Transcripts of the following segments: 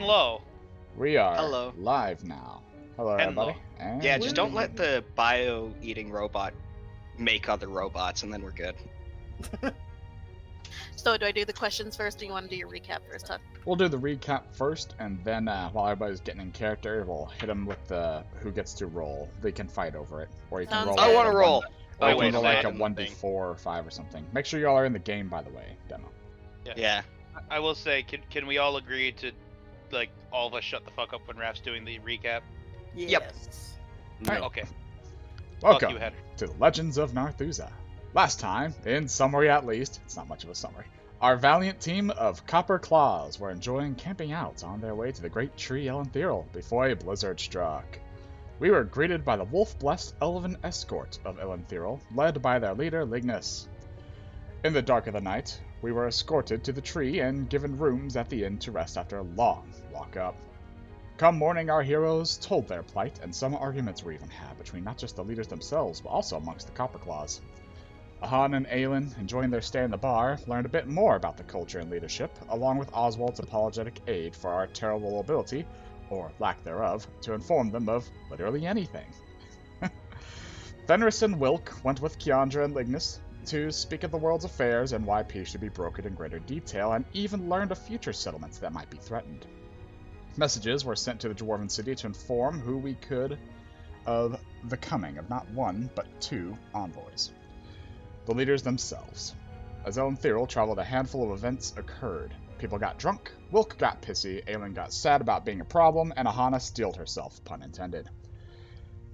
Hello. We are Hello. live now. Hello, everybody. And Yeah, just don't let the bio-eating robot make other robots, and then we're good. So do I do the questions first, or do you want to do your recap first, huh? We'll do the recap first, and then while everybody's getting in character, we'll hit them with the who gets to roll. They can fight over it, or you can Sounds roll. good. I like want a to roll. Or you Oh, can wait, roll I like a am the thing. 1d4 or 5 or something. Make sure y'all are in the game, by the way. Demo. Yeah. I will say, can we all agree to, like, all of us shut the fuck up when Raph's doing the recap? Yep. Right. Okay. Welcome you, Head. to the Legends of Narthuza. Last time, in summary at least, it's not much of a summary, our valiant team of Copper Claws were enjoying camping out on their way to the great tree Elenthirel before a blizzard struck. We were greeted by the wolf-blessed elven escort of Elenthirel, led by their leader Lignus. In the dark of the night, we were escorted to the tree and given rooms at the inn to rest after a long walk-up. Come morning, our heroes told their plight, and some arguments were even had between not just the leaders themselves, but also amongst the Copperclaws. Aahana and Aelin, enjoying their stay in the bar, learned a bit more about the culture and leadership, along with Oswald's apologetic aid for our terrible ability, or lack thereof, to inform them of literally anything. Fenris and Wilk went with Kiandra and Lignus to speak of the world's affairs and why peace should be brokered in greater detail, and even learned of future settlements that might be threatened. Messages were sent to the Dwarven city to inform who we could of the coming of not one, but two envoys. The leaders themselves. As Elenthirel traveled, a handful of events occurred. People got drunk, Wilk got pissy, Aelin got sad about being a problem, and Aahana steeled herself, pun intended.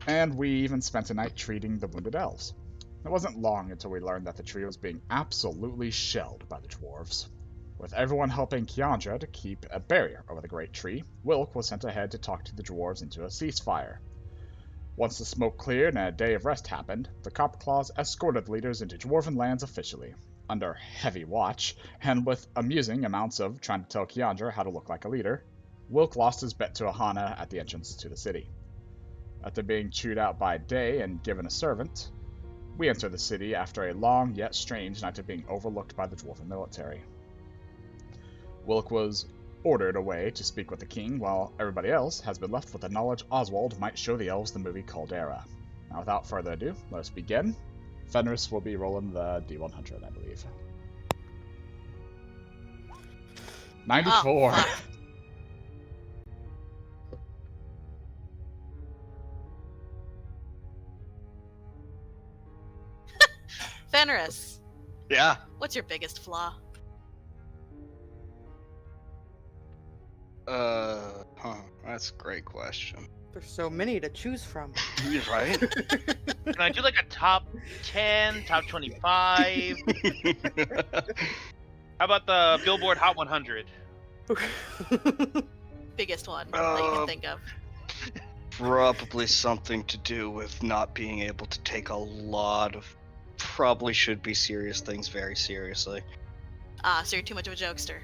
And we even spent a night treating the wounded elves. It wasn't long until we learned that the tree was being absolutely shelled by the dwarves. With everyone helping Kiandra to keep a barrier over the great tree, Wilk was sent ahead to talk to the dwarves into a ceasefire. Once the smoke cleared and a day of rest happened, the Copperclaws escorted leaders into Dwarven lands officially, under heavy watch, and with amusing amounts of trying to tell Kiandra how to look like a leader. Wilk lost his bet to Aahana at the entrance to the city. After being chewed out by day and given a servant, we entered the city after a long yet strange night of being overlooked by the Dwarven military. Wilk was ordered away to speak with the king, while everybody else has been left with the knowledge Oswald might show the elves the movie Caldera. Now, without further ado, let us begin. Fenris will be rolling the D100, I believe. 94. Oh, Fenris, Yeah. what's your biggest flaw? That's a great question. There's so many to choose from. You're right. Can I do like a top 10, top 25? How about the Billboard Hot 100? Biggest one that you can think of. Probably something to do with not being able to take a lot of probably should be serious things very seriously. So you're too much of a jokester.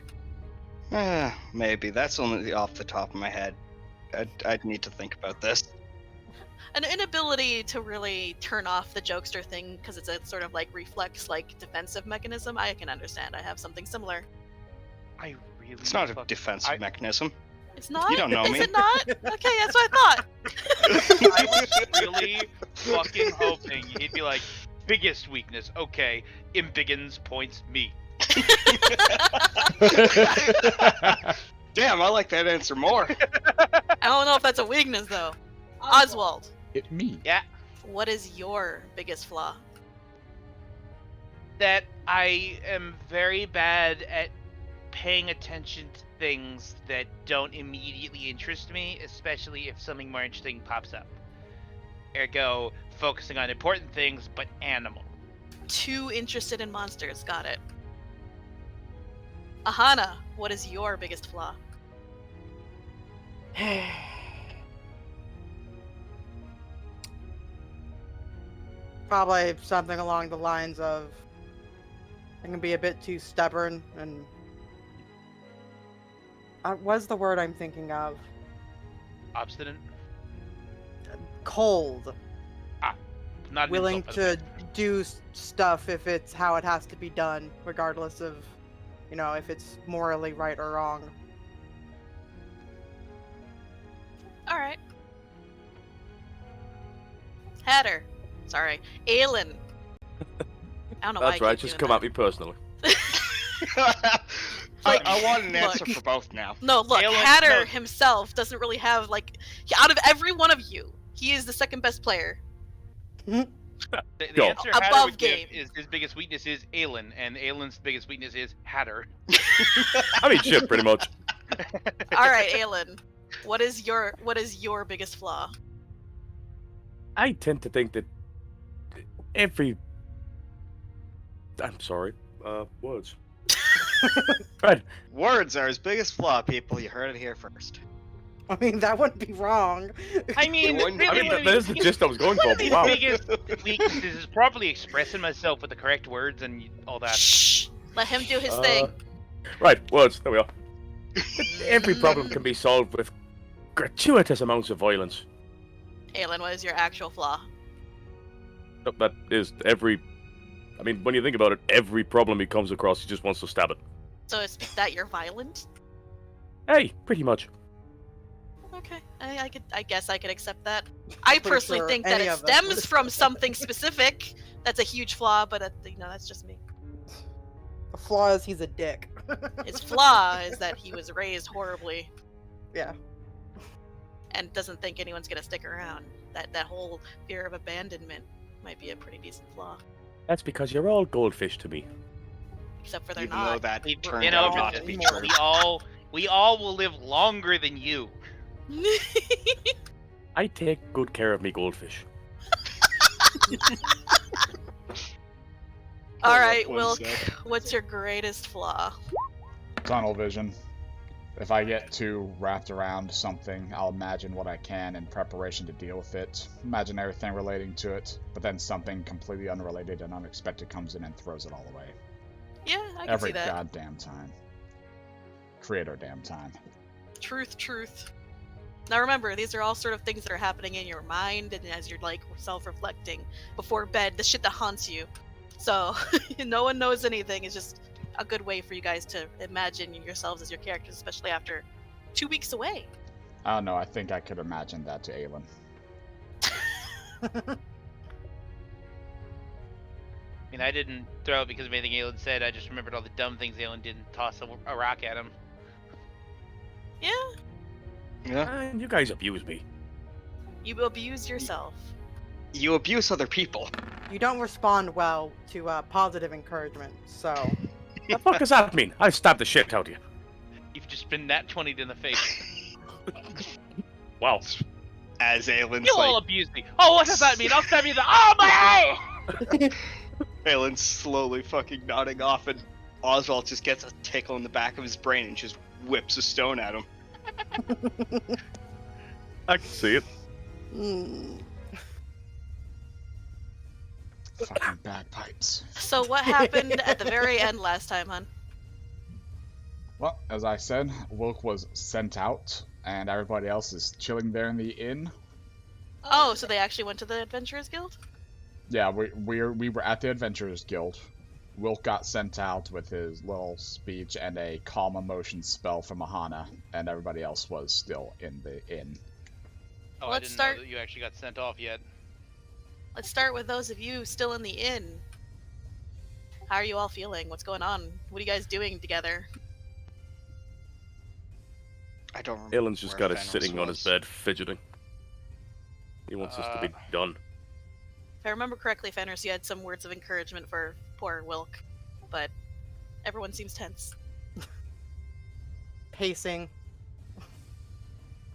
Maybe. That's only off the top of my head. I'd need to think about this. An inability to really turn off the jokester thing because it's a sort of like reflex, like defensive mechanism. I can understand. I have something similar. I really. It's not a defensive mechanism. It's not? You don't know Is me. it not? Okay, that's what I thought. I was really fucking hoping he'd be like, biggest weakness. Okay, Imbiggins points me. Damn, I like that answer more. I don't know if that's a weakness though. Oswald, It me. Yeah. what is your biggest flaw? That I am very bad at paying attention to things that don't immediately interest me, especially if something more interesting pops up. Ergo, focusing on important things, but animal. Too interested in monsters. Got it. Aahana, what is your biggest flaw? Probably something along the lines of I can be a bit too stubborn and what's the word I'm thinking of? Obstinate? Cold. Not an Willing insult, by the to way. do stuff if it's how it has to be done, regardless of, if it's morally right or wrong. All right. Hatter. Sorry. Aelin. I don't know why That's I right, keep just doing come that. at me personally. Like, I want an answer look. for both now. No, look, Aelin- Hatter no. himself doesn't really have, like... Out of every one of you, he is the second best player. The Go. answer Above Hatter would game. give is his biggest weakness is Aelin, and Aelin's biggest weakness is Hatter. I mean, shit, pretty much. All right, Aelin. What is your biggest flaw? I tend to think that every... I'm sorry. Words. Right. Words are his biggest flaw, people. You heard it here first. I mean, that wouldn't be wrong. I mean, wouldn't- really, I mean, one of that is his- the gist I was going one for, of but his wow. biggest weaknesses is properly expressing myself with the correct words and all that. Shh. Let him do his thing. Right, words, there we are. Every problem can be solved with gratuitous amounts of violence. Aelin, what is your actual flaw? That is every... I mean, when you think about it, every problem he comes across, he just wants to stab it. So is that you're violent? Hey, pretty much. Okay, I guess I could accept that. I Pretty personally sure think that any it of us stems would. from something specific. That's a huge flaw, but that's just me. The flaw is he's a dick. His flaw is that he was raised horribly Yeah. and doesn't think anyone's gonna stick around. That whole fear of abandonment might be a pretty decent flaw. That's because you're all goldfish to me. Except for they're Even though not. that You turned know, out not to be anymore. true. we all will live longer than you. I take good care of me goldfish. All right, One Wilk, sec. what's your greatest flaw? Tunnel vision. If I get too wrapped around something, I'll imagine what I can in preparation to deal with it. Imagine everything relating to it, but then something completely unrelated and unexpected comes in and throws it all away. Yeah, I can Every see that. goddamn time. Creator damn time. Truth. Now remember, these are all sort of things that are happening in your mind and as you're like self-reflecting before bed, the shit that haunts you. So no one knows anything. It's just a good way for you guys to imagine yourselves as your characters, especially after 2 weeks away. I don't know, I think I could imagine that to Aelin. I mean, I didn't throw it because of anything Aelin said. I just remembered all the dumb things Aelin did and toss a rock at him. Yeah, Yeah. And you guys abuse me. you abuse yourself. You abuse other people. You don't respond well to positive encouragement, so The fuck does that mean? I stabbed the shit out of you. You've just been nat 20'd in the face. Wow. As Aelin's You all like, abuse me. Oh, what does that mean? I'll stab you in the. Oh my eye! Aelin's slowly fucking nodding off, and Oswald just gets a tickle in the back of his brain and just whips a stone at him. I can see it. mm, Fucking bagpipes. So what happened at the very end last time, hon? Well, as I said, Wilk was sent out, and everybody else is chilling there in the inn. Oh, so they actually went to the Adventurers Guild? Yeah, we were at the Adventurers Guild. Wilk got sent out with his little speech and a calm emotion spell from Aahana, and everybody else was still in the inn. Oh, I Let's didn't start- know that you actually got sent off yet. Let's start with those of you still in the inn. How are you all feeling? What's going on? What are you guys doing together? I don't remember. Aelin's just where got us Fenris sitting on his was. bed, fidgeting. He wants us to be done. If I remember correctly, Fenris, you had some words of encouragement for poor Wilk, but everyone seems tense. pacing.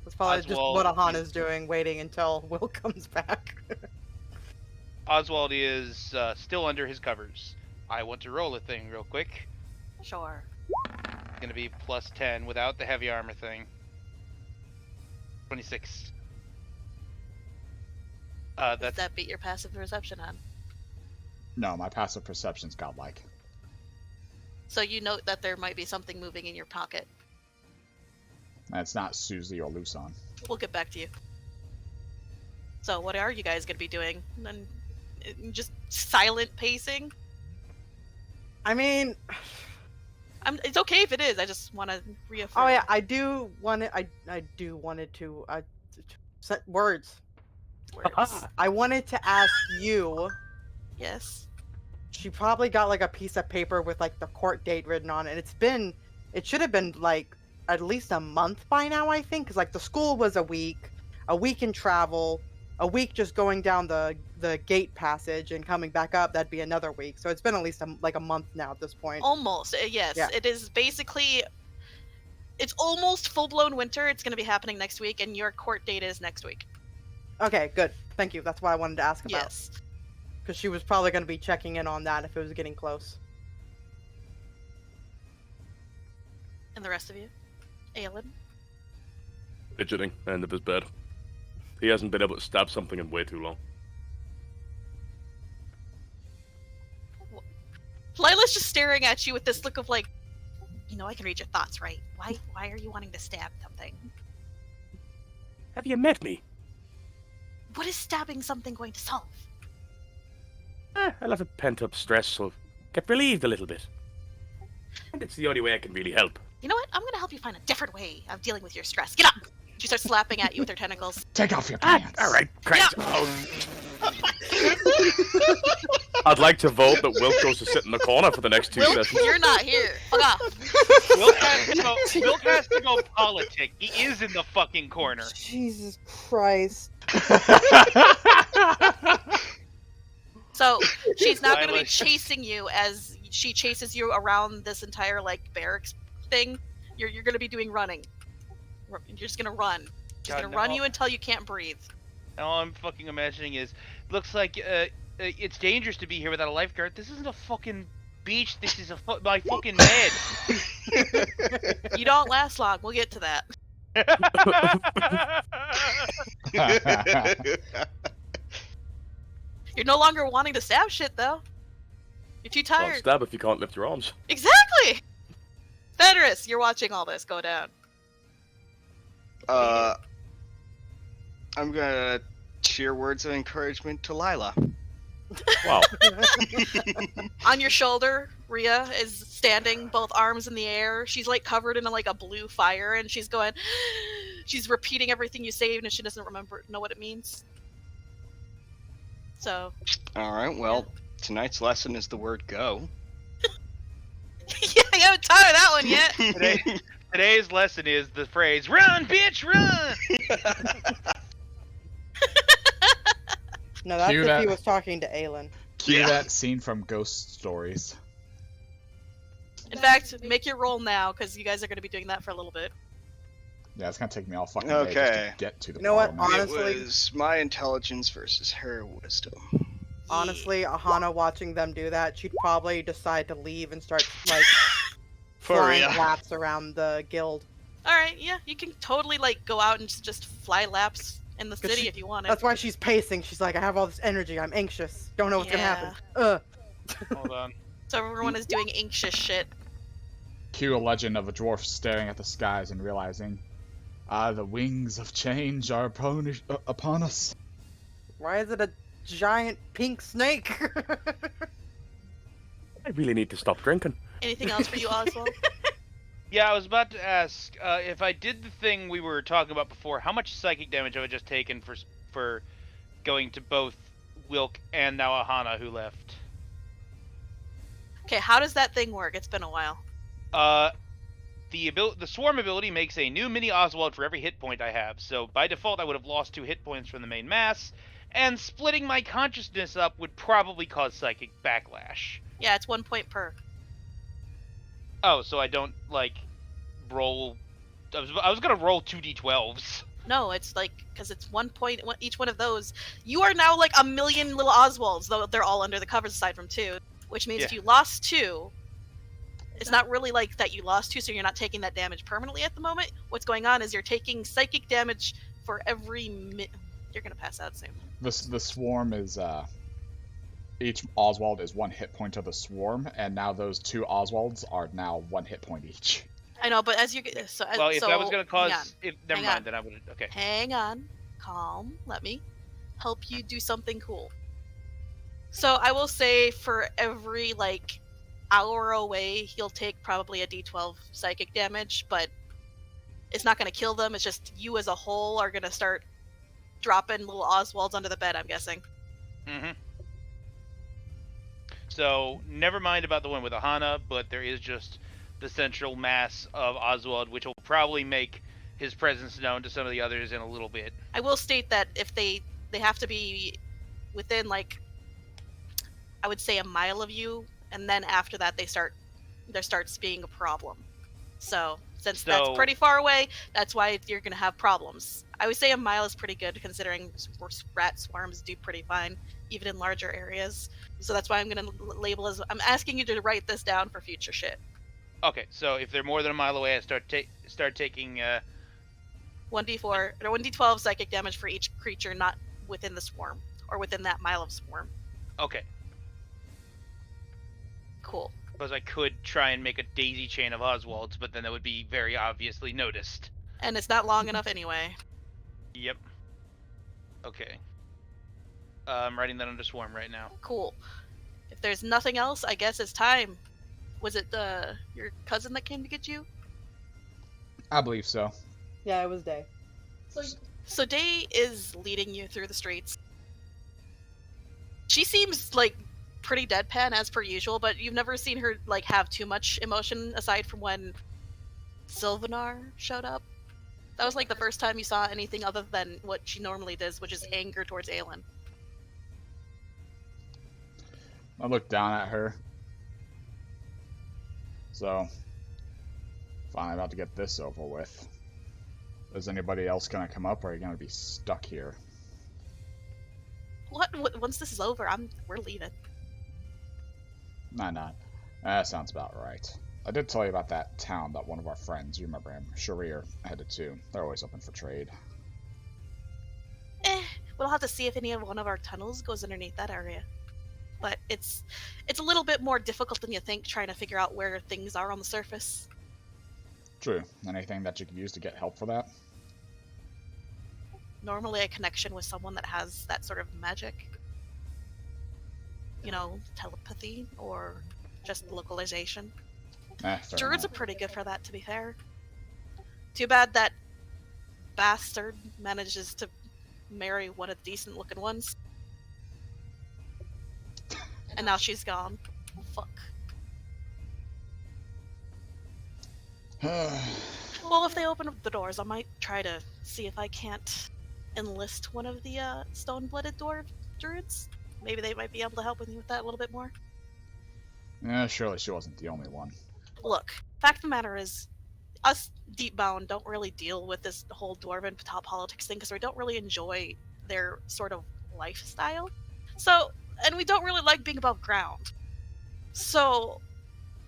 That's probably just Oswald what Aahana's doing, waiting until Will comes back. Oswald is still under his covers. I want to roll a thing real quick. Sure. It's gonna be plus 10 without the heavy armor thing. 26. Does That's that beat your passive perception on? No, my passive perception's godlike. So you note that there might be something moving in your pocket. And it's not Susie or Luson. We'll get back to you. So what are you guys going to be doing? And just silent pacing? I mean, It's okay if it is. I just want to reaffirm. oh yeah, I do want it. I do wanted to Words. Words. I wanted to ask you. Yes. She probably got like a piece of paper with like the court date written on it. It should have been like at least a month by now, I think, because like the school was a week in travel, a week just going down the gate passage and coming back up. That'd be another week. So it's been at least like a month now at this point. Almost. Yes. Yeah. It is basically. It's almost full-blown winter. It's going to be happening next week, and your court date is next week. Okay, good. Thank you. That's what I wanted to ask about. Yes. Because she was probably going to be checking in on that if it was getting close. And the rest of you? Aelin? Fidgeting, end of his bed. He hasn't been able to stab something in way too long. Lila's just staring at you with this look of like, I can read your thoughts, right? Why are you wanting to stab something? Have you met me? What is stabbing something going to solve? I'll have a pent-up stress, so get relieved a little bit. And it's the only way I can really help. You know what? I'm gonna help you find a different way of dealing with your stress. Get up! She starts slapping at you with her tentacles. Take off your pants. All right, Get I'd like to vote that Wilk goes to sit in the corner for the next 2 Wilk, sessions. you're not here. Fuck off. Wilk has to go politic. He is in the fucking corner. Jesus Christ. So she's now going to be Lila's- chasing you as she chases you around this entire barracks thing. You're going to be doing running. You're just going to run. She's God, going to run no. you until you can't breathe. All I'm fucking imagining is, looks like it's dangerous to be here without a lifeguard. This isn't a fucking beach. This is my fucking bed. You don't last long. We'll get to that. You're no longer wanting to stab shit, though. You're too Can't tired. stab if you can't lift your arms. Exactly! Fenris, you're watching all this go down. I'm gonna cheer words of encouragement to Lila. Wow. On your shoulder, Rhea is standing, both arms in the air. She's covered in a blue fire, and she's going. She's repeating everything you say, even if she doesn't know what it means. So. All right. Well, tonight's lesson is the word "go." Yeah, you haven't taught her that one yet. Today's lesson is the phrase "Run, bitch, run." No, that's Cue if that. he was talking to Aelin. Cue Yeah. that scene from Ghost Stories. In fact, make your roll now, because you guys are going to be doing that for a little bit. Yeah, it's gonna take me all fucking day just Okay. to get to the You know what, bottom. honestly- It was my intelligence versus her wisdom. Honestly, Aahana watching them do that, she'd probably decide to leave and start For flying ya. laps around the guild. Alright, yeah, you can totally go out and just fly laps in the 'Cause city she- if you want That's to. why she's pacing. She's like, I have all this energy. I'm anxious. Don't know what's gonna happen. Hold on. So everyone is doing anxious shit. Cue a legend of a dwarf staring at the skies and realizing, the wings of change are upon us. Why is it a giant pink snake? I really need to stop drinking. Anything else for you, Oswald? Yeah, I was about to ask if I did the thing we were talking about before. How much psychic damage have I just taken for going to both Wilk and now Aahana, who left? Okay, how does that thing work? It's been a while. The swarm ability makes a new mini Oswald for every hit point I have. So by default, I would have lost 2 hit points from the main mass, and splitting my consciousness up would probably cause psychic backlash. Yeah, it's 1 point per. Oh, so I don't roll. I was gonna roll 2d12s. No, it's because it's 1 point each one of those. You are now a million little Oswalds, though they're all under the covers aside from 2, which means if you lost 2, it's not really that you lost 2, so you're not taking that damage permanently at the moment. What's going on is you're taking psychic damage for every You're gonna pass out soon. The swarm is each Oswald is 1 hit point of the swarm, and now those 2 Oswalds are now 1 hit point each. I know, but as you Well, if that was gonna cause, never Hang mind, on. then I would. Okay. Hang on, calm. Let me help you do something cool. So I will say for every hour away, you'll take probably a d12 psychic damage, but it's not going to kill them. It's just you as a whole are going to start dropping little Oswalds under the bed, I'm guessing. Mm-hmm. So, never mind about the one with Aahana, but there is just the central mass of Oswald, which will probably make his presence known to some of the others in a little bit. I will state that if they have to be within, like, I would say a mile of you, and then after that there starts being a problem. So, since that's pretty far away, that's why you're going to have problems. I would say a mile is pretty good, considering rat swarms do pretty fine, even in larger areas. So that's why I'm going to label as... I'm asking you to write this down for future shit. Okay, so if they're more than a mile away, I start taking... 1d4 or 1d12 psychic damage for each creature not within the swarm, or within that mile of swarm. Okay. Cool. Because I could try and make a daisy chain of Oswalds, but then that would be very obviously noticed. And it's not long enough anyway. Yep. Okay. I'm writing that under swarm right now. Cool. If there's nothing else, I guess it's time. Was it your cousin that came to get you? I believe so. Yeah, it was Day. So Day is leading you through the streets. She seems like pretty deadpan as per usual, but you've never seen her like have too much emotion aside from when Sylvanar showed up. That was like the first time you saw anything other than what she normally does, which is anger towards Aelin. I look down at her. So, finally about to get this over with. Is anybody else gonna come up, or are you gonna be stuck here? What? Once this is over, we're leaving. Nah. That sounds about right. I did tell you about that town that one of our friends, you remember him, Sharir, headed to. They're always open for trade. We'll have to see if any one of our tunnels goes underneath that area. But it's a little bit more difficult than you think, trying to figure out where things are on the surface. True. Anything that you could use to get help for that? Normally a connection with someone that has that sort of magic. You know, telepathy or just localization. Druids are pretty good for that, to be fair. Too bad that bastard manages to marry one of the decent looking ones. And now she's gone. Fuck. Well, if they open up the doors, I might try to see if I can't enlist one of the stone-blooded druids. Maybe they might be able to help me with that a little bit more. Yeah, surely she wasn't the only one. Look, fact of the matter is, us Deepbound don't really deal with this whole dwarven politics thing because we don't really enjoy their sort of lifestyle. So, and we don't really like being above ground. So,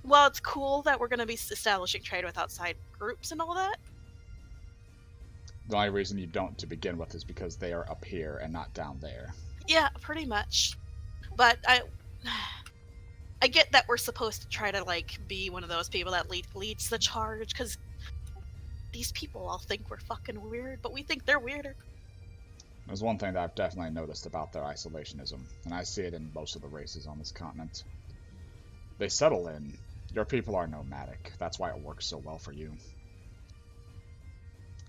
while it's cool that we're going to be establishing trade with outside groups and all that, the only reason you don't to begin with is because they are up here and not down there. Yeah, pretty much. But I get that we're supposed to try to, like, be one of those people that leads the charge, because these people all think we're fucking weird, but we think they're weirder. There's one thing that I've definitely noticed about their isolationism, and I see it in most of the races on this continent. They settle in. Your people are nomadic. That's why it works so well for you.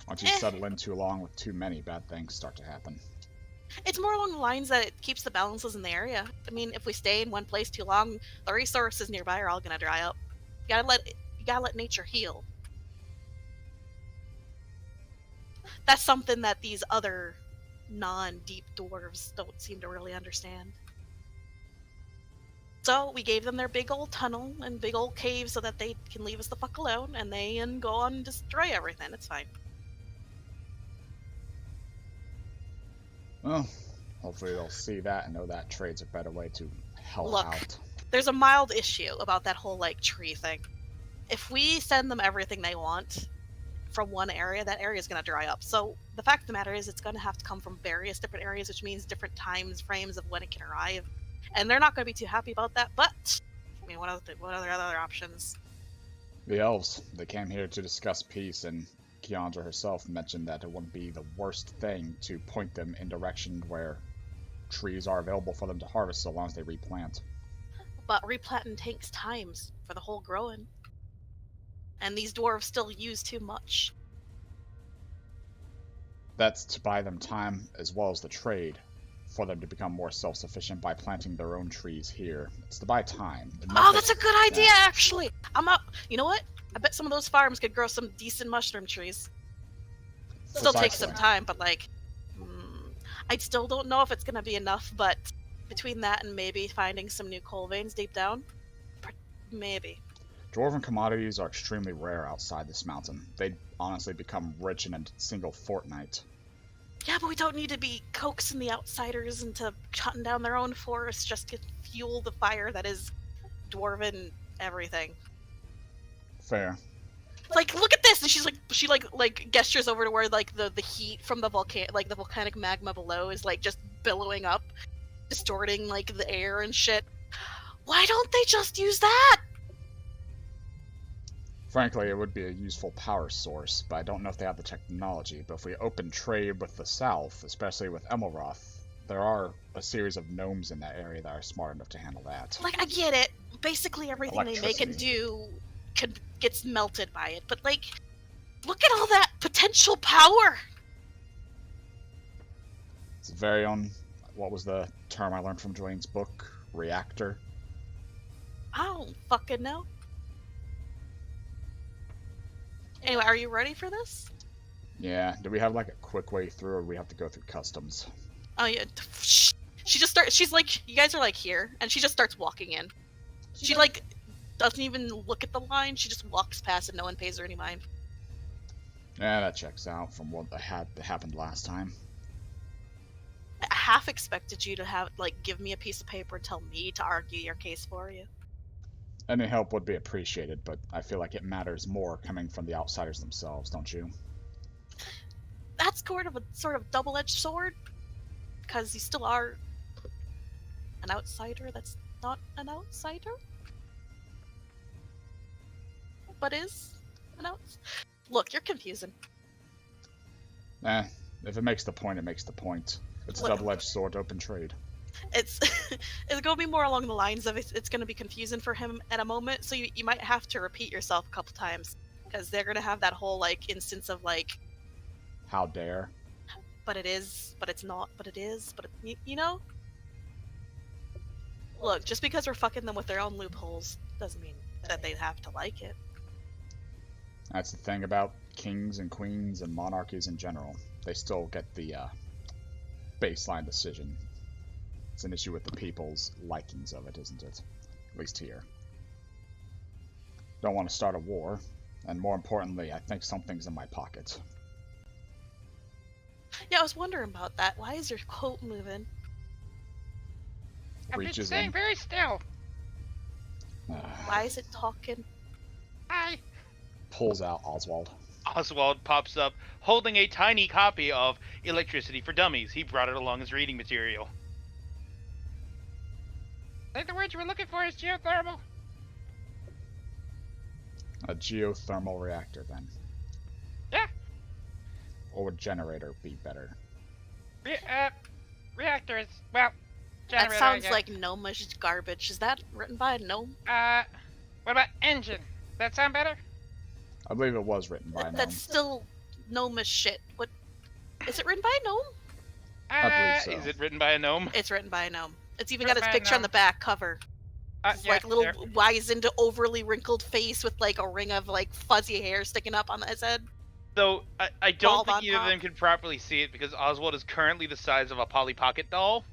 Once you settle in too long with too many, bad things start to happen. It's more along the lines that it keeps the balances in the area. I mean, if we stay in one place too long, the resources nearby are all gonna dry up. You gotta let nature heal. That's something that these other non-deep dwarves don't seem to really understand. So we gave them their big old tunnel and big old cave so that they can leave us the fuck alone, and they can go on and destroy everything. It's fine. Well, hopefully they'll see that and know that trade's a better way to help out. There's a mild issue about that whole, like, tree thing. If we send them everything they want from one area, that area is going to dry up. So the fact of the matter is it's going to have to come from various different areas, which means different times frames of when it can arrive. And they're not going to be too happy about that, but I mean, what are the other options? The elves, they came here to discuss peace, and Keandra herself mentioned that it wouldn't be the worst thing to point them in direction where trees are available for them to harvest so long as they replant. But replanting takes time for the whole growing. And these dwarves still use too much. That's to buy them time as well as the trade, for them to become more self-sufficient by planting their own trees here. It's to buy time. Oh, that's a good idea, actually. I'm up. You know what? I bet some of those farms could grow some decent mushroom trees. Still takes some time, but like, I still don't know if it's gonna be enough. But between that and maybe finding some new coal veins deep down, maybe. Dwarven commodities are extremely rare outside this mountain. They'd honestly become rich in a single fortnight. Yeah, but we don't need to be coaxing the outsiders into cutting down their own forests just to fuel the fire that is dwarven everything. Fair. Like, look at this! And she gestures over to where like the heat from the volcanic magma below is like just billowing up, distorting like the air and shit. Why don't they just use that? Frankly, it would be a useful power source, but I don't know if they have the technology. But if we open trade with the south, especially with Emelroth, there are a series of gnomes in that area that are smart enough to handle that. Like, I get it. Basically everything they make and do gets melted by it. But, like, look at all that potential power! It's very own, what was the term I learned from Dwayne's book? Reactor? I don't fucking know. Anyway, are you ready for this? Yeah. Do we have like a quick way through, or do we have to go through customs? Oh yeah. She just starts. She's like, you guys are like here, and she just starts walking in. She like doesn't even look at the line. She just walks past, and no one pays her any mind. Yeah, that checks out from what had happened last time. I half expected you to have give me a piece of paper and tell me to argue your case for you. Any help would be appreciated, but I feel like it matters more coming from the outsiders themselves, don't you? That's sort of double-edged sword, because you still are an outsider that's not an outsider, but is an outsider. Look, you're confusing. If it makes the point, it makes the point. It's a double-edged sword to open trade. It's going to be more along the lines of it's going to be confusing for him at a moment, so you might have to repeat yourself a couple times, because they're going to have that whole instance of how dare, but it is, but it's not, but it is, but you know. Look, just because we're fucking them with their own loopholes doesn't mean that they have to like it. That's the thing about kings and queens and monarchies in general. They still get the baseline decision. It's an issue with the people's likings of it, isn't it? At least here. Don't want to start a war, and more importantly, I think something's in my pocket. Yeah, I was wondering about that. Why is your coat moving? I've been staying very still. Why is it talking? Hi. Pulls out Oswald. Oswald pops up, holding a tiny copy of Electricity for Dummies. He brought it along as reading material. I think the word you were looking for is geothermal. A geothermal reactor, then. Yeah. Or would generator be better? Reactors. Well, generator. That sounds like gnomish garbage. Is that written by a gnome? What about engine? That sound better? I believe it was written by a gnome. That's still gnomish shit. What? Is it written by a gnome? I believe so. Is it written by a gnome? It's written by a gnome. It's even got its picture on the back cover. Yeah, little wizened, overly wrinkled face with a ring of fuzzy hair sticking up on his head. So I don't Bald think either on of them can properly see it because Oswald is currently the size of a Polly Pocket doll.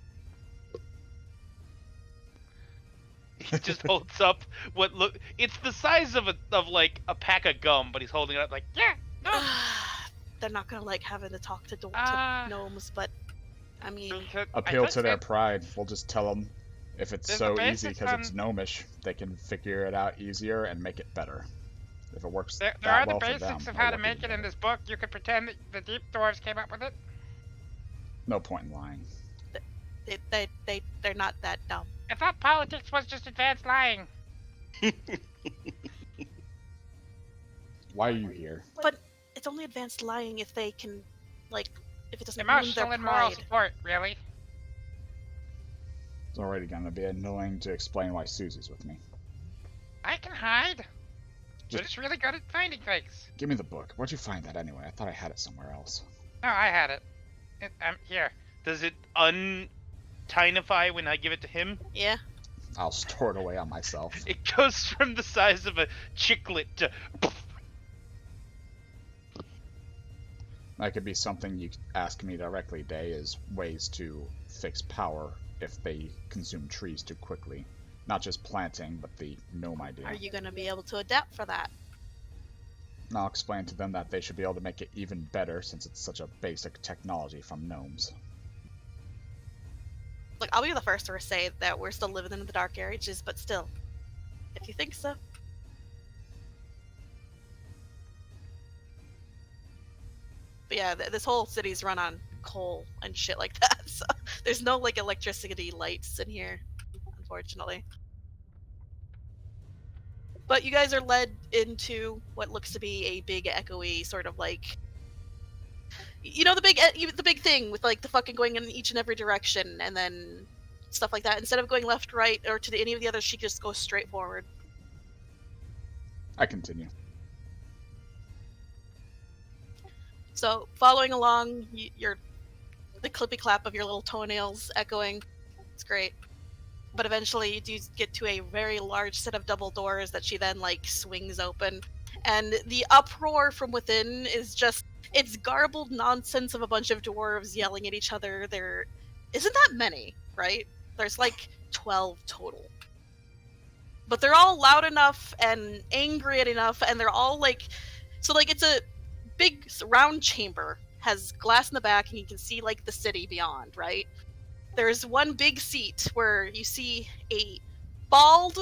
He just holds up what look. It's the size of a pack of gum, but he's holding it up yeah. No. They're not gonna having to talk to gnomes, but I mean, appeal to their pride. We'll just tell them if it's so easy because it's gnomish, they can figure it out easier and make it better. If it works, there are the basics of how to make it in this book. You could pretend that the deep dwarves came up with it. No point in lying. They're not that dumb. I thought politics was just advanced lying. Why are you here? But it's only advanced lying if they can, if it doesn't ruin Emotional their and moral pride. support, really. It's already gonna be annoying to explain why Susie's with me. I can hide. You're just really good at finding things. Give me the book. Where'd you find that anyway? I thought I had it somewhere else. No, I had it. Here. Does it untinify when I give it to him? Yeah. I'll store it away on myself. It goes from the size of a chiclet to... That could be something you ask me directly, Day, is ways to fix power if they consume trees too quickly. Not just planting, but the gnome idea. Are you going to be able to adapt for that? And I'll explain to them that they should be able to make it even better since it's such a basic technology from gnomes. Look, I'll be the first to say that we're still living in the dark ages, but still, if you think so. But yeah, this whole city's run on coal and shit like that, so there's no, like, electricity lights in here, unfortunately. But you guys are led into what looks to be a big, echoey, sort of like... You know, the big thing with, like, the fucking going in each and every direction, and then stuff like that. Instead of going left, right, or to any of the others, she just goes straight forward. I continue. So, following along, the clippy clap of your little toenails echoing. It's great. But eventually you do get to a very large set of double doors that she then, like, swings open. And the uproar from within is just... It's garbled nonsense of a bunch of dwarves yelling at each other. There isn't that many, right? There's like 12 total. But they're all loud enough and angry enough, and they're all like... So, like, it's a big round chamber, has glass in the back, and you can see, like, the city beyond, right? There's one big seat where you see a bald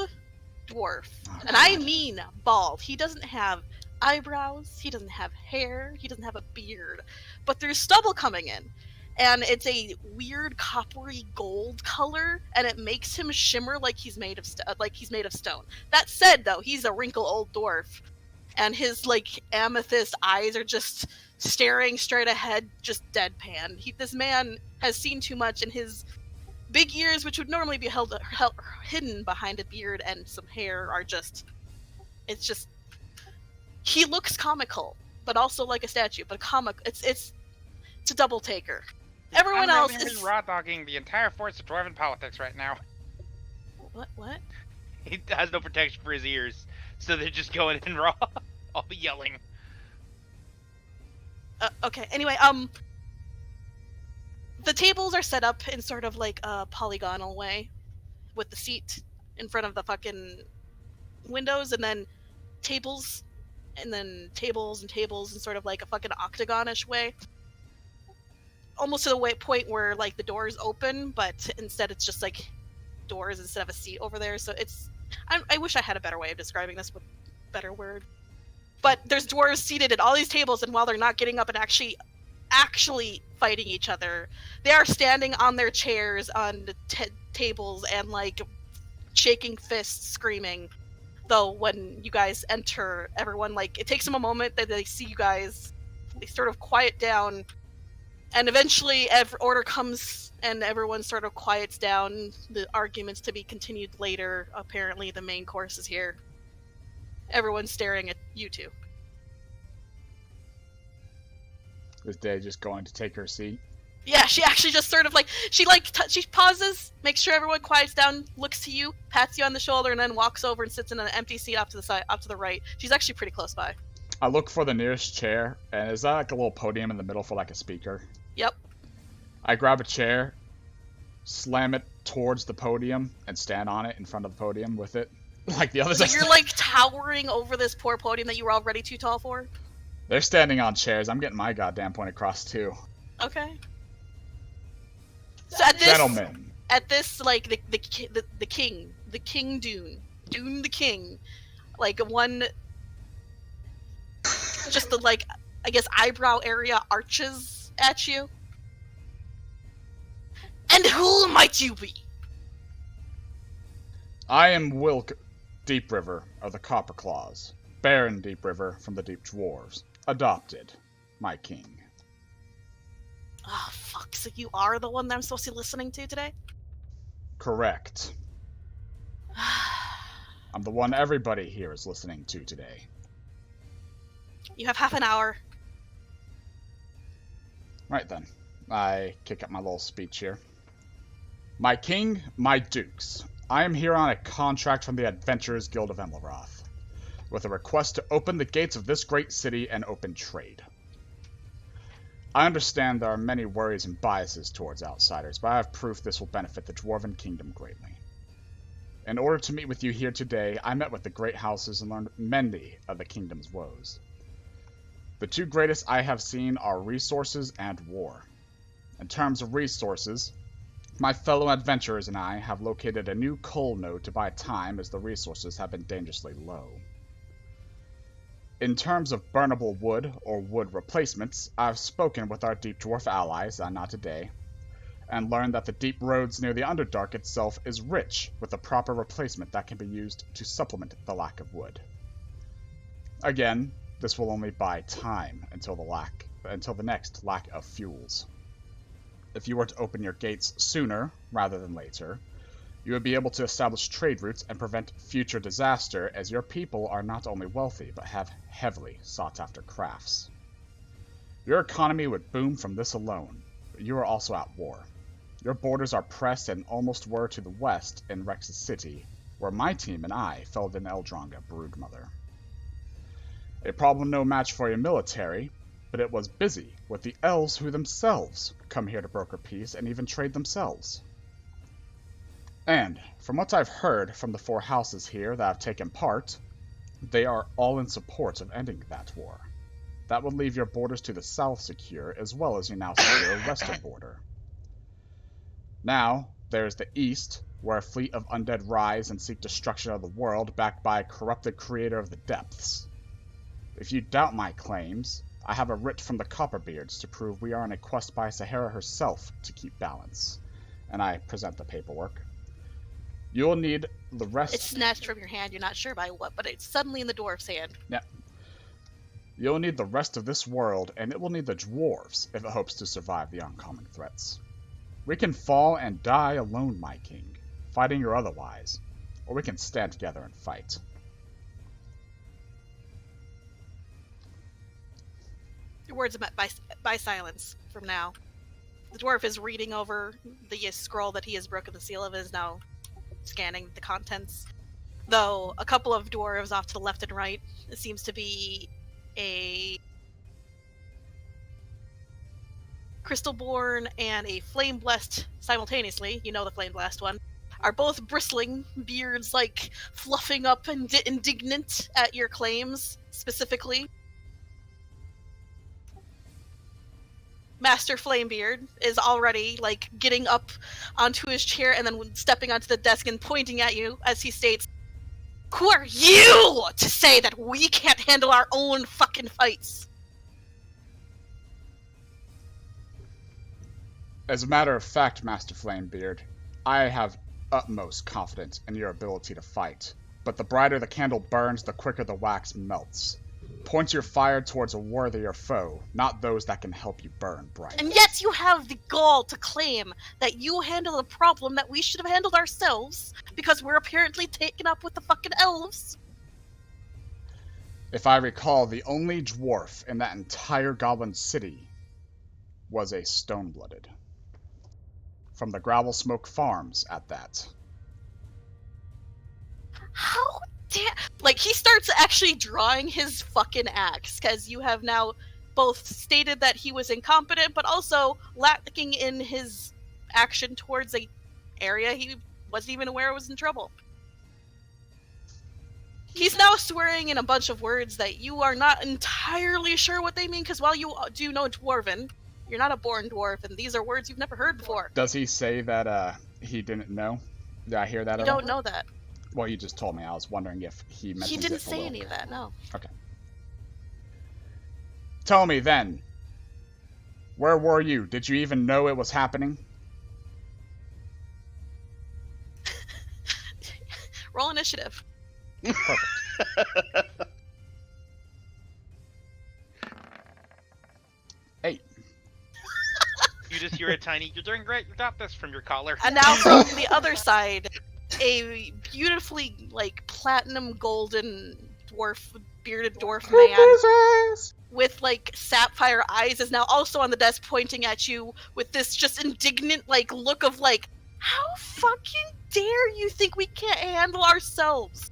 dwarf. And I mean bald. He doesn't have eyebrows, he doesn't have hair, he doesn't have a beard, but there's stubble coming in, and it's a weird coppery gold color, and it makes him shimmer like he's made of stone. That said, though, he's a wrinkle old dwarf, and his, like, amethyst eyes are just staring straight ahead, just deadpan. This man has seen too much, and his big ears, which would normally be hidden behind a beard and some hair, are just... It's just... He looks comical, but also like a statue. But it's a double taker. Everyone else is raw dogging the entire force of dwarven politics right now. What? He has no protection for his ears, so they're just going in raw, all yelling. Okay. Anyway, the tables are set up in sort of like a polygonal way, with the seat in front of the fucking windows, and then tables. And then tables and tables in sort of like a fucking octagon-ish way. Almost to the point where, like, the doors open, but instead it's just, like, doors instead of a seat over there. So it's... I wish I had a better way of describing this with a better word. But there's dwarves seated at all these tables, and while they're not getting up and actually fighting each other, they are standing on their chairs on the tables and, like, shaking fists, screaming. Though when you guys enter, everyone, like, it takes them a moment that they see you guys, they sort of quiet down, and eventually order comes and everyone sort of quiets down. The arguments to be continued later. Apparently the main course is here. Everyone's staring at you two. Is Day just going to take her seat? Yeah, she actually just sort of like, she pauses, makes sure everyone quiets down, looks to you, pats you on the shoulder, and then walks over and sits in an empty seat off to the side, off to the right. She's actually pretty close by. I look for the nearest chair, and is that like a little podium in the middle for like a speaker? Yep. I grab a chair, slam it towards the podium, and stand on it in front of the podium with it. Like the others. So you're like towering over this poor podium that you were already too tall for? They're standing on chairs. I'm getting my goddamn point across too. Okay. So Gentlemen. At this, like, the king Dune the king, like, one, just the, like, I guess eyebrow area arches at you. And who might you be? I am Wilk Deep River of the Copper Claws, Baron Deep River from the Deep Dwarves, adopted, my king. Oh, fuck, so you are the one that I'm supposed to be listening to today? Correct. I'm the one everybody here is listening to today. You have half an hour. Right then. I kick up my little speech here. My king, my dukes, I am here on a contract from the Adventurers Guild of Emleroth, with a request to open the gates of this great city and open trade. I understand there are many worries and biases towards outsiders, but I have proof this will benefit the Dwarven Kingdom greatly. In order to meet with you here today, I met with the great houses and learned many of the kingdom's woes. The two greatest I have seen are resources and war. In terms of resources, my fellow adventurers and I have located a new coal node to buy time as the resources have been dangerously low. In terms of burnable wood or wood replacements, I've spoken with our deep dwarf allies, not today, and learned that the deep roads near the Underdark itself is rich with a proper replacement that can be used to supplement the lack of wood. Again, this will only buy time until the next lack of fuels. If you were to open your gates sooner rather than later, you would be able to establish trade routes and prevent future disaster, as your people are not only wealthy but have heavily sought after crafts. Your economy would boom from this alone, but you are also at war. Your borders are pressed and almost were to the west in Rex's city, where my team and I felled an Eldronga broodmother. A problem no match for your military, but it was busy with the elves who themselves come here to broker peace and even trade themselves. And, from what I've heard from the 4 houses here that have taken part, they are all in support of ending that war. That would leave your borders to the south secure, as well as your now secure western border. Now, there's the east, where a fleet of undead rise and seek destruction of the world, backed by a corrupted creator of the depths. If you doubt my claims, I have a writ from the Copperbeards to prove we are on a quest by Sahara herself to keep balance. And I present the paperwork. You will need the rest... It's snatched from your hand, you're not sure by what, but it's suddenly in the dwarf's hand. Yeah. You'll need the rest of this world, and it will need the dwarves if it hopes to survive the oncoming threats. We can fall and die alone, my king, fighting or otherwise, or we can stand together and fight. Your words are met by silence from now. The dwarf is reading over the scroll that he has broken the seal of and is now scanning the contents. Though a couple of dwarves off to the left and right, it seems to be a Crystalborn and a Flame Blessed simultaneously, you know the Flame Blessed one, are both bristling, beards like fluffing up and indignant at your claims, specifically. Master Flamebeard is already, like, getting up onto his chair and then stepping onto the desk and pointing at you as he states, "Who are you to say that we can't handle our own fucking fights?" As a matter of fact, Master Flamebeard, I have utmost confidence in your ability to fight, but the brighter the candle burns, the quicker the wax melts. Point your fire towards a worthier foe, not those that can help you burn bright. And yet you have the gall to claim that you handle a problem that we should have handled ourselves, because we're apparently taken up with the fucking elves. If I recall, the only dwarf in that entire goblin city was a stone-blooded. From the Gravel Smoke Farms, at that. How dare... Like, he starts actually drawing his fucking axe, because you have now both stated that he was incompetent, but also lacking in his action towards a area he wasn't even aware was in trouble. He's now swearing in a bunch of words that you are not entirely sure what they mean, because while you do know Dwarven, you're not a born dwarf, and these are words you've never heard before. Does he say that he didn't know? Did I hear that You at all? don't know that. Well, you just told me. I was wondering if he mentioned it. He didn't for say Wilk. any of that, no. Okay. Tell me then. Where were you? Did you even know it was happening? Roll initiative. Perfect. 8. You're a tiny. You're doing great. You got this from your collar. And now from the other side, a beautifully, like, platinum golden dwarf, bearded dwarf man with like sapphire eyes is now also on the desk pointing at you with this just indignant like look of like, how fucking dare you think we can't handle ourselves?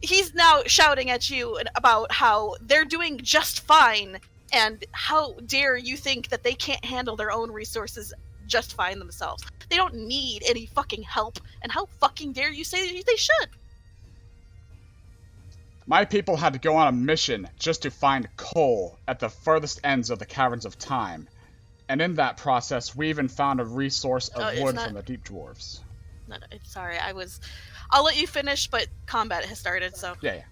He's now shouting at you about how they're doing just fine, and how dare you think that they can't handle their own resources just fine themselves. They don't need any fucking help, and how fucking dare you say they should? My people had to go on a mission just to find coal at the furthest ends of the caverns of time. And in that process, we even found a resource of wood from the deep dwarves. No, sorry, I'll let you finish, but combat has started, so... Yeah.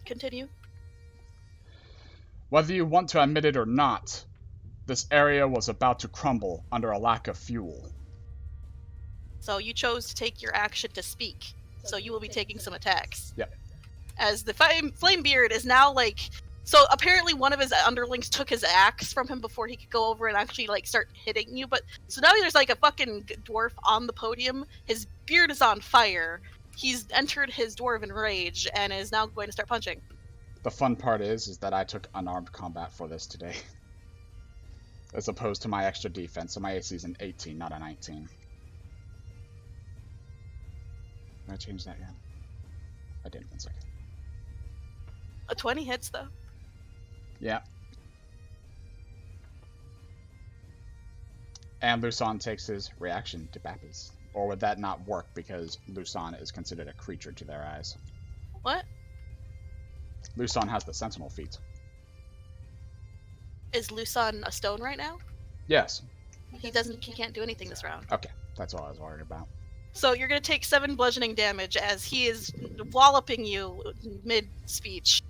Continue. Whether you want to admit it or not, this area was about to crumble under a lack of fuel. So you chose to take your action to speak, so you will be taking some attacks. Yep. As the Flamebeard is now like... So apparently one of his underlings took his axe from him before he could go over and actually like start hitting you, but so now there's like a fucking dwarf on the podium. His beard is on fire. He's entered his dwarven rage and is now going to start punching. The fun part is that I took unarmed combat for this today. As opposed to my extra defense, so my AC is an 18, not a 19. Can I change that yet? I didn't, 1 second. A 20 hits though. Yeah. And Lusan takes his reaction to Bappies. Or would that not work because Lusan is considered a creature to their eyes? What? Lusan has the Sentinel feat. Is Lusan a stone right now? Yes. He can't do anything this round. Okay, that's all I was worried about. So you're gonna take 7 bludgeoning damage as he is walloping you mid-speech.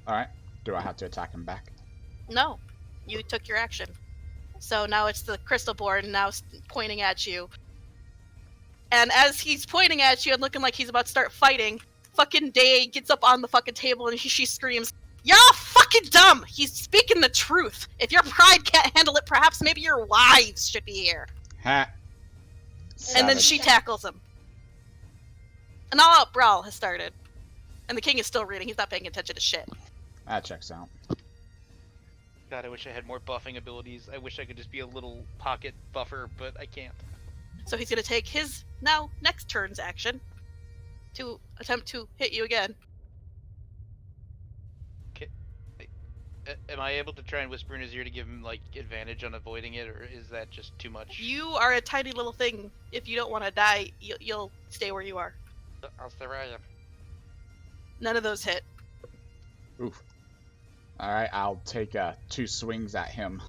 Alright, do I have to attack him back? No, you took your action. So now it's the Crystalborn now pointing at you. And as he's pointing at you and looking like he's about to start fighting, fucking Day gets up on the fucking table and she screams, "You're fucking dumb! He's speaking the truth! If your pride can't handle it, perhaps maybe your wives should be here." Ha! And then she tackles him. An all-out brawl has started. And the king is still reading, he's not paying attention to shit. That checks out. God, I wish I had more buffing abilities. I wish I could just be a little pocket buffer, but I can't. So he's gonna take his next turn's action to attempt to hit you again. Am I able to try and whisper in his ear to give him, like, advantage on avoiding it, or is that just too much? You are a tiny little thing. If you don't want to die, you'll stay where you are. I'll stay where I am. None of those hit. Oof. Alright, I'll take 2 swings at him.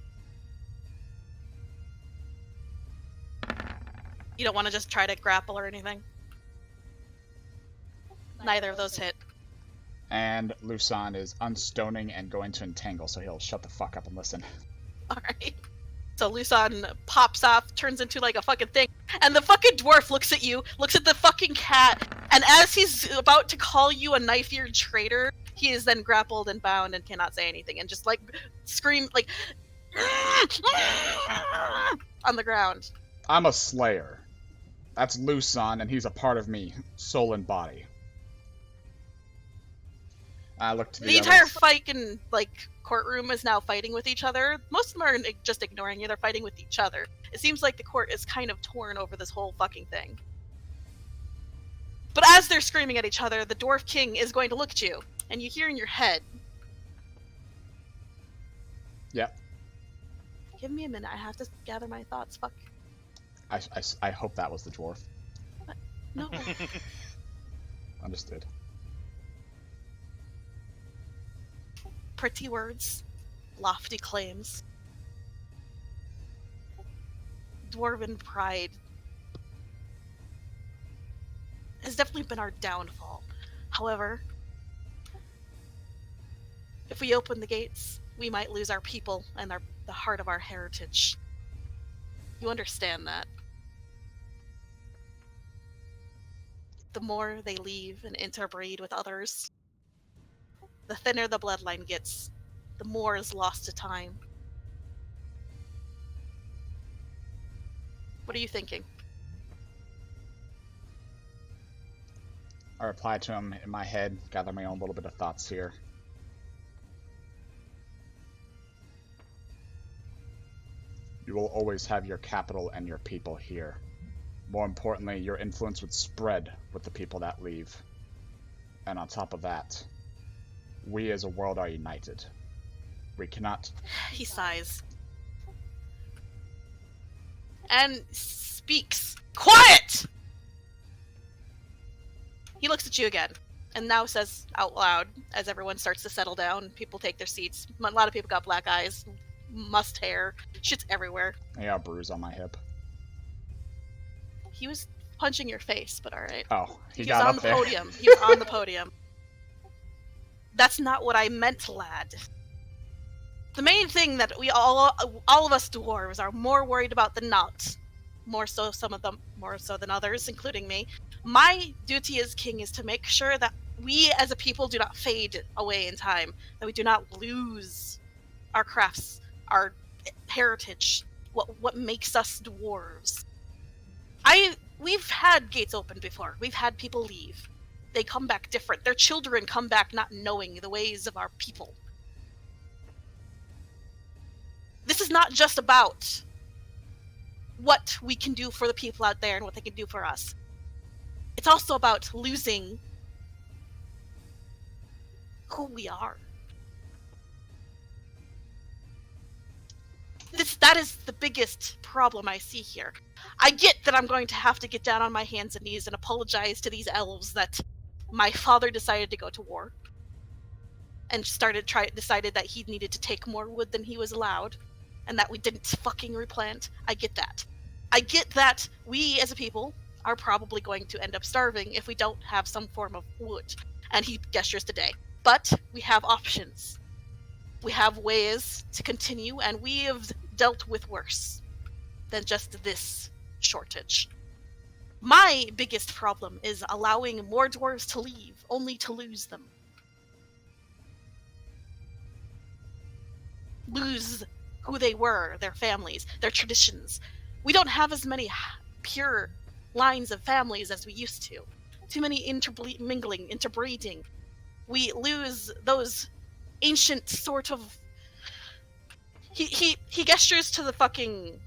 You don't want to just try to grapple or anything? Neither of those hit. And Lusan is unstoning and going to entangle, so he'll shut the fuck up and listen. Alright. So Lusan pops off, turns into like a fucking thing, and the fucking dwarf looks at you, looks at the fucking cat, and as he's about to call you a knife-eared traitor, he is then grappled and bound and cannot say anything, and just like scream like on the ground. I'm a slayer. That's Lusan, and he's a part of me, soul and body. I look to The entire fucking like courtroom is now fighting with each other. Most of them are just ignoring you. They're fighting with each other. It seems like the court is kind of torn over this whole fucking thing. But as they're screaming at each other, the Dwarf King is going to look at you, and you hear in your head. Yep. Give me a minute. I have to gather my thoughts. Fuck. I hope that was the dwarf. No. Understood. Pretty words, lofty claims. Dwarven pride has definitely been our downfall. However, if we open the gates, we might lose our people and the heart of our heritage. You understand that? The more they leave and interbreed with others, the thinner the bloodline gets, the more is lost to time. What are you thinking? I reply to him in my head, gather my own little bit of thoughts here. You will always have your capital and your people here. More importantly, your influence would spread with the people that leave. And on top of that, we as a world are united. We cannot... He sighs. And speaks. Quiet! He looks at you again, and now says out loud, as everyone starts to settle down, people take their seats. A lot of people got black eyes, mussed hair, shit's everywhere. I got a bruise on my hip. He was punching your face, but alright. Oh, He got was on up the there. podium. He was on the podium. That's not what I meant, lad. The main thing that we all of us dwarves are more worried about than not, more so some of them, more so than others, including me. My duty as king is to make sure that we as a people do not fade away in time, that we do not lose our crafts, our heritage, what makes us dwarves. We've had gates open before. We've had people leave. They come back different. Their children come back not knowing the ways of our people. This is not just about what we can do for the people out there and what they can do for us. It's also about losing who we are. That is the biggest problem I see here. I get that I'm going to have to get down on my hands and knees and apologize to these elves that my father decided to go to war and decided that he needed to take more wood than he was allowed and that we didn't fucking replant. I get that. I get that we as a people are probably going to end up starving if we don't have some form of wood. And he gestures today. But we have options. We have ways to continue, and we have dealt with worse than just this shortage. My biggest problem is allowing more dwarves to leave, only to lose them. Lose who they were, their families, their traditions. We don't have as many pure lines of families as we used to. Too many intermingling, interbreeding. We lose those ancient sort of... He gestures to the fucking...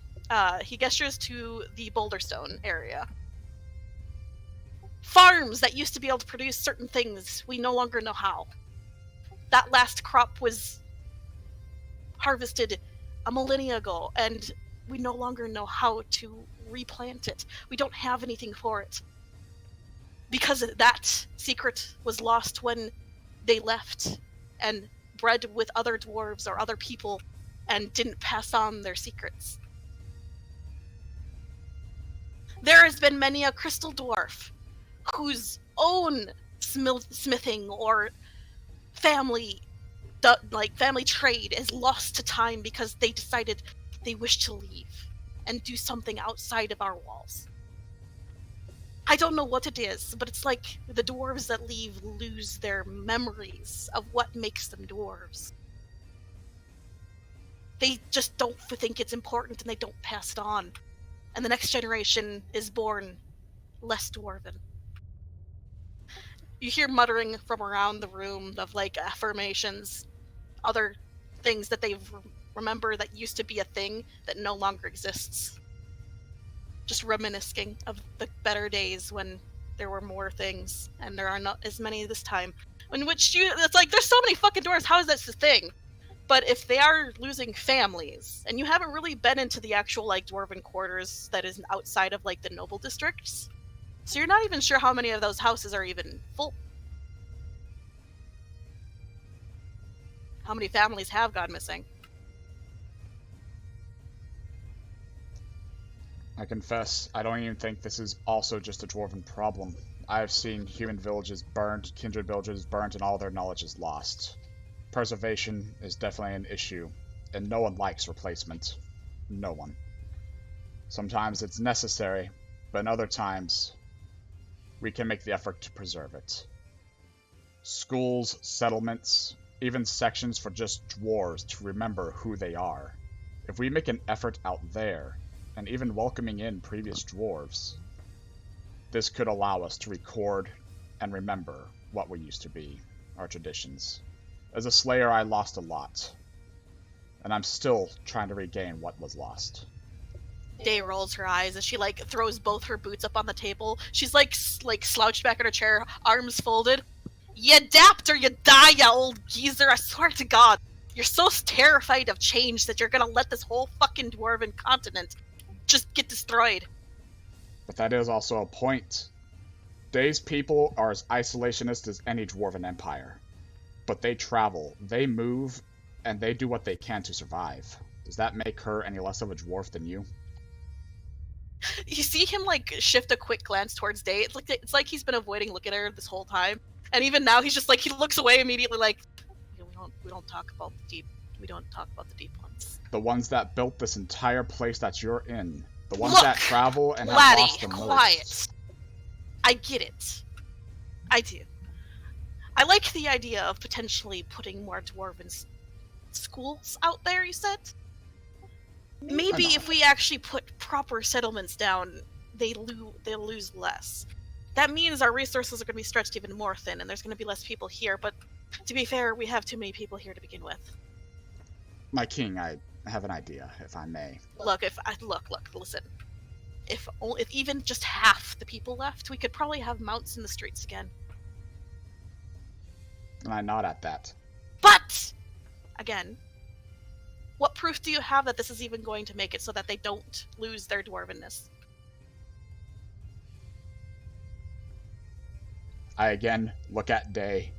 he gestures to the Boulderstone area. Farms that used to be able to produce certain things, we no longer know how. That last crop was harvested a millennia ago, and we no longer know how to replant it. We don't have anything for it. Because that secret was lost when they left and bred with other dwarves or other people and didn't pass on their secrets. There has been many a crystal dwarf whose own smithing or family trade is lost to time because they decided they wish to leave and do something outside of our walls. I don't know what it is, but it's like the dwarves that leave lose their memories of what makes them dwarves. They just don't think it's important and they don't pass it on. And the next generation is born less dwarven. You hear muttering from around the room of affirmations, other things that they remember that used to be a thing that no longer exists. Just reminiscing of the better days when there were more things and there are not as many this time. In which it's like, there's so many fucking dwarves, how is this a thing? But if they are losing families, and you haven't really been into the actual dwarven quarters that is outside of the noble districts, so you're not even sure how many of those houses are even full. How many families have gone missing? I confess, I don't even think this is also just a dwarven problem. I've seen human villages burned, kindred villages burnt, and all their knowledge is lost. Preservation is definitely an issue, and no one likes replacement. No one. Sometimes it's necessary, but in other times, we can make the effort to preserve it. Schools, settlements, even sections for just dwarves to remember who they are. If we make an effort out there, and even welcoming in previous dwarves, this could allow us to record and remember what we used to be, our traditions. As a slayer, I lost a lot, and I'm still trying to regain what was lost. Day rolls her eyes as she like throws both her boots up on the table. She's like slouched back in her chair, arms folded. You adapt or you die, you old geezer. I swear to God, you're so terrified of change that you're gonna let this whole fucking dwarven continent just get destroyed. But that is also a point. Day's people are as isolationist as any dwarven empire. But they travel, they move, and they do what they can to survive. Does that make her any less of a dwarf than you? You see him like shift a quick glance towards Day. It's like he's been avoiding looking at her this whole time, and even now he's just like he looks away immediately, like we don't talk about the deep ones. The ones that built this entire place that you're in, the ones Look, that travel and have laddie, lost the quiet. most. I get it. I do. I like the idea of potentially putting more dwarven schools out there. You said. Maybe if we actually put proper settlements down, they'll lose less. That means our resources are going to be stretched even more thin, and there's going to be less people here. But to be fair, we have too many people here to begin with. My king, I have an idea, if I may. Look, listen. If even just half the people left, we could probably have mounts in the streets again. And I nod at that. But again, what proof do you have that this is even going to make it so that they don't lose their dwarvenness? I again look at Day.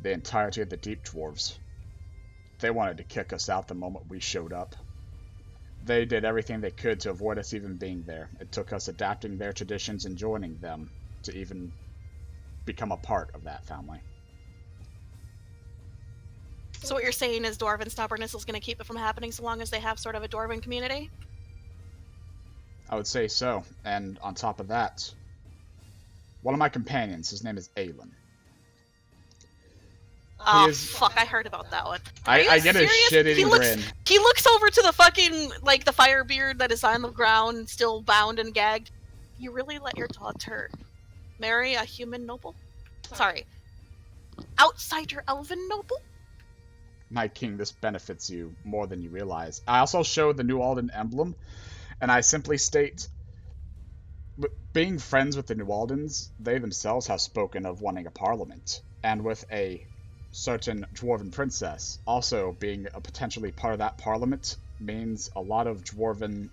The entirety of the Deep Dwarves. They wanted to kick us out the moment we showed up. They did everything they could to avoid us even being there. It took us adapting their traditions and joining them to even become a part of that family. So what you're saying is dwarven stubbornness is going to keep it from happening so long as they have sort of a dwarven community? I would say so. And on top of that, one of my companions, his name is Aelin. Oh, fuck, I heard about that one. I get a shit-eating grin. He looks over to the fucking, like, the firebeard that is on the ground, still bound and gagged. You really let your daughter marry a human noble? Sorry. Outsider elven noble? My king, this benefits you more than you realize. I also show the New Alden emblem, and I simply state, being friends with the New Aldens, they themselves have spoken of wanting a parliament, and with a certain dwarven princess also being a potentially part of that parliament means a lot of dwarven...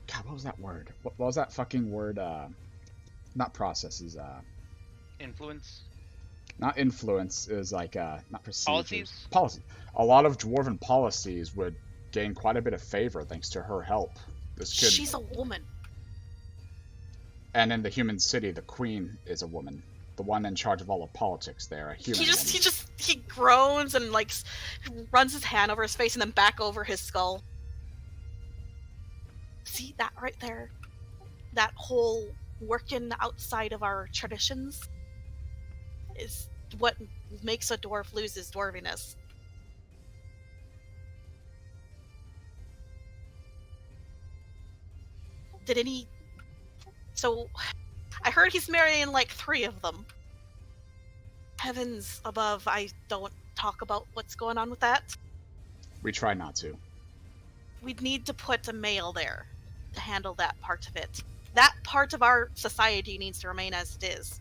God, what was that word? What was that fucking word? Not processes, Influence? Not influence, is like, not procedures. Policies? A lot of dwarven policies would gain quite a bit of favor thanks to her help. She's a woman. And in the human city, the queen is a woman. The one in charge of all of politics there, a human woman. He groans and, like, runs his hand over his face and then back over his skull. See that right there? That whole working outside of our traditions is what makes a dwarf lose his dwarviness. So, I heard he's marrying like 3 of them. Heavens above, I don't talk about what's going on with that. We try not to. We'd need to put a male there to handle that part of it. That part of our society needs to remain as it is.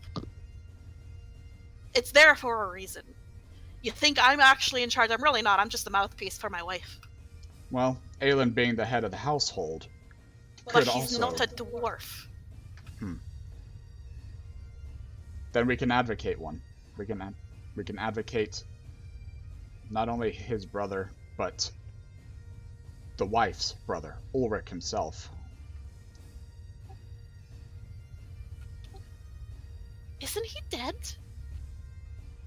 It's there for a reason. You think I'm actually in charge? I'm really not. I'm just the mouthpiece for my wife. Well, Aelin being the head of the household But he's not a dwarf. Then we can advocate one. We can advocate not only his brother, but the wife's brother, Ulrich himself. Isn't he dead?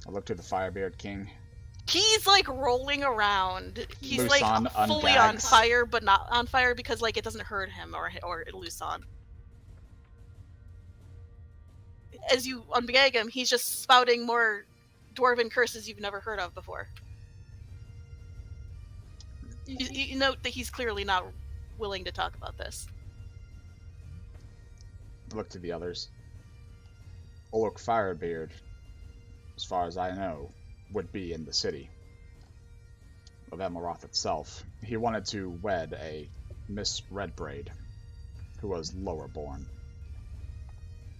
I look to the Firebeard King. He's like rolling around. He's Lusan like fully ungags. on fire, but not on fire because like it doesn't hurt him or Lusan. As you unbag him, he's just spouting more dwarven curses you've never heard of before. You note that he's clearly not willing to talk about this. I look to the others. Ulrich Firebeard, as far as I know, would be in the city of Emerald itself. He wanted to wed a Miss Redbraid, who was lower born.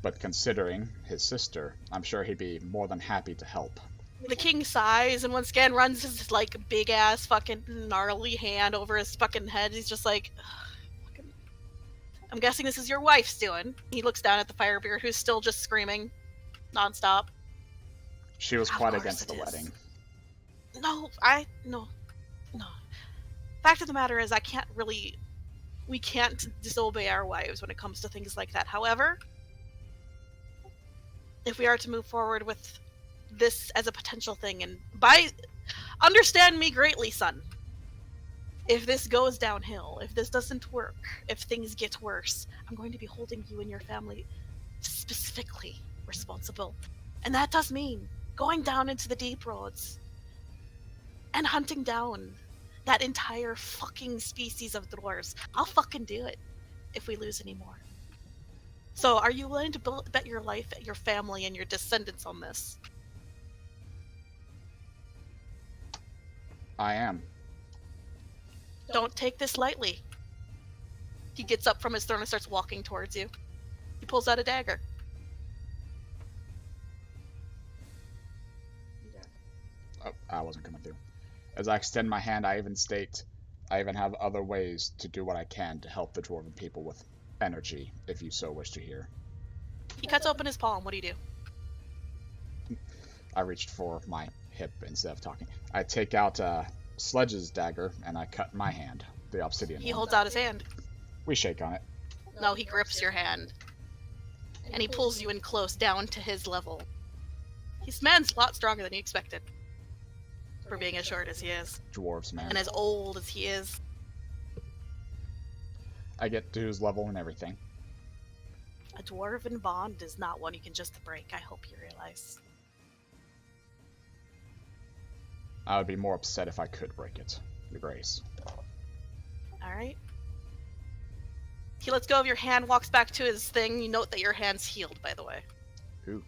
But considering his sister, I'm sure he'd be more than happy to help. The king sighs and once again runs his like big ass fucking gnarly hand over his fucking head. He's just like, fucking... I'm guessing this is your wife's doing. He looks down at the Firebeard, who's still just screaming nonstop. She was Of quite course against it the is. wedding. No. Fact of the matter is, we can't disobey our wives when it comes to things like that. However, if we are to move forward with this as a potential thing, and understand me greatly, son. If this goes downhill, if this doesn't work, if things get worse, I'm going to be holding you and your family specifically responsible. And that does mean going down into the deep roads and hunting down that entire fucking species of dwarves. I'll fucking do it if we lose any more. So are you willing to bet your life, your family, and your descendants on this? I am. Don't take this lightly. He gets up from his throne and starts walking towards you. He pulls out a dagger. Oh, I wasn't coming through. As I extend my hand, I even state, I even have other ways to do what I can to help the dwarven people with energy, if you so wish to hear. He cuts open his palm. What do you do? I reached for my hip instead of talking. I take out Sledge's dagger, and I cut my hand, the obsidian He one. holds out his hand. We shake on it. No, he grips your hand. And he pulls you in close down to his level. This man's a lot stronger than you expected. For being as short as he is. Dwarves, man. And as old as he is. I get to his level and everything. A dwarven bond is not one you can just break, I hope you realize. I would be more upset if I could break it. Your Grace. Alright. He lets go of your hand, walks back to his thing. You note that your hand's healed, by the way. Who?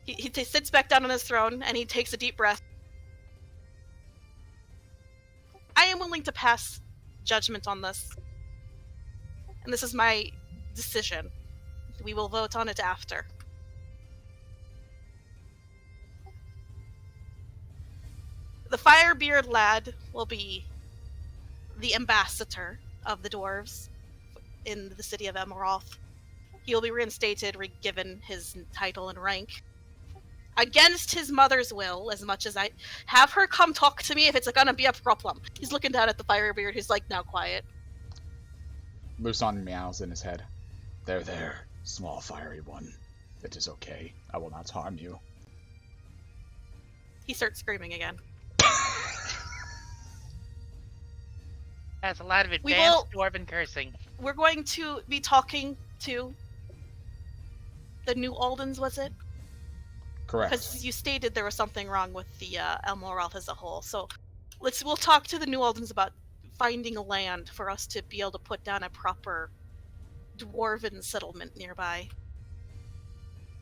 He sits back down on his throne, and he takes a deep breath. I am willing to pass judgment on this. And this is my decision. We will vote on it after. The Firebeard lad will be the ambassador of the dwarves in the city of Emerald. He will be reinstated, given his title and rank. Against his mother's will, as much as I have her come talk to me if it's gonna be a problem. He's looking down at the Firebeard, who's like, now quiet. Luson meows in his head. There, small fiery one. It is okay. I will not harm you. He starts screaming again. That's a lot of advanced dwarven cursing. We're going to be talking to the New Aldens, was it? Correct. Because you stated there was something wrong with the Elmoroth as a whole. So we'll talk to the New Aldens about finding a land for us to be able to put down a proper dwarven settlement nearby.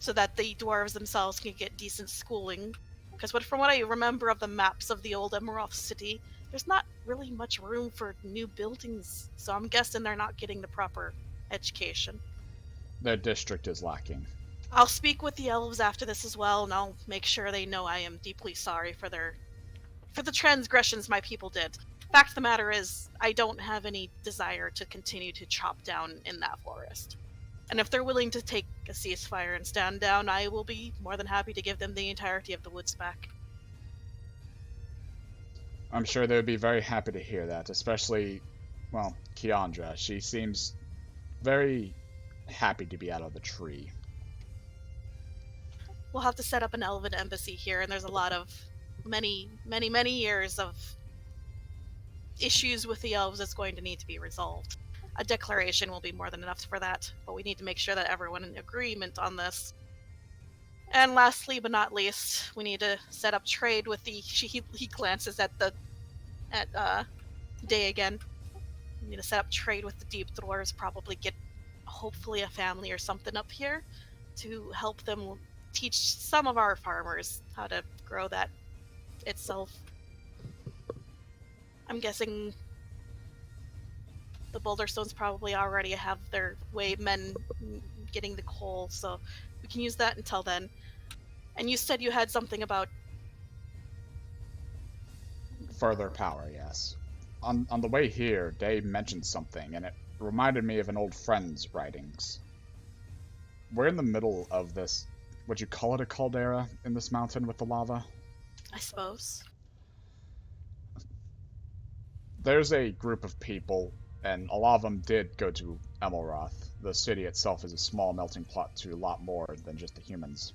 So that the dwarves themselves can get decent schooling. Because from what I remember of the maps of the old Emerald city, there's not really much room for new buildings. So I'm guessing they're not getting the proper education. Their district is lacking. I'll speak with the elves after this as well, and I'll make sure they know I am deeply sorry for the transgressions my people did. Fact of the matter is, I don't have any desire to continue to chop down in that forest. And if they're willing to take a ceasefire and stand down, I will be more than happy to give them the entirety of the woods back. I'm sure they would be very happy to hear that, especially, well, Keandra. She seems very happy to be out of the tree. We'll have to set up an elven embassy here, and there's a lot of many years of issues with the elves that's going to need to be resolved. A declaration will be more than enough for that, but we need to make sure that everyone's in agreement on this. And lastly, but not least, we need to set up trade with the. He glances at Day again. We need to set up trade with the deep dwarves. Probably get, hopefully, a family or something up here. to help them teach some of our farmers how to grow that itself. I'm guessing the Boulder Stones probably already have their men getting the coal, so we can use that until then. And you said you had something about Further power, yes. On the way here, Dave mentioned something, and it reminded me of an old friend's writings. We're in the middle of this, would you call it a caldera, in this mountain with the lava? I suppose. There's a group of people, and a lot of them did go to Emelroth. The city itself is a small melting pot to a lot more than just the humans.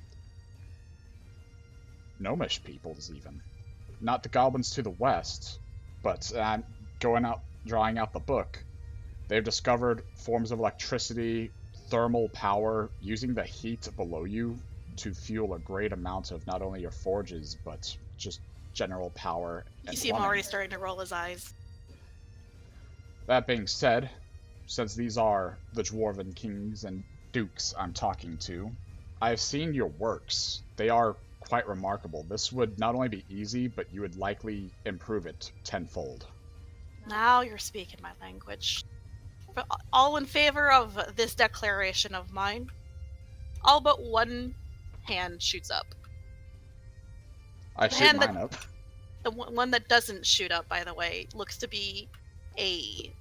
Gnomish peoples, even. Not the goblins to the west, but drawing out the book, they've discovered forms of electricity, thermal power, using the heat below you to fuel a great amount of not only your forges, but just general power. You see him already starting to roll his eyes. That being said, since these are the Dwarven kings and dukes I'm talking to, I've seen your works. They are quite remarkable. This would not only be easy, but you would likely improve it tenfold. Now you're speaking my language. All in favor of this declaration of mine? All but one hand shoots up. I shoot mine up. The one that doesn't shoot up, by the way, looks to be a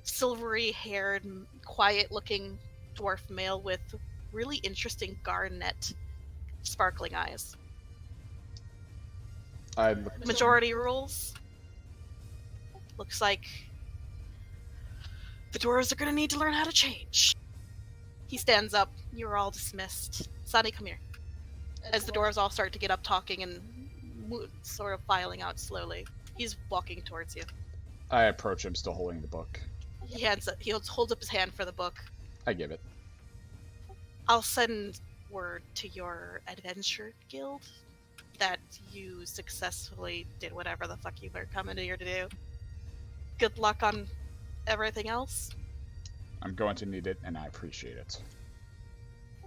silvery-haired, quiet-looking dwarf male with really interesting garnet sparkling eyes. Majority rules. Looks like the dwarves are going to need to learn how to change. He stands up. You're all dismissed. Sonny, come here. As the dwarves all start to get up talking and sort of filing out slowly. He's walking towards you. I approach him, still holding the book. He holds up his hand for the book. I give it. I'll send word to your adventure guild that you successfully did whatever the fuck you were coming here to do. Good luck on everything else. I'm going to need it, and I appreciate it.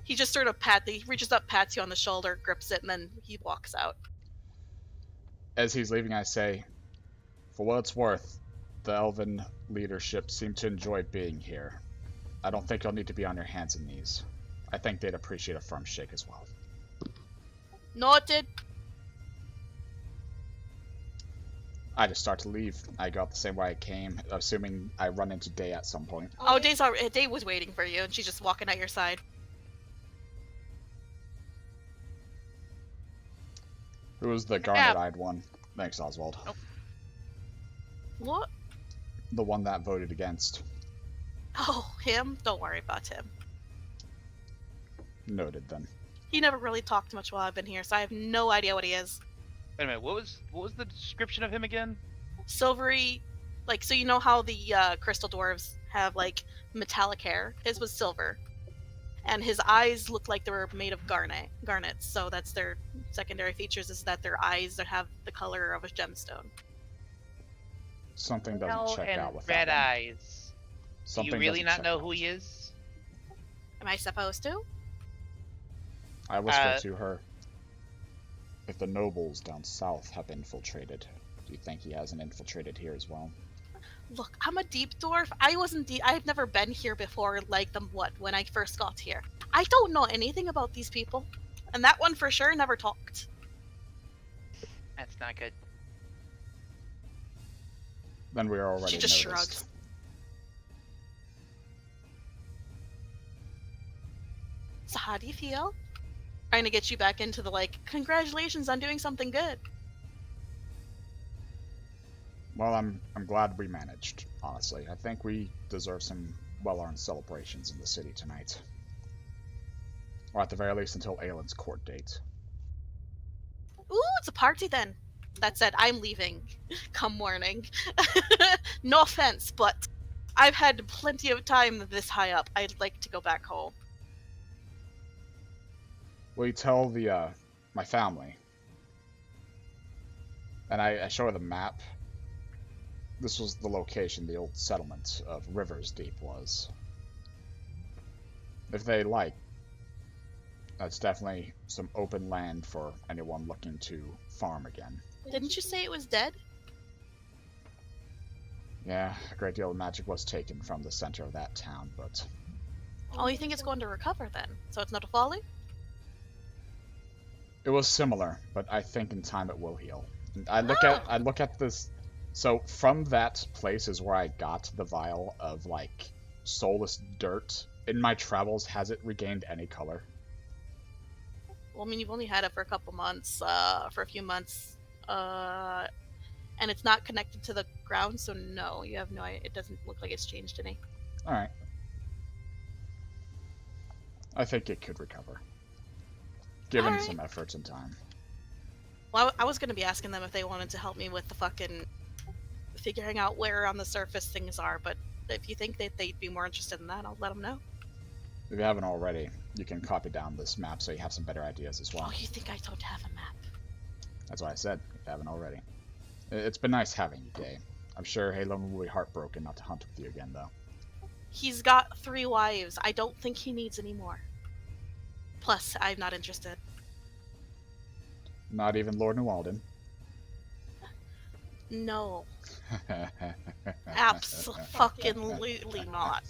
He just sort of he reaches up, pats you on the shoulder, grips it, and then he walks out. As he's leaving, I say, for what it's worth, the elven leadership seem to enjoy being here. I don't think you'll need to be on your hands and knees. I think they'd appreciate a firm shake as well. Noted. I just start to leave. I go out the same way I came, assuming I run into Day at some point. Oh, Day was waiting for you, and she's just walking at your side. Who was the garnet-eyed one? Thanks, Oswald. Nope. What? The one that voted against. Oh, him? Don't worry about him. Noted, then. He never really talked much while I've been here, so I have no idea what he is. Wait a minute, what was the description of him again? Silvery, so you know how the crystal dwarves have, metallic hair? His was silver. And his eyes look like they were made of garnets, so that's their secondary features, is that their eyes have the color of a gemstone. Something doesn't check out with red that eyes. Do Something you really doesn't not check know out. who he is? Am I supposed to? I whisper to her, if the nobles down south have infiltrated, do you think he hasn't infiltrated here as well? Look, I'm a deep dwarf. I've never been here before when I first got here. I don't know anything about these people. And that one for sure never talked. That's not good. Then we are already She just noticed. shrugs. So how do you feel? Trying to get you back into the congratulations on doing something good. Well, I'm glad we managed, honestly. I think we deserve some well-earned celebrations in the city tonight. Or at the very least until Aelin's court date. Ooh, it's a party then. That said, I'm leaving come morning. No offense, but I've had plenty of time this high up. I'd like to go back home. Will you tell my family? And I show her the map. This was the location the old settlement of Rivers Deep was. If they like, That's definitely some open land for anyone looking to farm again. Didn't you say it was dead? Yeah, a great deal of magic was taken from the center of that town, but Oh, you think it's going to recover then? So it's not a folly? it was similar, but I think in time it will heal. I look at this. So from that place is where I got the vial of like soulless dirt. In my travels, has it regained any color? Well, I mean, you've only had it for a couple months, for a few months, and it's not connected to the ground, so no, you have no idea. It doesn't look like it's changed any. Alright. I think it could recover. Given Alright. some efforts and time. Well, I was going to be asking them if they wanted to help me with the fucking figuring out where on the surface things are, but if you think that they'd be more interested in that, I'll let them know. If you haven't already, you can copy down this map so you have some better ideas as well. Oh, you think I don't have a map? That's why I said, if you haven't already. It's been nice having you, Day. I'm sure Aelin will be heartbroken not to hunt with you again, though. He's got 3 wives. I don't think he needs any more. Plus, I'm not interested. Not even Lord Newalden. No. Absolutely not.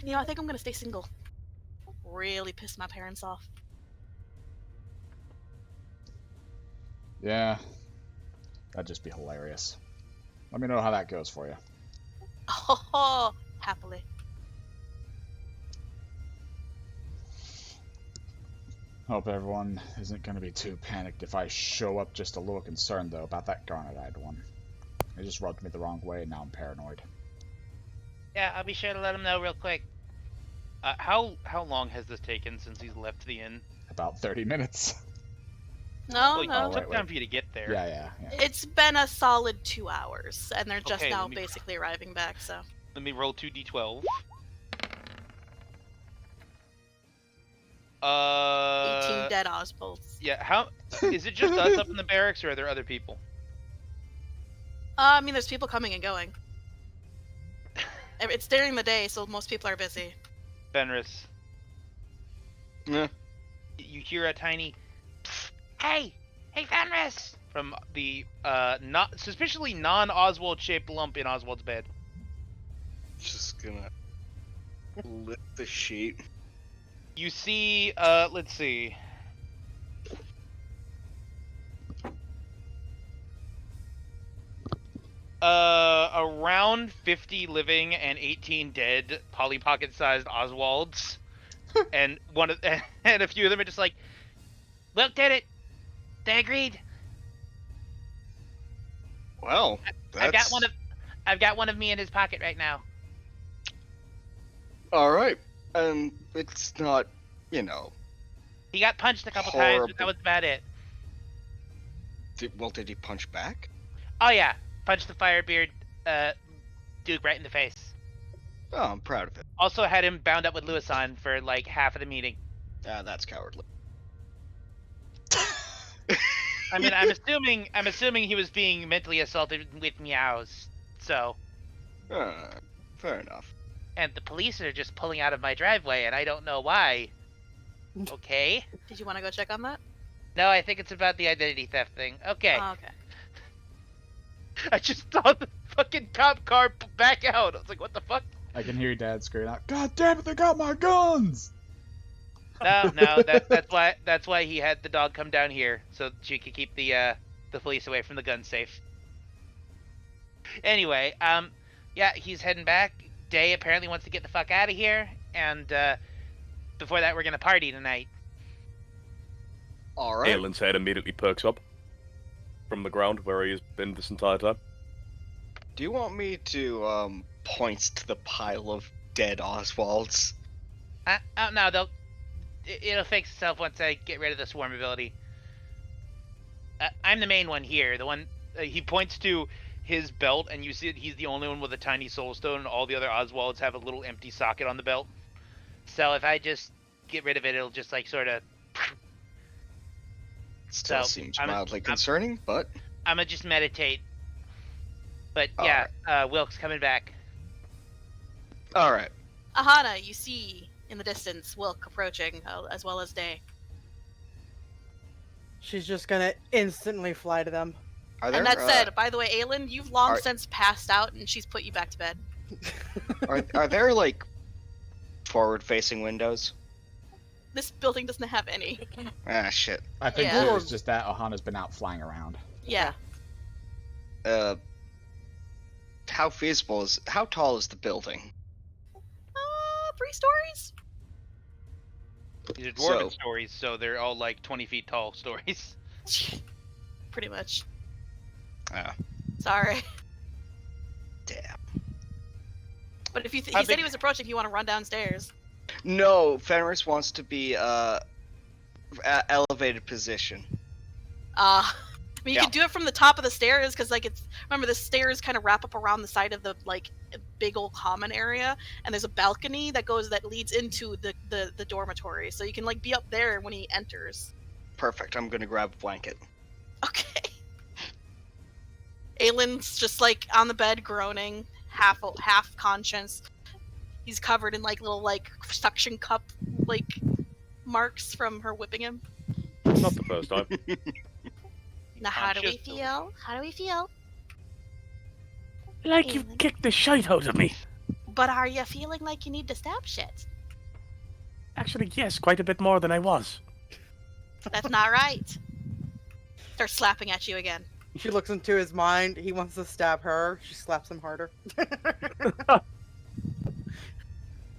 You know, I think I'm gonna stay single. Really piss my parents off. Yeah. That'd just be hilarious. Let me know how that goes for you. Oh, happily. Hope everyone isn't going to be too panicked if I show up just a little concerned, though, about that garnet-eyed one. It just rubbed me the wrong way, and now I'm paranoid. Yeah, I'll be sure to let him know real quick. How long has this taken since he's left the inn? About 30 minutes. No, Well, no. it took time for you to get there. Yeah. It's been a solid 2 hours, and they're just Okay, now let me- basically arriving back, so. Let me roll 2d12. 18 dead Oswalds. Yeah, how... Is it just us up in the barracks, or are there other people? I mean, there's people coming and going. It's during the day, so most people are busy. Fenris. Yeah. You hear a tiny... Hey! Hey, Fenris! From the, not suspiciously non-Oswald-shaped lump in Oswald's bed. Just gonna lift the sheet. You see, let's see. Around 50 living and 18 dead Polly Pocket-sized Oswalds. And and a few of them are just like, Wilk did it! They agreed! Well, I've got one of me in his pocket right now. All right, and it's not, you know. He got punched a couple times, but that Horrible. was about it. Did he punch back? Oh yeah, punched the Firebeard Duke right in the face. Oh, I'm proud of it. Also had him bound up with Lewis on for like half of the meeting. That's cowardly. I mean, I'm assuming he was being mentally assaulted with meows. So, Fair enough. and the police are just pulling out of my driveway, and I don't know why. Okay. Did you want to go check on that? No, I think it's about the identity theft thing. Okay. Oh, okay. I just saw the fucking cop car back out. I was like, what the fuck? I can hear your dad screaming out, God damn it, they got my guns! No, that's why he had the dog come down here so she could keep the police away from the gun safe. Anyway, yeah, he's heading back. Day apparently wants to get the fuck out of here, and before that, we're gonna party tonight. All right. Aelin's head immediately perks up from the ground where he has been this entire time. Do you want me to point to the pile of dead Oswalds? Oh no, it'll fix itself once I get rid of the swarm ability. I'm the main one here. The one he points to his belt, and you see that he's the only one with a tiny soul stone, and all the other Oswalds have a little empty socket on the belt. So if I just get rid of it, it'll just like sort of. Still So, seems I'm- mildly concerning, but I'm gonna just meditate. But All yeah, Wilk's coming back. all right. Aahana, you see in the distance Wilk approaching, as well as Day. She's just gonna instantly fly to them. Are there And that said, by the way, Aelin, you've long since passed out, and she's put you back to bed. are there like forward-facing windows? This building doesn't have any. Ah, shit. I think Yeah. it was just that Ahana's been out flying around. Yeah. How feasible is? How tall is the building? 3 stories? These are dwarven So- stories, so they're all like 20 feet tall stories. Pretty much. Ah, Sorry. damn. But if you he How said big- he was approaching, if you want to run downstairs. No, Fenris wants to be elevated position. I mean, you Yeah. could do it from the top of the stairs, because like it's remember the stairs kind of wrap up around the side of the like big old common area, and there's a balcony that leads into the dormitory, so you can like be up there when he enters. Perfect. I'm gonna grab a blanket. Okay. Aelin's just like on the bed groaning, half conscious. He's covered in like little like suction cup like marks from her whipping him. Not the first time. Now how do we Conscious. feel? How do we feel? Like you Aelin. kicked the shite out of me. But are you feeling like you need to stab shit? Actually, yes, quite a bit more than I was. That's not right. Starts slapping at you again. She looks into his mind. He wants to stab her. She slaps him harder.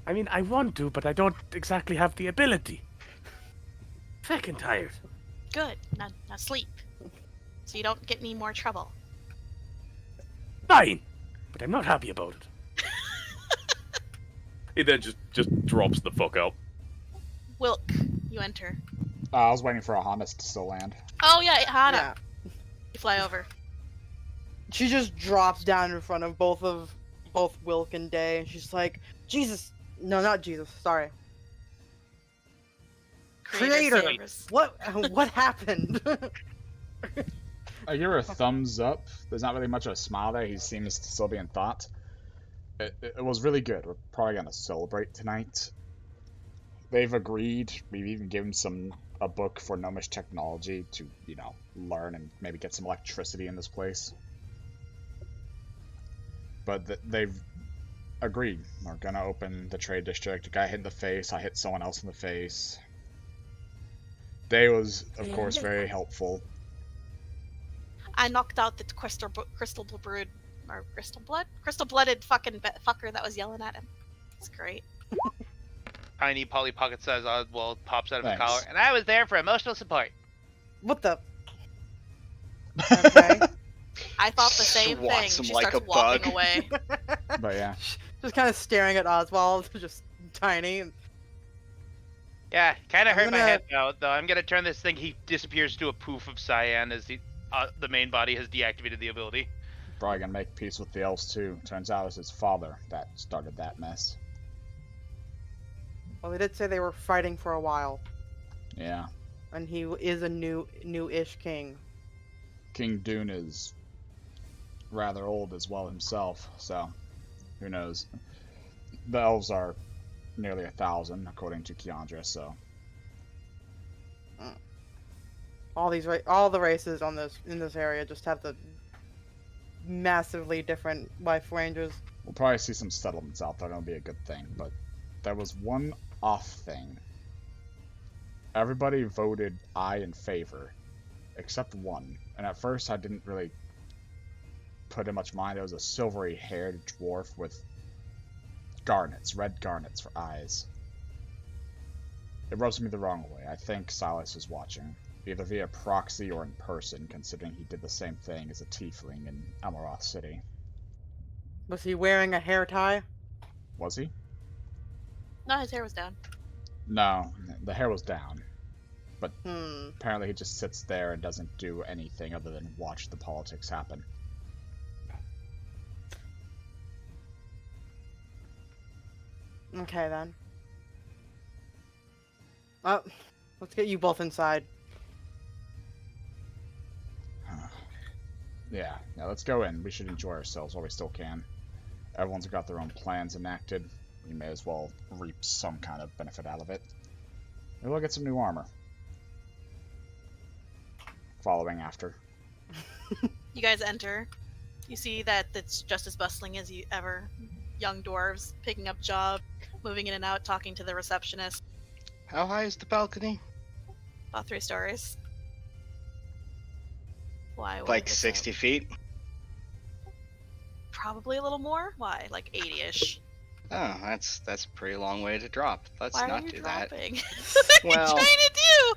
I mean, I want to, but I don't exactly have the ability. Fucking tired. Good. Now sleep. So you don't get any more trouble. Fine, but I'm not happy about it. He then just drops the fuck out. Wilk, you enter. I was waiting for Ahana to still land. Oh yeah, Aahana. Yeah. You fly over. She just drops down in front of both Wilk and Day, and she's like, Jesus. No, not Jesus. Sorry. Creator. Service. What happened? I give her a thumbs up. There's not really much of a smile there. He seems to still be in thought. It was really good. We're probably going to celebrate tonight. They've agreed. We've even given a book for gnomish technology to, learn and maybe get some electricity in this place. But they've agreed. We're going to open the trade district. A guy hit in the face. I hit someone else in the face. Day was, of course, very helpful. I knocked out the crystal blooded fucking fucker that was yelling at him. It's great. Tiny Polly Pocket size Oswald pops out of his Thanks. collar, and I was there for emotional support. What the? Okay. I thought the same thing. Swats him She like starts a walking bug. away. But yeah. Just kind of staring at Oswald, just tiny. Yeah, kind of I'm hurt my gonna- head though. I'm gonna turn this thing. He disappears to a poof of cyan as the main body has deactivated the ability. Probably gonna make peace with the elves too. Turns out it was his father that started that mess. Well, they did say they were fighting for a while, Yeah. and he is a new-ish king. King Dune is rather old as well himself, so who knows. The elves are nearly 1,000 according to Keandra, so All the races in this area just have the massively different life ranges. we'll probably see some settlements out there. That'll be a good thing, but there was one off thing. Everybody voted aye in favor, except one. And at first I didn't really put in much mind. It was a silvery-haired dwarf with garnets, red garnets for eyes. It rubs me the wrong way. I think Silas is watching, either via proxy or in person, considering he did the same thing as a tiefling in Amaroth City. Was he wearing a hair tie? Was he? No, his hair was down. No, the hair was down. Hmm. Apparently he just sits there and doesn't do anything other than watch the politics happen. Okay then. Well, let's get you both inside. Yeah, let's go in. We should enjoy ourselves while we still can. Everyone's got their own plans enacted. we may as well reap some kind of benefit out of it. Maybe we'll get some new armor. Following after. You guys enter. You see that it's just as bustling as ever. Young dwarves picking up jobs, moving in and out, talking to the receptionist. How high is the balcony? About 3 stories. Why? Like 60 feet? Probably a little more. Why? Like 80-ish. Oh, that's a pretty long way to drop. Let's Why not are you do dropping? that. What are you Well- trying to do?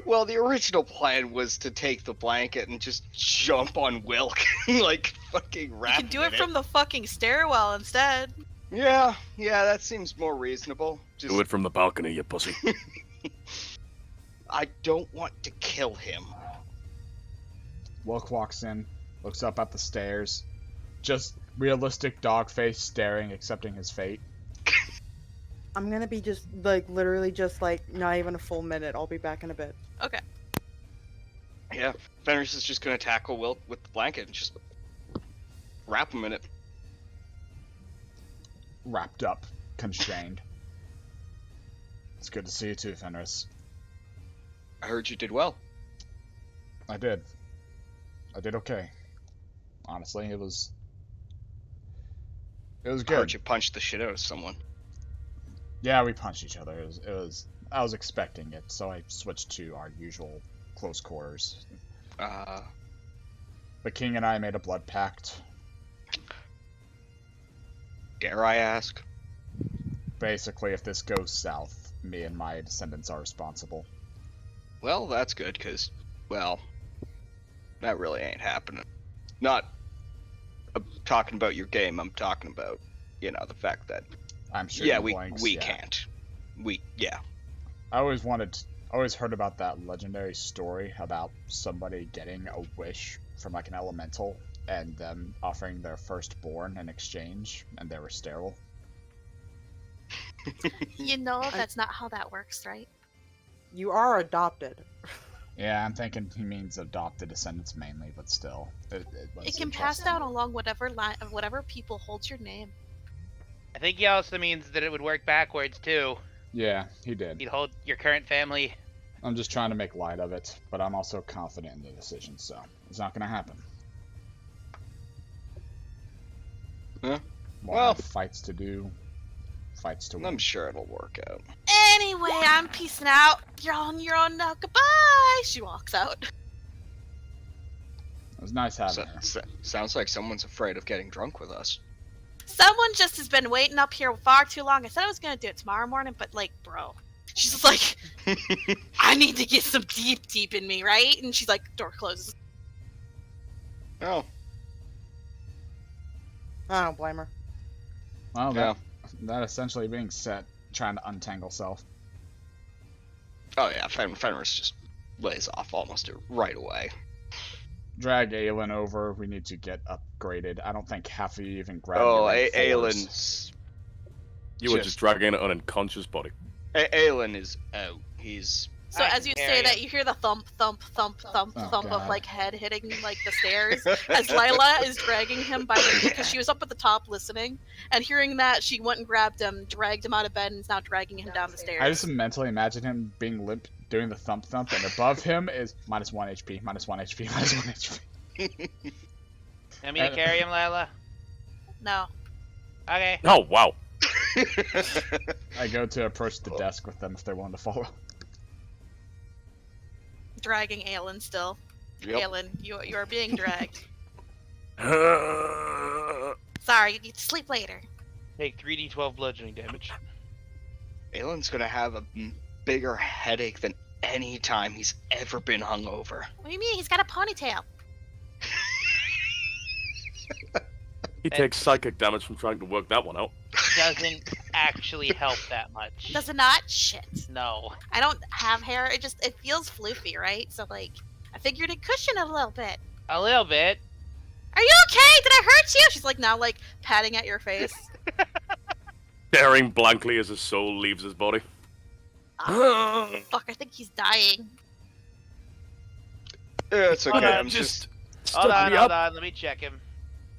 Well, the original plan was to take the blanket and just jump on Wilk, like fucking You wrap can do him it in from the fucking stairwell instead. Yeah, that seems more reasonable. Just, Do it from the balcony, you pussy. I don't want to kill him. Wilk walks in, looks up at the stairs, just realistic dog face staring, accepting his fate. I'm gonna be just like literally just like not even a full minute. I'll be back in a bit. Okay. Yeah, Fenris is just gonna tackle Wilk with the blanket and just wrap him in it. Wrapped up, constrained. It's good to see you too, Fenris. I heard you did well. I did. I did okay. Honestly, it was I good. heard you punched the shit out of someone. Yeah, we punched each other. I was expecting it, so I switched to our usual close quarters. The king and I made a blood pact. Dare I ask? Basically, if this goes south, me and my descendants are responsible. Well, that's good, because, well, that really ain't happening. Not talking about your game, I'm talking about, the fact that, I'm sure. yeah, the we blanks, can't. Yeah. I always heard about that legendary story about somebody getting a wish from like an elemental and them offering their firstborn in exchange, and they were sterile. You know that's not how that works, right? You are adopted. Yeah, I'm thinking he means adopted descendants mainly, but still, it was It can pass interesting. down along whatever line of whatever people holds your name. I think he also means that it would work backwards too. Yeah, he did. You'd hold your current family. I'm just trying to make light of it, but I'm also confident in the decision, so it's not gonna happen. Huh? We'll Well- have fights to do, fights to win. I'm sure it'll work out. Anyway, I'm peacing out. You're on your own now. Goodbye. She walks out. It was nice having her. Sounds like someone's afraid of getting drunk with us. Someone just has been waiting up here far too long. I said I was gonna do it tomorrow morning, but like, bro. She's just like, I need to get some deep in me, right? And she's like, door closes. Oh, I don't blame her. Well, yeah. that essentially being set, trying to untangle self. Oh yeah, Fenris just lays off almost right away. Drag Aelin over. We need to get upgraded. I don't think half of you even grabbed Oh, your rate fours. Aelin's... You were just dragging an unconscious body. Aelin is out. He's... So I as you can say carry that, him. you hear the thump Oh, of God. like head hitting like the stairs as Lila is dragging him by the because she was up at the top listening, and hearing that she went and grabbed him, dragged him out of bed, and is now dragging him down the stairs. I just mentally imagine him being limp, doing the thump, and above him is -1 HP, -1 HP, -1 HP. Want me to carry him, Lila? No. Okay. Oh, wow. I go to approach the desk with them if they're willing to follow. Dragging Aelin still. Yep. Aelin, you are being dragged. Sorry, you need to sleep later. Take 3d12 bludgeoning damage. Aelin's gonna have a bigger headache than any time he's ever been hungover. What do you mean? He's got a ponytail. He takes psychic damage from trying to work that one out. Doesn't actually help that much. Does it not? Shit. No. I don't have hair. It feels floofy, right? So like, I figured it'd cushion it a little bit. A little bit. Are you okay? Did I hurt you? She's like now like patting at your face. Staring blankly as his soul leaves his body. Oh, fuck, I think he's dying. Yeah, it's okay. Hold on, I'm just... Hold on, me hold up. on. Let me check him.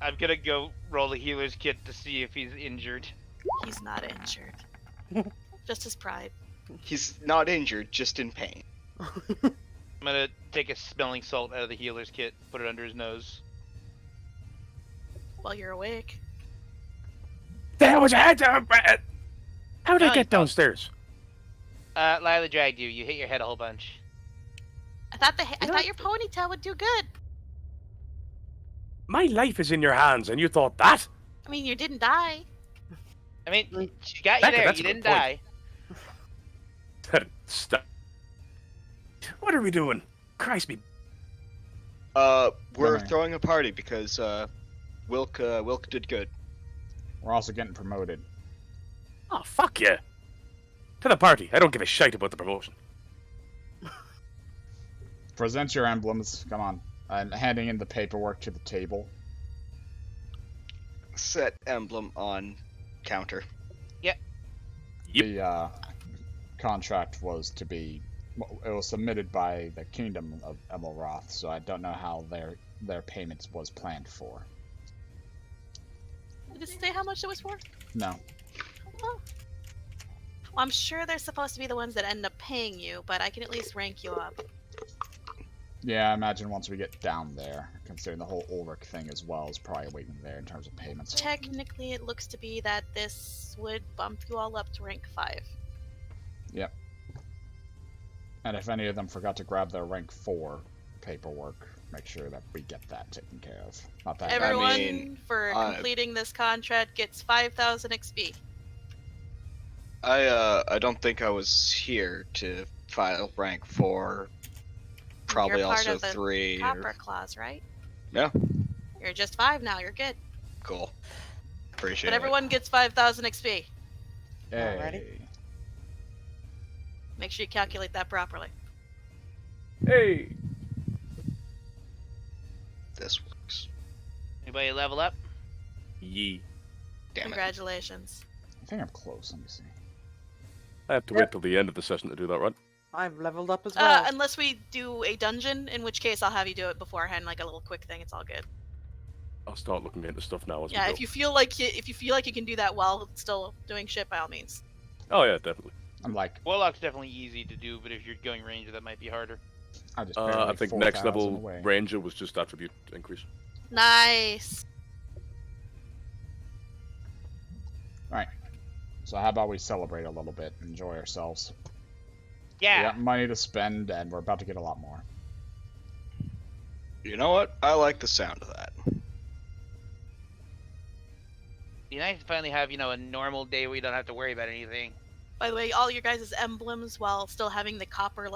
I'm gonna go roll a healer's kit to see if he's injured. He's not injured. Just his pride. He's not injured, just in pain. I'm gonna take a smelling salt out of the healer's kit, put it under his nose. While you're awake. There was a head down, Brett! How did I No, get downstairs? Lila dragged you. You hit your head a whole bunch. I thought your ponytail would do good. My life is in your hands, and you thought that? I mean, you didn't die. I mean, she got you Becca, there. that's You a didn't good point. die. Stop. What are we doing? Christ me. We're Alright. throwing a party because Wilk did good. We're also getting promoted. Oh, fuck yeah. To the party. I don't give a shite about the promotion. Present your emblems. Come on. I'm handing in the paperwork to the table. Set emblem on counter. Yep. The contract was to be. It was submitted by the Kingdom of Emelroth, so I don't know how their payments was planned for. Did it say how much it was for? No. Oh. Well, I'm sure they're supposed to be the ones that end up paying you, but I can at least rank you up. Yeah, I imagine once we get down there, considering the whole Ulrich thing as well is probably waiting there in terms of payments. Technically, it looks to be that this would bump you all up to rank 5. Yep. And if any of them forgot to grab their rank 4 paperwork, make sure that we get that taken care of. Not that Everyone mean, for completing this contract gets 5,000 XP. I don't think I was here to file rank 4. Probably You're part also of the 3. Copper clause, right? Yeah. You're just 5 now. You're good. Cool. Appreciate But everyone gets 5,000 XP. Hey. Alrighty. Make sure you calculate that properly. Hey! it. This works. Anybody level up? Yee. Damn it. Congratulations. I think I'm close. Let me see. I have to wait till the end of the session to do that, right? I've leveled up as well. Unless we do a dungeon, in which case I'll have you do it beforehand, like a little quick thing. It's all good. I'll start looking into stuff now as Yeah, we if go. you feel like you can do that while still doing shit, by all means. Oh yeah, definitely. I'm like, Warlock's definitely easy to do, but if you're going ranger, that might be harder. I just I barely think 4,000 next level away. Ranger was just attribute increase. Nice. Alright. So how about we celebrate a little bit, enjoy ourselves. We Yeah. got money to spend, and we're about to get a lot more. You know what? I like the sound of that. Be nice to finally have, a normal day where you don't have to worry about anything. By the way, all your guys' emblems, while still having the copper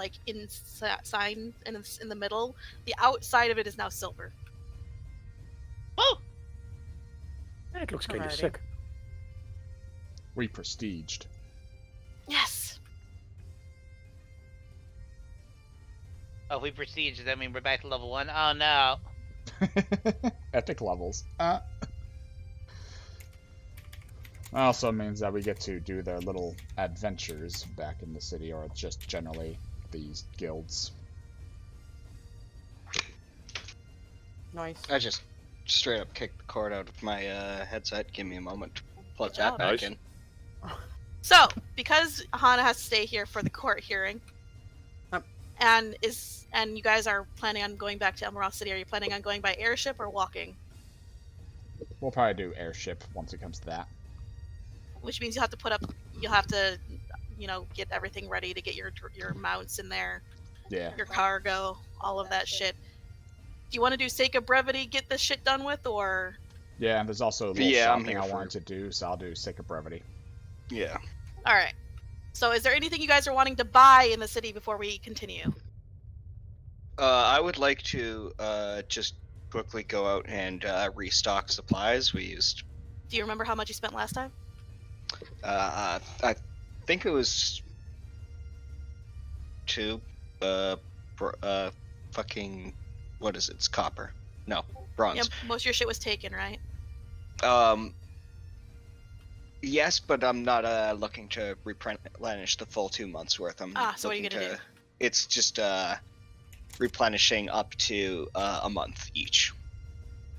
sign in the middle, the outside of it is now silver. Oh! That looks kind of Alrighty. sick. We prestiged. Yes. Oh, if we proceed, does that mean we're back to level 1? Oh no. Epic levels. Also means that we get to do their little adventures back in the city, or just generally these guilds. Nice. I just straight up kicked the cord out of my headset. Give me a moment to plug Good that job. back Nice. in. So, because Aahana has to stay here for the court hearing, Yep. and you guys are planning on going back to Emerald City, are you planning on going by airship or walking? We'll probably do airship once it comes to that. Which means you'll have to, get everything ready to get your mounts in there, Yeah. your cargo, all of that shit. Do you want to do sake of brevity, get this shit done with, or? Yeah, and there's also a little Yeah, I'm shopping here I for wanted to do, so I'll do sake of brevity. Yeah. All right. So, is there anything you guys are wanting to buy in the city before we continue? I would like to just quickly go out and restock supplies. We used. Do you remember how much you spent last time? I think it was 2. Fucking. What is it? It's copper. No, bronze. Yep. Most of your shit was taken, right? Yes, but I'm not looking to replenish the full 2 months worth. I'm So what are you looking gonna do? It's just replenishing up to a month each.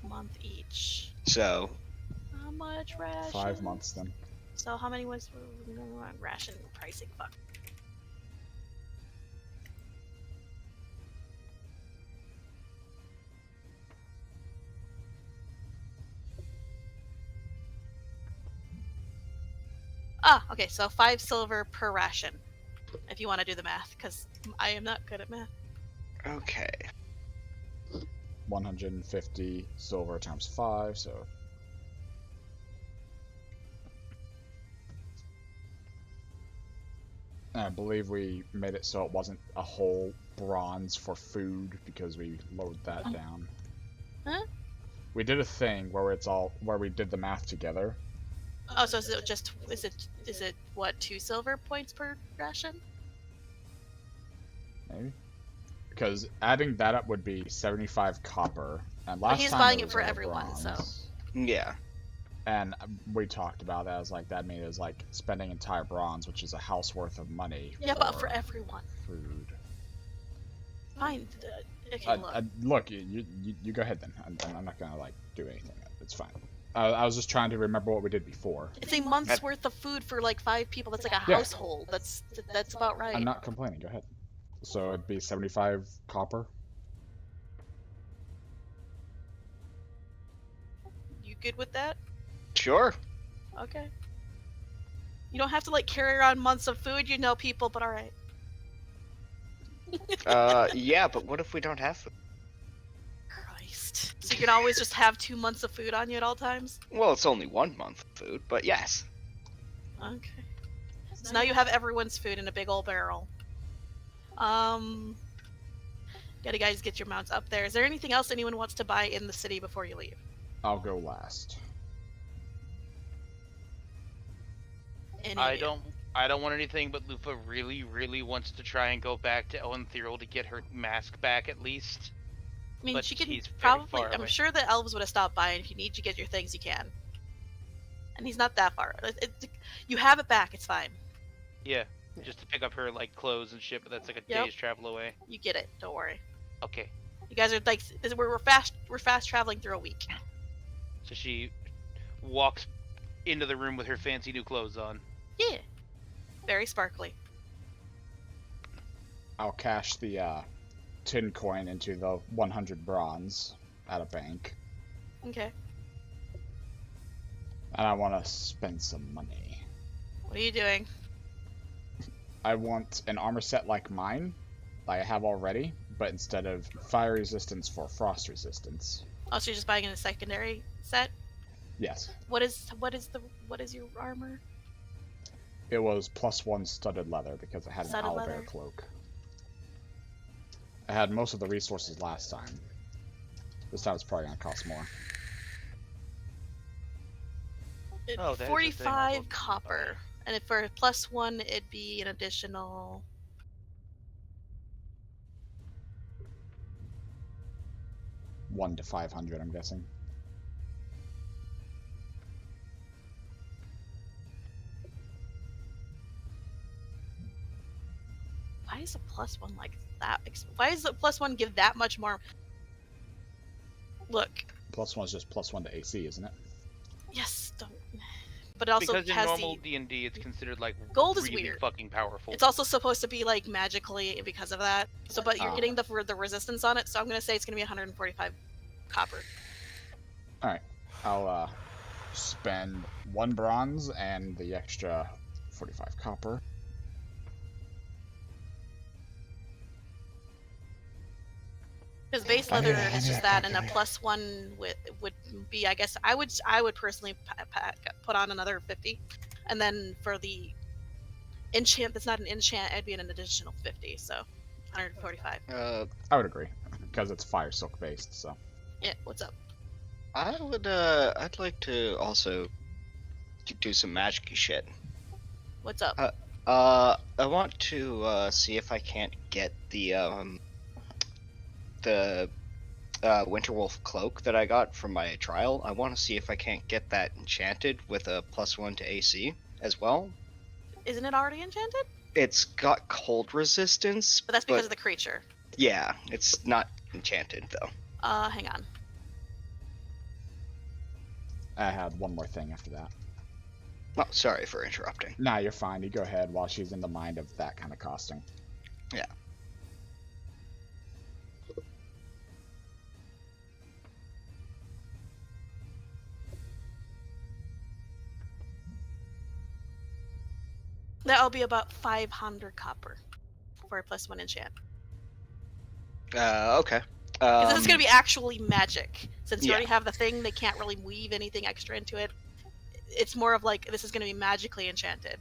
A month each. So How much ration? 5 months then. So how many was ration pricing? Fuck. Ah, okay, so 5 silver per ration. If you want to do the math, because I am not good at math. Okay. 150 silver times 5, so... And I believe we made it so it wasn't a whole bronze for food because we lowered that down. Huh? We did a thing where we did the math together. Oh, so is it just is it what 2 silver points per ration? Maybe. Because adding that up would be 75 copper. And last he's time buying it it was for all everyone, bronze. so. Yeah. And we talked about that as like that made us like spending entire bronze, which is a house worth of money. Yeah, but for everyone. Food. Fine. Okay, look. Look, you go ahead then. I'm not gonna like do anything. It's fine. I was just trying to remember what we did before. It's a month's worth of food for like 5 people. That's like a household. That's about right. I'm not complaining. Go ahead. So it'd be 75 copper. You good with that? Sure. Okay. You don't have to like carry around months of food, you know, people, but all right. Yeah, but what if we don't have food? Christ. So you can always just have 2 months of food on you at all times? Well, it's only 1 month of food, but yes. Okay. So now you have everyone's food in a big old barrel. Gotta guys get your mounts up there. Is there anything else anyone wants to buy in the city before you leave? I'll go last. I don't want anything, but Lufa really wants to try and go back to Ellen Thirl to get her mask back at least. I mean, but she could he's very probably. far I'm away. sure the elves would have stopped by, and if you need to get your things, you can. And he's not that far. You have it back. It's fine. Yeah, just to pick up her like clothes and shit, but that's like a Yep. day's travel away. You get it. Don't worry. Okay. You guys are like we're fast traveling through a week. So she walks into the room with her fancy new clothes on. Yeah. Very sparkly. I'll cash the tin coin into the 100 bronze at a bank. Okay. And I want to spend some money. What are you doing? I want an armor set like mine, like I have already, but instead of fire resistance for frost resistance. Oh, so you're just buying in a secondary set? Yes. What is your armor? It was +1 studded leather because I had an Studded owlbear leather. cloak. I had most of the resources last time. This time it's probably going to cost more. Oh, that is a thing. 45 copper. And if for +1, it'd be an additional. $1 to 500, I'm guessing. Why is a +1 like that? Why does the +1 give that much more? Look. +1 is just +1 to AC, isn't it? Yes. Don't. But it also Because in has normal the. D&D, it's considered like Gold is really weird. fucking powerful. It's also supposed to be like magically because of that. So, but you're Ah. getting the resistance on it. So I'm gonna say it's gonna be 145 copper. Alright. I'll spend 1 bronze and the extra 45 copper. Because base leather is just that, and a +1 would be, I guess, I would personally put on another 50, and then for the enchant that's not an enchant, it'd be an additional 50, so 145. I would agree, because it's fire silk based, so. Yeah, what's up? I'd like to also do some magic shit. What's up? I want to see if I can't get the Winterwolf cloak that I got from my trial. I want to see if I can't get that enchanted with a +1 to AC as well. Isn't it already enchanted? It's got cold resistance, But that's because of the creature. Yeah, it's not enchanted though. Hang on. I had one more thing after that. Oh, sorry for interrupting. Nah, you're fine. You go ahead while she's in the mind of that kind of costing. Yeah. That'll be about 500 copper for a +1 enchant. Okay. Because this is going to be actually magic. Since you yeah. already have the thing, they can't really weave anything extra into it. It's more of like, this is going to be magically enchanted.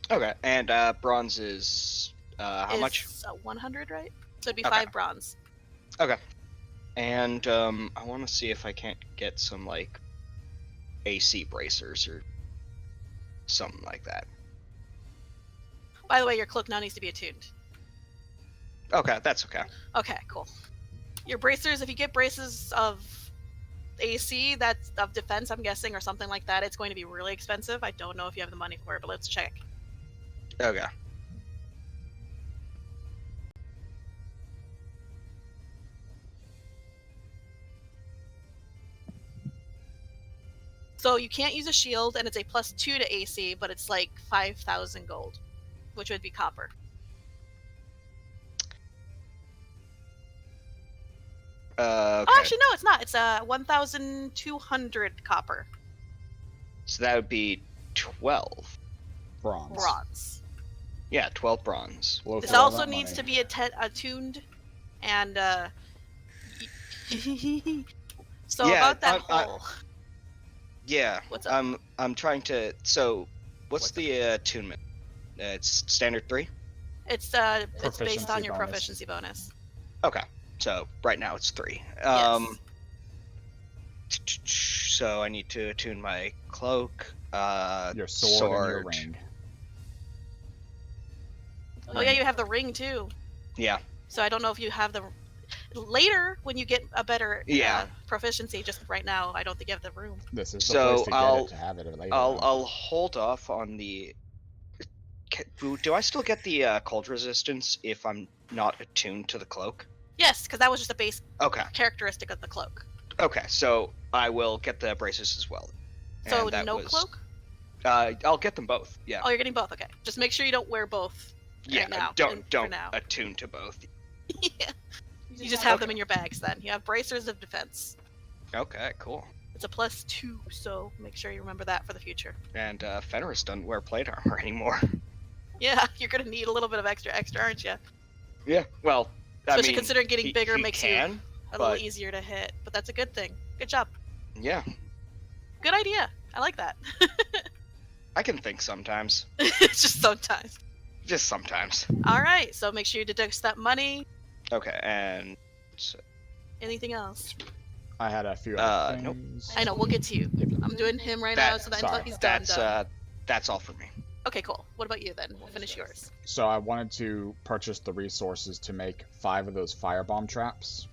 Okay, and bronze is how much? 100, right? So it'd be Okay. 5 bronze. Okay. And I want to see if I can't get some like AC bracers or something like that. By the way, your cloak now needs to be attuned. Okay, that's okay. Okay, cool. Your bracers, if you get braces of AC, that's of defense, I'm guessing, or something like that, it's going to be really expensive. I don't know if you have the money for it, but let's check. Okay. So you can't use a shield, and it's a +2 to AC, but it's like 5,000 gold, which would be copper. Okay. Oh, actually, no, it's not. It's 1,200 copper. So that would be 12. Bronze. Yeah, 12 bronze. Blow This through all also that needs money. to be attuned, and so Yeah, about that I- whole. Yeah. What's up? I'm trying to. So, what's the attunement? It's standard 3. It's based on Proficiency your bonus. proficiency bonus. Okay. So right now it's 3. Yes. So I need to attune my cloak, Your sword, and your ring. Oh yeah, you have the ring too. Yeah. So I don't know if you have the later when you get a better Yeah. proficiency. Just right now, I don't think you have the room. This is the So place to get I'll- it to have it later. I'll hold off on the. Do I still get the cold resistance if I'm not attuned to the cloak? Yes, because that was just a base Okay. characteristic of the cloak. Okay. So I will get the braces as well. So And that no was- cloak. I'll get them both. Yeah. Oh, you're getting both. Okay, just make sure you don't wear both. Yeah. now, and Don't for now. attune to both. Yeah. You just have them in your bags then. You have bracers of defense. Okay. Cool. It's a +2, so make sure you remember that for the future. And Fenris doesn't wear plate armor anymore. Yeah, you're gonna need a little bit of extra, aren't you? Yeah. Well, Especially I mean, considering getting bigger makes you can, a little but- easier to hit. But that's a good thing. Good job. Yeah. Good idea. I like that. I can think sometimes. It's just sometimes. Just sometimes. All right, so make sure you deduct that money. Okay. And Anything else? I had a few other nope. things. I know, we'll get to you. I'm doing him right now, so that until sorry. he's done. that's all for me. Okay, cool. What about you then? We'll finish yours. So I wanted to purchase the resources to make 5 of those firebomb traps.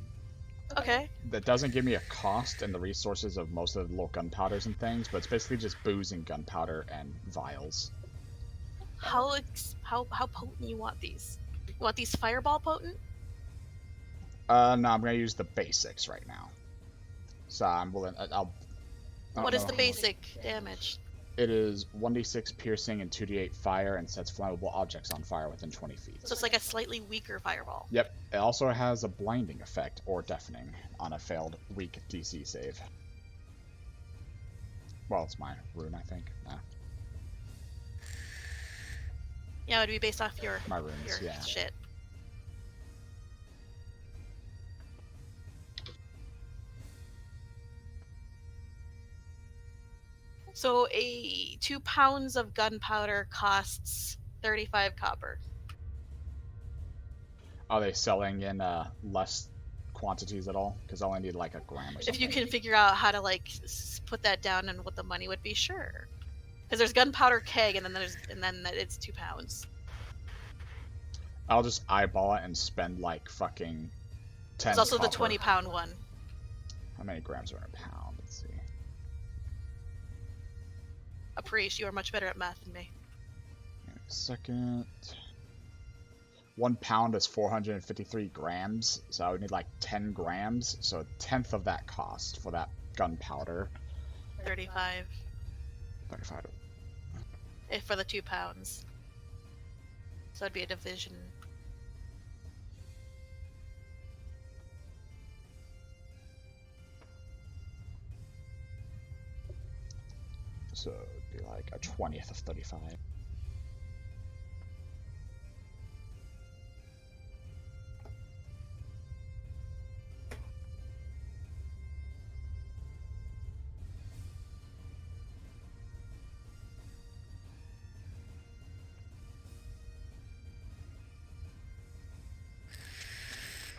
Okay. That doesn't give me a cost in the resources of most of the little gunpowders and things, but it's basically just booze and gunpowder and vials. How potent you want these? You want these fireball potent? No, I'm gonna use the basics right now. So I'm willing. I don't What is know the how- basic damage? It is 1d6 piercing and 2d8 fire, and sets flammable objects on fire within 20 feet. So it's like a slightly weaker fireball. Yep. It also has a blinding effect or deafening on a failed weak DC save. Well, it's my rune, I think. Nah, Yeah, it would be based off your my runes. Yeah. shit. So 2 pounds of gunpowder costs 35 copper. Are they selling in less quantities at all? Because I only need like a gram or something. If you can figure out how to like put that down and what the money would be, sure. Because there's gunpowder keg, and then it's 2 pounds. I'll just eyeball it and spend like fucking 10 There's also the copper. 20-pound one. How many grams are in a pound? Let's see. Appreciate you are much better at math than me. Give me a second. 1 pound is 453 grams, so I would need like 10 grams, so a tenth of that cost for that gunpowder. 35. 35. if for the 2 pounds. So it'd be a division. So it'd be like a 20th of 35.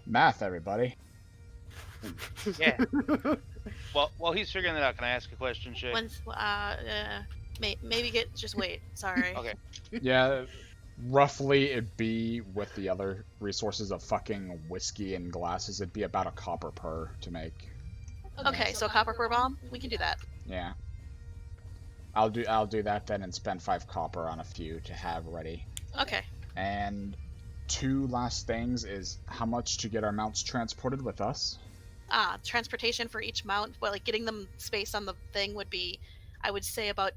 Math, everybody. Yeah. Well, while he's figuring that out, can I ask a question, Shay? Maybe just wait. Sorry. Okay. Yeah, roughly it'd be, with the other resources of fucking whiskey and glasses, it'd be about a copper per to make. Okay, so copper per bomb? We can do that. Yeah. I'll do that then and spend 5 copper on a few to have ready. Okay. And 2 last things is how much to get our mounts transported with us. Transportation for each mount, well, like getting them space on the thing would be, I would say, about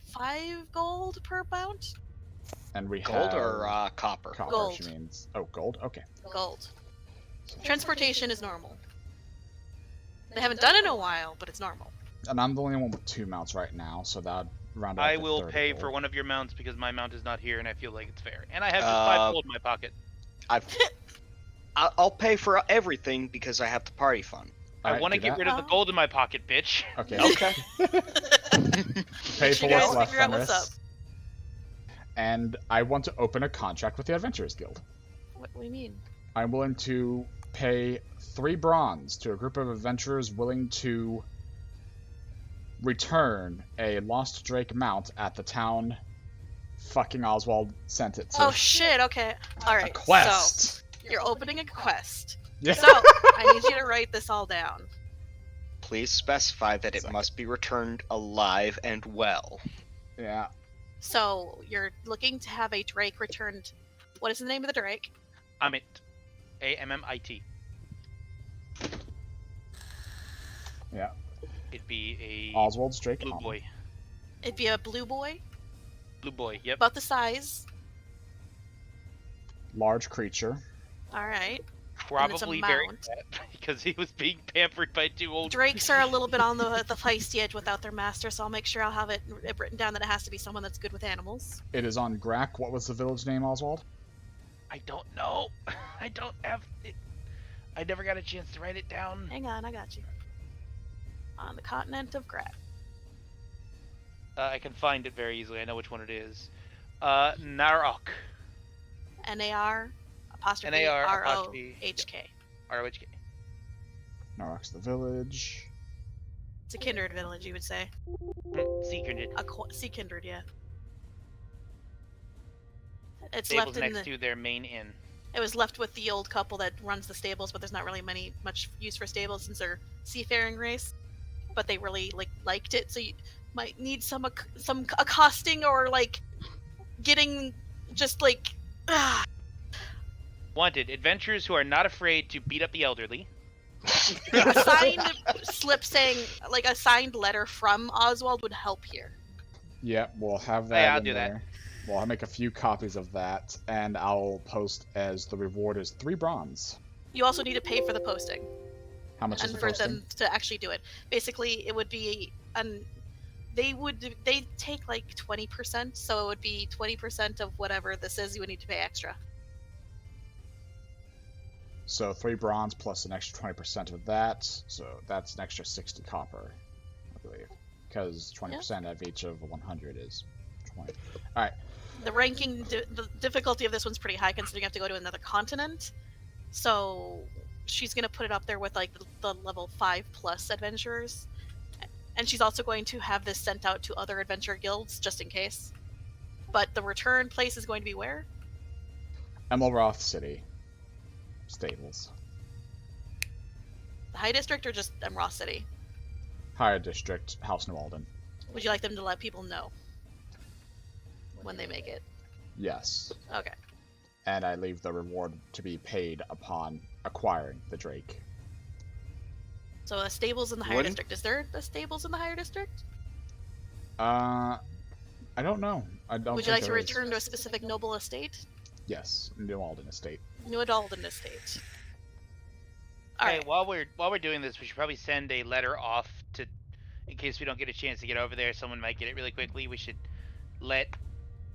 5 gold per mount. And we Gold have or copper? copper. Gold. She means gold. Okay. Gold. Transportation is normal. They haven't done it in a while, but it's normal. And I'm the only one with 2 mounts right now, so that round out I to will 30 pay gold. for one of your mounts because my mount is not here, and I feel like it's fair. And I have just 5 gold in my pocket. I'll pay for everything because I have the party fund. I Alright, want to do get that. rid of the gold in my pocket, bitch. Okay. Okay. Pay You for guys what's left, figure out what's Fenris. up. And I want to open a contract with the Adventurers Guild. What do you mean? I'm willing to pay 3 bronze to a group of adventurers willing to return a lost Drake mount at the town fucking Oswald sent it to. Oh shit, okay. Alright, a quest! so you're opening a quest. Yeah. So, I need you to write this all down. Please specify that it Second. must be returned alive and well. Yeah. So, you're looking to have a Drake returned. What is the name of the Drake? Amit. Ammit. Yeah. It'd be a Oswald's Drake. blue boy. It'd be a blue boy, Blue boy, yep. about the size. Large creature. Alright. Probably very mount. fat because he was being pampered by 2 old. Drakes are a little bit on the feisty edge without their master, so I'll make sure I'll have it written down that it has to be someone that's good with animals. It is on Grack. What was the village name, Oswald? I don't know. I don't have it. I never got a chance to write it down. Hang on, I got you. On the continent of Grat. I can find it very easily. I know which one it is. Narok. N-A-R apostrophe N-A-R R-O-H-K. R-O-H-K. Narok's the village. It's a kindred village, you would say. Sea Kindred. Sea kindred, yeah. It's Stables left in next the. to their main inn. It was left with the old couple that runs the stables, but there's not really much use for stables since they're seafaring race. But they really liked it, so you might need some accosting or getting just Wanted adventurers who are not afraid to beat up the elderly. a signed slip saying a signed letter from Oswald would help here. Yeah, we'll have that Yeah, I'll in do that. there. Well, I'll make a few copies of that, and I'll post as the reward is 3 bronze. You also need to pay for the posting. How much is And the for posting? them to actually do it. Basically, it would be they take 20%, so it would be 20% of whatever this is you would need to pay extra. So 3 bronze plus an extra 20% of that, so that's an extra 60 copper, I believe. Because 20% of each of 100 is 20. Alright, The ranking, the difficulty of this one's pretty high considering you have to go to another continent. So she's going to put it up there with the level 5+ adventurers. And she's also going to have this sent out to other adventure guilds just in case. But the return place is going to be where? Emelroth City. Stables. The High District or just Emroth City? Higher District, House New Alden. Would you like them to let people know when they make it? Yes. Okay. And I leave the reward to be paid upon acquiring the Drake. So stables in the Higher Wouldn't- District. Is there the stables in the Higher District? I don't know. I don't. Would you think like to there is. return to a specific noble estate? Yes, New Alden Estate. New Adalden estate. Hey, Alright. while we're doing this, we should probably send a letter off to, in case we don't get a chance to get over there. Someone might get it really quickly. We should let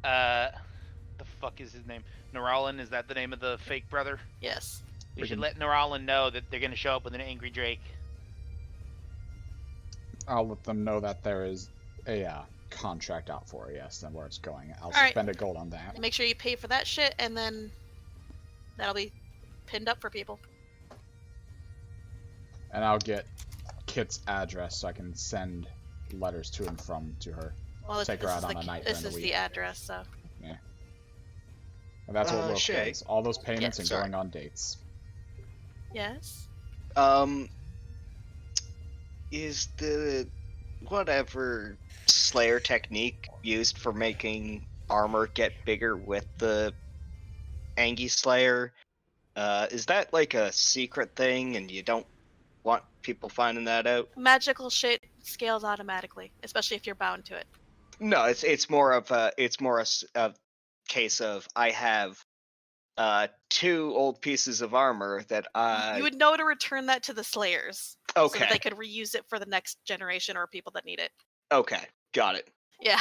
the fuck is his name? Naralin, is that the name of the fake brother? Yes. We should let Naralin know that they're gonna show up with an angry Drake. I'll let them know that there is a contract out for it, yes, and where it's going. I'll Alright. spend a gold on that. Make sure you pay for that shit, and then that'll be pinned up for people. And I'll get Kit's address so I can send letters to and from to her. Well, Take her out on a night this during the is week. the address, so. And that's what Wilk Shay. pays. All those payments Yeah, and sorry. going on dates. Yes. Is the whatever Slayer technique used for making armor get bigger with the Angie Slayer, is that like a secret thing and you don't want people finding that out? Magical shit scales automatically, especially if you're bound to it. No, it's more of a case of I have 2 old pieces of armor that You would know to return that to the Slayers. So okay. that they could reuse it for the next generation or people that need it. Okay, got it. Yeah.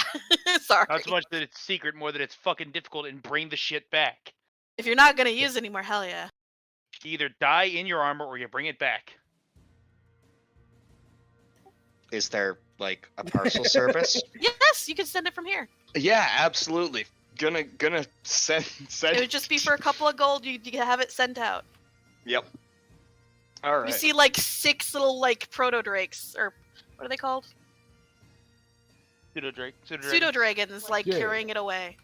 Sorry. Not so much that it's secret, more that it's fucking difficult and bring the shit back. If you're not gonna use it anymore, hell yeah. You either die in your armor or you bring it back. Is there like a parcel service? Yes, you can send it from here. Yeah, absolutely. Gonna send. It would just be for a couple of gold. You have it sent out. Yep. All right. You see like 6 little like proto drakes, or what are they called? Pseudo Drake. Pseudo dragons, like Yeah. carrying it away.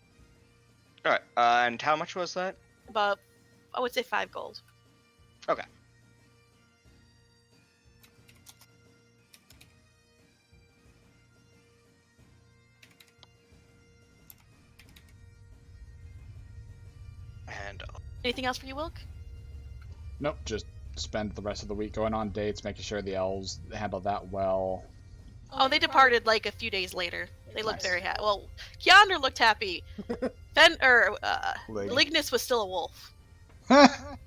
All right. And how much was that? About, I would say 5 gold. Okay. And Anything else for you, Wilk? Nope, just spend the rest of the week going on dates, making sure the elves handle that well. Oh, they departed like a few days later. They looked Nice. very happy. Well, Keandra looked happy. Lignus was still a wolf.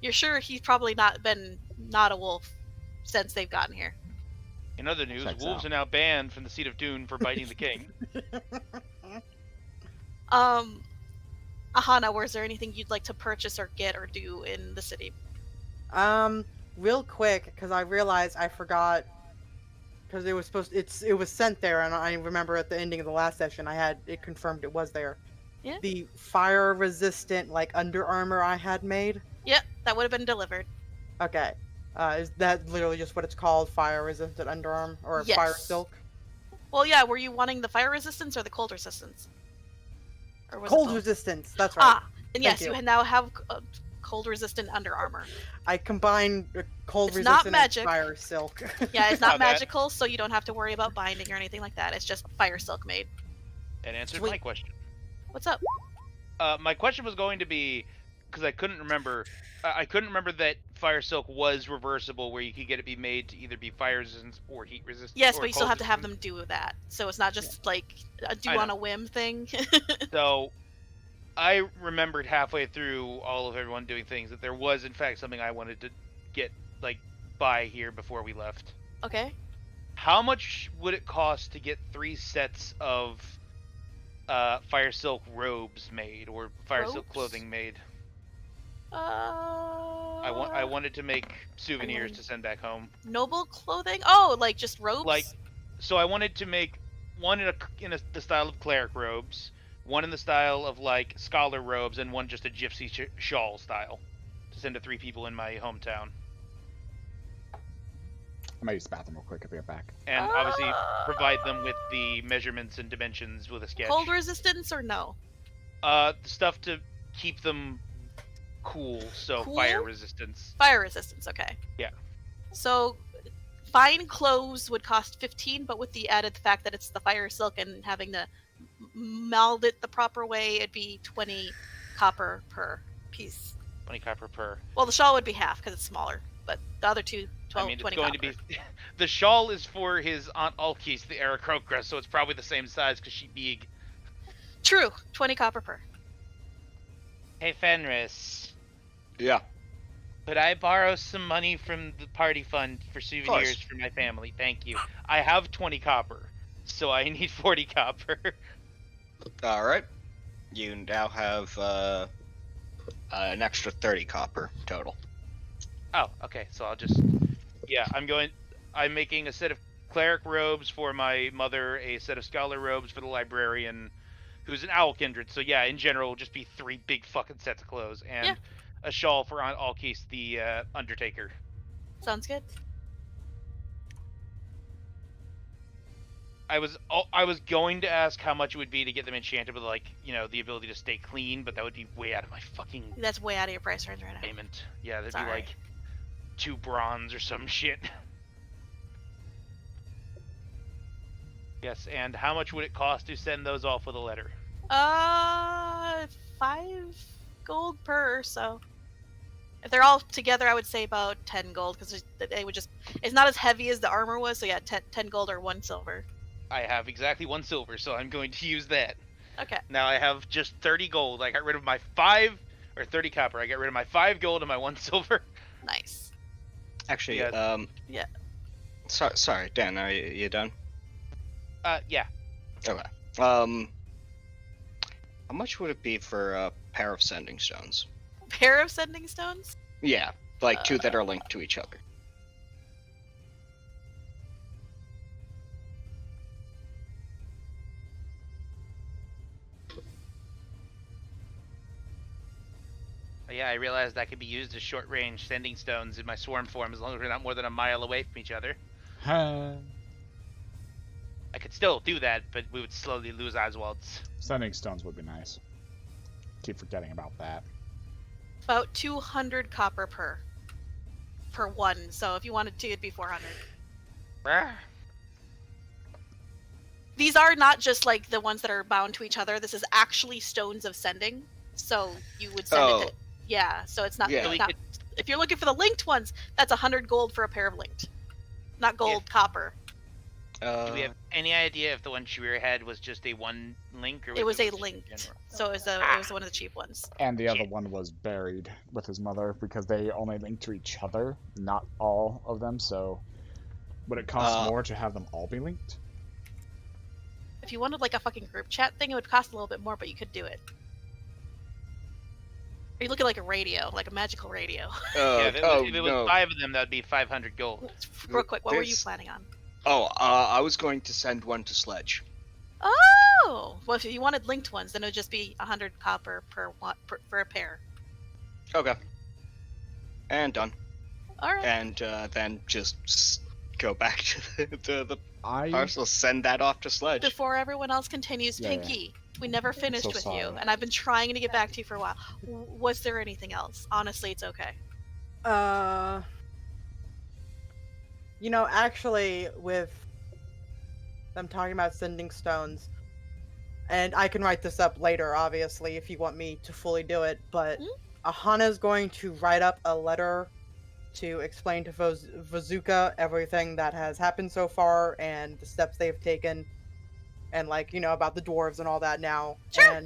You're sure he's probably not a wolf since they've gotten here. In other news, Checks wolves out. are now banned from the seat of Dune for biting the king. Aahana, was there anything you'd like to purchase or get or do in the city? Real quick, because I realized I forgot, because it was it was sent there, and I remember at the ending of the last session I had it confirmed it was there. Yeah. The fire resistant like under armor I had made. Yep, that would have been delivered. Okay. Is that literally just what it's called? Fire resistant underarm or Yes. fire silk? Well, yeah, were you wanting the fire resistance or the cold resistance? Or was it Cold both? resistance. That's right. Ah, and yes, Thank you. you now have cold resistant under armor. I combined cold It's not resistant magic. and fire silk. Yeah, it's not Not bad. magical, so you don't have to worry about binding or anything like that. It's just fire silk made. That answered Sweet. my question. What's up? My question was going to be, because I couldn't remember. I couldn't remember that fire silk was reversible, where you could get it be made to either be fire resistant or heat resistant. Yes, or but you still cold have to have resistant. them do that. So it's not just like a do I know. on a whim thing. So, I remembered halfway through all of everyone doing things that there was in fact something I wanted to get buy here before we left. Okay. How much would it cost to get 3 sets of fire silk robes made, or fire silk Robes? clothing made? I I wanted to make souvenirs to send back home. noble clothing. Oh, like just robes. So I wanted to make one in the style of cleric robes, one in the style of scholar robes, and one just a gypsy shawl style to send to 3 people in my hometown. I might use the bathroom real quick. I'll be right back. And obviously provide them with the measurements and dimensions with a sketch. Cold resistance or no? Stuff to keep them cool, so Cool? fire resistance. Fire resistance. Okay. Yeah. So fine clothes would cost 15, but with the added fact that it's the fire silk and having to meld it the proper way, it'd be 20 copper per piece. 20 copper per. Well, the shawl would be half because it's smaller, but the other two, 12, I mean, it's 20 going copper. to be. The shawl is for his Aunt Alkis, the Aarakocra, so it's probably the same size because she's big. True. 20 copper per. Hey Fenris, Yeah. could I borrow some money from the party fund for souvenirs for my family? Thank you. I have 20 copper, so I need 40 copper. All right. You now have an extra 30 copper total. Oh, okay. So I'll just, yeah, I'm making a set of cleric robes for my mother, a set of scholar robes for the librarian, who's an owl kindred. So yeah, in general, it'll just be 3 big fucking sets of clothes and a shawl for Alkis the Undertaker. Sounds good. I was going to ask how much it would be to get them enchanted with, like, you know, the ability to stay clean, but that would be way out of my fucking That's way out of your price range right now. payment. Yeah, that'd Sorry. be like 2 bronze or some shit. Yes, and how much would it cost to send those off with a letter? 5 gold per, so if they're all together, I would say about 10 gold, because they would just, it's not as heavy as the armor was, so yeah, 10 gold or 1 silver. I have exactly 1 silver, so I'm going to use that. Okay. Now I have just 30 gold. I got rid of my 5, or 30 copper. I got rid of my 5 gold and my 1 silver. Nice. Actually, Yeah. Sorry, Dan, are you done? Yeah. Okay. How much would it be for a pair of sending stones? Pair of sending stones? Yeah, like 2 that are linked to each other. Yeah, I realized that could be used as short-range sending stones in my swarm form as long as we're not more than a mile away from each other. I could still do that, but we would slowly lose Oswald's. Sending stones would be nice. Keep forgetting about that. About 200 copper per one, so if you wanted to, it'd be 400. These are not just like the ones that are bound to each other. This is actually stones of sending, so you would send it to... Yeah, so it's not... Yeah. not if you're looking for the linked ones, that's 100 gold for a pair of linked. Not gold, copper. Do we have any idea if the one Shireen had was just a 1 link, or It was a just linked, general? so it was one of the cheap ones. And the other Shit. one was buried with his mother because they only link to each other, not all of them. So would it cost more to have them all be linked? If you wanted like a fucking group chat thing, it would cost a little bit more, but you could do it. Are you looking like a radio, like a magical radio? Yeah, if it was 5 of them, that'd be 500 gold. Real quick, what were you This- planning on? I was going to send one to Sledge. Oh! Well, if you wanted linked ones, then it would just be 100 copper per for a pair. Okay. And done. Alright. And then just go back to the I parcel, send that off to Sledge. Before everyone else continues, Yeah, Pinky, we never finished so with sorry. you, and I've been trying to get back to you for a while. Was there anything else? Honestly, it's okay. You know, actually, with them talking about sending stones, and I can write this up later, obviously, if you want me to fully do it, but Aahana is going to write up a letter to explain to Vazuka everything that has happened so far and the steps they've taken, and, like, you know, about the dwarves and all that now. Sure.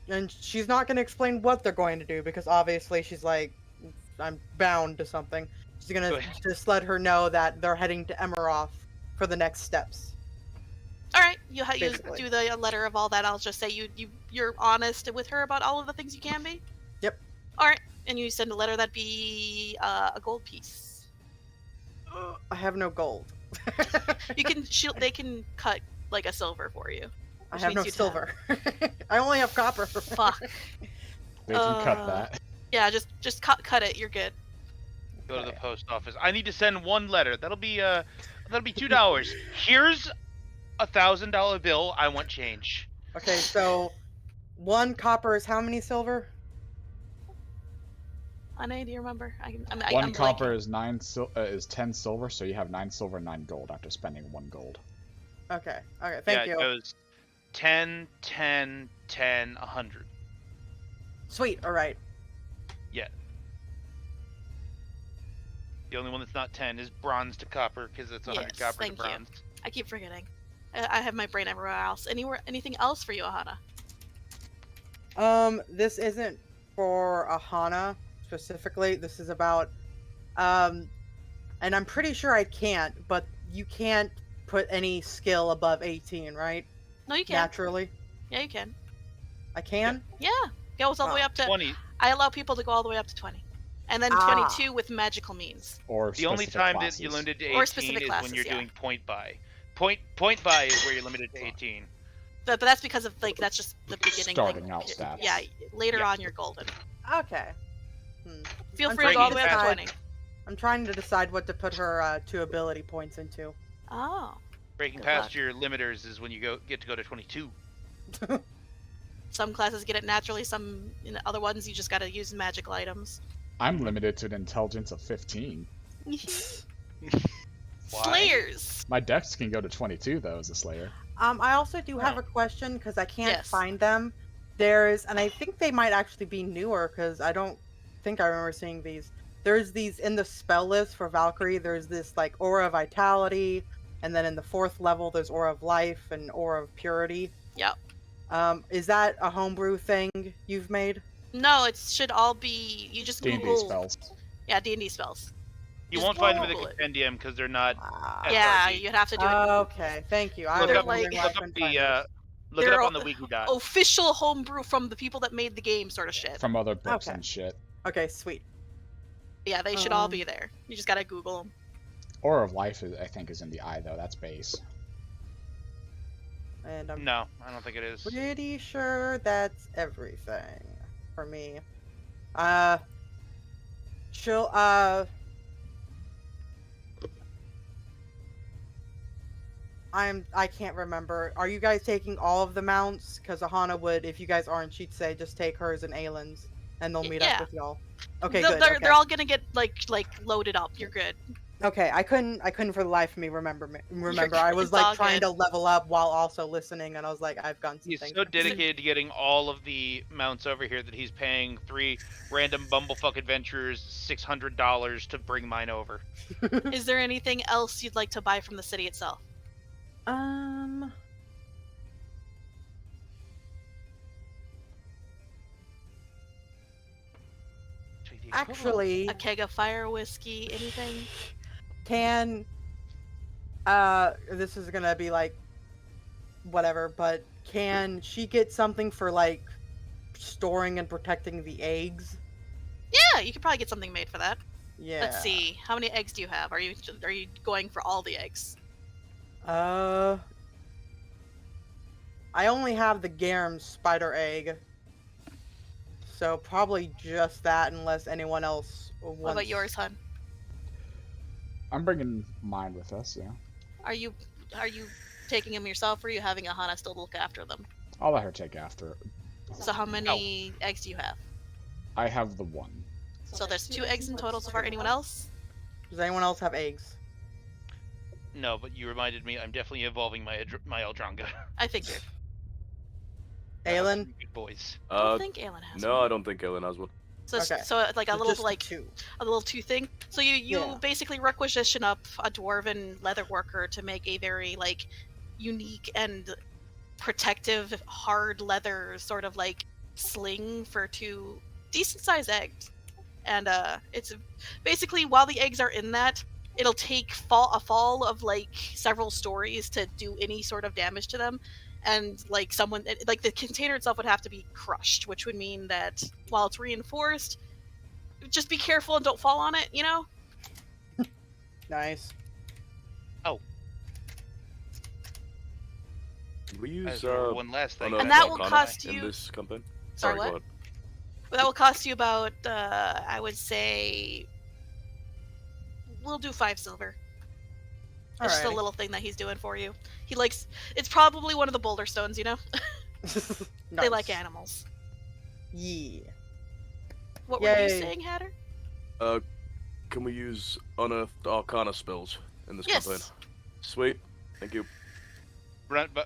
And she's not going to explain what they're going to do, because obviously she's like, I'm bound to something. She's gonna just let her know that they're heading to Emeroth for the next steps. All right, you Basically. do the letter of all that. I'll just say you're honest with her about all of the things you can be. Yep. All right, and you send a letter that'd be a gold piece. I have no gold. You can they can cut like a silver for you. I which have no means you'd silver. I only have copper. Fuck. They can cut that. Yeah, just cut it. You're good. Go to the post office. I need to send 1 letter. That'll be $2. Here's a $1,000 bill. I want change. Okay, so 1 copper is how many silver? Anna, do you remember? One I'm copper blanking. is 10 silver, so you have 9 silver and 9 gold after spending 1 gold. Okay, thank you. It goes 10, 10, 10, 100. Sweet, alright. Yeah. The only one that's not 10 is bronze to copper, because it's 100 Yes, copper to thank you. bronze. I keep forgetting. I have my brain everywhere else. Anything else for you, Aahana? This isn't for Aahana specifically. This is about, and I'm pretty sure I can't, but you can't put any skill above 18, right? No, you can. Naturally. Yeah, you can. I can? Yeah. Goes all the way up to 20. I allow people to go all the way up to 20. And then 22 with magical means. Or The only specific time classes. that you're limited to Or 18 specific is classes, when you're yeah. doing point buy. Point buy is where you're limited to 18. But that's because of like that's just the beginning Starting thing. out stats. Yeah, later Yeah. on you're golden. Okay. Feel I'm free to go trying all the way up to decide- 20. I'm trying to decide what to put her 2 ability points into. Oh. Breaking Good past luck. your limiters is when you get to go to 22. Some classes get it naturally, some other ones you just gotta use magical items. I'm limited to an intelligence of 15. Why? Slayers! My dex can go to 22 though as a slayer. I also do have Oh. a question because I can't Yes. find them. There's, and I think they might actually be newer because I don't think I remember seeing these. There's these in the spell list for Valkyrie. There's this like Aura of Vitality, and then in the 4th level there's Aura of Life and Aura of Purity. Yep. Is that a homebrew thing you've made? No, it should all be. You just D&D Google. spells. Yeah, D&D spells. You Just won't find them in Google the it. compendium because they're not. Ah. Yeah, FRD. you'd have to do it. Okay, thank you. I Look was up, wondering why I look up couldn't find the this. look it They're up all- on the wiki dot. Official homebrew from the people that made the game, sort of shit. From other books Okay. and shit. Okay, sweet. Yeah, they should all be there. You just gotta Google them. Aura of Life, I think, is in the eye though. That's base. And I'm No, I don't think it is. pretty sure that's everything for me. Chill. I can't remember. Are you guys taking all of the mounts? Because Aahana would, if you guys aren't, she'd say just take hers and Aelin's, and they'll meet Yeah. up with y'all. Okay, they're, good. they're, okay. they're all gonna get like loaded up. You're good. Okay, I couldn't for the life of me remember. I was it's all like trying good. to level up while also listening, and I was like, I've gone some He's things. so dedicated to getting all of the mounts over here that he's paying 3 random bumblefuck adventurers $600 to bring mine over. Is there anything else you'd like to buy from the city itself? Actually, A keg of fire whiskey, anything? can this is gonna be like whatever, but can she get something for like storing and protecting the eggs? Yeah, you could probably get something made for that. Yeah. Let's see. How many eggs do you have? Are you going for all the eggs? I only have the Garum spider egg. So probably just that, unless anyone else wants. What about yours, hun? I'm bringing mine with us, yeah. Are you taking them yourself, or are you having Aahana still look after them? I'll let her take after it. So how many eggs do you have? I have the one. So there's 2 eggs in total so far. Anyone else? Does anyone else have eggs? No, but you reminded me. I'm definitely evolving my Eldronga. I figured. Aelin? Good boys. I don't think Aelin has No, one. I don't think Aelin has one. So, Okay. so like a So little just like 2. a little 2 thing. So you Yeah. basically requisition up a dwarven leather worker to make a very like unique and protective hard leather sort of like sling for 2 decent sized eggs. And it's basically while the eggs are in that, it'll take a fall of like several stories to do any sort of damage to them. And like the container itself would have to be crushed, which would mean that while it's reinforced, just be careful and don't fall on it, you know? Nice. Can we use As for one last thing. And that will Aahana cost in you- this campaign? Sorry, go what? ahead. That will cost you about, I would say, we'll do 5 silver. It's just a Alrighty. little thing that he's doing for you. He likes, it's probably one of the boulder stones, you know? They like Nice. animals. Yeah. What were you Yay. saying, Hatter? Can we use unearthed Arcana spells in this Yes. campaign? Sweet. Thank you.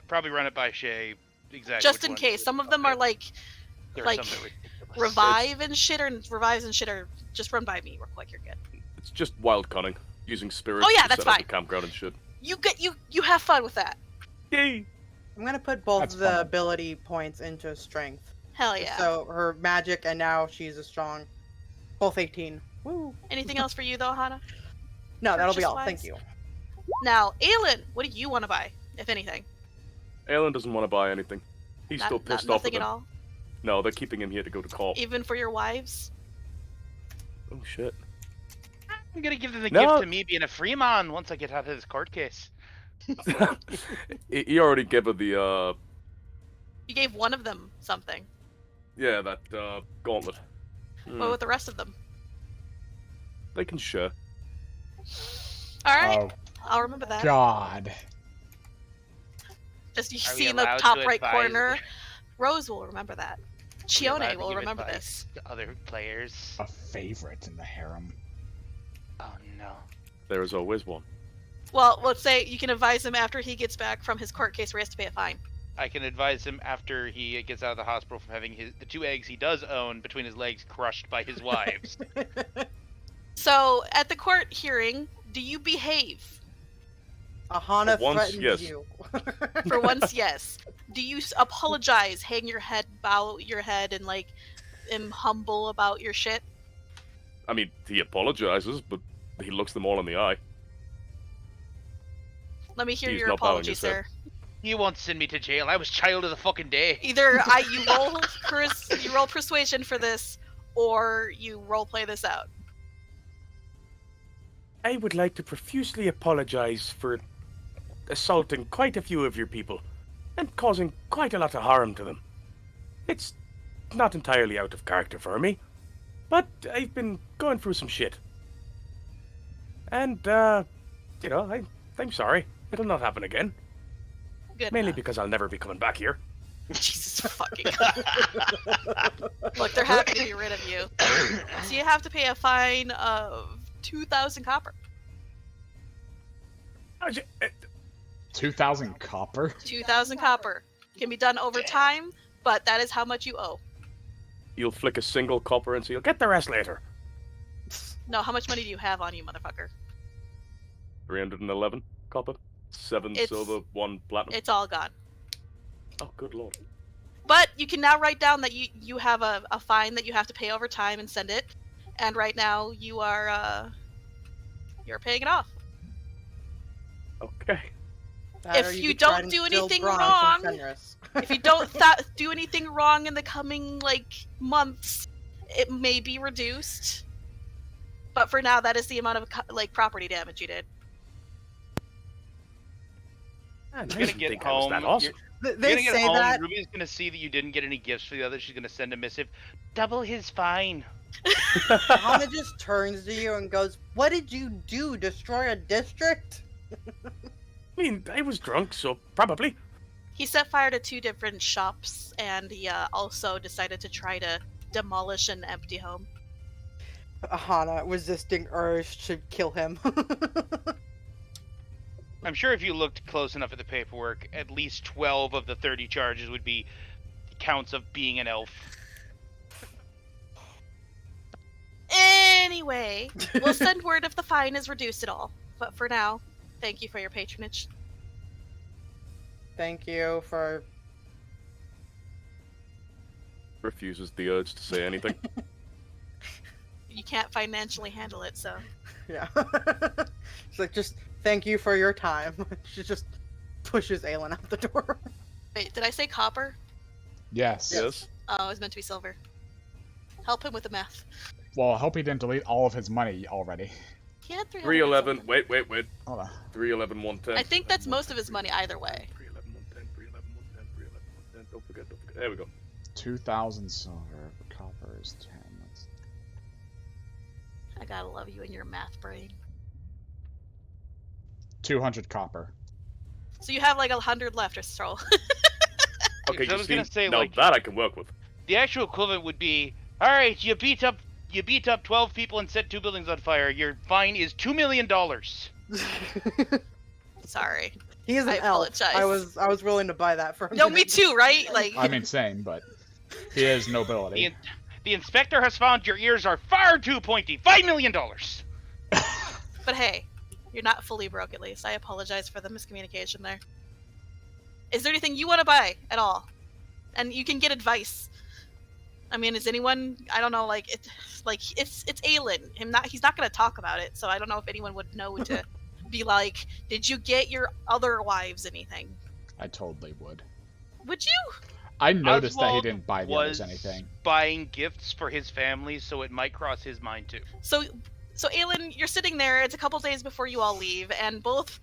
Probably run it by Shay. Exactly. Just which in ones case. are Some of them are like There are like, some that are ridiculous. revives and shit are just run by me real quick, you're good. It's just wild cunning, using spirits Oh, yeah, to that's set up fine. the campground and shit. You have fun with that. Yay! I'm gonna put both That's of the fun. ability points into strength. Hell yeah. So her magic, and now she's a strong. Both 18. Woo. Anything else for you though, Aahana? No, that'll be all. Purchase-wise? Thank you. Now, Aelin, what do you want to buy, if anything? Aelin doesn't want to buy anything. He's still pissed off Nothing with at them. all? No, they're keeping him here to go to call. Even for your wives? Oh shit. I'm gonna give them the No. gift of me being a free man once I get out of this court case. He already gave her the You gave one of them something. that gauntlet. What with the rest of them? They can share. Alright, Oh, I'll remember that. God. Just you Are we see in the allowed top to right advise- corner, Rose will remember that. Are we allowed Chione to will give remember advice this. to other players. A favorite in the harem. Oh no. There is always one. Well, let's say you can advise him after he gets back from his court case where he has to pay a fine. I can advise him after he gets out of the hospital from having the 2 eggs he does own between his legs crushed by his wives. So, at the court hearing, do you behave? Aahana For once, threatens yes. you. For once, yes. Do you apologize, hang your head, bow your head, and am humble about your shit? I mean, he apologizes, but he looks them all in the eye. Let me hear He's your not bowing apology, his head. sir. You won't send me to jail. I was child of the fucking day. Either you roll persuasion for this, or you role play this out. I would like to profusely apologize for assaulting quite a few of your people and causing quite a lot of harm to them. It's not entirely out of character for me, but I've been going through some shit. And, I'm sorry. It'll not happen again. Good Mainly enough. because I'll never be coming back here. Jesus fucking. Look, they're happy to be rid of you. So you have to pay a fine of 2,000 copper. 2,000 copper? 2,000 copper. Can be done over time, but that is how much you owe. You'll flick a single copper and say, you'll get the rest later. No, how much money do you have on you, motherfucker? 311 copper, 7 It's- silver, 1 platinum. It's all gone. Oh, good lord. But you can now write down that you have a fine that you have to pay over time and send it. And right now you are you're paying it off. Okay. That If or you could don't try and do steal anything bronze wrong- from Fenris. If you don't do anything wrong in the coming months, it may be reduced. But for now, that is the amount of property damage you did. I You're gonna didn't get think I was home. that awesome. You're They gonna get say home. that. Ruby's gonna see that you didn't get any gifts for the other. She's gonna send a missive. Double his fine. Aahana just turns to you and goes, "What did you do? Destroy a district?" I mean, I was drunk, so probably. He set fire to 2 different shops, and he also decided to try to demolish an empty home. Aahana, resisting urge to kill him. I'm sure if you looked close enough at the paperwork, at least 12 of the 30 charges would be counts of being an elf. Anyway, we'll send word if the fine is reduced at all. But for now, thank you for your patronage. Thank you for. Refuses the urge to say anything. You can't financially handle it, so. Yeah. She's like, just thank you for your time. She just pushes Aelin out the door. Wait, did I say copper? Yes. Yes. Oh, it was meant to be silver. Help him with the math. Well, I hope he didn't delete all of his money already. He had 300 311. something. Wait. Hold on. 311, 110. I think that's most of his money either way. 311, 110, 311, 110, 311, 110. Don't forget. There we go. 2,000 silver. Copper is 10. That's... I gotta love you and your math brain. 200 copper. So you have 100 left or so. Okay, I you was see, gonna say, now that I can work with. The actual equivalent would be, all right, you beat up 12 people and set 2 buildings on fire. Your fine is $2 million. Sorry. He is an I elf. apologize. I was willing to buy that for him. No, me too, right? I'm insane, but he is nobility. The inspector has found your ears are far too pointy. $5 million. But hey, you're not fully broke at least. I apologize for the miscommunication there. Is there anything you want to buy at all? And you can get advice. I mean, is anyone? I don't know. Like it's Aelin. He's not going to talk about it. So I don't know if anyone would know to be like, did you get your other wives anything? I totally would. Would you? I noticed that he Oswald didn't buy the others anything. Buying gifts for his family, so it might cross his mind too. So Aelin, you're sitting there. It's a couple days before you all leave, and both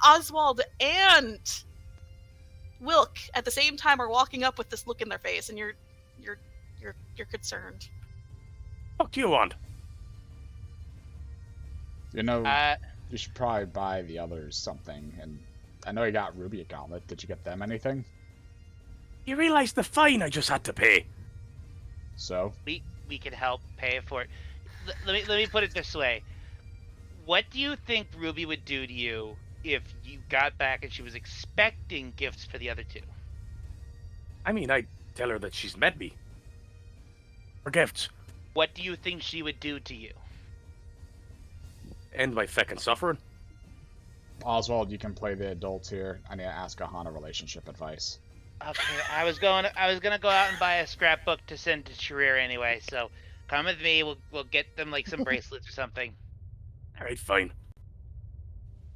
Oswald and Wilk at the same time are walking up with this look in their face, and you're concerned. What do you want? You know, you should probably buy the others something. And I know you got Ruby a Gauntlet. Did you get them anything? You realize the fine I just had to pay? So? We can help pay for it. Let me put it this way. What do you think Ruby would do to you if you got back and she was expecting gifts for the other two? I mean, I'd tell her that she's met me. For gifts. What do you think she would do to you? End my feckin' suffering. Oswald, you can play the adult here. I need to ask Aahana relationship advice. Okay, I was gonna go out and buy a scrapbook to send to Sharir anyway. So come with me. We'll get them like some bracelets or something. All right, fine.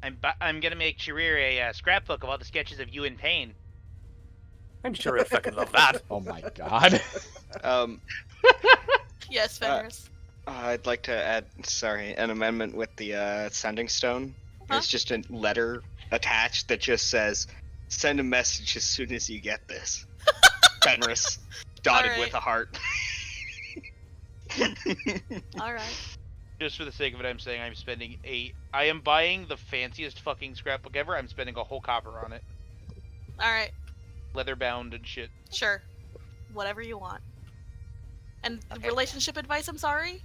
I'm gonna make Sharir a scrapbook of all the sketches of you in pain. I'm sure he'll feckin' love that. Oh my god. Yes, Fenris. I'd like to add, an amendment with the sending stone. Huh? It's just a letter attached that just says, "Send a message as soon as you get this." Fenris, dotted with a heart. All right. Just for the sake of it, I'm saying I am buying the fanciest fucking scrapbook ever. I'm spending a whole copper on it. All right. Leather bound and shit. Sure. Whatever you want. And Okay. relationship advice, I'm sorry?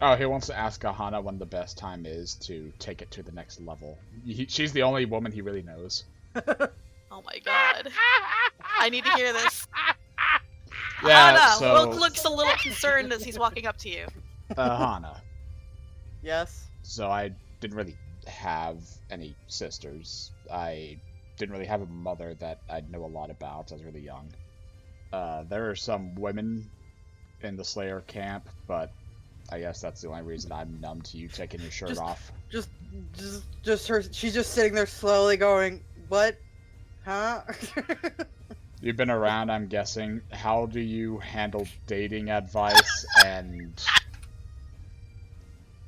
Oh, he wants to ask Aahana when the best time is to take it to the next level. She's the only woman he really knows. Oh my god. I need to hear this. Yeah, Aahana, so... Wilk looks a little concerned as he's walking up to you. Aahana. Yes. So I didn't really have any sisters. I didn't really have a mother that I know a lot about. I was really young. There are some women in the Slayer camp, but I guess that's the only reason I'm numb to you taking your shirt off. Just her. She's just sitting there slowly going, "What? Huh?" You've been around, I'm guessing. How do you handle dating advice and...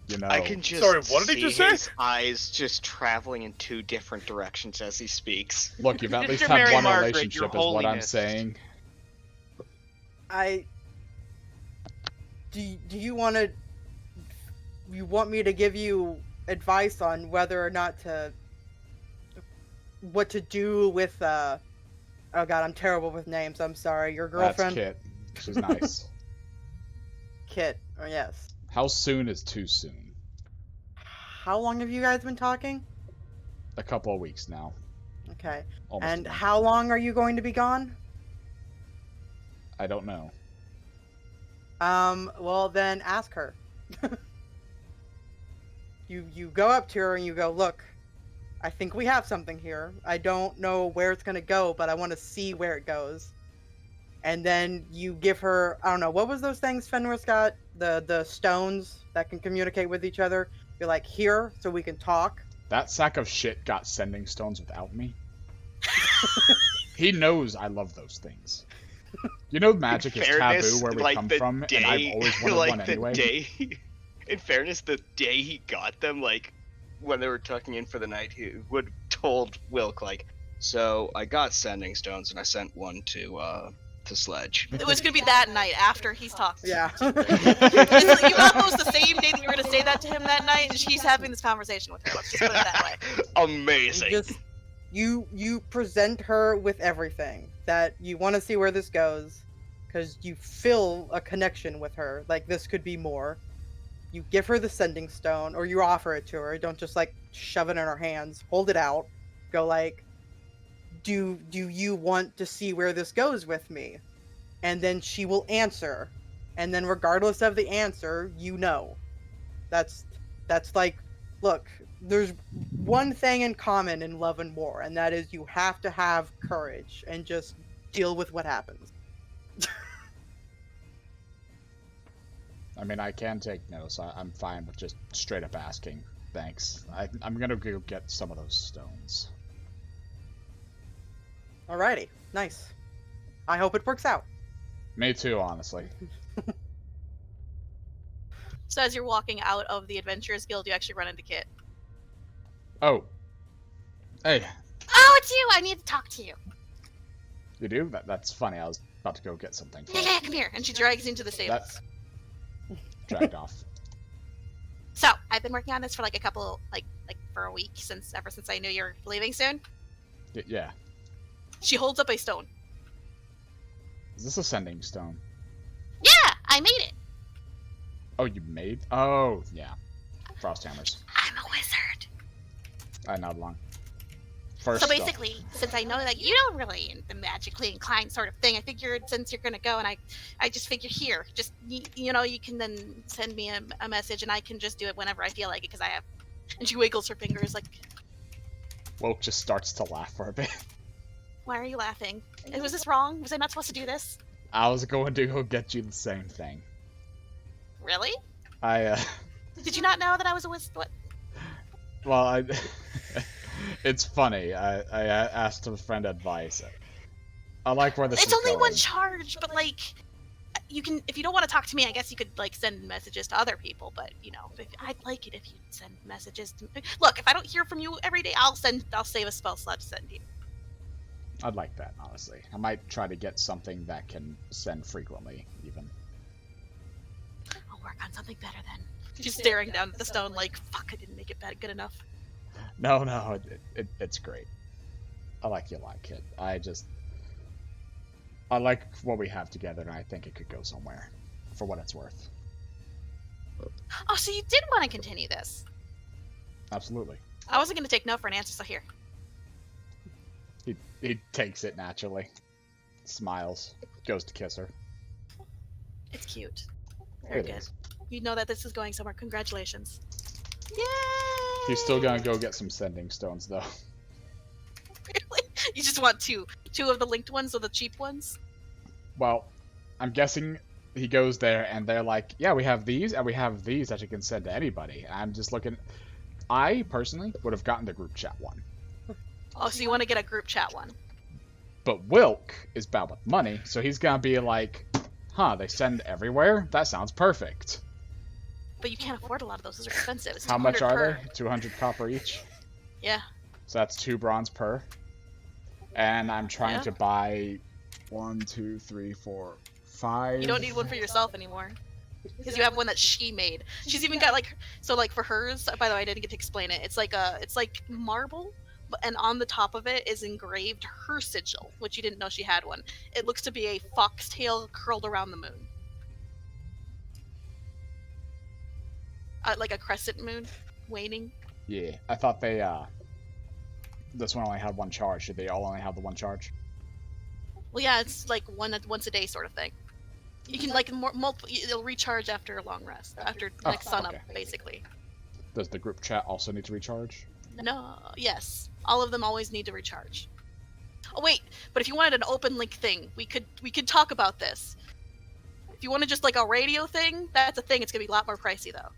You know... I can just Sorry, what did he just say? his eyes just traveling in two different directions as he speaks. Look, you've at least Mr. had Mary one Margaret, relationship, your is what I'm holiness. saying. Do you want to? You want me to give you advice on whether or not to? What to do with? Oh god, I'm terrible with names. I'm sorry. Your girlfriend. That's Kit. She's nice. Kit. Oh yes. How soon is too soon? How long have you guys been talking? A couple of weeks now. Okay. Almost And a month. how long are you going to be gone? I don't know. Well then ask her. You go up to her and you go, "Look, I think we have something here. I don't know where it's gonna go, but I want to see where it goes." And then you give her, I don't know, what was those things Fenris got? The stones that can communicate with each other. You're like, "Here, so we can talk." That sack of shit got sending stones without me. He knows I love those things. You know magic is taboo where we come from, and I've always wanted one anyway. In fairness, the day he got them, like, when they were tucking in for the night, he would told Wilk, like, "So, I got sending stones, and I sent one to Sledge." It was gonna be that night after he's talked. Yeah. You got those the same day that you were gonna say that to him that night, and she's having this conversation with her. Let's just put it that way. Amazing. You present her with everything that you want to see where this goes, because you feel a connection with her. Like, this could be more. You give her the sending stone, or you offer it to her. Don't just like shove it in her hands. Hold it out. Go like, do you want to see where this goes with me? And then she will answer. And then regardless of the answer, you know. That's like, look, one thing in common in love and war, and that is you have to have courage and just deal with what happens. I mean, I can take no, so I'm fine with just straight up asking. Thanks. I'm gonna go get some of those stones. Alrighty, nice. I hope it works out. Me too, honestly. So as you're walking out of the Adventurers Guild, you actually run into Kit. Oh. Hey, Oh, it's you! I need to talk to you. you do? That's funny. I was about to go get something. Yeah, come here. And she drags you into the stables. Dragged off. So, I've been working on this for like a couple, like for a week ever since I knew you're leaving soon. Yeah. She holds up a stone. Is this a sending stone? Yeah, I made it. Oh, you made? Oh, yeah. Frost hammers. I'm a wizard. I nod along. First So off- basically, since I know that you don't really in the magically inclined sort of thing, I figured since you're gonna go, and I just figured here, just you know, you can then send me a message, and I can just do it whenever I feel like it, because I have. And she wiggles her fingers like, Wilk just starts to laugh for a bit. Why are you laughing? Was this wrong? Was I not supposed to do this? I was going to go get you the same thing. Really? Did you not know that I was a wizard? What? Well, it's funny. I asked a friend advice. I like where this It's is only going. one charge, but like, you can. If you don't want to talk to me, I guess you could like send messages to other people. But you know, I'd like it if you send messages to. Look, if I don't hear from you every day, I'll save a spell slot to send you. I'd like that, honestly. I might try to get something that can send frequently, even. I'll work on something better then. she's staring down at the stone like, fuck, I didn't make it good enough. No, it's great. I like you a lot, kid. I like what we have together, and I think it could go somewhere, for what it's worth. Oh, so you did want to continue this? Absolutely. I wasn't going to take no for an answer, so here. He takes it naturally, smiles, goes to kiss her. It's cute. Very It good. is. You know that this is going somewhere. Congratulations. Yay! He's still gonna go get some sending stones, though. Really? You just want two of the linked ones or the cheap ones? Well, I'm guessing he goes there, and they're like, yeah, we have these, and we have these that you can send to anybody. I'm just looking. I, personally, would have gotten the group chat one. Oh, so you want to get a group chat one? But Wilk is bad with money, so he's gonna be like, huh, they send everywhere? That sounds perfect. But you can't afford a lot of those. Those are expensive. It's How much 200 are per. they? 200 copper each? Yeah. So that's 2 bronze per. And I'm trying Yeah. to buy 1, 2, 3, 4, 5. You don't need one for yourself anymore. Because you have one that she made. She's even got like, so like for hers, by the way, I didn't get to explain it. It's like marble, and on the top of it is engraved her sigil, which you didn't know she had one. It looks to be a foxtail curled around the moon. Like a crescent moon, waning. Yeah, I thought they, this one only had 1 charge. Should they all only have the 1 charge? Well, yeah, it's like once a day sort of thing. You can like multiple. It'll recharge after a long rest, after like sun up, okay. basically. Does the group chat also need to recharge? No, yes, all of them always need to recharge. Oh wait, but if you wanted an open link thing, we could talk about this. If you wanted just like a radio thing, that's a thing. It's gonna be a lot more pricey though.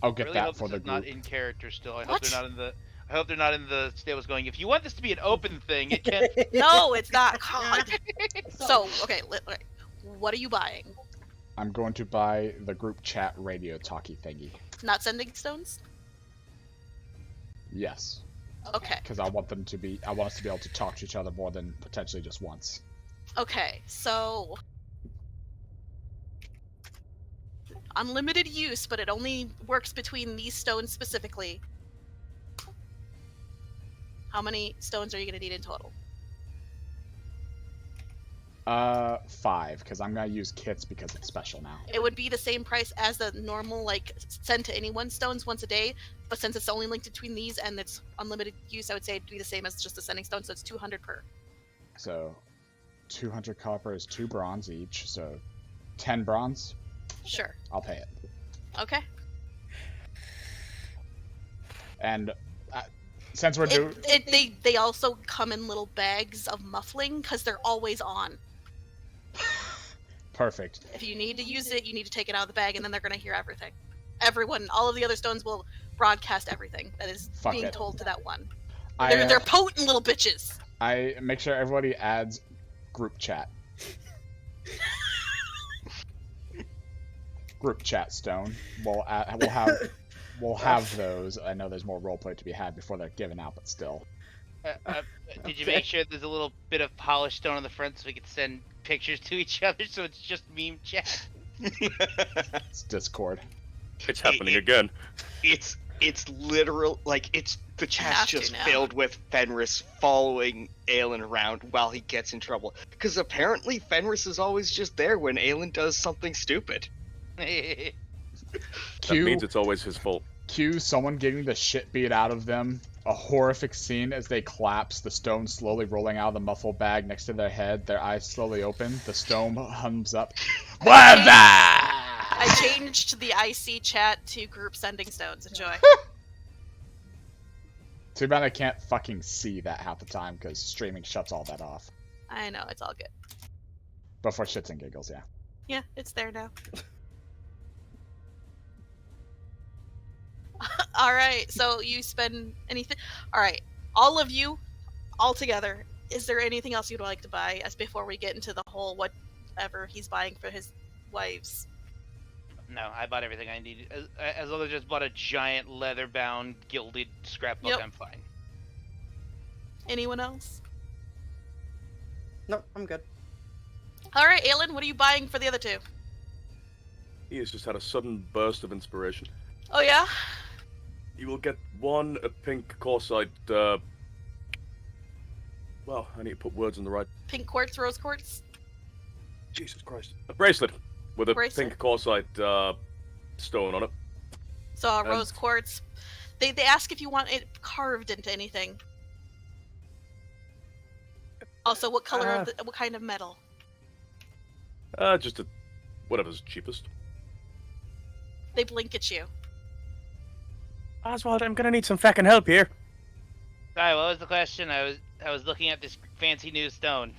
I'll get really that hope for this the is group. not in character still. I hope What? they're not in the. I hope they're not in the stables going. If you want this to be an open thing, it can't. No, it's not. God. So okay, what are you buying? I'm going to buy the group chat radio talkie thingy. Not sending stones? Yes, Okay. because I want us to be able to talk to each other more than potentially just once. Okay, so unlimited use, but it only works between these stones specifically. How many stones are you gonna need in total? 5, because I'm gonna use kits because it's special now. It would be the same price as the normal, like, send to anyone stones once a day, but since it's only linked between these and it's unlimited use, I would say it'd be the same as just the sending stone, so it's 200 per. So, 200 copper is 2 bronze each, so 10 bronze. Sure. I'll pay it. Okay. And Since we're doing... They also come in little bags of muffling because they're always on. Perfect. If you need to use it, you need to take it out of the bag, and then they're going to hear everything. Everyone, all of the other stones will broadcast everything that is being told to that one. They're potent little bitches. I make sure everybody adds group chat. Group chat stone. We'll have those. I know there's more roleplay to be had before they're given out, but still. Did you make sure there's a little bit of polished stone on the front so we can send pictures to each other so it's just meme chat? It's Discord. It's happening again. It's literal, like, the chat's just filled with Fenris following Aelin around while he gets in trouble. Because apparently Fenris is always just there when Aelin does something stupid. That means it's always his fault. Cue someone getting the shit beat out of them. A horrific scene as they collapse, the stone slowly rolling out of the muffle bag next to their head, their eyes slowly open, the stone hums up. I changed the IC chat to group sending stones. Enjoy. Too bad I can't fucking see that half the time, because streaming shuts all that off. I know, it's all good. But for shits and giggles, yeah. Yeah, it's there now. Alright, so you spend anything... Alright, all of you, all together, is there anything else you'd like to buy as before we get into the whole whatever he's buying for his wives? No, I bought everything I needed. As long as I just bought a giant leather-bound, gilded scrapbook, Yep. I'm fine. Anyone else? Nope, I'm good. Alright, Aelin, what are you buying for the other two? He has just had a sudden burst of inspiration. Oh yeah? You will get one a pink corsite, well, I need to put words in the right... Pink quartz, rose quartz? Jesus Christ. A bracelet with a Bracelet? pink corsite, stone on it. So a rose quartz. They ask if you want it carved into anything. Also, what color what kind of metal? Just whatever's cheapest. They blink at you. Oswald, I'm gonna need some feckin' help here. Sorry, what was the question? I was looking at this fancy new stone.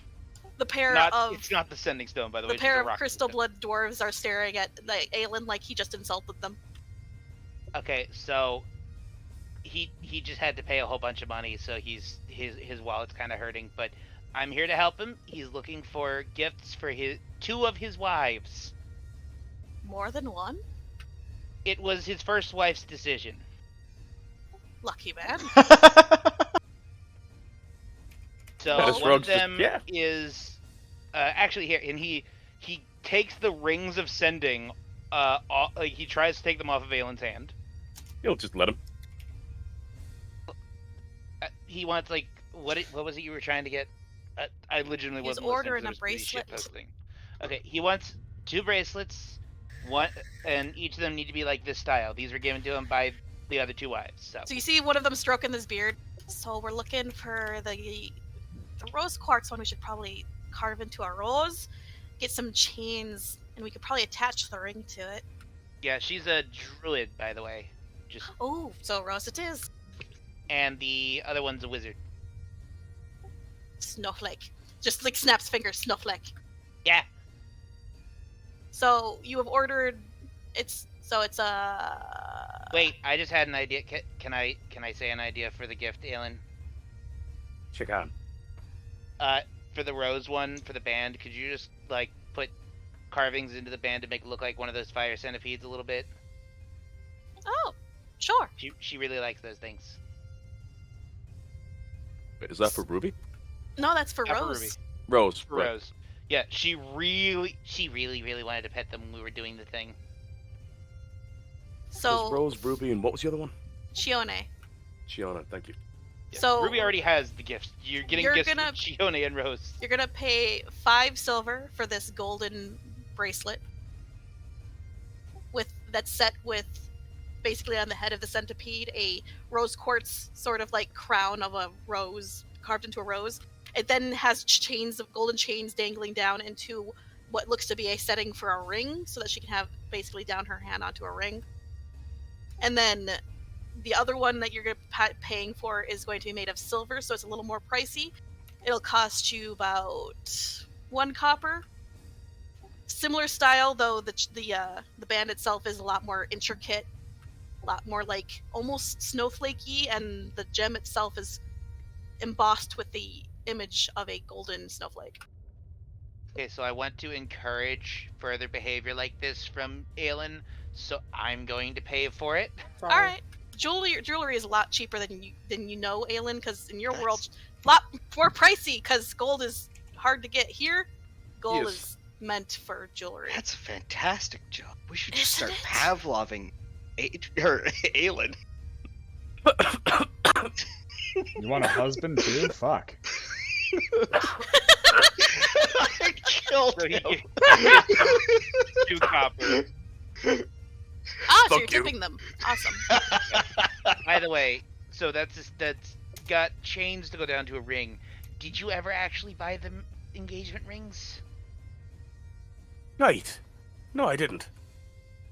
The pair It's not the sending stone, by the way. The pair of crystal blood dwarves are staring at Aelin like he just insulted them. Okay, so he just had to pay a whole bunch of money, so his wallet's kind of hurting. But I'm here to help him. He's looking for gifts for two of his wives. More than one? It was his first wife's decision. Lucky man. So one of them is actually here, and he takes the rings of sending. He tries to take them off of Aelin's hand. You'll just let him. He wants what was it you were trying to get? I legitimately wasn't ordering listening, so a there's shit bracelet. posting. Okay, he wants 2 bracelets. One, and each of them need to be like this style. These were given to him by the other 2 wives. So you see one of them stroking his beard. So we're looking for the rose quartz one. We should probably carve into a rose, get some chains, and we could probably attach the ring to it. Yeah, she's a druid, by the way. Oh, so rose it is. And the other one's a wizard. Snowflake. Just like snaps fingers, snowflake. Yeah. So you have ordered. It's Wait, I just had an idea. Can I say an idea for the gift, Aelin? Check out. For the rose one, for the band, could you just put carvings into the band to make it look like one of those fire centipedes a little bit? Oh, sure. She really likes those things. Wait, is that for Ruby? No, that's for Not Rose. For Ruby. Rose. For Right. Rose. Yeah, she really wanted to pet them when we were doing the thing. So Was Rose, Ruby, and what was the other one? Shione. Shiona, thank you. Yeah, So Ruby already has the gifts. You're getting gifts from Shione and Rose. You're gonna pay 5 silver for this golden bracelet. That's set with basically on the head of the centipede a rose quartz sort of like crown of a rose carved into a rose. It then has golden chains dangling down into what looks to be a setting for a ring, so that she can have basically down her hand onto a ring. And then The other one that you're paying for is going to be made of silver, so it's a little more pricey. It'll cost you about 1 copper. Similar style, though the band itself is a lot more intricate, a lot more like almost snowflakey, and the gem itself is embossed with the image of a golden snowflake. Okay, so I want to encourage further behavior like this from Aelin, so I'm going to pay for it. Sorry. All right, jewelry is a lot cheaper than you know, Aelin, because in your That's- world, a lot more pricey because gold is hard to get here. Gold Yes. is meant for jewelry. That's a fantastic job. We should just Isn't start it? Pavloving Aelin. You want a husband too? Fuck. I killed So he him. gets 2 copper. Ah, so Fuck you're you. tipping them. Awesome. By the way, so that's got chains to go down to a ring. Did you ever actually buy the engagement rings? Right. No, I didn't.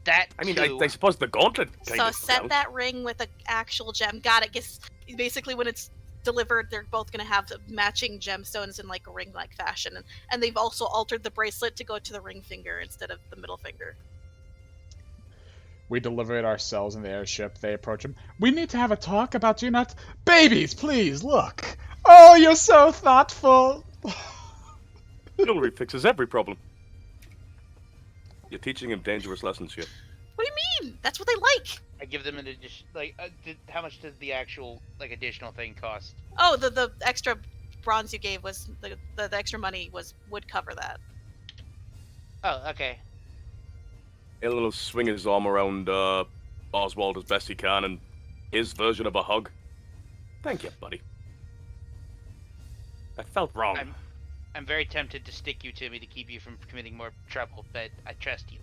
That I mean, too. I suppose the gauntlet kind So of set counts. that ring with an actual gem. Got it. Guess basically when it's delivered, they're both going to have the matching gemstones in like a ring-like fashion, and they've also altered the bracelet to go to the ring finger instead of the middle finger. We deliver it ourselves in the airship. They approach him. We need to have a talk about you not... Babies, please, look. Oh, you're so thoughtful. Jewelry fixes every problem. You're teaching him dangerous lessons here. What do you mean? That's what they like. I give them an addition. Like, how much does the actual additional thing cost? Oh, the extra bronze you gave was the extra money would cover that. Oh, okay. Aelin will swing his arm around Oswald as best he can, and his version of a hug. Thank you, buddy. That felt wrong. I'm very tempted to stick you to me to keep you from committing more trouble, but I trust you.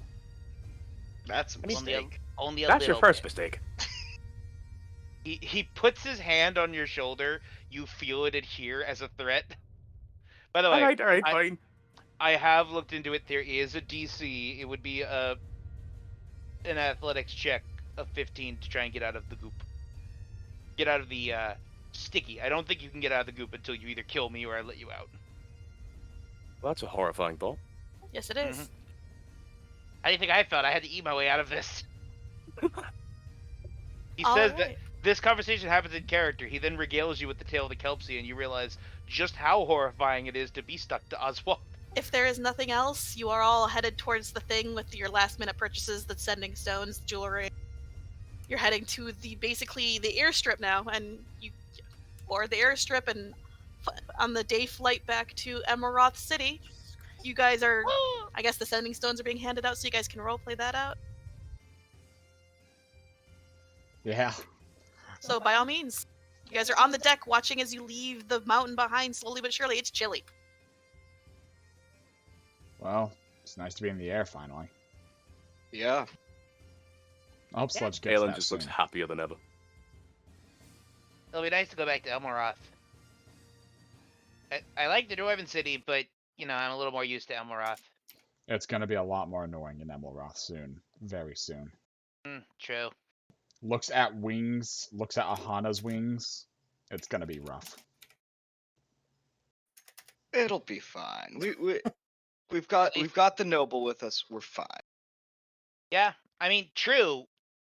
That's a mistake. Only a That's your little first bit. mistake. He puts his hand on your shoulder. You feel it adhere as a threat. By the way, All right, I- fine. I have looked into it. There is a DC. It would be an athletics check of 15 to try and get out of the goop. Get out of the sticky. I don't think you can get out of the goop until you either kill me or I let you out. Well, that's a horrifying thought. Yes, it is. Mhm. How do you think I felt? I had to eat my way out of this. He says that Alright. this conversation happens in character. He then regales you with the tale of the Kelpsie, and you realize just how horrifying it is to be stuck to Oswald. If there is nothing else, you are all headed towards the thing with your last-minute purchases, the sending stones, the jewelry. You're heading to basically the airstrip now, and you board the airstrip, and on the day flight back to Emerald City, you guys are. I guess the sending stones are being handed out, so you guys can roleplay that out. Yeah. So by all means, you guys are on the deck watching as you leave the mountain behind slowly but surely. It's chilly. Well, it's nice to be in the air finally. Yeah. I hope Sludge gets Aelin that just soon. looks happier than ever. It'll be nice to go back to Elmoroth. I like the Dwarven City, but, I'm a little more used to Elmoroth. It's going to be a lot more annoying in Emelroth soon. Very soon. True. Looks at wings, looks at Aahana's wings. It's going to be rough. It'll be fine. We've got the noble with us. We're fine. Yeah, I mean, true.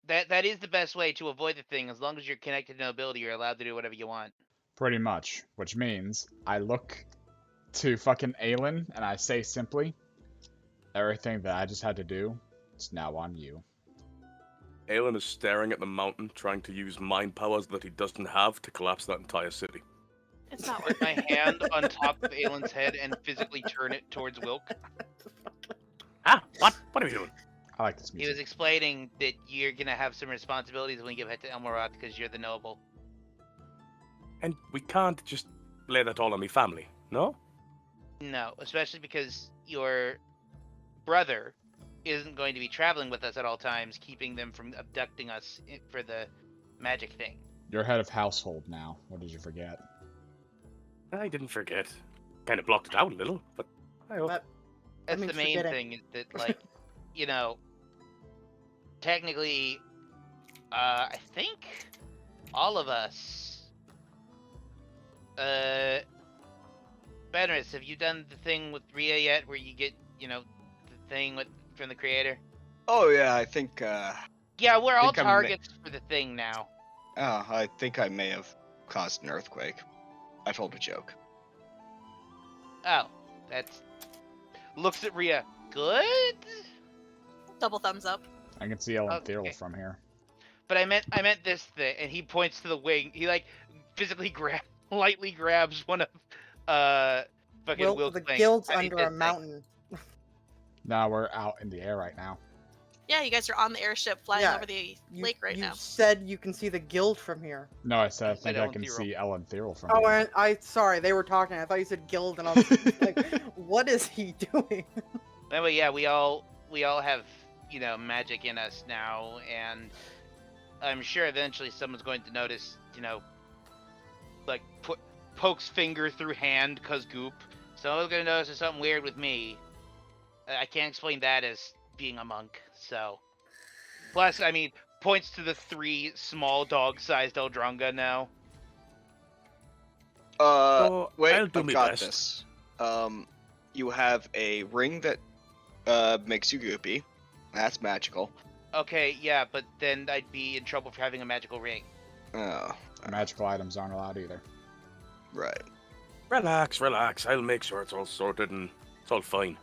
That is the best way to avoid the thing. As long as you're connected to nobility, you're allowed to do whatever you want. Pretty much. Which means I look to fucking Aelin and I say simply, everything that I just had to do, it's now on you. Aelin is staring at the mountain, trying to use mind powers that he doesn't have to collapse that entire city. It's not Put working. my hand on top of Aelin's head and physically turn it towards Wilk. Ah, what? What are we doing? I like this He music. was explaining that you're gonna have some responsibilities when you get back to Elmoroth because you're the noble. And we can't just lay that all on me family, no? No, especially because your brother isn't going to be traveling with us at all times, keeping them from abducting us for the magic thing. You're head of household now. What did you forget? I didn't forget. Kind of blocked it out a little, but I hope. That That's the means main forgetting. thing, is that, like, technically, I think All of us. Fenris, have you done the thing with Rhea yet, where you get, the thing from the creator? Oh yeah, I think. Yeah, we're all think targets for the thing now. I think I may have caused an earthquake. I told a joke. Oh, that's. Looks at Rhea. Good. Double thumbs up. I can see Ellen Okay. Theriel from here. But I meant this thing, and he points to the wing. He physically lightly grabs one of fucking Wilk's the thing. guild's I mean, under this a thing. mountain. No, we're out in the air right now. Yeah, you guys are on the airship flying Yeah, over the You, lake right you now. said you can see the guild from here. No, I said I You said think I Ellen can Theriel. see Ellen Theriel from Oh, here. and sorry, they were talking. I thought you said guild, and I was like, what is he doing? Anyway, yeah, we all have magic in us now, and I'm sure eventually someone's going to notice. Pokes finger through hand, cause goop. Someone's gonna notice there's something weird with me. I can't explain that as being a monk. So, plus, I mean, points to the 3 small dog-sized Eldronga now. So, Wait, I'll do I've my got best. this. You have a ring that makes you goopy. That's magical. Okay, yeah, but then I'd be in trouble for having a magical ring. Oh, Magical items aren't allowed either. right. Relax, relax. I'll make sure it's all sorted and it's all fine.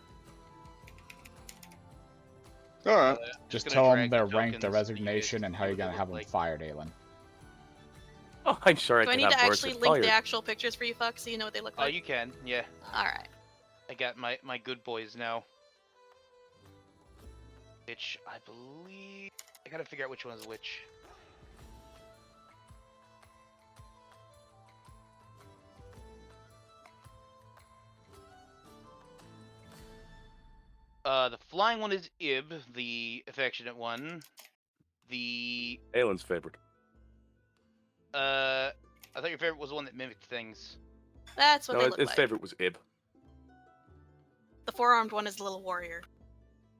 All right. Just gonna tell them drag their the rank, their tokens, resignation, and how you're see what gonna they have look them like. fired, Aelin. Oh, I'm sure I Do I can need to have words actually with link fire. the actual pictures for you, fuck, so you know what they look Oh, like? you can, yeah. Alright. I got my good boys now. Which I believe I gotta figure out which one is which. The flying one is Ib, the affectionate one. The Aelin's favorite. I thought your favorite was the one that mimicked things. That's what No, they look his like. favorite was Ib. The 4-armed one is the little warrior.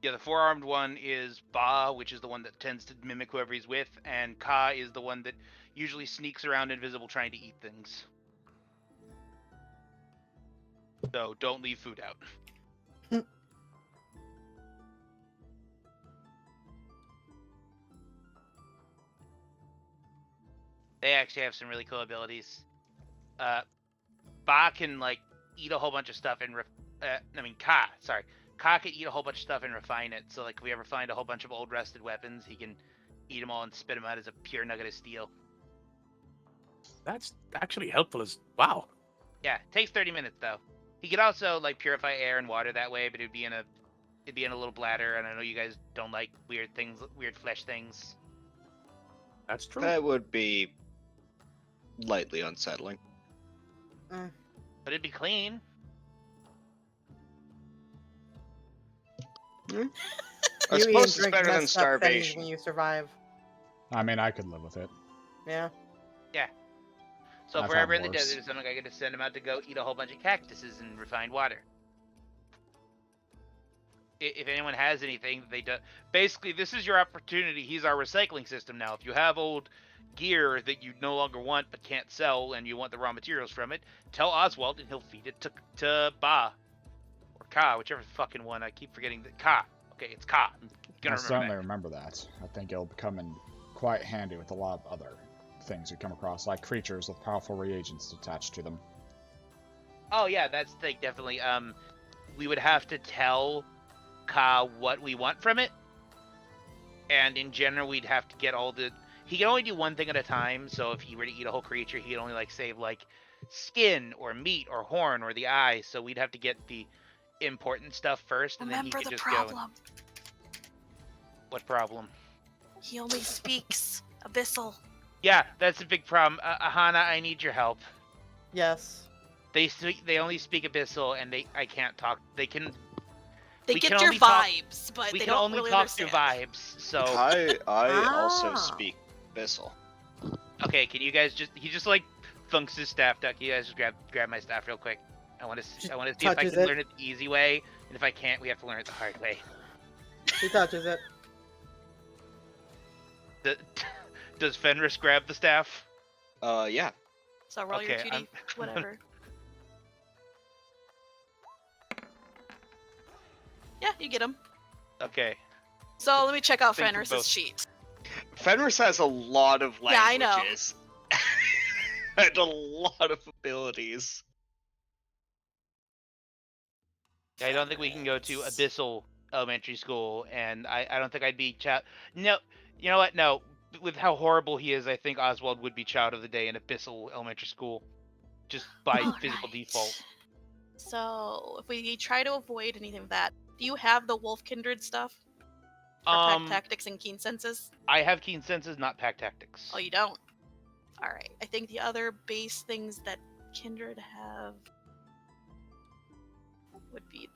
Yeah, the 4-armed one is Ba, which is the one that tends to mimic whoever he's with, and Ka is the one that usually sneaks around invisible trying to eat things. So don't leave food out. They actually have some really cool abilities. Ba can eat a whole bunch of stuff and Ka can eat a whole bunch of stuff and refine it. So if we ever find a whole bunch of old rusted weapons, he can eat them all and spit them out as a pure nugget of steel. That's actually helpful as wow. Yeah, it takes 30 minutes though. He could also purify air and water that way, but it'd be in a little bladder, and I know you guys don't like weird flesh things. That's true. That would be lightly unsettling. But it'd be clean. I You suppose eat and it's drink better than messed up things starvation. when you survive. I mean, I could live with it. Yeah. So if I've we're had ever in the worse. desert or something, I get to send him out to go eat a whole bunch of cactuses and refined water. If anyone has anything that they do, basically this is your opportunity. He's our recycling system now. If you have old gear that you no longer want but can't sell, and you want the raw materials from it, tell Oswald and he'll feed it to Ba or Ka, whichever fucking one. I keep forgetting that Ka. Okay, it's Ka. I'm gonna I remember certainly that. remember that. I think it'll come in quite handy with a lot of other things you come across, like creatures with powerful reagents attached to them. Oh yeah, that's the thing, definitely. We would have to tell Ka what we want from it, and in general, we'd have to get all the. He can only do one thing at a time, so if he were to eat a whole creature, he'd only save skin or meat or horn or the eye. So we'd have to get the important stuff first, and Remember then he the could just problem. go. What problem? He only speaks abyssal. Yeah, that's a big problem. Aahana, I need your help. Yes. They only speak abyssal, and I can't talk. They We get can your only talk- vibes, but We they can don't only really talk understand. through vibes. So I also Ah. speak Abyssal. okay, can you guys he just thunks his staff duck. You guys just grab my staff real quick. I want to see if I touches can it. learn it the easy way, and if I can't, we have to learn it the hard way. He touches it. Does Fenris grab the staff? Yeah. So roll your Okay, 2d, whatever. Yeah, you get them. Okay. So let me check out Think for Fenris's both. sheet. Fenris has a lot of Yeah, I know. languages. And a lot of abilities. I don't think we can go to Fenris. Abyssal Elementary School, and I don't think I'd be child. No, you know what? No, with how horrible he is, I think Oswald would be child of the day in Abyssal Elementary School, just by physical Alright. default. So if we try to avoid anything of that, do you have the Wolf Kindred stuff for pack tactics and keen senses? I have keen senses, not pack tactics. Oh, you don't. All right. I think the other base things that Kindred have would be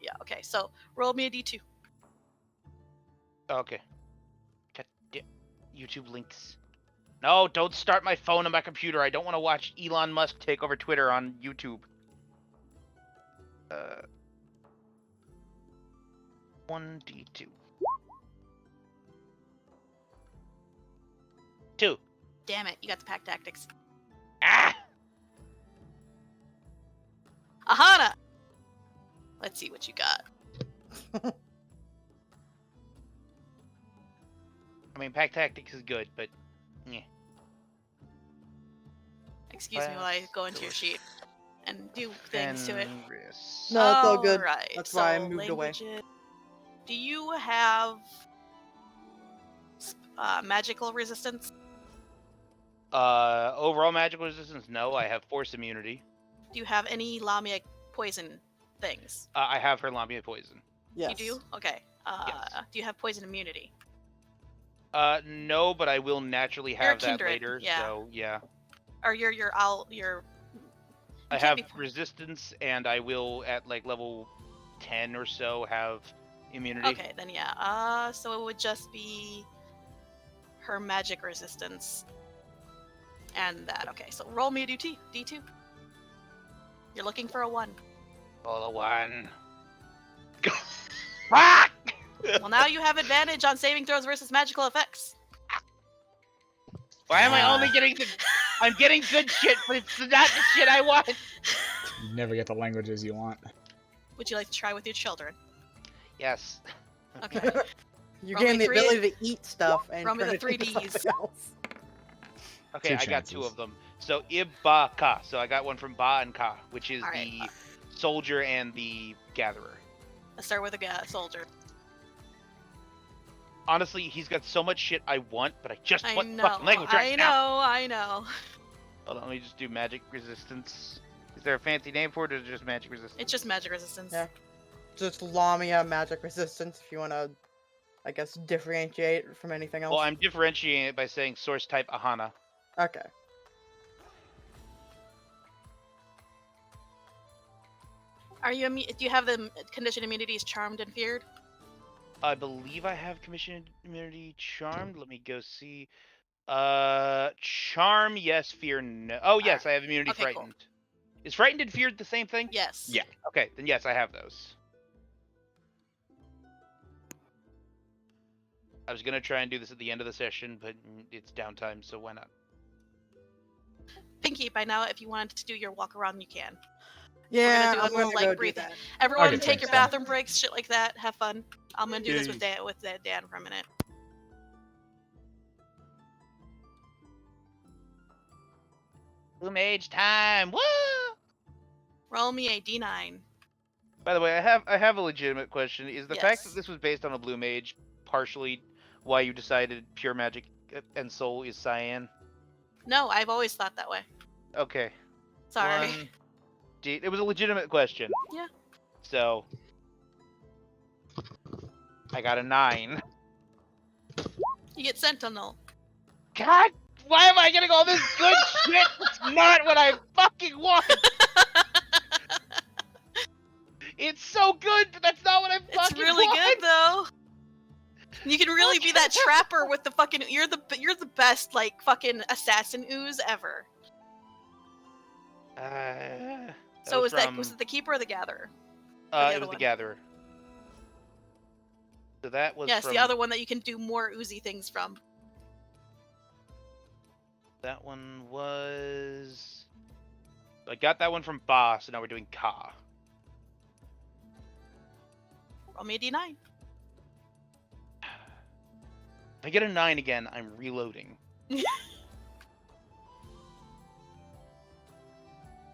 yeah. Okay. So roll me a d2. Okay. God damn. YouTube links. No, don't start my phone on my computer. I don't want to watch Elon Musk take over Twitter on YouTube. 1d2. 2. Damn it! You got the pack tactics. Ah! Aahana. Let's see what you got. I mean, pack tactics is good, but yeah. Excuse me while I go into your sheet and do things to it. Fenris. No, it's all good. Alright, That's why I so moved away. languages. Do you have magical resistance? Overall magical resistance, no. I have force immunity. Do you have any Lamia poison things? I have her Lamia poison. Yes. You do? Okay. Yes. Do you have poison immunity? No, but I will naturally You're a have that kindred, later. yeah. So yeah, Or your I can't have be- resistance, and I will at like level 10 or so have immunity. Okay, then yeah. So it would just be her magic resistance. And that. Okay, so roll me a D2. You're looking for a 1. Roll a 1. Fuck! Well, now you have advantage on saving throws versus magical effects. Why am I only getting the? I'm getting good shit, but it's not the shit I want. You never get the languages you want. Would you like to try with your children? Yes. Okay. You Roll me gain the 3. ability to eat stuff and Roll me turn the it into 3Ds. something else. Okay, Two I got 2 chances. of them. So Ibaka. So I got one from Ba and Ka, which is Alright, the soldier and the gatherer. Let's start with a soldier. Honestly, he's got so much shit I want, but I just I want know. fucking language right now. I know. Hold on, let me just do magic resistance. Is there a fancy name for it, or is it just magic resistance? It's just magic resistance. Yeah. Just Lamia magic resistance if you want to, I guess, differentiate it from anything else. Well, I'm differentiating it by saying source type Aahana. Okay. Are you? Do you have the condition immunities charmed and feared? I believe I have commission immunity charmed. Let me go see. Charm, yes. Fear, no. Oh, yes, I have immunity Okay, cool. frightened. Is frightened and feared the same thing? Yes. Yeah. Okay, then yes, I have those. I was gonna try and do this at the end of the session, but it's downtime, so why not? Pinky, by now, if you wanted to do your walk around, you can. Yeah, do a I'm little, gonna like, go do breathing. that. Everyone, Okay, take thanks, your Dan. bathroom breaks, shit like that. Have fun. I'm gonna do this with Yay. Dan for a minute. Blue Mage time! Woo! Roll me a D9. By the way, I have a legitimate question. Is the fact that Yes. this was based on a Blue Mage partially why you decided pure magic and soul is cyan? No, I've always thought that way. Okay. Sorry. It was a legitimate question. Yeah. So I got a 9. You get Sentinel. God, why am I getting all this good shit? It's not what I fucking want. It's so good, but that's not what I fucking It's really want. good though. You can really be that trapper with the fucking. You're the best like fucking assassin ooze ever. So was it the keeper or the gatherer? the It other was one? the gatherer. So that was Yes, from... the other one that you can do more oozy things from. That one was... I got that one from Boss, and now we're doing Ka. Roll me a d9. If I get a 9 again, I'm reloading.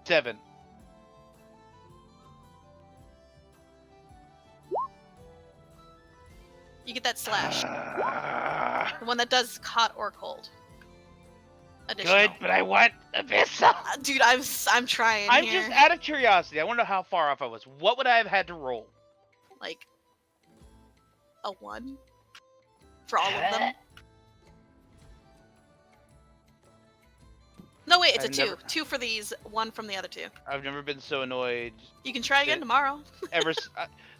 7. You get that slash. Ah, The one that does hot or cold. Additional. good, but I want Abyssal. Dude, I'm trying I'm here. just out of curiosity. I want to know how far off I was. What would I have had to roll? Like a 1 for all of them. No, wait, it's a I've 2. never- 2 for these, 1 from the other 2. I've never been so annoyed You can try again Shit. tomorrow.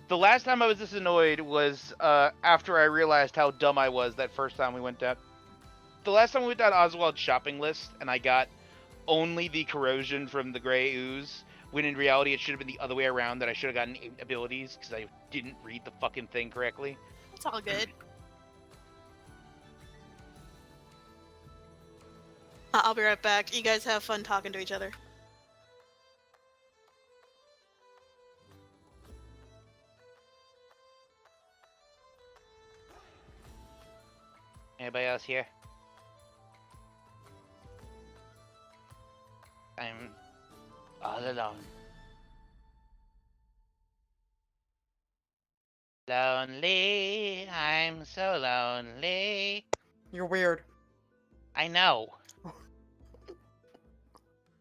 the last time I was this annoyed was after I realized how dumb I was that first time we went down. The last time we went down Oswald's shopping list, and I got only the corrosion from the gray ooze, when in reality it should have been the other way around, that I should have gotten 8 abilities because I didn't read the fucking thing correctly. It's all good. I'll be right back. You guys have fun talking to each other. Anybody else here? I'm all alone. Lonely, I'm so lonely. You're weird. I know.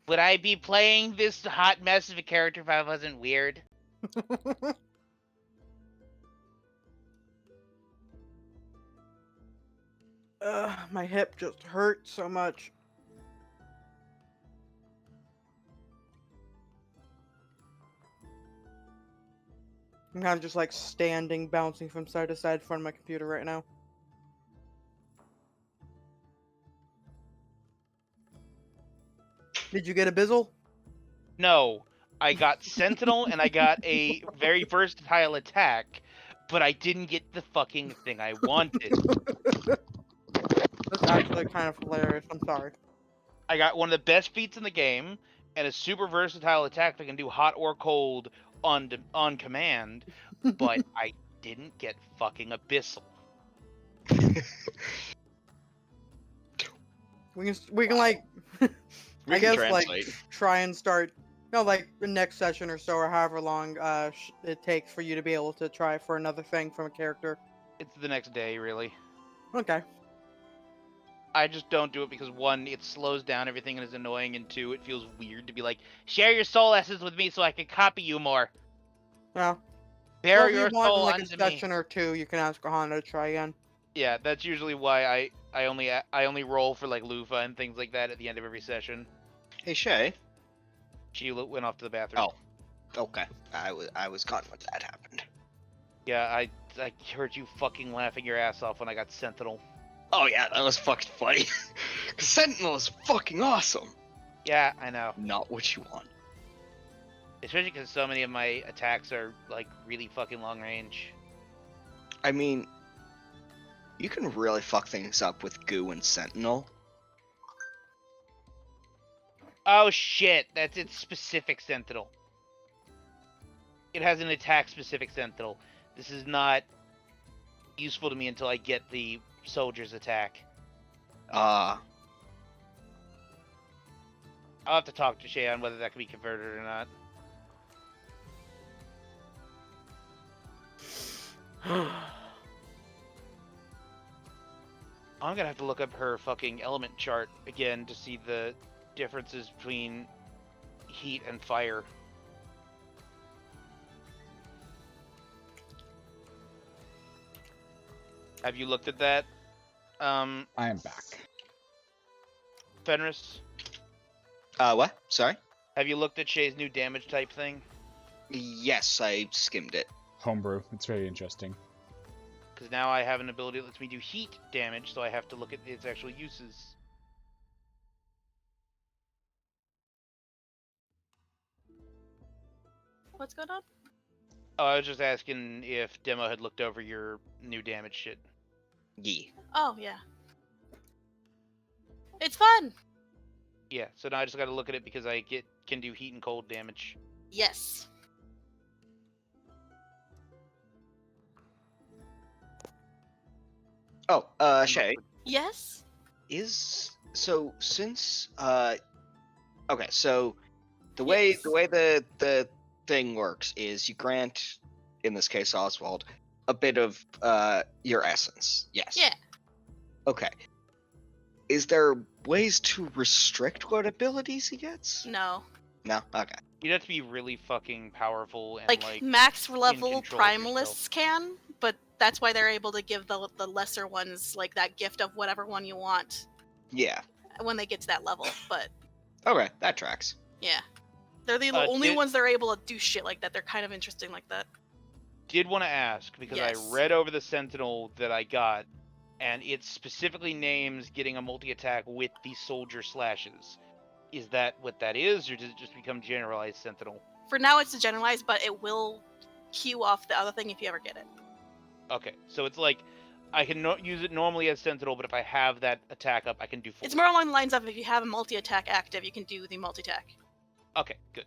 Would I be playing this hot mess of a character if I wasn't weird? My hip just hurt so much. I'm kind of just like standing, bouncing from side to side in front of my computer right now. Did you get a bizzle? No, I got Sentinel and I got a very versatile attack, but I didn't get the fucking thing I wanted. That's actually kind of hilarious. I'm sorry. I got one of the best feats in the game and a super versatile attack that can do hot or cold on command, but I didn't get fucking Abyssal. We can like We I can guess like translate. try and start like the next session or so, or however long it takes for you to be able to try for another thing from a character. It's the next day, really. Okay. I just don't do it because 1, it slows down everything and is annoying, and 2, it feels weird to be like, share your soul essence with me so I can copy you more. Well, Bear if you your want soul like a unto me. session or two, you can ask Aahana to try again. Yeah, that's usually why I only roll for like loofah and things like that at the end of every session. Hey Shay. She went off to the bathroom. Oh, okay. I was gone when that happened. Yeah, I heard you fucking laughing your ass off when I got Sentinel. Oh yeah, that was fucking funny. Sentinel is fucking awesome. Yeah, I know. Not what you want. Especially because so many of my attacks are like really fucking long range. I mean, you can really fuck things up with Goo and Sentinel. Oh shit, that's its specific Sentinel. It has an attack specific Sentinel. This is not useful to me until I get the soldier's attack. I'll have to talk to Shay on whether that can be converted or not. I'm gonna have to look up her fucking element chart again to see the differences between heat and fire. Have you looked at that? I am back. Fenris? What? Sorry? Have you looked at Shay's new damage type thing? Yes, I skimmed it. Homebrew. It's very interesting. Because now I have an ability that lets me do heat damage, so I have to look at its actual uses. What's going on? Oh, I was just asking if Demo had looked over your new damage shit. Yee. Oh, yeah. It's fun! Yeah, so now I just gotta look at it because I can do heat and cold damage. Yes. Oh, Shay, Yes. since okay, so the way the thing works is you grant, in this case Oswald, a bit of your essence. Yes. Yeah. Okay. Is there ways to restrict what abilities he gets? No. No? Okay. You'd have to be really fucking powerful and Like max level control of yourself. primalists can, but that's why they're able to give the lesser ones like that gift of whatever one you want Yeah. when they get to that level. But Okay, that tracks. yeah, they're the only ones that are able to do shit like that. They're kind of interesting like that. Did want to ask, because Yes. I read over the Sentinel that I got, and it specifically names getting a multi-attack with the soldier slashes. Is that what that is, or does it just become generalized Sentinel? For now, it's a generalized, but it will queue off the other thing if you ever get it. Okay, so it's like, I can use it normally as Sentinel, but if I have that attack up, I can do full. It's more along the lines of if you have a multi-attack active, you can do the multi-attack. Okay, good.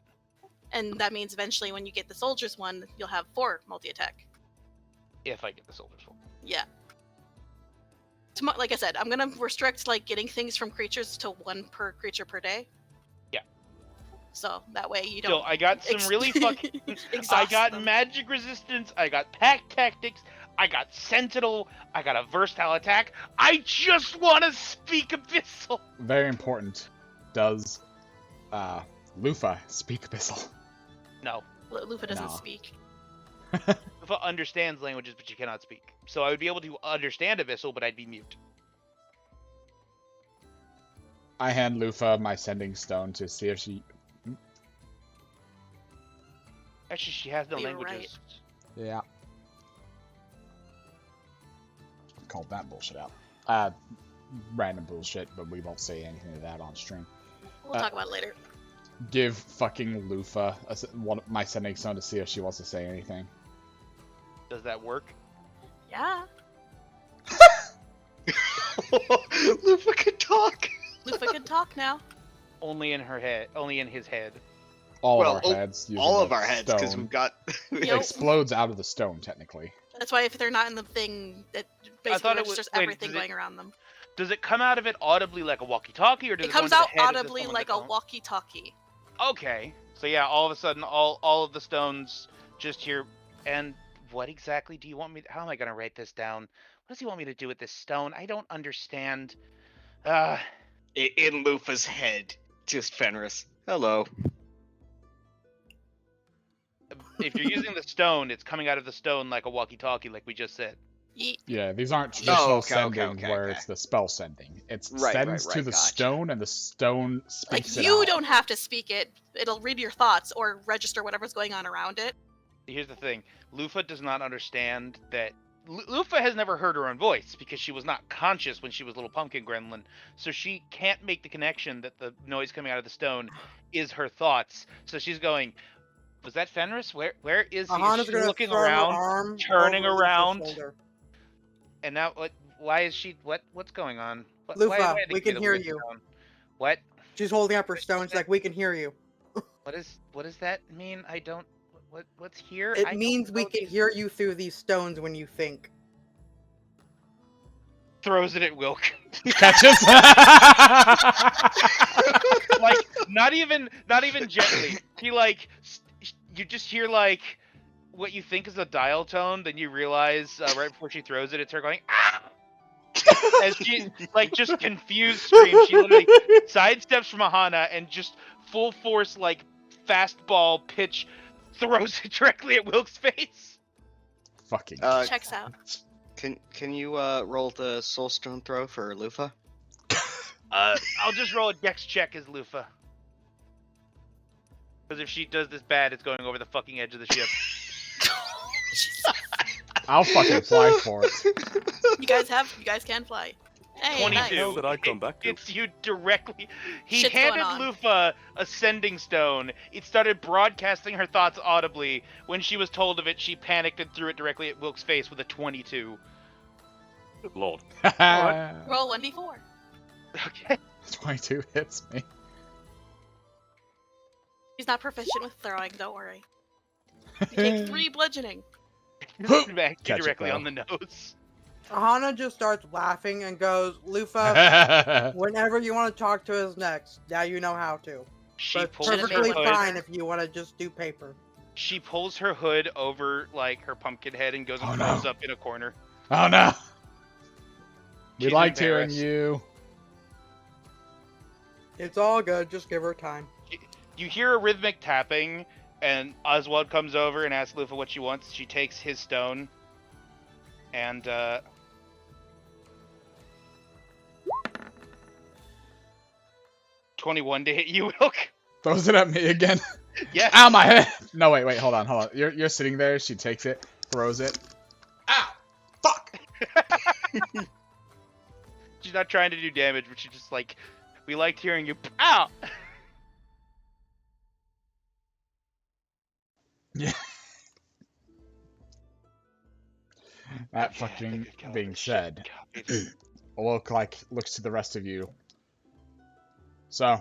And that means eventually when you get the soldiers one, you'll have 4 multi-attack. If I get the soldiers one. Yeah. Like I said, I'm gonna restrict like getting things from creatures to 1 per creature per day. Yeah. So that way you don't. So I got some really fucking. I exhaust got them. magic resistance. I got pack tactics. I got Sentinel. I got a versatile attack. I just want to speak Abyssal. Very important. Does Lufa speak Abyssal? No. Lufa doesn't No. speak. Lufa understands languages, but she cannot speak. So I would be able to understand Abyssal, but I'd be mute. I hand Lufa my sending stone to see if she. Actually, she has no You're languages. Yeah. Called that bullshit out. Random bullshit, but we won't say anything of that on stream. We'll talk about it later. Give fucking Lufa my sending stone to see if she wants to say anything. Does that work? Yeah. Lufa can talk. Lufa can talk now. Only in her head. Only in his head. All Well, of our heads. using All the of our heads, because stone. we've got. It Yo. explodes out of the stone, technically. That's why if they're not in the thing, it basically thought it was- registers wait, everything does it- going around them. Does it come out of it audibly like a walkie-talkie, or does It it go comes into the out head of audibly someone like that's a on? walkie-talkie. Okay. So yeah, all of a sudden, all of the stones just here. And what exactly do you want me? How am I gonna write this down? What does he want me to do with this stone? I don't understand. In Lufa's head. Just Fenris. Hello. If you're using the stone, it's coming out of the stone like a walkie-talkie, like we just said. Yeet. Yeah, these aren't traditional okay, sendings okay, where okay. it's the spell sending. It's Right, sends right, to the gotcha. stone, and the stone Like speaks it you out. don't have to speak it. It'll read your thoughts or register whatever's going on around it. Here's the thing: Lufa does not understand that. Lufa has never heard her own voice because she was not conscious when she was little pumpkin gremlin, so she can't make the connection that the noise coming out of the stone is her thoughts. So she's going, "Was that Fenris? Where is he?" Aahana's She's gonna looking throw her around, arm turning over Lufa's around. shoulder. and now what? Why is she? What's going on? Why Lufa, are they we giving can the hear weird you. sound? What? She's holding up her stone. She's like, "We can hear you." What does that mean? I don't. What's here? It I don't means we know can these- hear you through these stones when you think. Throws it at Wilk. Catches. Like not even gently. He like you just hear like what you think is a dial tone, then you realize right before she throws it, it's her going ah. As she like just confused screams, she literally sidesteps from Aahana and just full force like fastball pitch throws it directly at Wilk's face. Fucking. Checks out. Can you roll the soulstone throw for Lufa? I'll just roll a dex check as Lufa. Because if she does this bad, it's going over the fucking edge of the ship. I'll fucking fly for it. You guys can fly. Hey, 22. nice. Hell did I come back to? It's you directly. He Shit's going handed on. Lufa a sending stone. It started broadcasting her thoughts audibly. When she was told of it, she panicked and threw it directly at Wilk's face with a 22. Good lord. Roll 1d4. Okay. 22 hits me. He's not proficient with throwing, don't worry. You take 3 bludgeoning. Smack you Catch it, directly bro. on the nose. Aahana just starts laughing and goes, Lufa, whenever you want to talk to us next, now you know how to. She But pulls her perfectly hood. fine if you want to just do paper. She pulls her hood over like her pumpkin head and goes and Oh, throws no. up in a corner. Oh no! We She's liked hearing embarrassed. you. It's all good, just give her time. You hear a rhythmic tapping, and Oswald comes over and asks Lufa what she wants. She takes his stone, and 21 to hit you, Wilk. Throws it at me again. Yes. Ow, my head! No, wait, hold on. You're sitting there, she takes it, throws it. Ow! Fuck! She's not trying to do damage, but she's just like, we liked hearing you. Ow! Yeah. That Okay, I think fucking I've killed being this said, shit. Copy. Wilk looks to the rest of you. So,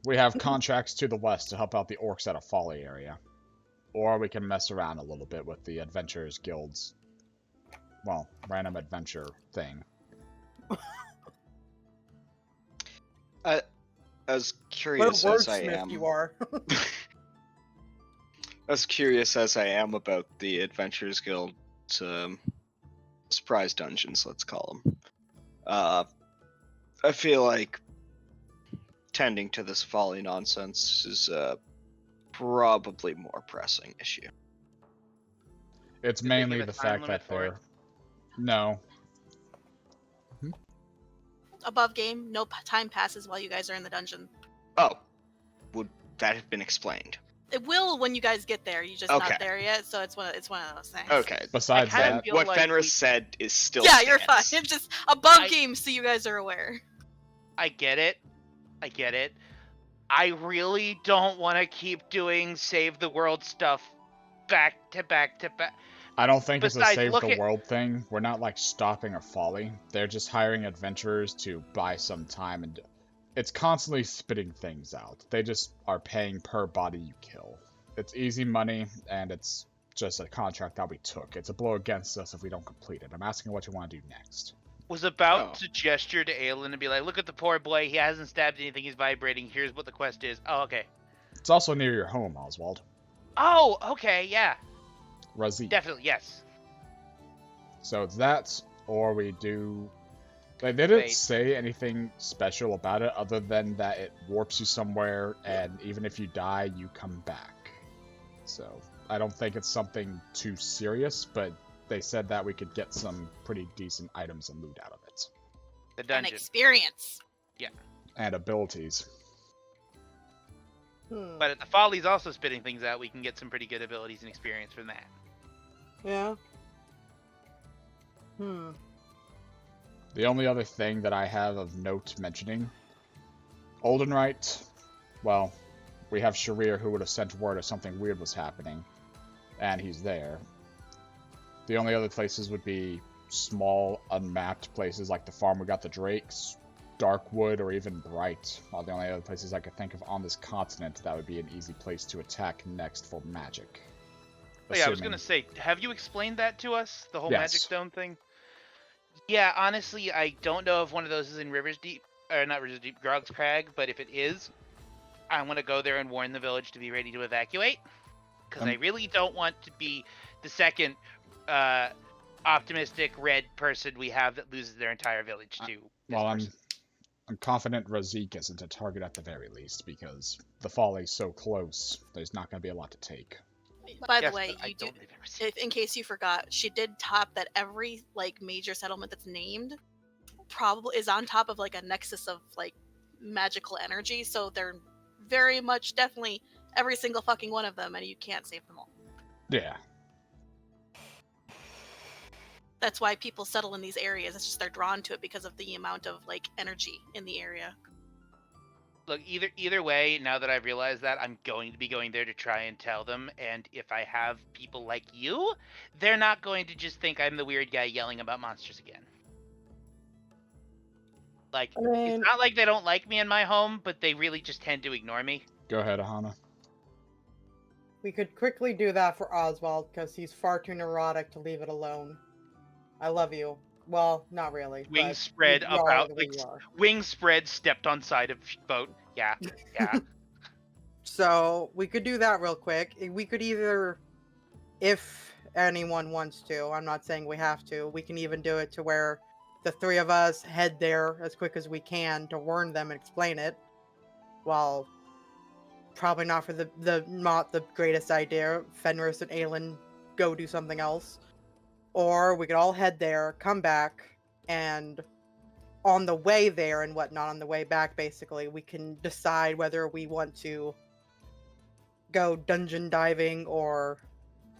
we have contracts to the west to help out the orcs at a folly area. Or we can mess around a little bit with the Adventurers Guild's, well, random adventure thing. As What curious a as I wordsmith am, you are. as curious as I am about the Adventurers Guild surprise dungeons, let's call them. I feel like tending to this folly nonsense is probably more pressing issue. It's Did they give mainly a the time fact limit that for it? they're... No. Above game, no time passes while you guys are in the dungeon. Oh, would that have been explained? It will when you guys get there. You're just Okay. not there yet, so it's one of those things. Okay. Besides I kinda that, feel What like Fenris we- said is still Yeah, you're fine. stands. It's just above I- game, so you guys are aware. I get it. I really don't want to keep doing save the world stuff back to back to back. I don't think it's a Besides, save look the at- world thing. We're not like stopping a folly. They're just hiring adventurers to buy some time, and it's constantly spitting things out. They just are paying per body you kill. It's easy money, and it's just a contract that we took. It's a blow against us if we don't complete it. I'm asking what you want to do next. Was about Oh. to gesture to Aelin and be like, look at the poor boy, he hasn't stabbed anything, he's vibrating, here's what the quest is. Oh, okay. It's also near your home, Oswald. Oh, okay, yeah. Razik. Definitely, yes. So it's that, or we do... They didn't Wait. say anything special about it other than that it warps you somewhere, and even if you die, you come back. So, I don't think it's something too serious, but they said that we could get some pretty decent items and loot out of it. The An dungeon. experience. And abilities. But if the Folly's also spitting things out, we can get some pretty good abilities and experience from that. Yeah. The only other thing that I have of note mentioning, Oldenright, well, we have Sharir who would have sent word if something weird was happening, and he's there. The only other places would be small, unmapped places like the farm we got the Drakes, Darkwood, or even Bright are the only other places I could think of on this continent that would be an easy place to attack next for magic. Oh, yeah, I was Assuming- gonna say, have you explained that to us? The whole Yes. Magic Stone thing? Yeah, honestly, I don't know if one of those is in Rivers Deep, or not Rivers Deep, Grog's Crag, but if it is, I want to go there and warn the village to be ready to evacuate. Because I really don't want to be the second optimistic red person we have that loses their entire village to this Well, person. I'm confident Razik isn't a target at the very least, because the Folly's so close, there's not going to be a lot to take. By Yes, the way, but I you do. don't even receive- In case you forgot, she did top that every like major settlement that's named probably is on top of like a nexus of like magical energy, so they're very much definitely every single fucking one of them, and you can't save them all. Yeah. That's why people settle in these areas. It's just they're drawn to it because of the amount of like energy in the area. Look, either way, now that I've realized that, I'm going to be going there to try and tell them, and if I have people like you, they're not going to just think I'm the weird guy yelling about monsters again. Like, I mean, it's not like they don't like me in my home, but they really just tend to ignore me. Go ahead, Aahana. we could quickly do that for Oswald because he's far too neurotic to leave it alone. I love you. Well, not really. Wings but spread you are about, the way like, you are. wings spread, stepped on side of boat. Yeah, yeah. So we could do that real quick. We could either, if anyone wants to, I'm not saying we have to, we can even do it to where the three of us head there as quick as we can to warn them and explain it. Well, probably not for not the greatest idea. Fenris and Aelin go do something else. Or we could all head there, come back, and on the way there and whatnot, on the way back, basically, we can decide whether we want to go dungeon diving or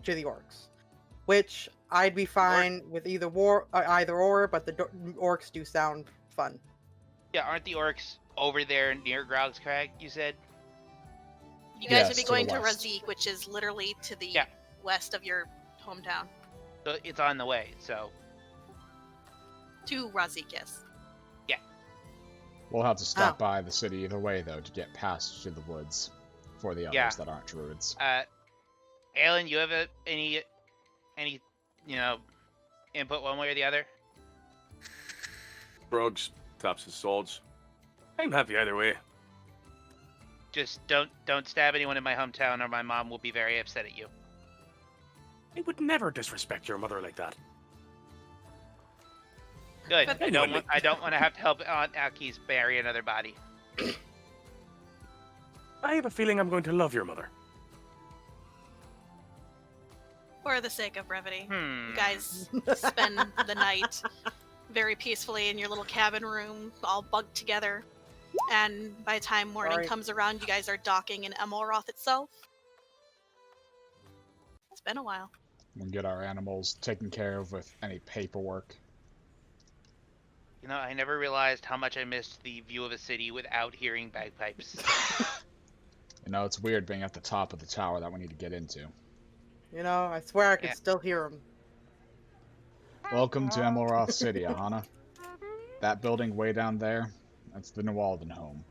to the orcs. Which I'd be fine with either or, but the orcs do sound fun. Yeah, aren't the orcs over there near Grog's Crag, you said? You guys Yes, would be to the going to west. Razik, which is literally to the Yeah. west of your hometown. So it's on the way, so... To Razik, yes. We'll have to stop by the city either way, though, to get past to the woods for the others Yeah. that aren't druids. Aelin, you have any, input one way or the other? Brugs, taps his swords. I'm happy either way. Just don't stab anyone in my hometown or my mom will be very upset at you. I would never disrespect your mother like that. Good. But- I don't want to have to help Aunt Aki's bury another body. I have a feeling I'm going to love your mother. For the sake of brevity, Hmm. you guys spend the night very peacefully in your little cabin room, all bugged together. And by the time morning Sorry. comes around, you guys are docking in Emelroth itself. It's been a while. We'll get our animals taken care of with any paperwork. You know, I never realized how much I missed the view of a city without hearing bagpipes. You know, it's weird being at the top of the tower that we need to get into. You know, I swear I could Yeah. still hear him. Welcome to Emelroth City, Aahana. That building way down there, that's the Nualden home.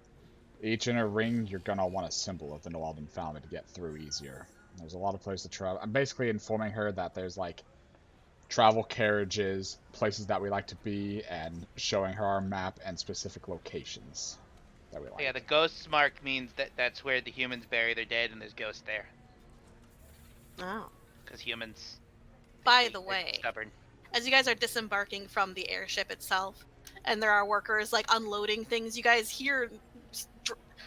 Each inner ring, you're gonna want a symbol of the Nualden family to get through easier. There's a lot of places to travel. I'm basically informing her that there's, like, travel carriages, places that we like to be, and showing her our map and specific locations that we like. Yeah, the ghost mark means that's where the humans bury their dead and there's ghosts there. Oh. Because humans... By the they're way, stubborn. as you guys are disembarking from the airship itself, and there are workers like unloading things, you guys hear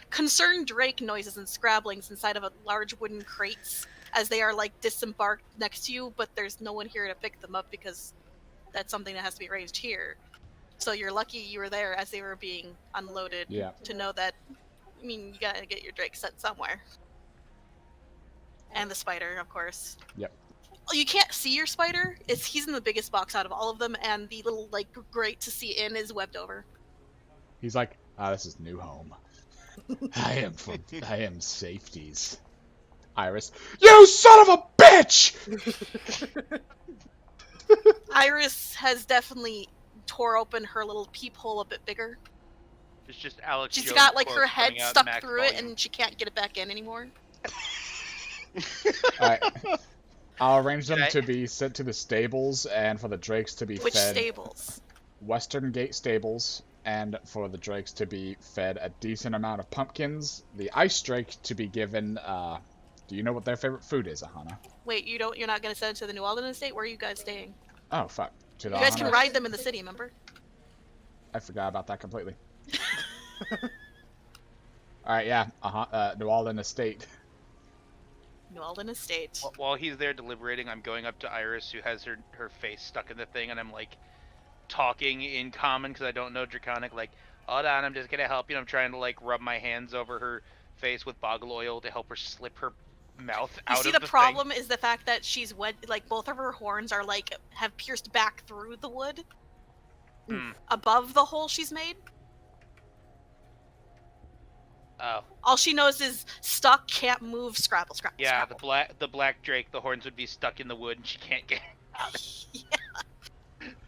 concerned Drake noises and scrabblings inside of a large wooden crates as they are like disembarked next to you, but there's no one here to pick them up because that's something that has to be arranged here. So you're lucky you were there as they were being unloaded Yeah. to know that, I mean, you gotta get your Drake sent somewhere. And the spider, of course. Yep. Oh, you can't see your spider. He's in the biggest box out of all of them, and the little like grate to see in is webbed over. He's like, this is new home. I am safeties. Iris, you son of a bitch! Iris has definitely tore open her little peephole a bit bigger. It's just Alex She's Jones got like her quotes head coming out stuck max through it, volume. and she can't get it back in anymore. Alright. I'll arrange them Okay. to be sent to the stables, and for the drakes to be Which fed stables? Western Gate stables, and for the drakes to be fed a decent amount of pumpkins. The ice drake to be given, do you know what their favorite food is, Aahana? Wait, you're not gonna send it to the New Alden estate? Where are you guys staying? Oh, fuck. To the You guys can Aahana? ride them in the city, remember? I forgot about that completely. Alright, yeah. New Alden Estate. New Alden estate. While he's there deliberating, I'm going up to Iris, who has her face stuck in the thing, and I'm like talking in common because I don't know Draconic. Like, hold on, I'm just gonna help you. I'm trying to like rub my hands over her face with boggle oil to help her slip her mouth You out see, of the the problem is the fact that she's wed. Like both of her horns are like have pierced back through the wood thing. above the hole she's made. Oh, All she knows is stuck, can't move, scrabble, scrabble, yeah. scrabble. The black drake. The horns would be stuck in the wood, and she can't get. Yeah.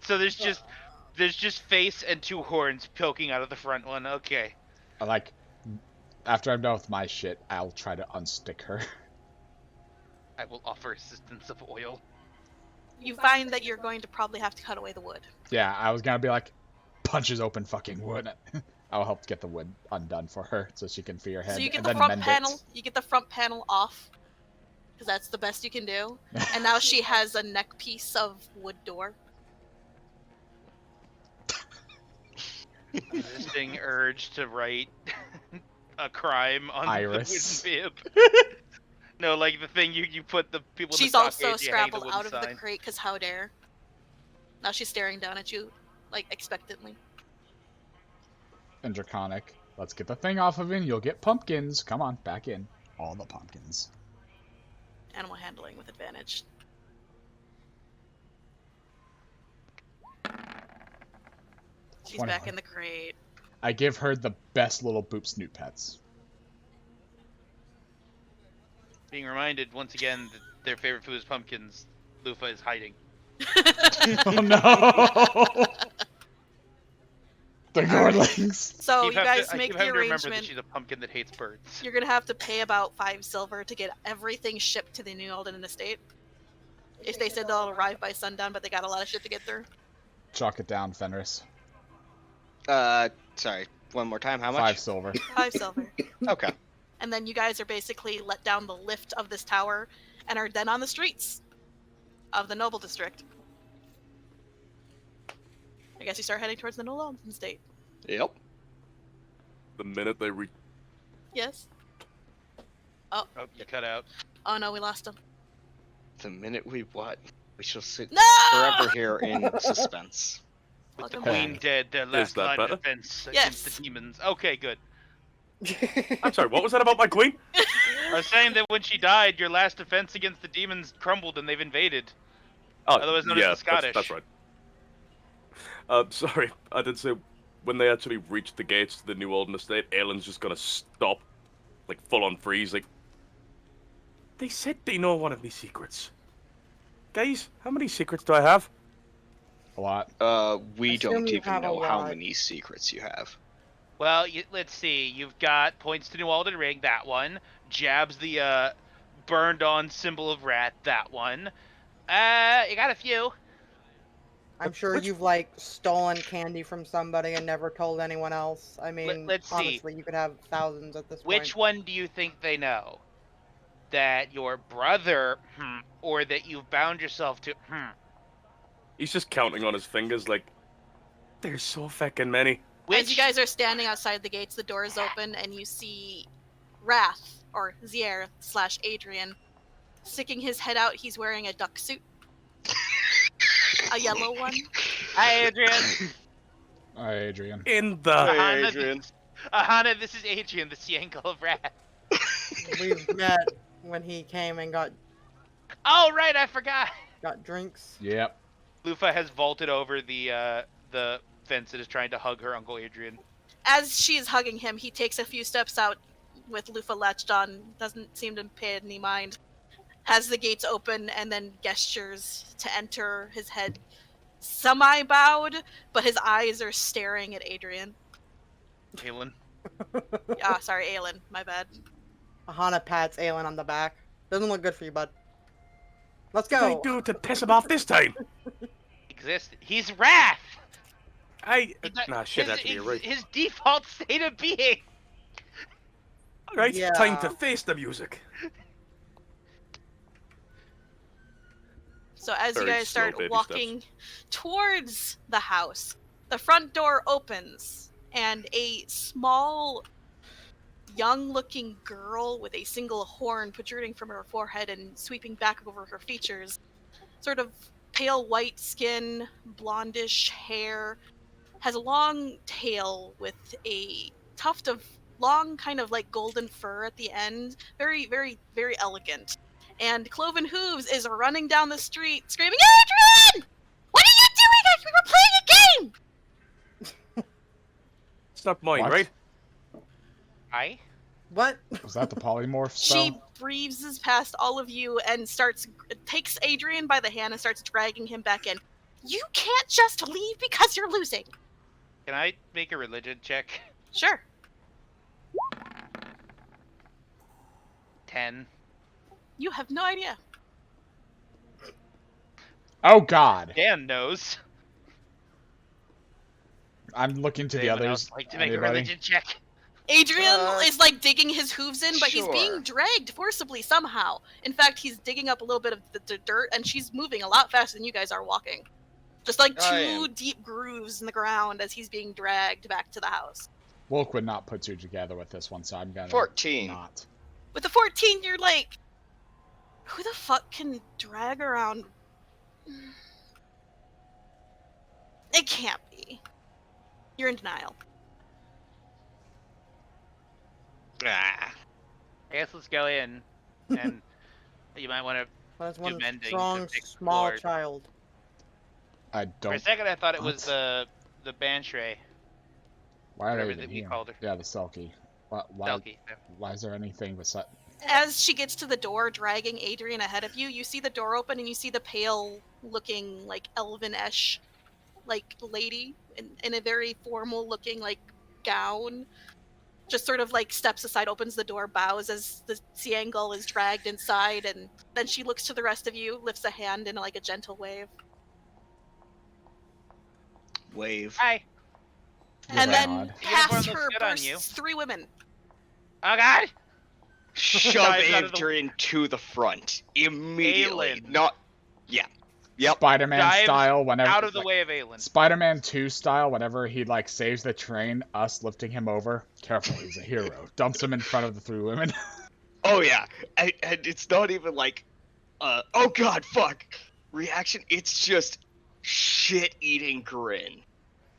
So there's just There's just face and 2 horns poking out of the front one. Okay. Like, after I'm done with my shit, I'll try to unstick her. I will offer assistance of oil. You find that you're going to probably have to cut away the wood. Yeah, I was gonna be like, punches open fucking wood. I'll help get the wood undone for her so she can free her head. So you get and the then front mend panel. It. You get the front panel off, because that's the best you can do. And now she has a neck piece of wood door. Resisting urge to write a crime on Iris. the wooden bib. No, like the thing you put the people. She's in the also stockade, you hang the scrabbled wooden out of the sign. crate, because how dare. Now she's staring down at you, like, expectantly. And Draconic. Let's get the thing off of him. You'll get pumpkins. Come on, back in. All the pumpkins. Animal handling with advantage. She's 21. back in the crate. I give her the best little boop snoot pets. Being reminded once again that their favorite food is pumpkins. Lufa is hiding. Oh no! The Gordlings. So Keep you having guys to- I make keep the having to remember that arrangement. she's a pumpkin that hates birds. You're gonna have to pay about 5 silver to get everything shipped to the New Alden estate. If they said they'll arrive by sundown, but they got a lot of shit to get through. Chalk it down, Fenris. Sorry. One more time. How much? 5 silver. 5 silver. Okay. And then you guys are basically let down the lift of this tower and are then on the streets of the Noble District. I guess you start heading towards the New Alden estate. Yep. The minute they reach. Yes? Oh, you cut out. Oh no, we lost him. The minute we what? We shall sit No! forever here in suspense. With the Welcome queen back. dead, their last that line of better? defense Yes. against the demons. Okay, good. I'm sorry, what was that about my queen? I was saying that when she died, your last defense against the demons crumbled and they've invaded. Oh, Otherwise known as yeah, the Scottish. That's right. Sorry, I did say when they actually reach the gates to the New Alden estate, Aelin's just gonna stop, like full on freeze. Like, they said they know one of me secrets. Guys, how many secrets do I have? A lot. We Assume don't you even have a know how lot. many secrets you have. Well, let's see. You've got points to New Alden Ring, that one. Jabs the burned on symbol of rat, that one. You got a few. I'm sure you've like stolen candy from somebody and never told anyone else. I mean, let's see. honestly, you could have thousands at this Which point. one do you think they know? That your brother, or that you've bound yourself to, He's just counting on his fingers like, there's so fucking many. As you guys are standing outside the gates, the doors open and you see Wrath, or Zier / Adrian, sticking his head out. He's wearing a duck suit. A yellow one. Hi, Adrian. Hi, Adrian. In the... Aahana, Adrian. Aahana, this is Adrian, the Siangle of Rat. We've met when he came and got Oh, right, I forgot. drinks. Yep. Lufa has vaulted over the fence and is trying to hug her Uncle Adrian. As she is hugging him, he takes a few steps out with Lufa latched on, doesn't seem to pay any mind, has the gates open, and then gestures to enter, his head semi-bowed, but his eyes are staring at Adrian. Aelin. Sorry, Aelin, my bad. Aahana pats Aelin on the back. Doesn't look good for you, bud. Let's What did I go. do to piss him off this time? Exist. He's Wrath! Nah, shit, actually, you're right. His default state of being. Alright, Yeah. time to face the music. So as you Very guys slow start baby walking towards the house, the front door opens, and a small, young-looking girl with a single horn protruding from her forehead and sweeping back over her features, sort of pale white skin, blondish hair, has a long tail with a tuft of long kind of like golden fur at the end. Very, very, very elegant. And Cloven Hooves is running down the street screaming, Adrian! What are you doing? We were playing a game! It's not mine, What? right? Hi? What? Was that the polymorph spell? She breezes past all of you and takes Adrian by the hand and starts dragging him back in. You can't just leave because you're losing. Can I make a religion check? Sure. 10. You have no idea. Oh God! Dan knows. I'm looking to Does the anyone others. else like to make a Anybody? religion check? Adrian Uh, is like digging his hooves in, but he's being sure. dragged forcibly somehow. In fact, he's digging up a little bit of the dirt, and she's moving a lot faster than you guys are walking. Just like I two am. deep grooves in the ground as he's being dragged back to the house. Wilk would not put two together with this one, so I'm gonna 14. not. With the 14, you're like, who the fuck can drag around? It can't be. You're in denial. Ah. I guess let's go in, and you might want to. That's one mending to strong, fix the small floor. child. I For don't. a second, I thought it was What? the Banshray. Why are they whatever even that we here? called her. Yeah, the Selkie. Why? Selkie. Yeah. Why is there anything beside? As she gets to the door, dragging Adrian ahead of you, you see the door open and you see the pale-looking, like elven-esh, like lady in a very formal-looking like gown. Just sort of like steps aside, opens the door, bows as the Ciangle is dragged inside, and then she looks to the rest of you, lifts a hand in like a gentle wave, Wave. Hi. and then Nod. past Uniform her looks good on you. bursts 3 women. Oh God! Shove Guys out of the- Adrian to the front. Immediately. Aelin. Not. Yeah. Yep. Spider-Man Dives style, whenever Out of the like, way of Aelin. Spider-Man 2 style, whenever he like saves the train, us lifting him over. Careful, he's a hero. Dumps him in front of the 3 women. Oh yeah. And it's not even like, oh god, fuck. Reaction. It's just shit-eating grin.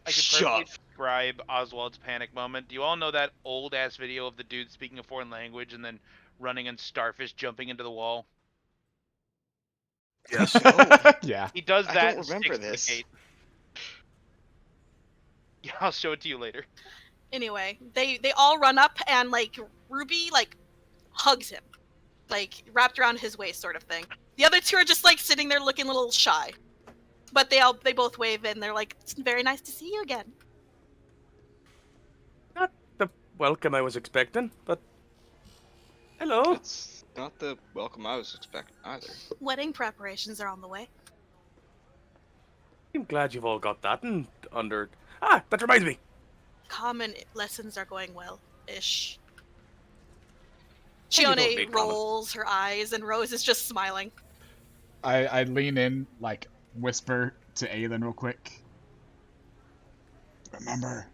I can perfectly Shove. describe Oswald's panic moment. Do you all know that old ass video of the dude speaking a foreign language and then running and starfish jumping into the wall? Yes. Yeah. He does I that. don't and remember sticks to the this. gate. Yeah, I'll show it to you later. Anyway, they all run up and like Ruby like hugs him, like wrapped around his waist sort of thing. The other 2 are just like sitting there looking a little shy, but they both wave and they're like, "It's very nice to see you again." Not the welcome I was expecting, but hello. That's not the welcome I was expecting either. Wedding preparations are on the way. I'm glad you've all got that and under. Ah, that reminds me. Common lessons are going well-ish. You don't Chione make common. rolls her eyes and Rose is just smiling. I lean in, like, whisper to Aelin real quick. Remember,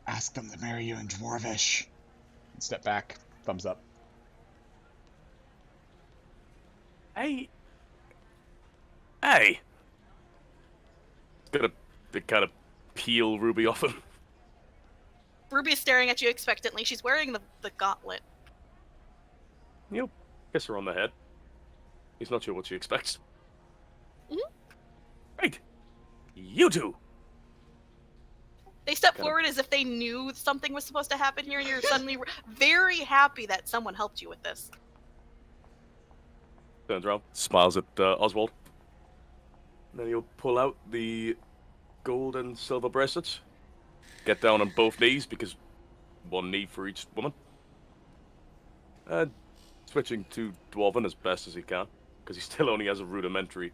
ask them to marry you in Dwarvish. And step back, thumbs up. Hey. Gonna kind of peel Ruby off him. Ruby is staring at you expectantly. She's wearing the gauntlet. You kiss her on the head. He's not sure what she expects. Mhm. Right. You two. They step Got it. forward as if they knew something was supposed to happen here, and you're suddenly very happy that someone helped you with this. Turns around, smiles at Oswald. Then he'll pull out the gold and silver bracelets. Get down on both knees, because one knee for each woman. And switching to Dwarven as best as he can, because he still only has a rudimentary.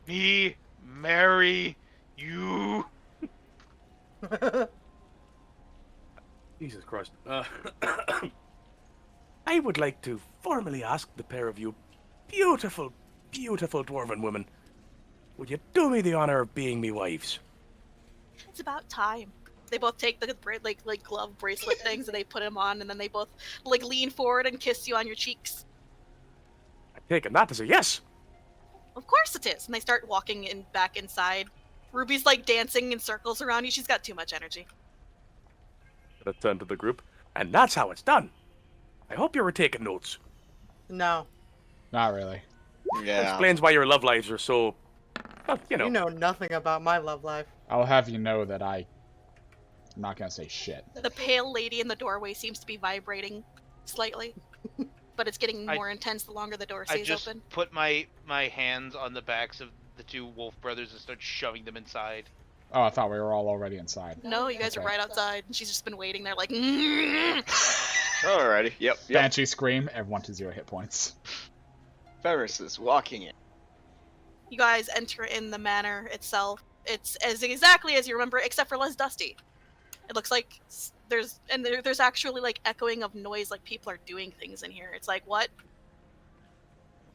Me marry you. Jesus Christ. I would like to formally ask the pair of you beautiful, beautiful Dwarven women, would you do me the honor of being me wives? It's about time. They both take the like glove bracelet things and they put them on, and then they both like lean forward and kiss you on your cheeks. I'm taking that as a yes. Of course it is. And they start walking back inside. Ruby's like dancing in circles around you. She's got too much energy. Gonna turn to the group, and that's how it's done. I hope you were taking notes. No. Not really. Yeah. Explains why your love lives are so, well, you know. You know nothing about my love life. I'll have you know that I'm not gonna say shit. The pale lady in the doorway seems to be vibrating slightly. but it's getting more intense the longer the door I stays just open. put my hands on the backs of the two wolf brothers and start shoving them inside. Oh, I thought we were all already inside. No, you guys are Okay. right outside, and she's just been waiting there like, Alrighty. Yep. Banshee scream. Everyone to 0 hit points. Fenris is walking in. You guys enter in the manor itself. It's as exactly as you remember, except for less dusty. It looks like there's actually like echoing of noise, like people are doing things in here. It's like, what?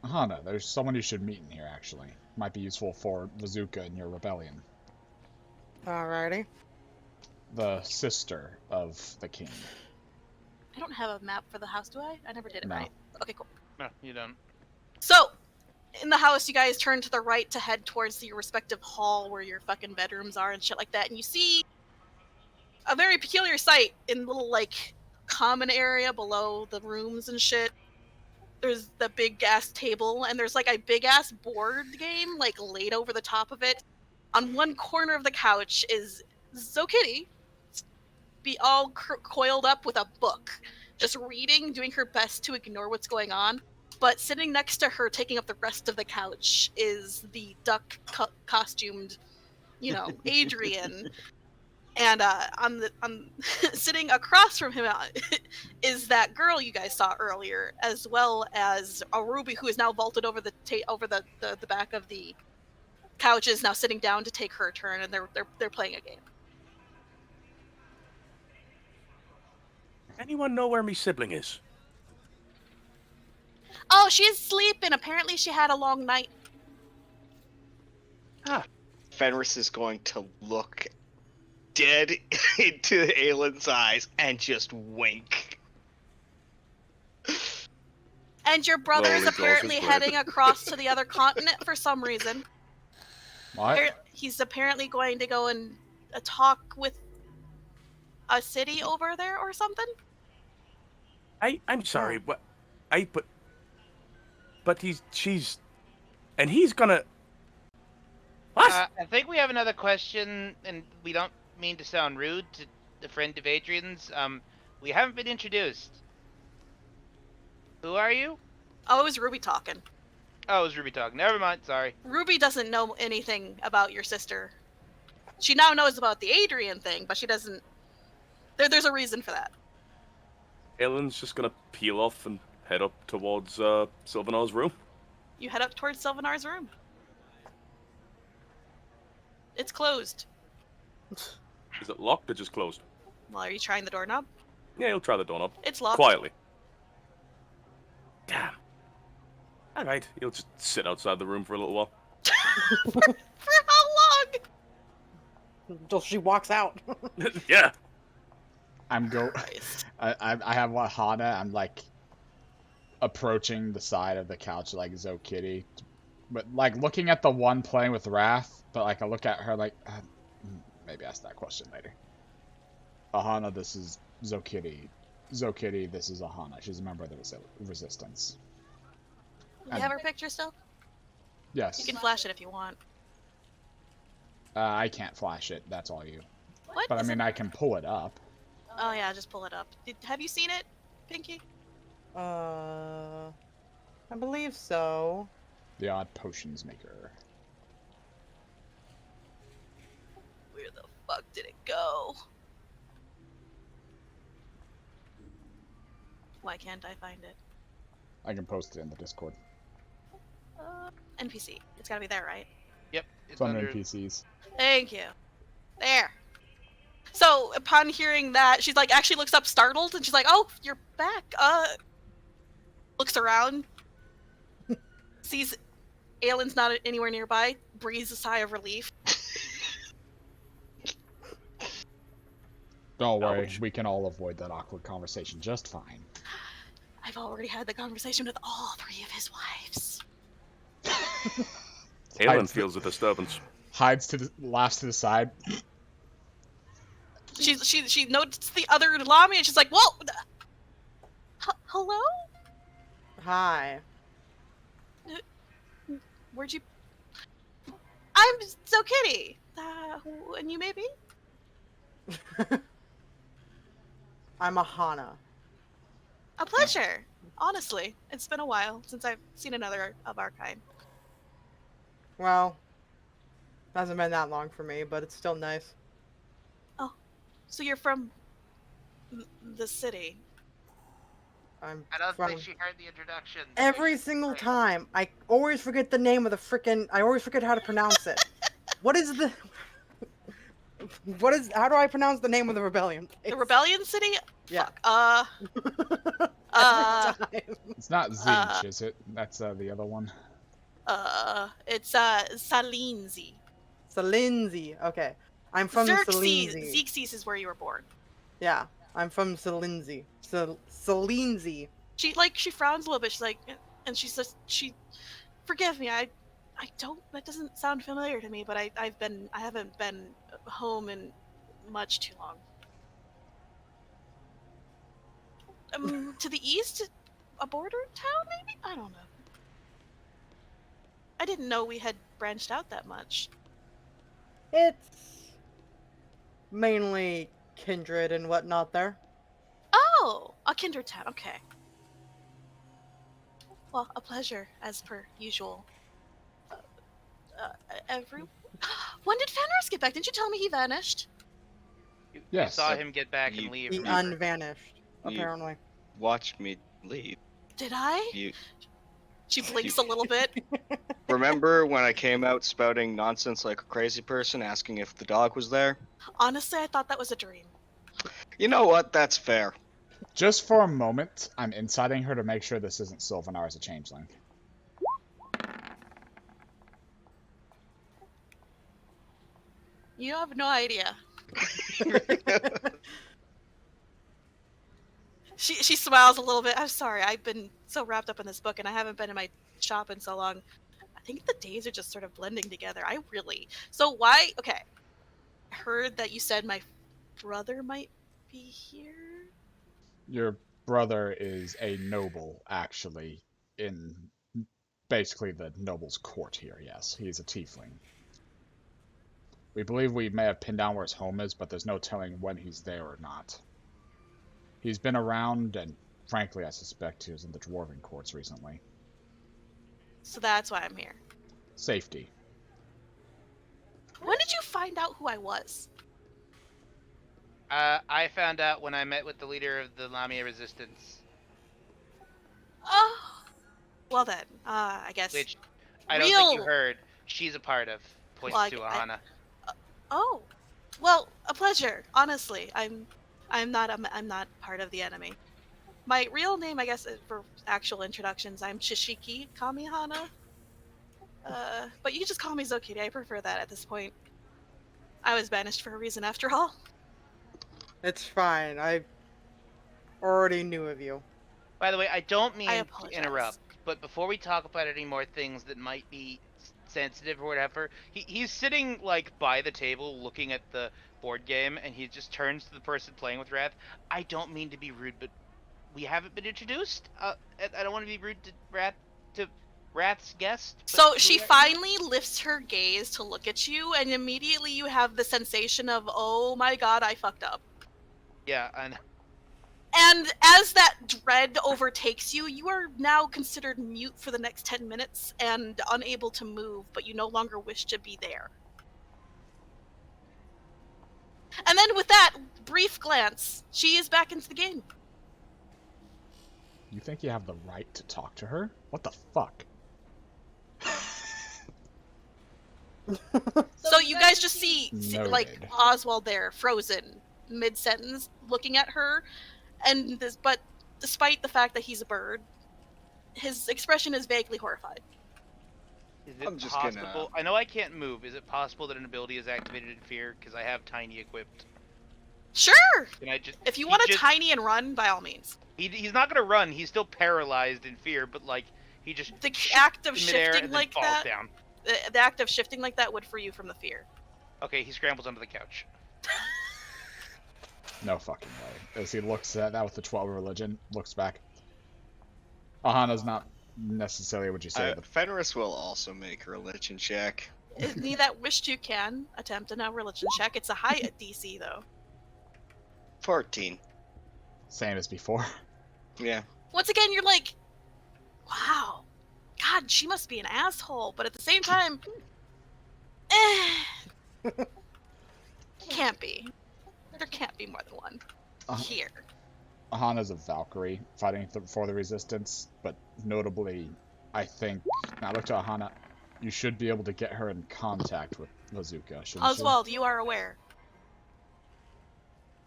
Aahana, there's someone you should meet in here, actually. Might be useful for Vazuka in your rebellion. Alrighty. The sister of the king. I don't have a map for the house, do I? I never did it, No. right? Okay, cool. No, you don't. So, in the house, you guys turn to the right to head towards your respective hall where your fucking bedrooms are and shit like that, and you see a very peculiar sight in the little, like, common area below the rooms and shit. There's the big-ass table, and there's, like, a big-ass board game, like, laid over the top of it. On one corner of the couch is Zokitty, be all coiled up with a book, just reading, doing her best to ignore what's going on. But sitting next to her, taking up the rest of the couch, is the duck costumed, Adrian. And on sitting across from him is that girl you guys saw earlier, as well as a Ruby who is now vaulted over the back of the couch, is now sitting down to take her turn, and they're playing a game. Anyone know where me sibling is? Oh, she's sleeping. Apparently she had a long night. Fenris is going to look dead into Aelin's eyes and just wink. And your brother is Slowly draws apparently his breath. heading across to the other continent for some reason. What? He's apparently going to go and talk with a city over there or something. I'm sorry, but she's gonna. What? I think we have another question, and we don't mean to sound rude to the friend of Adrian's. We haven't been introduced. Who are you? Oh, it was Ruby talking. Oh, it was Ruby talking. Never mind. Sorry. Ruby doesn't know anything about your sister. She now knows about the Adrian thing, but she doesn't. There's a reason for that. Aelin's just gonna peel off and head up towards Sylvanar's room. You head up towards Sylvanar's room. It's closed. Is it locked or just closed? Well, are you trying the doorknob? Yeah, he'll try the doorknob. It's locked. Quietly. Damn. Alright, he'll just sit outside the room for a little while. For how long? Until she walks out. Yeah. I'm go. Christ. I have Aahana. I'm like approaching the side of the couch like Zokitty, but like looking at the one playing with Wrath. But like I look at her like maybe ask that question later. Aahana, this is Zokitty. Zokitty, this is Aahana. She's a member of the Resistance. You have her picture still? Yes. You can flash it if you want. I can't flash it. That's all you. What? But I Is mean, it- I can pull it up. Oh yeah, just pull it up. Have you seen it, Pinky? I believe so. The Odd Potions Maker. Where the fuck did it go? Why can't I find it? I can post it in the Discord. NPC. It's gotta be there, right? Yep. It's under NPCs. Thank you. There. So, upon hearing that, she's like, actually looks up startled, and she's like, oh, you're back. Looks around. Sees Aelin's not anywhere nearby. Breathes a sigh of relief. Don't worry, Ouch. we can all avoid that awkward conversation just fine. I've already had the conversation with all 3 of his wives. Aelin feels a disturbance. Hides to the laughs to the side. She noticed the other Lamia, and she's like, whoa! Hello? Hi. Where'd you... I'm Zokitty. And you may be? I'm Aahana. A pleasure. Honestly, it's been a while since I've seen another of our kind. Well, hasn't been that long for me, but it's still nice. So you're from the city. I'm I don't from... think she heard the introduction. Every single time, I always forget the name of the frickin'... I always forget how to pronounce it. What is the... How do I pronounce the name of the rebellion? The rebellion city? Yeah. Fuck. Every time. It's not Zinch, is it? That's the other one. It's Salinzi. Salinzi. Okay. I'm from Xerxes. Salinzi. Xerxes is where you were born. Yeah. I'm from Salinzi. Salinzi. She frowns a little bit. She's like, and she says, forgive me. I don't. That doesn't sound familiar to me. But I haven't been home in much too long. To the east, a border town, maybe? I don't know. I didn't know we had branched out that much. It's mainly Kindred and whatnot there. Oh, a Kindred town. Okay. Well, a pleasure, as per usual. When did Fenris get back? Didn't you tell me he vanished? You Yes. saw him get back You- and leave. He remember? unvanished, apparently. Watched me leave. Did I? You She blinks a little bit. remember when I came out spouting nonsense like a crazy person, asking if the dog was there? Honestly, I thought that was a dream. You know what? That's fair. Just for a moment, I'm inciting her to make sure this isn't Sylvanar as a changeling. You have no idea. She smiles a little bit. I'm sorry. I've been so wrapped up in this book, and I haven't been in my shop in so long. I think the days are just sort of blending together. So why? Okay. I heard that you said my brother might be here. Your brother is a noble, actually, in basically the noble's court here, yes. He's a tiefling. We believe we may have pinned down where his home is, but there's no telling when he's there or not. He's been around, and frankly, I suspect he was in the dwarven courts recently. So that's why I'm here. Safety. When did you find out who I was? I found out when I met with the leader of the Lamia resistance, Oh. Well then, I guess. which I don't think you Real- heard. She's a part of. Points Well, to I- Aahana. Oh, well, a pleasure. Honestly, I'm not part of the enemy. My real name, I guess, for actual introductions, I'm Shishiki Kamihana. But you can just call me Zokiri. I prefer that at this point. I was banished for a reason, after all. It's fine. I already knew of you. By the way, I don't mean I to apologize. interrupt, but before we talk about any more things that might be sensitive or whatever, he's sitting like by the table looking at the board game, and he just turns to the person playing with Wrath. I don't mean to be rude, but we haven't been introduced. I don't want to be rude to Wrath's guest. but So who she are you? finally lifts her gaze to look at you, and immediately you have the sensation of, oh my god, I fucked up. Yeah, and And as that dread overtakes you, you are now considered mute for the next 10 minutes and unable to move, but you no longer wish to be there. And then with that brief glance, she is back into the game. You think you have the right to talk to her? What the fuck? So you guys just see like Noted. Oswald there, frozen, mid-sentence, looking at her, and but despite the fact that he's a bird, his expression is vaguely horrified. is it I'm just possible? gonna- I know I can't move. Is it possible that an ability is activated in fear? Because I have tiny equipped. Sure! Can I just? If you he want to just- tiny and run, by all means. he's not gonna run. He's still paralyzed in fear, but like he just The shoots act of in midair shifting and then like falls that, down. the act of shifting like that would free you from the fear. Okay, he scrambles under the couch. No fucking way. As he looks at that with the 12 religion, looks back. Aahana's not necessarily what you say. Fenris will also make a religion check. If me that wish to can attempt a religion check. It's a high DC though. 14. Same as before. Yeah. Once again, you're like, wow, God, she must be an asshole. But at the same time, can't be. There can't be more than one here. Aahana's a Valkyrie fighting for the Resistance, but notably, I think, now look to Aahana, you should be able to get her in contact with Bazooka, shouldn't Oswald, you are aware.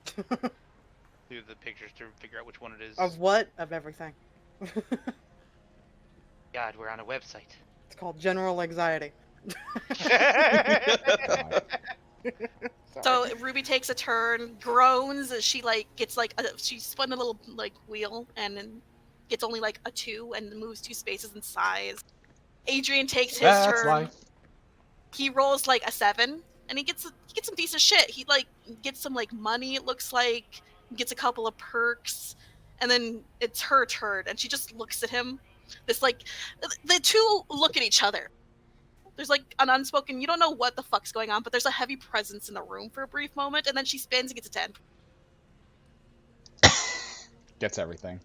Through the pictures to figure out which one it is. Of what? Of everything. God, we're on a website. It's called general anxiety. So Ruby takes a turn, groans as she gets she spun a little wheel and then gets only a 2 and moves 2 spaces and sighs. Adrian takes his That's turn. life. He rolls a 7 and he gets some decent shit. He gets some money, it looks like, gets a couple of perks, and then it's her turn and she just looks at him. This the two look at each other. There's an unspoken, you don't know what the fuck's going on, but there's a heavy presence in the room for a brief moment, and then she spins and gets a 10. Gets everything.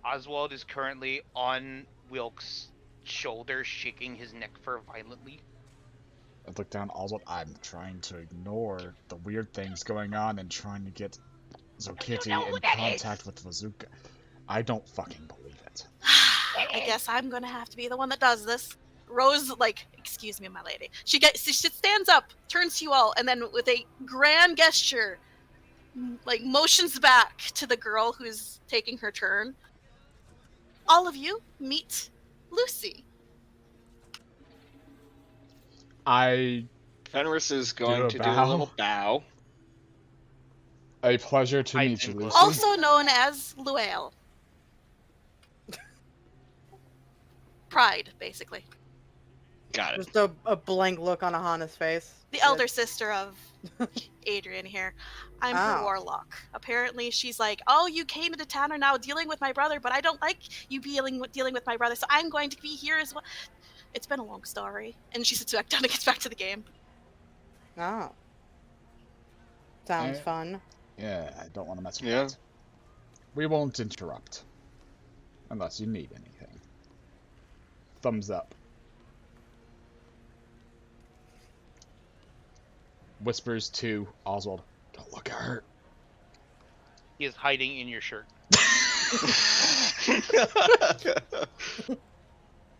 Oswald is currently on Wilk's shoulder, shaking his neck fur violently. I look down, Oswald, I'm trying to ignore the weird things going on and trying to get Zokitty in contact with Bazooka. I don't fucking believe it. I guess I'm gonna have to be the one that does this. Rose, excuse me, my lady. She stands up, turns to you all, and then with a grand gesture, motions back to the girl who's taking her turn. All of you meet Lucy. Fenris is going to do a little bow. A pleasure to meet you, Lucy. Also known as Luelle. Pride, basically. Got it. Just a blank look on Ahana's face. The elder sister of Adrian here. I'm her Oh. warlock. Apparently she's oh, you came into town are now dealing with my brother, but I don't like you dealing with my brother, so I'm going to be here as well. It's been a long story. And she sits back down and gets back to the game. Oh. Sounds fun. Yeah, I don't want to mess with Yeah. that. We won't interrupt. Unless you need anything. Thumbs up. Whispers to Oswald, don't look at her. He is hiding in your shirt.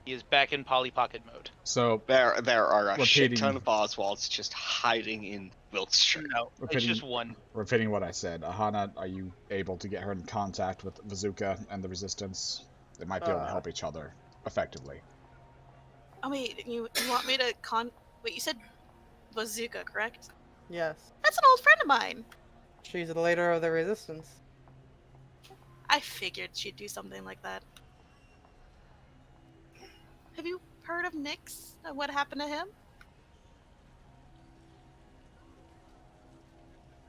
He is back in Polly Pocket mode. So There are a shit Repeating. ton of Oswalds just hiding in Wilk's shirt. No, it's Repeating. just one. Repeating what I said, Aahana, are you able to get her in contact with Bazooka and the Resistance? They might be able to help each other effectively. Oh wait, you want me to wait, you said Bazooka, correct? Yes. That's an old friend of mine. She's the leader of the Resistance. I figured she'd do something like that. Have you heard of Nyx and what happened to him?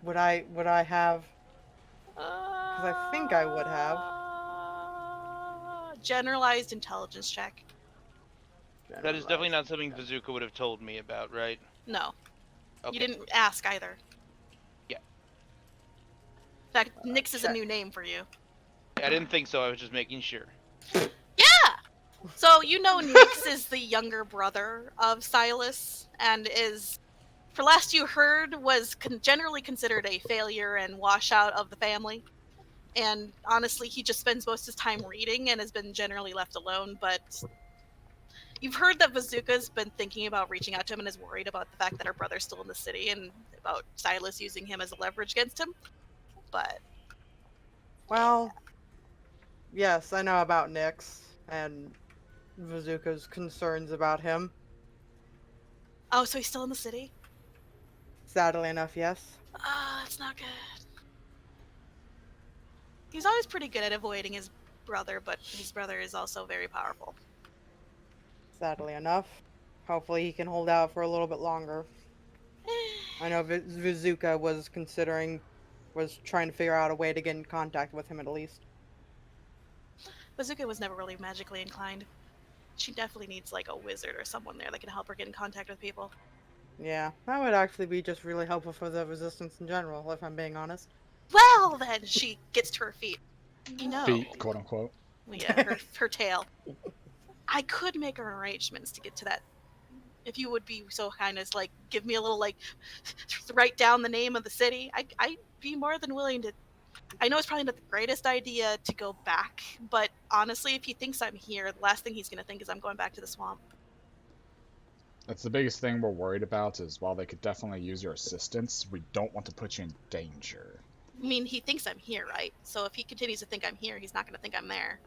Would I have? I think I would have. Generalized intelligence check. That is definitely not something Bazooka would have told me about, right? No. Okay. You didn't ask either. Yeah. In fact, Nyx is a new name for you. I didn't think so. I was just making sure. Yeah! So, you know Nyx is the younger brother of Silas, and is, for last you heard, was generally considered a failure and washout of the family. And honestly, he just spends most of his time reading and has been generally left alone, but you've heard that Bazooka's been thinking about reaching out to him and is worried about the fact that her brother's still in the city and about Silas using him as a leverage against him. But Well, yes, I know about Nyx and Bazooka's concerns about him. oh, so he's still in the city? Sadly enough, yes. Ah, that's not good. He's always pretty good at avoiding his brother, but his brother is also very powerful. Sadly enough. Hopefully he can hold out for a little bit longer. I know Bazooka was trying to figure out a way to get in contact with him at least. Bazooka was never really magically inclined. She definitely needs a wizard or someone there that can help her get in contact with people. Yeah, that would actually be just really helpful for the Resistance in general, if I'm being honest. Well, then she gets to her feet. You know, feet, quote unquote. yeah, her tail. I could make arrangements to get to that. If you would be so kind as like give me a little like write down the name of the city. I'd be more than willing to. I know it's probably not the greatest idea to go back, but honestly, if he thinks I'm here, the last thing he's gonna think is I'm going back to the swamp. That's the biggest thing we're worried about, is while they could definitely use your assistance, we don't want to put you in danger. I mean, he thinks I'm here, right? So if he continues to think I'm here, he's not gonna think I'm there.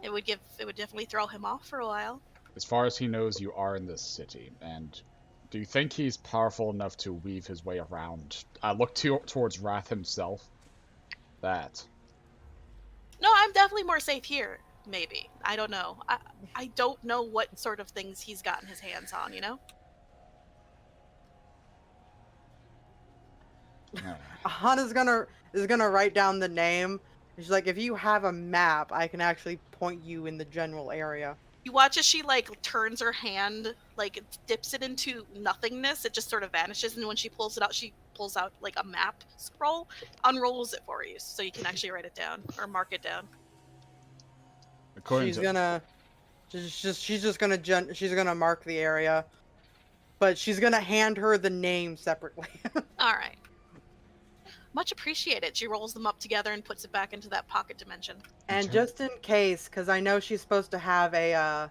It would definitely throw him off for a while. As far as he knows, you are in this city, and do you think he's powerful enough to weave his way around? I look towards Wrath himself. That. No, I'm definitely more safe here. Maybe. I don't know. I don't know what sort of things he's gotten his hands on, you know? Aahana's gonna write down the name. She's like, if you have a map, I can actually point you in the general area. You watch as she like turns her hand, like dips it into nothingness. It just sort of vanishes, and when she pulls it out, she pulls out like a map scroll, unrolls it for you, so you can actually write it down or mark it down. She's just gonna mark the area, but she's gonna hand her the name separately. All right. Much appreciated. She rolls them up together and puts it back into that pocket dimension. And just in case, because I know she's supposed to have a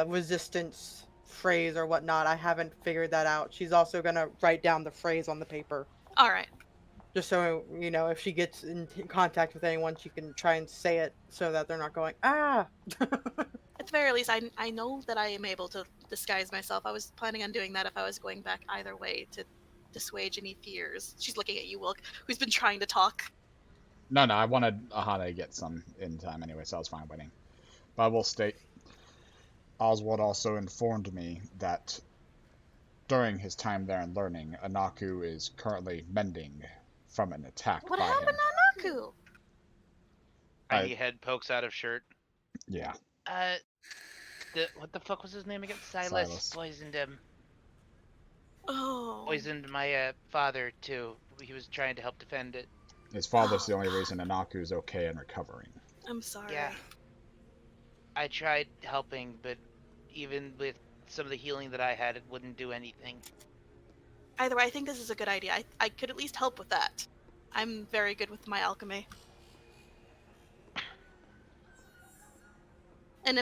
resistance phrase or whatnot. I haven't figured that out. She's also gonna write down the phrase on the paper. All right. Just so, you know, if she gets in contact with anyone, she can try and say it so that they're not going, ah! At the very least, I know that I am able to disguise myself. I was planning on doing that if I was going back either way to dissuade any fears. She's looking at you, Wilk, who's been trying to talk. No, I wanted Aahana to get some in time anyway, so I was fine waiting. But I will state, Oswald also informed me that during his time there and learning, Anaku is currently mending from an attack What by happened him. to Anaku? Tiny head pokes out of shirt. Yeah. What the fuck was his name again? Silas. Poisoned him. Oh. Poisoned my father too. He was trying to help defend it. His father's the only reason Anaku is okay and recovering. I'm sorry. Yeah. I tried helping, but even with some of the healing that I had, it wouldn't do anything. Either way, I think this is a good idea. I could at least help with that. I'm very good with my alchemy. And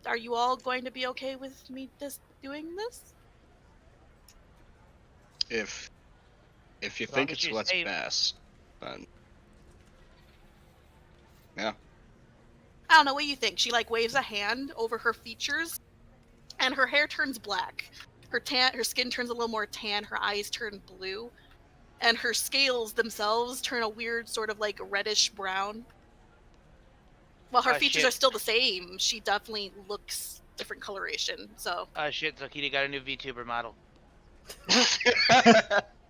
are you all going to be okay with me just doing this? If you As long think as it's you're what's safe. best, then yeah. I don't know, what do you think? She like waves a hand over her features, and her hair turns black. Her skin turns a little more tan, her eyes turn blue, and her scales themselves turn a weird sort of like reddish brown. While her features shit. are still the same, she definitely looks different coloration, so. Shit, Zokita got a new VTuber model.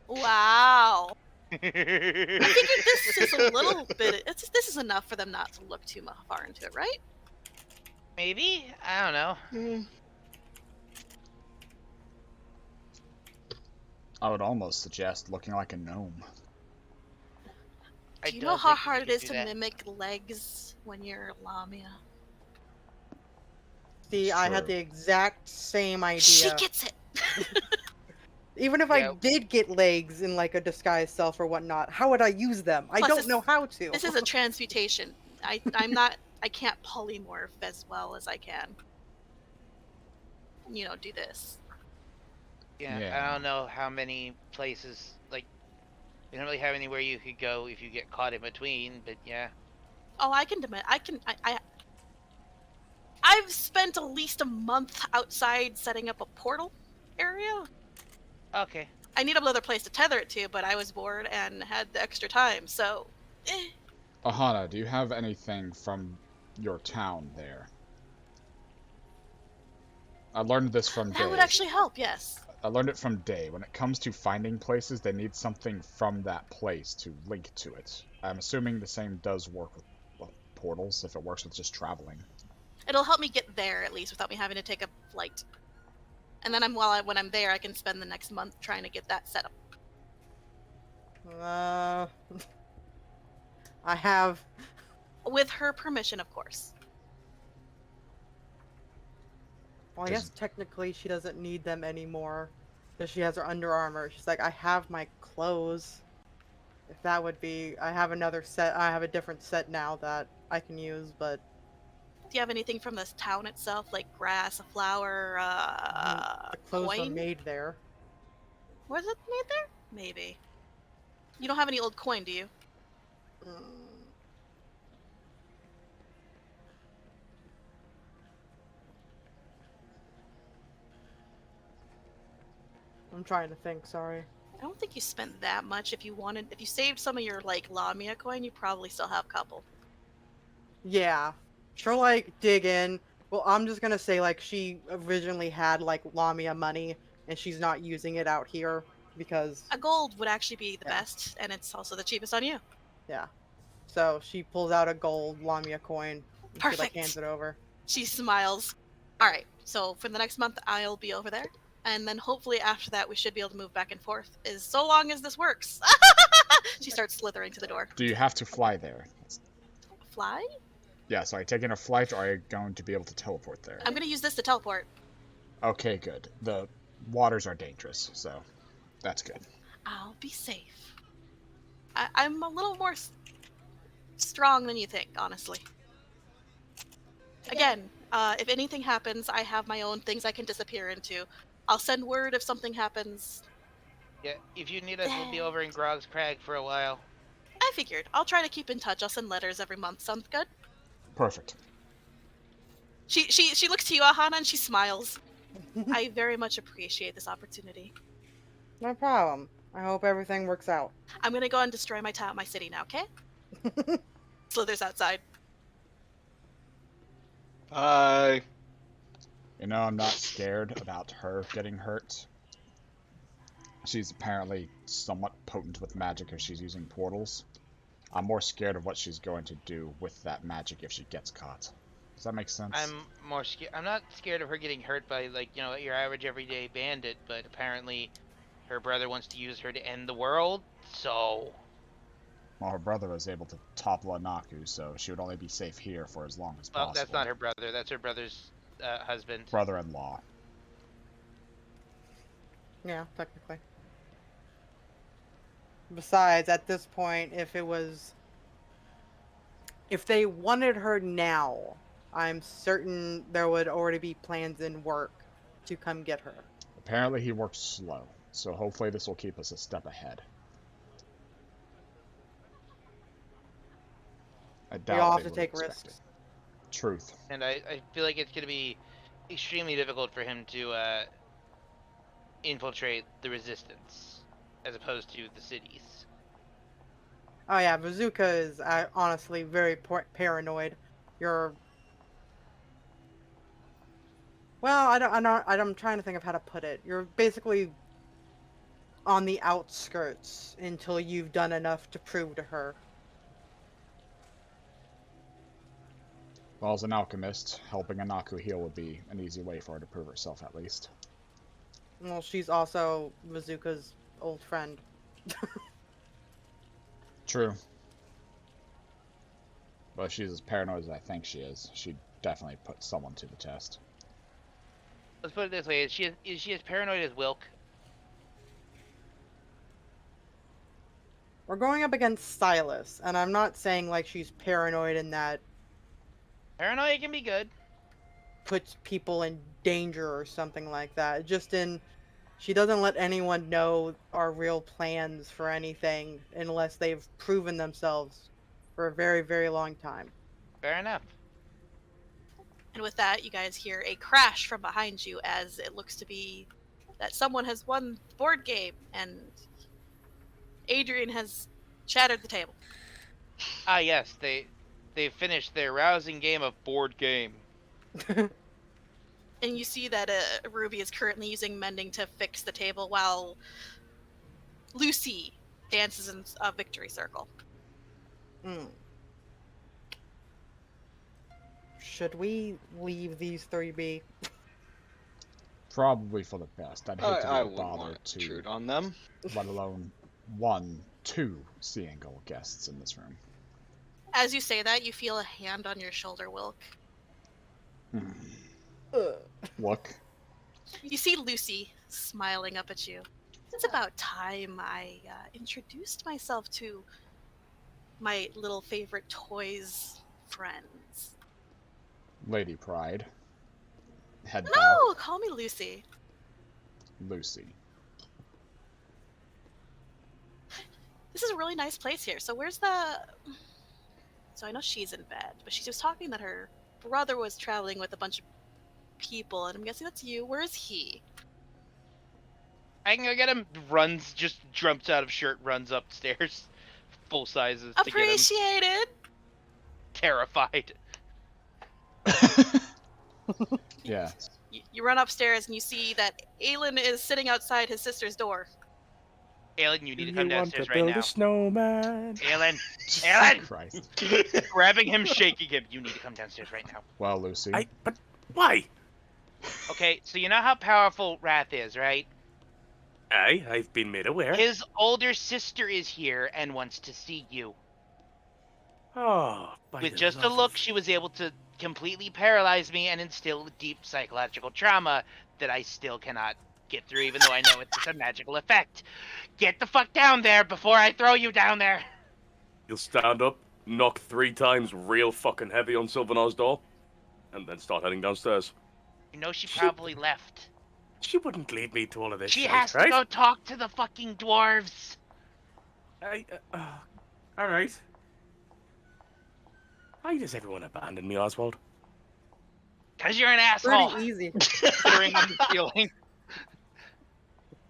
Wow. I figured this is a little bit. This is enough for them not to look too far into it, right? Maybe? I don't know. I would almost suggest looking like a gnome. Do you know how hard it is to mimic legs when you're Lamia? See, I had the exact same idea. She gets it! Even if I did get legs in like a disguised self or whatnot, how would I use them? I don't know how to. This is a transmutation. I can't polymorph as well as I can. Do this. Yeah, I don't know how many places, like, you don't really have anywhere you could go if you get caught in between, but yeah. Oh, I've spent at least a month outside setting up a portal area. Okay. I need another place to tether it to, but I was bored and had the extra time, so. Aahana, do you have anything from your town there? I learned this from Day. That would actually help, yes. I learned it from Day. When it comes to finding places, they need something from that place to link to it. I'm assuming the same does work with portals, if it works with just traveling. It'll help me get there, at least, without me having to take a flight. And then when I'm there, I can spend the next month trying to get that set up. I have. With her permission, of course. Well, I guess technically she doesn't need them anymore because she has her Under Armour. She's like, I have my clothes. If that would be, I have another set. I have a different set now that I can use, but Do you have anything from this town itself, like grass, a flower, the clothes were coin? made there. Was it made there? Maybe. You don't have any old coin, do you? Mm. I'm trying to think. Sorry. I don't think you spent that much. If you saved some of your like Lamia coin, you probably still have a couple. Yeah. She'll like dig in. Well, I'm just gonna say like she originally had like Lamia money and she's not using it out here because A gold would actually be the Yeah. best, and it's also the cheapest on you. yeah. So she pulls out a gold Lamia coin and she like Perfect. hands it over. She smiles. All right. So for the next month, I'll be over there, and then hopefully after that, we should be able to move back and forth. Is so long as this works. She starts slithering to the door. Do you have to fly there? Fly? Yeah, sorry, taking a flight, or are you going to be able to teleport there? I'm gonna use this to teleport. Okay, good. The waters are dangerous, so that's good. I'll be safe. I'm a little more strong than you think, honestly. Again, if anything happens, I have my own things I can disappear into. I'll send word if something happens. Yeah, if you need us, we'll be over in Grog's Crag for a while. I figured. I'll try to keep in touch. I'll send letters every month. Sounds good? Perfect. She looks to you, Aahana, and she smiles. I very much appreciate this opportunity. No problem. I hope everything works out. I'm gonna go and destroy my city now, okay? Slithers outside. Bye. You know, I'm not scared about her getting hurt. She's apparently somewhat potent with magic if she's using portals. I'm more scared of what she's going to do with that magic if she gets caught. Does that make sense? I'm not scared of her getting hurt by, like, you know, your average everyday bandit, but apparently her brother wants to use her to end the world, so... Well, her brother was able to topple Anaku, so she would only be safe here for as long as Well, possible. that's not her brother. That's her brother's husband. Brother-in-law. Yeah, technically. Besides, at this point, if they wanted her now, I'm certain there would already be plans in work to come get her. Apparently he works slow, so hopefully this will keep us a step ahead. I doubt We all have they to would take expect risks. it. Truth. And I feel like it's going to be extremely difficult for him to infiltrate the resistance, as opposed to the cities. Oh yeah, Bazooka is honestly very paranoid. Well, I'm trying to think of how to put it. You're basically on the outskirts until you've done enough to prove to her. Well, as an alchemist, helping Anaku heal would be an easy way for her to prove herself, at least. Well, she's also Bazooka's old friend. True. But if she's as paranoid as I think she is, she'd definitely put someone to the test. Let's put it this way: is she as paranoid as Wilk? We're going up against Silas, and I'm not saying like she's paranoid in that Paranoia can be good. puts people in danger or something like that. Just in she doesn't let anyone know our real plans for anything unless they've proven themselves for a very, very long time. Fair enough. And with that, you guys hear a crash from behind you as it looks to be that someone has won the board game and Adrian has shattered the table. Ah, yes, they finished their rousing game of board game. And you see that Ruby is currently using mending to fix the table while Lucy dances in a victory circle. Should we leave these three be? Probably for the best. I'd hate to I be wouldn't bothered want to to, intrude on them. let alone 1, 2 Seangle guests in this room. As you say that, you feel a hand on your shoulder, Wilk. Look. You see Lucy smiling up at you. It's about time I introduced myself to my little favorite toys friends. Lady Pride. Head bow. No, call me Lucy. Lucy. This is a really nice place here. So where's the... So I know she's in bed, but she was talking that her brother was traveling with a bunch of people, and I'm guessing that's you. Where is he? I can go get him. Just jumps out of shirt, runs upstairs. Full sizes to get him. Appreciated! Terrified. Yeah. You run upstairs and you see that Aelin is sitting outside his sister's door. Aelin, you need to come downstairs right build now. a snowman? Aelin! Aelin! Christ. Grabbing him, shaking him. You need to come downstairs right now. Well, Lucy. But why? Okay, so you know how powerful Wrath is, right? Aye, I've been made aware. His older sister is here and wants to see you. Oh, by With the just a love look, of- she was able to completely paralyze me and instill deep psychological trauma that I still cannot get through, even though I know it's a magical effect. Get the fuck down there before I throw you down there. You'll stand up, knock 3 times real fucking heavy on Sylvanar's door, and then start heading downstairs. You know she probably left. She wouldn't lead me to all of this She shit, has to right? go talk to the fucking dwarves. Alright. Why does everyone abandon me, Oswald? Cause you're an asshole. Pretty easy. Considering I'm feeling.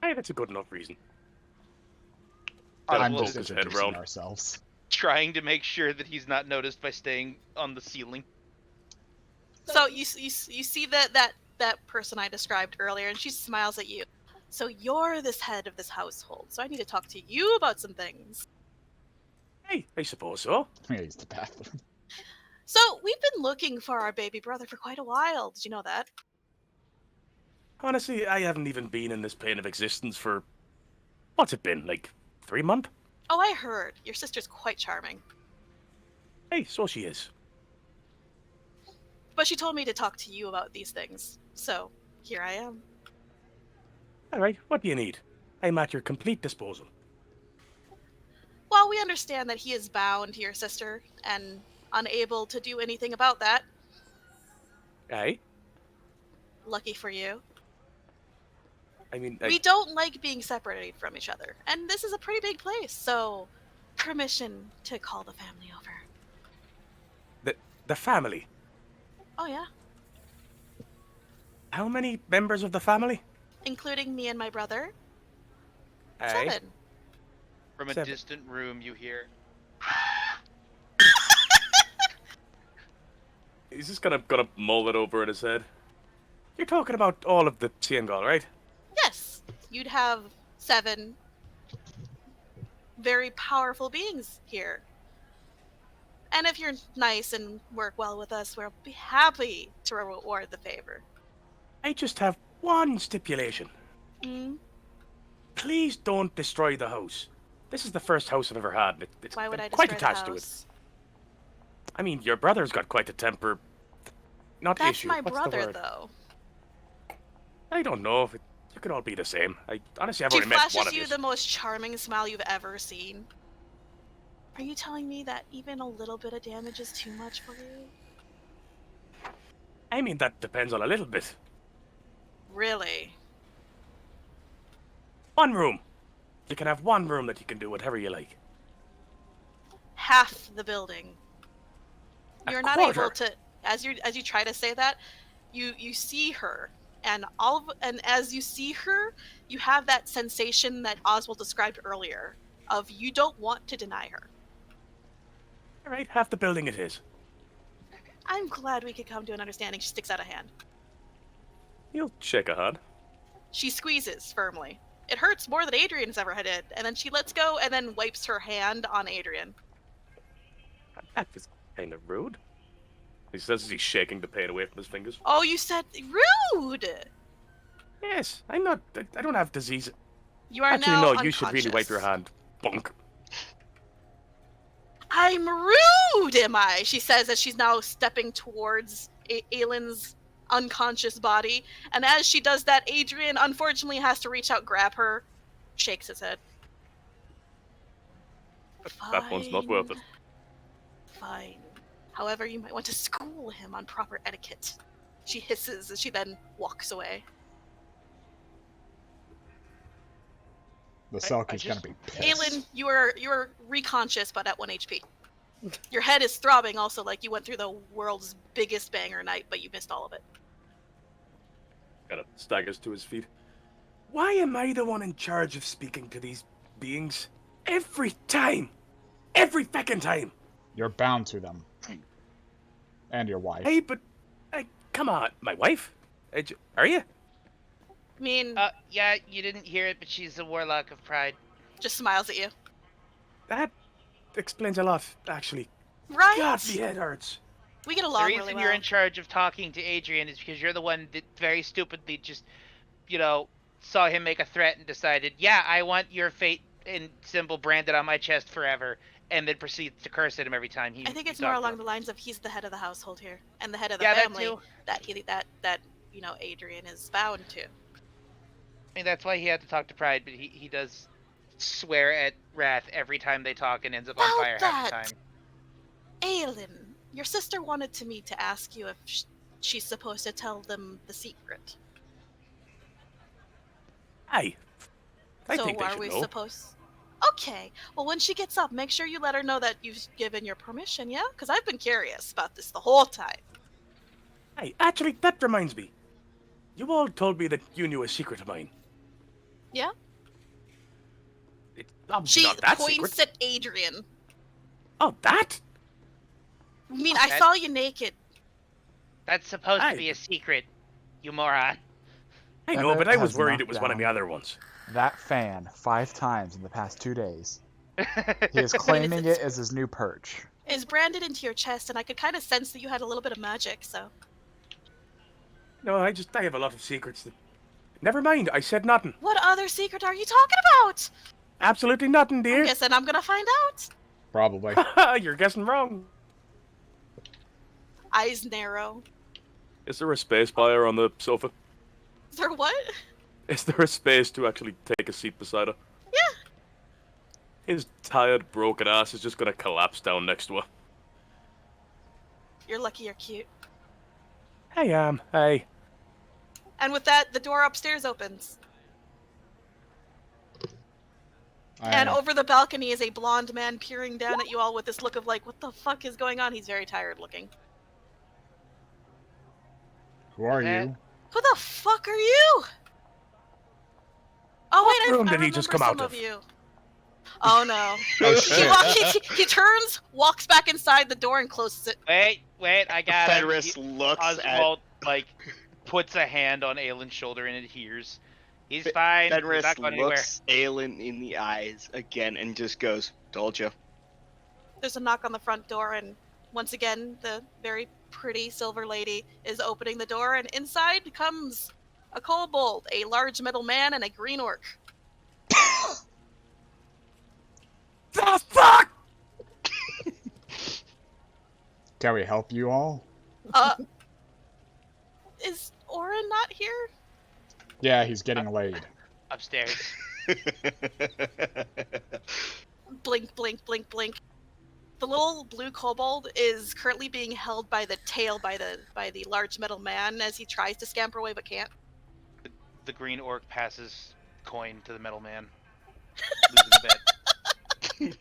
Hey, that's a good enough reason. I'm Oswald just his head introducing round. ourselves. Trying to make sure that he's not noticed by staying on the ceiling. So you see that person I described earlier, and she smiles at you. So you're this head of this household, so I need to talk to you about some things. Hey, I suppose so. I'm gonna use the bathroom. So we've been looking for our baby brother for quite a while. Did you know that? Honestly, I haven't even been in this plane of existence for... What's it been, like 3 months? Oh, I heard. Your sister's quite charming. Hey, so she is. But she told me to talk to you about these things. So, here I am. Alright, what do you need? I'm at your complete disposal. Well, we understand that he is bound to your sister and unable to do anything about that. Aye? Lucky for you. I mean, We don't like being separated from each other. And this is a pretty big place, so permission to call the family over. the family. Oh, yeah. How many members of the family? Including me and my brother. Aye. 7. From a 7. distant room, you hear. He's just gonna mull it over in his head. You're talking about all of the Ciengal, right? Yes, you'd have 7 very powerful beings here. And if you're nice and work well with us, we'll be happy to reward the favor. I just have one stipulation. Mm? Please don't destroy the house. This is the first house I've ever had. Why would I'm I quite destroy the attached to it. house? I mean, your brother's got quite a temper. Not That's issue. my What's the brother, word? though. I don't know if you could all be the same. Honestly, I've She only met one flashes of you you. the most charming smile you've ever seen. Are you telling me that even a little bit of damage is too much for you? I mean, that depends on a little bit. Really? One room. You can have one room that you can do whatever you like. Half the building. A You're not quarter. able to, as you try to say that, you see her, and as you see her, you have that sensation that Oswald described earlier of you don't want to deny her. All right, half the building it is. I'm glad we could come to an understanding. She sticks out a hand. You'll shake a hand. She squeezes firmly. It hurts more than Adrian's ever did, and then she lets go and then wipes her hand on Adrian. That was kind of rude. He says as he's shaking the pain away from his fingers. Oh, you said rude! Yes, I'm not. I don't have disease. You are Actually, now no, unconscious. you should really wipe your hand. Bunk. I'm rude, am I? She says as she's now stepping towards Aelin's unconscious body. And as she does that, Adrian unfortunately has to reach out, grab her, shakes his head. That one's not worth it. Fine. However, you might want to school him on proper etiquette. She hisses as she then walks away. The Selkie's gonna be pissed. Aelin, you are reconscious, but at 1 HP. Your head is throbbing also like you went through the world's biggest banger night, but you missed all of it. Kind of staggers to his feet. Why am I the one in charge of speaking to these beings? Every time! Every fucking time! You're bound to them. And your wife. Hey, but... come on, my wife? Are you? I mean, yeah, you didn't hear it, but she's a warlock of pride. just smiles at you. That explains a lot, actually. Right? God, my head hurts. We get The along reason really well. you're in charge of talking to Adrian is because you're the one that very stupidly just, saw him make a threat and decided, yeah, I want your fate and symbol branded on my chest forever, and then proceeds to curse at him every time he. I think it's you more talk to along him. the lines of he's the head of the household here and the head of the Yeah, that family too. that Adrian is bound to. I mean, that's why he had to talk to Pride, but he does swear at Wrath every time they talk and ends up on About fire half the that. time. Aelin, your sister wanted me to ask you if she's supposed to tell them the secret. I So think they are should we know. supposed? Okay. Well, when she gets up, make sure you let her know that you've given your permission. Yeah, because I've been curious about this the whole time. Hey, actually, that reminds me. You all told me that you knew a secret of mine. Yeah. It's obviously She not that points secret. at Adrian. Oh, that? I mean, I That- saw you naked. That's supposed Aye. to be a secret, you moron. I That know, but I was has worried it was one of the knockdown. other ones. That fan 5 times in the past 2 days. He is I mean, claiming it's- it as his new perch. It's branded into your chest, and I could kind of sense that you had a little bit of magic. So No, I have a lot of secrets that... Never mind, I said nothing. what other secret are you talking about? Absolutely nothing, I dear. guess then I'm gonna find out. Probably. You're guessing wrong. Eyes narrow. Is there a space buyer on the sofa? Is there what? Is there a space to actually take a seat beside her? Yeah. His tired, broken ass is just gonna collapse down next to her. You're lucky you're cute. I am. Hey. And with that, the door upstairs opens. And over the balcony is a blonde man peering down at you all with this look of like, what the fuck is going on? He's very tired looking. Who are That- you? Who the fuck are you? Oh wait, room I did he just remember come some out of? you. Oh no. Oh He, shit. he turns, walks back inside the door and closes it. Wait, I got him. Fenris looks at Oswald, puts a hand on Aelin's shoulder and adheres. He's fine. He's Fenris not going anywhere. looks Aelin in the eyes again and just goes, "Told you." There's a knock on the front door, and once again, the very pretty silver lady is opening the door, and inside comes a kobold, a large metal man, and a green orc. The fuck? Can we help you all? Is Orin not here? Yeah, he's getting laid. Upstairs. Blink, blink, blink, blink. The little blue kobold is currently being held by the tail by the large metal man as he tries to scamper away but can't. The green orc passes coin to the metal man. Losing a bet.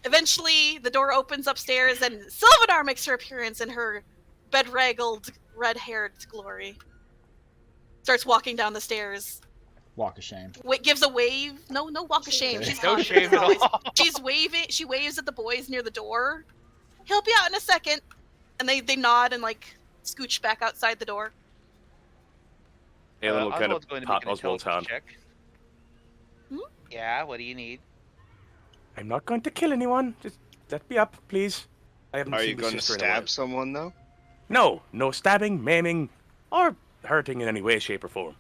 Eventually, the door opens upstairs, and Sylvanar makes her appearance in her bedraggled, red-haired glory. Starts walking down the stairs. Walk of shame. Gives a wave. No walk of shame. Okay. She's No talking to shame the at boys. all. She's waving. She waves at the boys near the door. He'll be out in a second. And they nod and scooch back outside the door. Aelin will kind Oswald's of going to pat make an Oswald's hand. intelligence check. Hmm? Yeah, what do you need? I'm not going to kill anyone. Just let me up, please. I haven't Are seen you my going to sister in a while. stab someone though? No stabbing, maiming, or hurting in any way, shape, or form.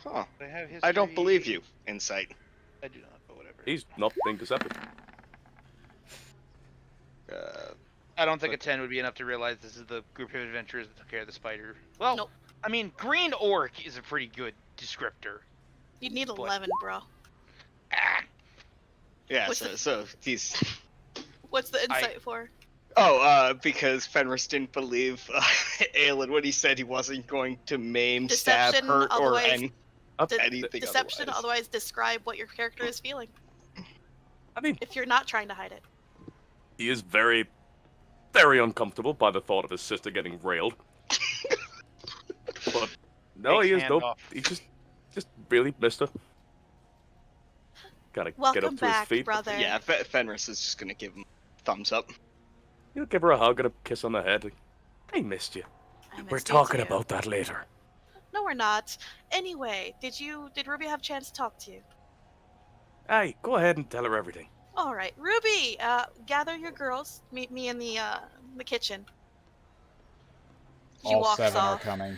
Huh. I have history. I don't believe you. Insight. I do not, but whatever. He's not being deceptive. I don't think a 10 would be enough to realize this is the group of adventurers that took care of the spider. Well, Nope. I mean, green orc is a pretty good descriptor. You'd need 11, bro. Ah, Yeah, What's so he's. What's the insight for? Oh, because Fenris didn't believe Aelin when he said he wasn't going to maim, stab, Deception, hurt, or otherwise- anything Deception, otherwise. describe what your character is feeling. I mean, If you're not trying to hide it. he is very, very uncomfortable by the thought of his sister getting railed. But no, Takes he is hand dope. off. He's just really mister. Gotta get Welcome up to back, his feet. brother. Yeah, Fenris is just gonna give him a thumbs up. He'll give her a hug and a kiss on the head. Like, I missed you. I missed We're you talking too. about that later. No, we're not. Anyway, did Ruby have a chance to talk to you? Hey, go ahead and tell her everything. All right, Ruby. Gather your girls. Meet me in the kitchen. She All walks 7 are off. coming.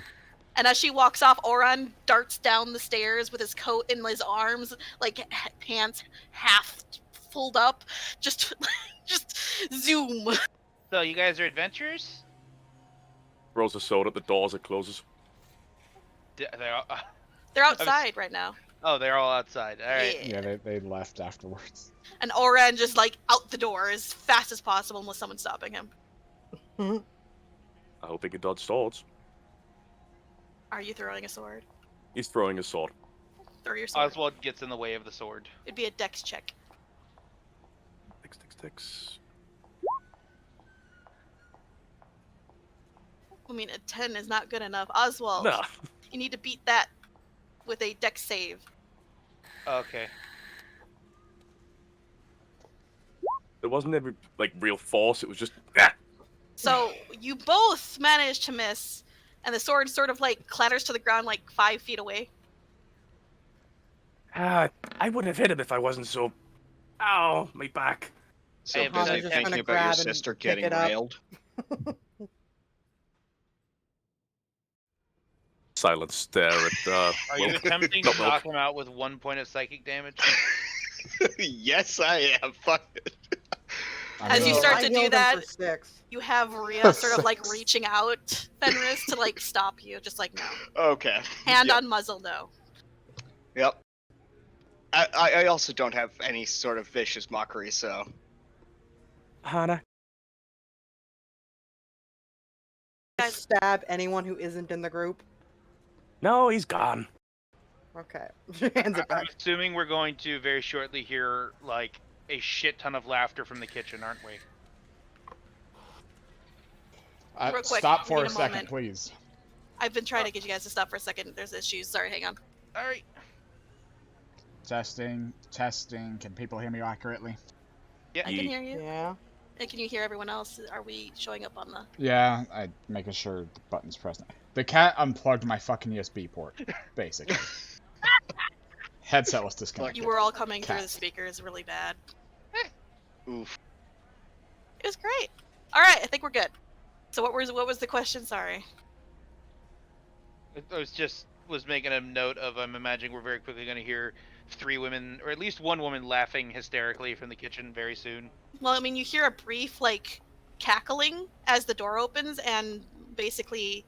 And as she walks off, Oran darts down the stairs with his coat in his arms, like pants half pulled up, just zoom. So you guys are adventurers? Throws a sword at the door as it closes. They're all, They're outside right now. oh, they're all outside. All right. Yeah, they left afterwards. And Oran just like out the door as fast as possible unless someone's stopping him. I hope he can dodge swords. Are you throwing a sword? He's throwing a sword. Throw your sword. Oswald gets in the way of the sword. It'd be a dex check. Ticks. I mean, a 10 is not good enough. Oswald, Nah. you need to beat that with a dex save. Okay. There wasn't any like real force. It was just ah. So you both manage to miss, and the sword sort of like clatters to the ground like 5 feet away. I wouldn't have hit him if I wasn't so. Ow, my back. So Hey, busy Aahana's just thinking gonna about your grab and sister pick getting it up. railed. Silent stare at. Are you Wilk. attempting Not to Wilk. knock him out with 1 point of psychic damage? Yes, I am. Fuck it. I As you mean, start I to do healed him that, for 6. you have Rhea sort of like reaching out, Fenris, to like stop you. Just like, no. Okay. Hand Yep. on muzzle, no. Yep. I also don't have any sort of vicious mockery, so. Aahana. Guys- Stab anyone who isn't in the group. No, he's gone. Okay. Hands it I'm back. assuming we're going to very shortly hear like a shit ton of laughter from the kitchen, aren't we? Real quick, stop for need a a second, moment. please. I've been trying to get you guys to stop for a second. There's issues. Sorry, hang on. All right. Testing. Can people hear me accurately? I can hear you. Yeah. And can you hear everyone else? Are we showing up on the... Yeah, I'm making sure the button's pressed. The cat unplugged my fucking USB port, basically. Headset was disconnected. You were all coming through the Cat. speakers really bad. Oof. It was great. All right, I think we're good. So what was the question? Sorry. I was making a note of I'm imagining we're very quickly going to hear 3 women, or at least 1 woman, laughing hysterically from the kitchen very soon. Well, I mean, you hear a brief like cackling as the door opens, and basically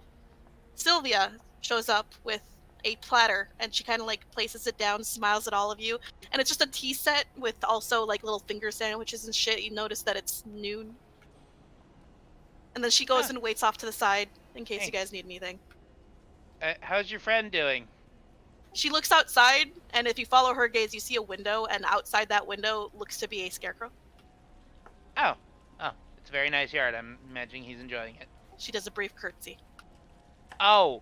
Sylvia shows up with a platter, and she kind of like places it down, smiles at all of you, and it's just a tea set with also like little finger sandwiches and shit. You notice that it's noon, and then she goes Huh. and waits off to the side in case you Thanks. guys need anything. How's your friend doing? She looks outside, and if you follow her gaze, you see a window, and outside that window looks to be a scarecrow. Oh, it's a very nice yard. I'm imagining he's enjoying it. She does a brief curtsy. Oh,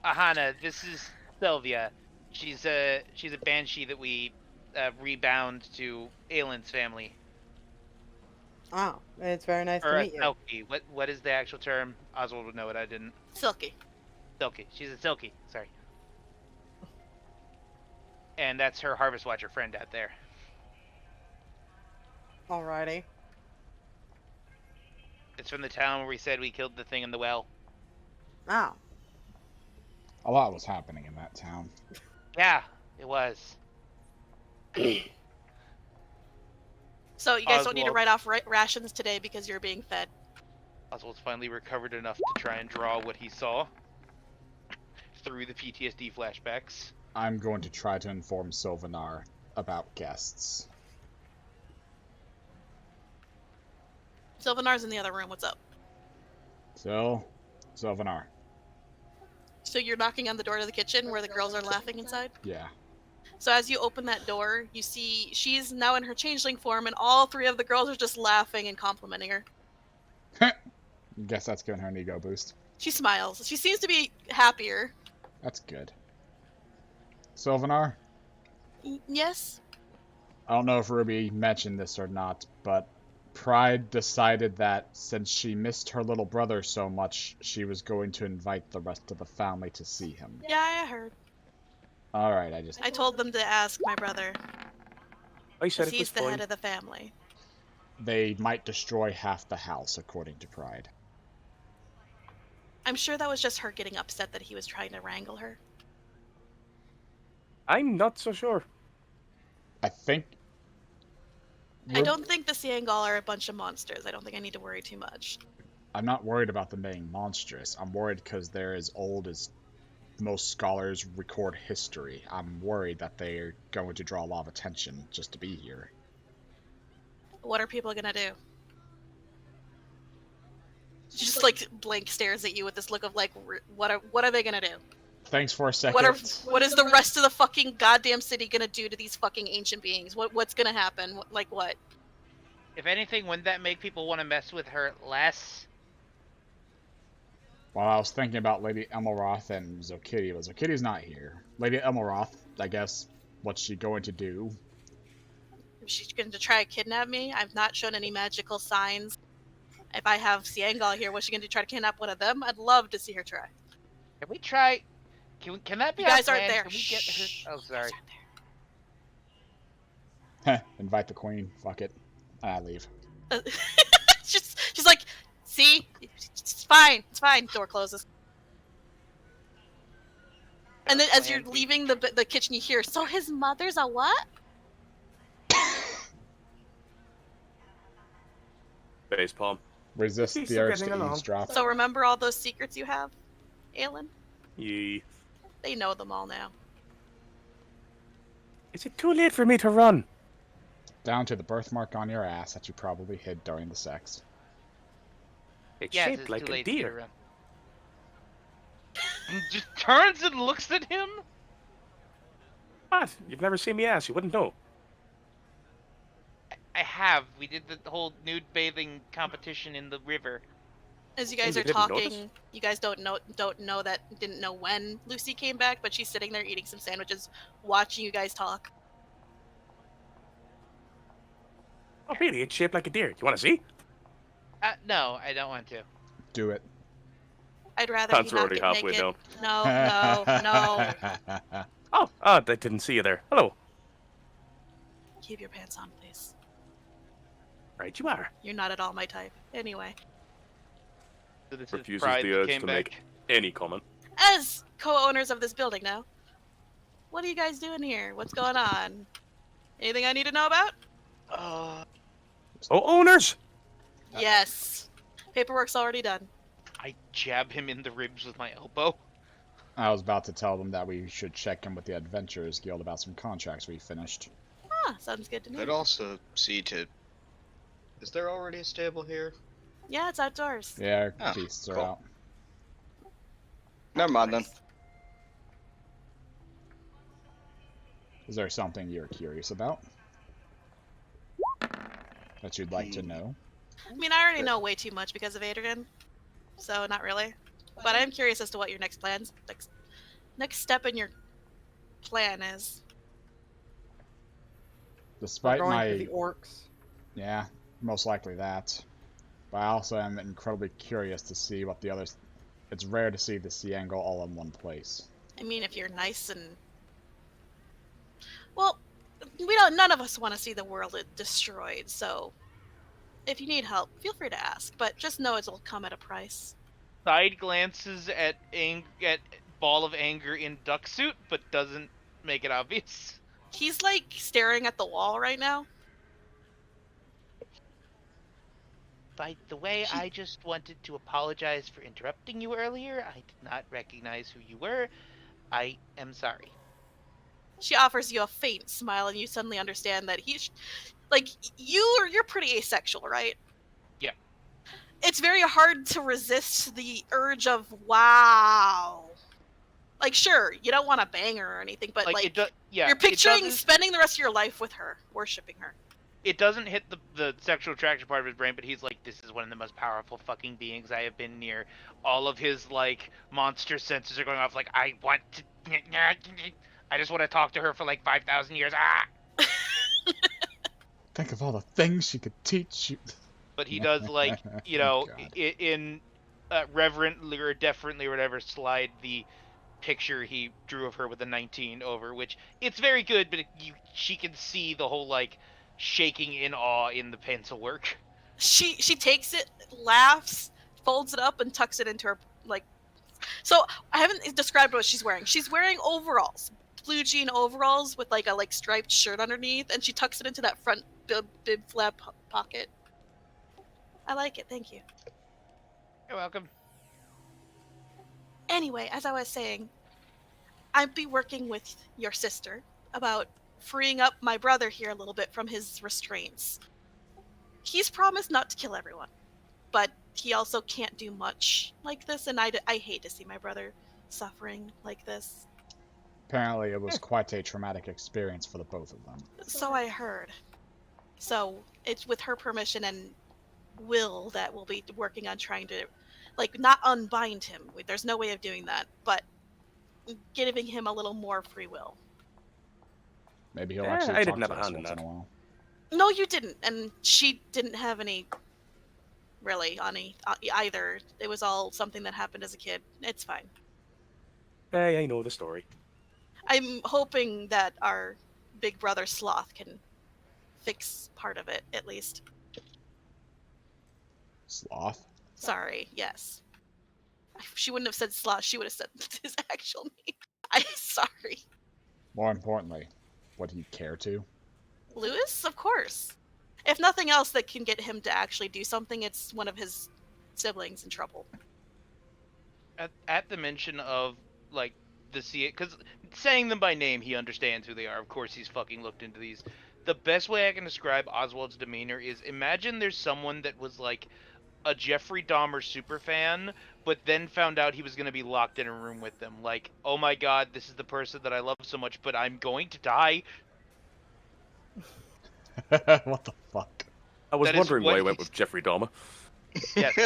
Aahana, this is Sylvia. She's a banshee that we rebound to Aelin's family. Oh, it's very nice Or to a meet you. Silky. What is the actual term? Oswald would know it. I didn't. Silky. Silky. She's a Silky. Sorry. And that's her Harvest Watcher friend out there. Alrighty. It's from the town where we said we killed the thing in the well. Oh. A lot was happening in that town. Yeah, it was. So you guys don't need to Oswald. write off rations today because you're being fed. Oswald's finally recovered enough to try and draw what he saw through the PTSD flashbacks. I'm going to try to inform Sylvanar about guests. Sylvanar's in the other room. What's up? Sylvanar. So you're knocking on the door to the kitchen where the girls are laughing inside? Yeah. So as you open that door, you see she's now in her changeling form, and all three of the girls are just laughing and complimenting her. Guess that's giving her an ego boost. She smiles. She seems to be happier. That's good. Sylvanar? Yes? I don't know if Ruby mentioned this or not, but Pride decided that since she missed her little brother so much, she was going to invite the rest of the family to see him. Yeah, I heard. Alright, I told them to ask my brother. I said it was He's the fine. head of the family. They might destroy half the house, according to Pride. I'm sure that was just her getting upset that he was trying to wrangle her. I'm not so sure. I think... I don't think the Siangal are a bunch of monsters. I don't think I need to worry too much. I'm not worried about them being monstrous. I'm worried because they're as old as most scholars record history. I'm worried that they're going to draw a lot of attention just to be here. What are people gonna do? She just like blank stares at you with this look of like, what are they gonna do? Thanks for a second. What is the rest of the fucking goddamn city gonna do to these fucking ancient beings? What's gonna happen? Like what? If anything, wouldn't that make people want to mess with her less? Well, I was thinking about Lady Emelroth and Zokidia, but Zokidia's not here. Lady Emelroth, I guess, what's she going to do? She's going to try to kidnap me. I've not shown any magical signs. If I have Siangal here, what's she going to try to kidnap one of them? I'd love to see her try. Can we try? Can that be You guys our aren't plan? there. Can we get Shh. her? Oh, You sorry. guys aren't Invite the queen. Fuck it. I leave. there. She's like, see? It's fine. It's fine. Door closes. And then as you're leaving the kitchen, you hear, so his mother's a what? Facepalm. Resist She's the urge getting to along. eavesdrop. So remember all those secrets you have, Aelin? Yee. They know them all now. Is it too late for me to run? Down to the birthmark on your ass that you probably hid during the sex. It's Yes, shaped it's like too a late to get deer. around. And just turns and looks at him. What? You've never seen me ass. You wouldn't know. I have. We did the whole nude bathing competition in the river. As you guys You are didn't talking, notice? you guys didn't know when Lucy came back, but she's sitting there eating some sandwiches, watching you guys talk. Oh, really? It's shaped like a deer. You want to see? No, I don't want to. Do it. I'd rather Pants you are not already get halfway naked. down. No. Oh, I didn't see you there. Hello. Keep your pants on, please. Right, you are. You're not at all my type. Anyway, So this Refuses is Pride the that urge came to back. make any comment. as co-owners of this building now, what are you guys doing here? What's going on? Anything I need to know about? Oh, owners! Yes. Paperwork's already done. I jab him in the ribs with my elbow. I was about to tell them that we should check in with the Adventurers Guild about some contracts we finished. Ah, sounds good to me. I'd also see to. Is there already a stable here? Yeah, it's outdoors. Yeah, our Oh, beasts are cool. out. Never mind then. Is there something you're curious about? That you'd like to know? I mean, I already know way too much because of Adrian, so not really. But I'm curious as to what your next step in your plan is. We're Despite going my... for the orcs. Yeah, most likely that. But I also am incredibly curious to see what the others... It's rare to see the Siango all in one place. I mean, if you're nice and... Well, none of us want to see the world destroyed, so... If you need help, feel free to ask, but just know it'll come at a price. Side glances at ball of anger in duck suit, but doesn't make it obvious. He's like staring at the wall right now. by the way, I just wanted to apologize for interrupting you earlier. I did not recognize who you were. I am sorry. She offers you a faint smile, and you suddenly understand that you're pretty asexual, right? Yeah. It's very hard to resist the urge of wow. Like, sure, you don't want to bang her or anything, but you're picturing spending the rest of your life with her, worshiping her. It doesn't hit the sexual attraction part of his brain, but he's like, this is one of the most powerful fucking beings I have been near. All of his, like, monster senses are going off, like, I just want to talk to her for, like, 5,000 years. Ah! Think of all the things she could teach you. But he does, like, you know, in reverently or deferently or whatever, slide the picture he drew of her with a 19 over, which it's very good, but she can see the whole, like, shaking in awe in the pencil work. She takes it, laughs, folds it up, and tucks it into her, like... So, I haven't described what she's wearing. She's wearing overalls. Blue jean overalls with, like, a, like, striped shirt underneath, and she tucks it into that front bib flap pocket. I like it, thank you. You're welcome. Anyway, as I was saying, I'd be working with your sister about freeing up my brother here a little bit from his restraints. He's promised not to kill everyone, but he also can't do much like this, and I hate to see my brother suffering like this. Apparently it was quite a traumatic experience for the both of them. So I heard. So it's with her permission and will that we'll be working on trying to, like, not unbind him. There's no way of doing that, but giving him a little more free will. Maybe he'll actually talk to us once in a while. No, you didn't, and she didn't have any, really, either. It was all something that happened as a kid. It's fine. Hey, I know the story. I'm hoping that our big brother Sloth can fix part of it, at least. Sloth? Sorry, yes. She wouldn't have said Sloth, she would have said his actual name. I'm sorry. More importantly, would he care to? Lewis? Of course. If nothing else that can get him to actually do something, it's one of his siblings in trouble. At the mention of, like, because saying them by name, he understands who they are. Of course, he's fucking looked into these. The best way I can describe Oswald's demeanor is, imagine there's someone that was, like, a Jeffrey Dahmer superfan, but then found out he was going to be locked in a room with them. Like, oh my god, this is the person that I love so much, but I'm going to die. What the fuck? I was wondering why I went with Jeffrey Dahmer. Yes.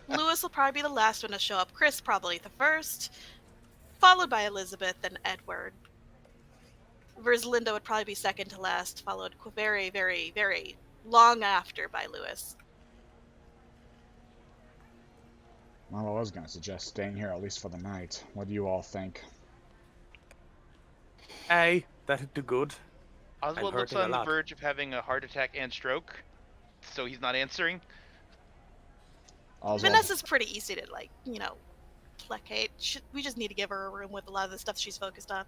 Lewis will probably be the last one to show up. Chris probably the first, followed by Elizabeth and Edward. Verslinda would probably be second to last, followed very, very, very long after by Lewis. Well, I was going to suggest staying here at least for the night. What do you all think? Aye, that'd do good. Oswald looks on the verge of having a heart attack and stroke, so he's not answering. Oswald. Vanessa's pretty easy to, like, you know, placate. We just need to give her a room with a lot of the stuff she's focused on.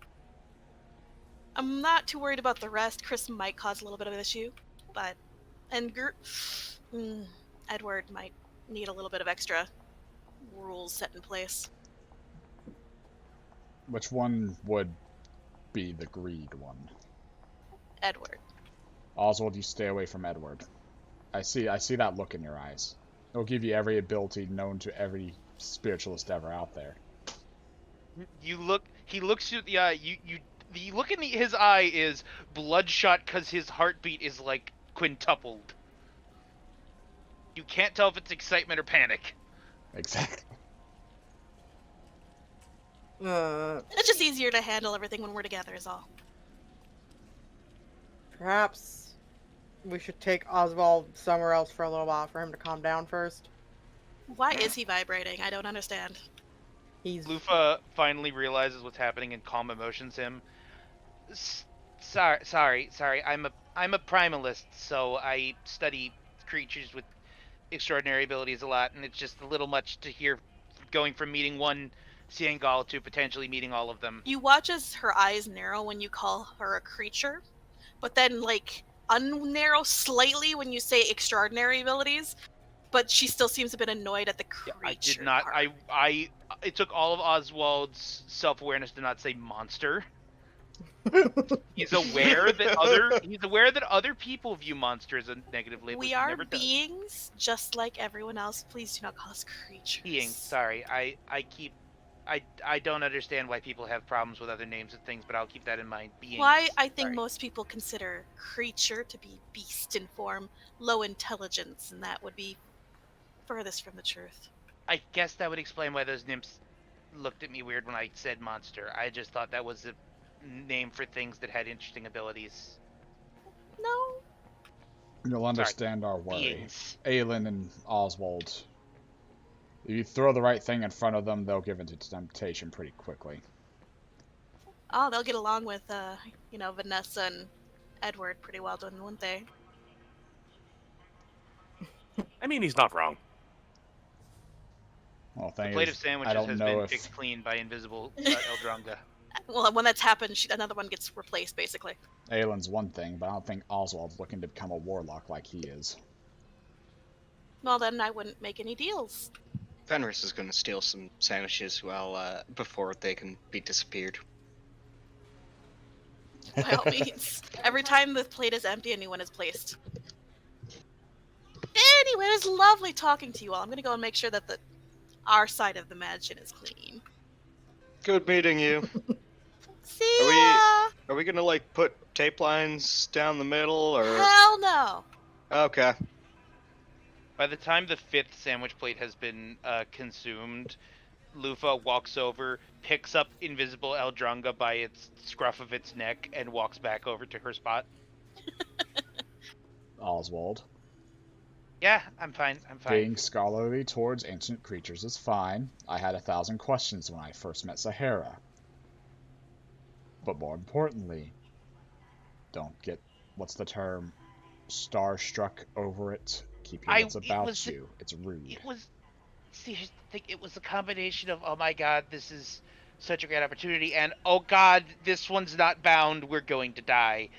I'm not too worried about the rest. Chris might cause a little bit of an issue, but... And Edward might need a little bit of extra rules set in place. Which one would be the greed one? Edward. Oswald, you stay away from Edward. I see that look in your eyes. It'll give you every ability known to every spiritualist ever out there. He looks you in the eye. The look in his eye is bloodshot because his heartbeat is, like, quintupled. You can't tell if it's excitement or panic. Exactly. It's just easier to handle everything when we're together is all. Perhaps we should take Oswald somewhere else for a little while for him to calm down first. Why is he vibrating? I don't understand. Lufa finally realizes what's happening and calm emotions him. Sorry. I'm a primalist, so I study creatures with extraordinary abilities a lot, and it's just a little much to hear going from meeting one Siangal to potentially meeting all of them. You watch as her eyes narrow when you call her a creature, but then, like, unnarrow slightly when you say extraordinary abilities. but she still seems a bit annoyed at the Yeah, creature. I did not. part. It took all of Oswald's self-awareness to not say monster. He's aware that other people view monsters as negatively. We He are never does. beings, just like everyone else. Please do not call us creatures. Beings. Sorry, I don't understand why people have problems with other names and things, but I'll keep that in mind. Beings. Why I think Sorry. most people consider creature to be beast in form, low intelligence, and that would be furthest from the truth. I guess that would explain why those nymphs looked at me weird when I said monster. I just thought that was a name for things that had interesting abilities. No. You'll understand our worry. Beings. Aelin and Oswald. If you throw the right thing in front of them, they'll give into temptation pretty quickly. Oh, they'll get along with, Vanessa and Edward pretty well, wouldn't they? I mean, he's not wrong. Well, The thing plate is, of I sandwiches don't has know been if picked clean by invisible Eldronga. Well, when that's happened, another one gets replaced, basically. Aelin's one thing, but I don't think Oswald's looking to become a warlock like he is. Well, then I wouldn't make any deals. Fenris is going to steal some sandwiches before they can be disappeared. By all means. Every time the plate is empty, a new one is placed. Anyway, it was lovely talking to you all. I'm gonna go and make sure that our side of the mansion is clean. Good meeting you. See Are we- ya! Are we going to, put tape lines down the middle, or... Hell no! Okay. By the time the 5th sandwich plate has been consumed, Lufa walks over, picks up invisible Eldronga by its scruff of its neck, and walks back over to her spot. Oswald. Yeah, I'm fine. Being scholarly towards ancient creatures is fine. I had 1,000 questions when I first met Sahara. But more importantly, don't get, what's the term, starstruck over it. Keep your wits about you. It's rude. It was a combination of, oh my god, this is such a great opportunity, and oh god, this one's not bound, we're going to die.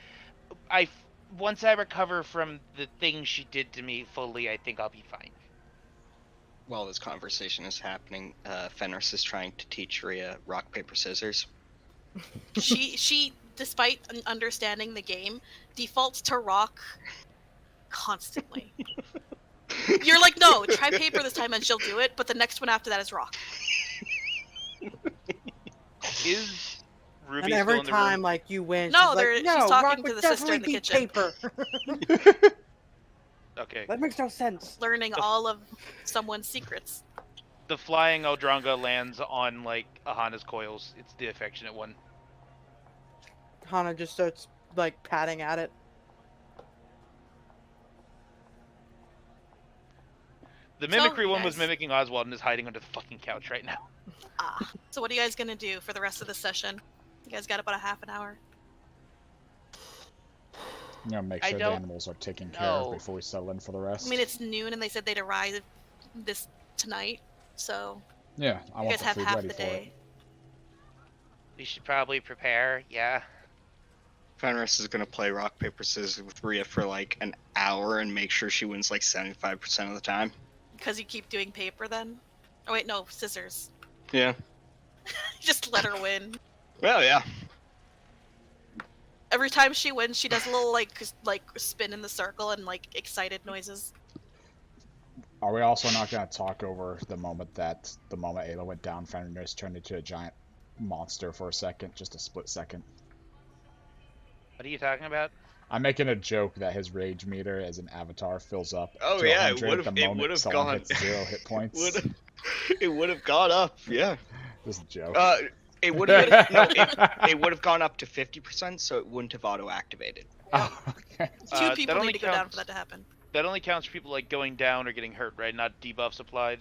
Once I recover from the thing she did to me fully, I think I'll be fine. While this conversation is happening, Fenris is trying to teach Rhea rock, paper, scissors. She, despite understanding the game, defaults to rock constantly. You're like, no, try paper this time and she'll do it, but the next one after that is rock. Is Ruby And still every in the time, room? you win, No, she's like, she's rock talking would to the sister in the definitely kitchen. be paper. Okay. That makes no sense. Learning all of someone's secrets. The flying Eldronga lands on, Aahana's coils. It's the affectionate one. Hana just starts, patting at it. The mimicry you one was guys- mimicking Oswald and is hiding under the fucking couch right now. So what are you guys gonna do for the rest of the session? You guys got about a half an hour. I'm gonna make I sure the don't animals are taken care of know. before we settle in for the rest. I mean, it's noon and they said they'd arrive tonight, so Yeah, I you want guys the have food half ready the for it. day. We should probably prepare, yeah. Fenris is going to play rock, paper, scissors with Rhea for an hour and make sure she wins 75% of the time. Because you keep doing paper then? Oh wait, no, scissors. Yeah. Just let her win. Well, yeah. Every time she wins, she does a little spin in the circle and excited noises. Are we also not going to talk over the moment Aelin went down, Fenris turned into a giant monster for a second, just a split second? What are you talking about? I'm making a joke that his rage meter as an avatar fills up Oh, to yeah, 100 the moment would've someone gone- hits 0 hit points. It would have gone up, yeah. This is a joke. It would have it would have gone up to 50%, so it wouldn't have auto-activated. Oh, okay. Two that people only need to go down counts- for that to happen. That only counts for people going down or getting hurt, right? Not debuffs applied.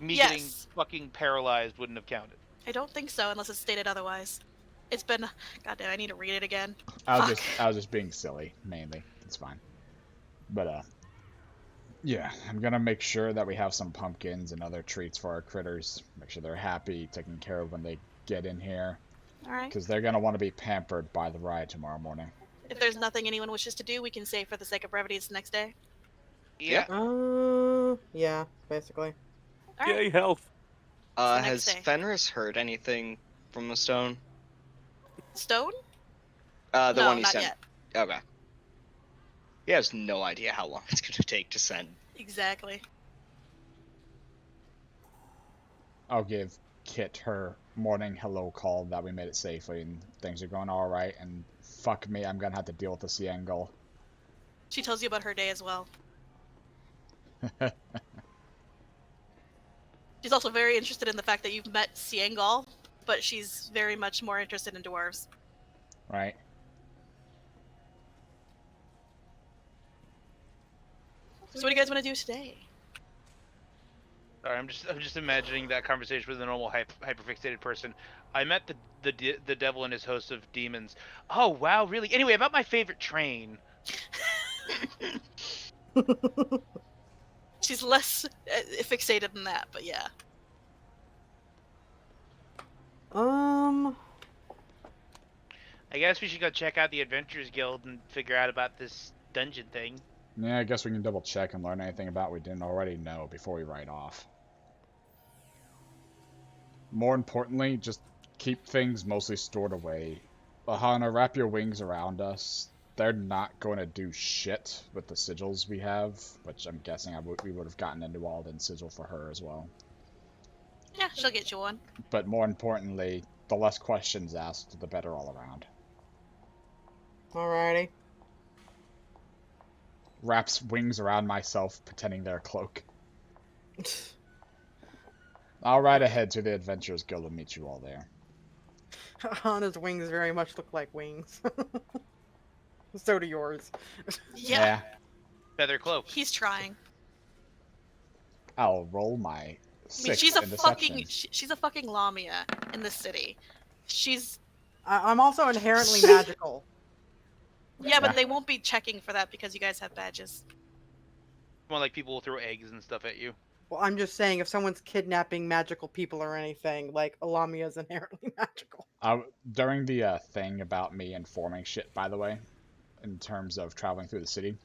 Me Yes. getting fucking paralyzed wouldn't have counted. I don't think so, unless it's stated otherwise. It's been... Goddamn, I need to read it again. I Fuck. was just being silly, mainly. It's fine. But, yeah, I'm gonna make sure that we have some pumpkins and other treats for our critters. Make sure they're happy, taken care of when they get in here. Alright. Because they're gonna want to be pampered by the ride tomorrow morning. If there's nothing anyone wishes to do, we can save for the sake of brevity the next day. Yeah. Yeah, basically. All right. Yay, health. the next Has day. Fenris heard anything from the stone? Stone? The No, one he not sent. yet. Okay. He has no idea how long it's gonna take to send. Exactly. I'll give Kit her morning hello call that we made it safely and things are going alright, and fuck me, I'm gonna have to deal with the Ciangle. She tells you about her day as well. She's also very interested in the fact that you've met Ciangle, but she's very much more interested in dwarves. Right? So what do you guys want to do today? Sorry, I'm just imagining that conversation with a normal hyperfixated person. I met the devil and his host of demons. Oh wow, really? Anyway, about my favorite train. She's less fixated than that, but yeah. I guess we should go check out the Adventurers Guild and figure out about this dungeon thing. Yeah, I guess we can double check and learn anything about we didn't already know before we ride off. More importantly, just keep things mostly stored away. Aahana, wrap your wings around us. They're not going to do shit with the sigils we have, which I'm guessing we would have gotten into Alden's sigil for her as well. Yeah, she'll get you one. But more importantly, the less questions asked, the better all around. Alrighty. Wraps wings around myself, pretending they're a cloak. I'll ride ahead to the Adventurers Guild and meet you all there. Hana's wings very much look like wings. So do yours. Yeah. Feather cloak. He's trying. I'll roll my I mean, 6 she's a in fucking deception. she's a fucking Lamia in this city. She's I'm also inherently magical. yeah, but Yeah. they won't be checking for that because you guys have badges. More like people will throw eggs and stuff at you. Well, I'm just saying, if someone's kidnapping magical people or anything, like, Lamia is inherently magical. During the thing about me informing shit, by the way, in terms of traveling through the city,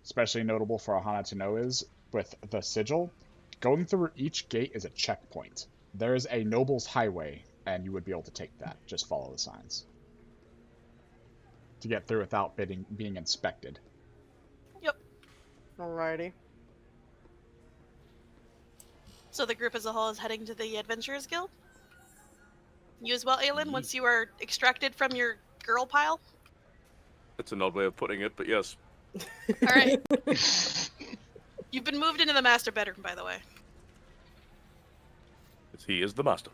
especially notable for Aahana to know is, with the sigil, going through each gate is a checkpoint. There is a noble's highway, and you would be able to take that. Just follow the signs. To get through without being inspected. Yep. Alrighty. So the group as a whole is heading to the Adventurers Guild? You as well, Aelin, once you are extracted from your girl pile? That's an odd way of putting it, but yes. Alright. You've been moved into the master bedroom, by the way. He is the master.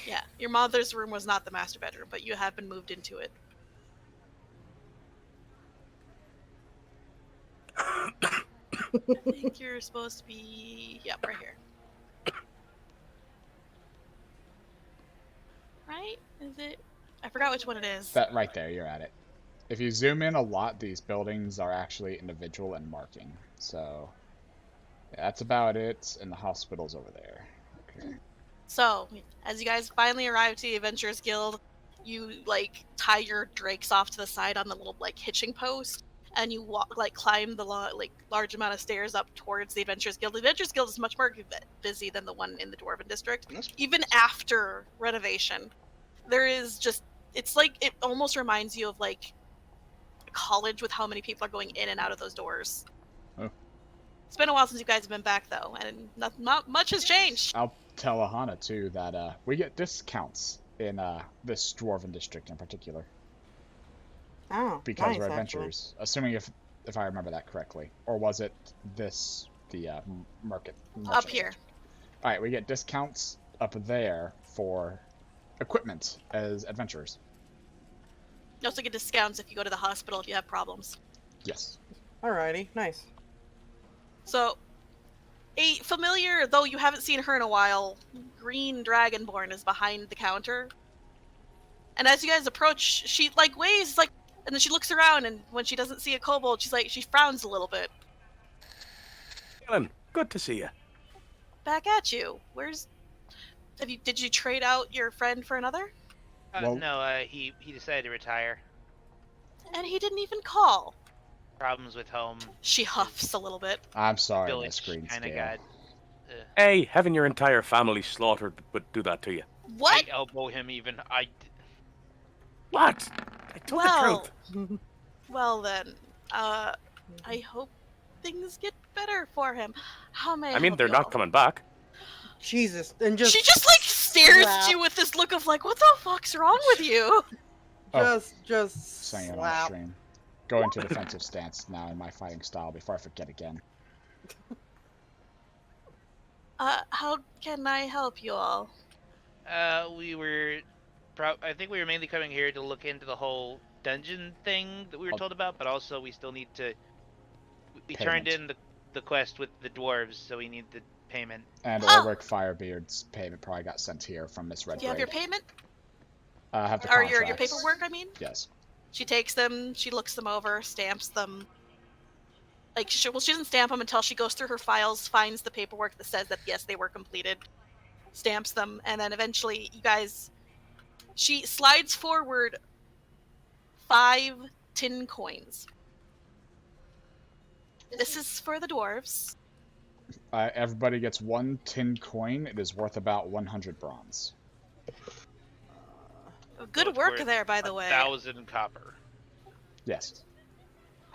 Yeah, your mother's room was not the master bedroom, but you have been moved into it. I think you're supposed to be... Yep, right here. Right? Is it? I forgot which one it is. That right there, you're at it. If you zoom in a lot, these buildings are actually individual and marking. So, yeah, that's about it, and the hospital's over there. Okay. So, as you guys finally arrive to the Adventurers Guild, you, like, tie your drakes off to the side on the little, like, hitching post, and you walk, like, climb the, large amount of stairs up towards the Adventurers Guild. The Adventurers Guild is much more busy than the one in the Dwarven District. Even after renovation, there is just, it's like, it almost reminds you of, like, college with how many people are going in and out of those doors. Oh. It's been a while since you guys have been back, though, and not much has changed. I'll tell Aahana, too, that we get discounts in this Dwarven district in particular. Oh, Because nice, we're actually. adventurers. Assuming if I remember that correctly. Or was it the market? Up here. Alright, we get discounts up there for equipment as adventurers. You also get discounts if you go to the hospital if you have problems. Yes. Alrighty, nice. So, a familiar, though you haven't seen her in a while, green dragonborn is behind the counter. And as you guys approach, she, like, waves, like, and then she looks around, and when she doesn't see a kobold, she frowns a little bit. Aelin, good to see you. Back at you. Did you trade out your friend for another? Well- No, he decided to retire. And he didn't even call. problems with home. She huffs a little bit. I'm sorry, my Village screen kind of scale. got. Hey, having your entire family slaughtered would do that to you. What? I elbow him even. What? I told Well, the truth. well then, I hope things get better for him. How may I I mean, help they're you not all? coming back. Jesus, and just She just like stares slap. at you with this look of like, what the fuck's wrong with you? just Saying it on slap. stream. Go into defensive stance now in my fighting style before I forget again. How can I help you all? We were. I think we were mainly coming here to look into the whole dungeon thing that we were told about, but also we still need to. We turned in the quest with the dwarves, so we need the payment. And Oh. Ulrich Firebeard's payment probably got sent here from Miss Redmane. Do you have your payment? I have the Or contracts. your paperwork, I mean? Yes. She takes them, she looks them over, stamps them. Like, she doesn't stamp them until she goes through her files, finds the paperwork that says that, yes, they were completed, stamps them, and then eventually, you guys... She slides forward 5 tin coins. This is for the dwarves. Everybody gets 1 tin coin. It is worth about 100 bronze. Good it's work worth there, by the way. 1,000 copper. Yes.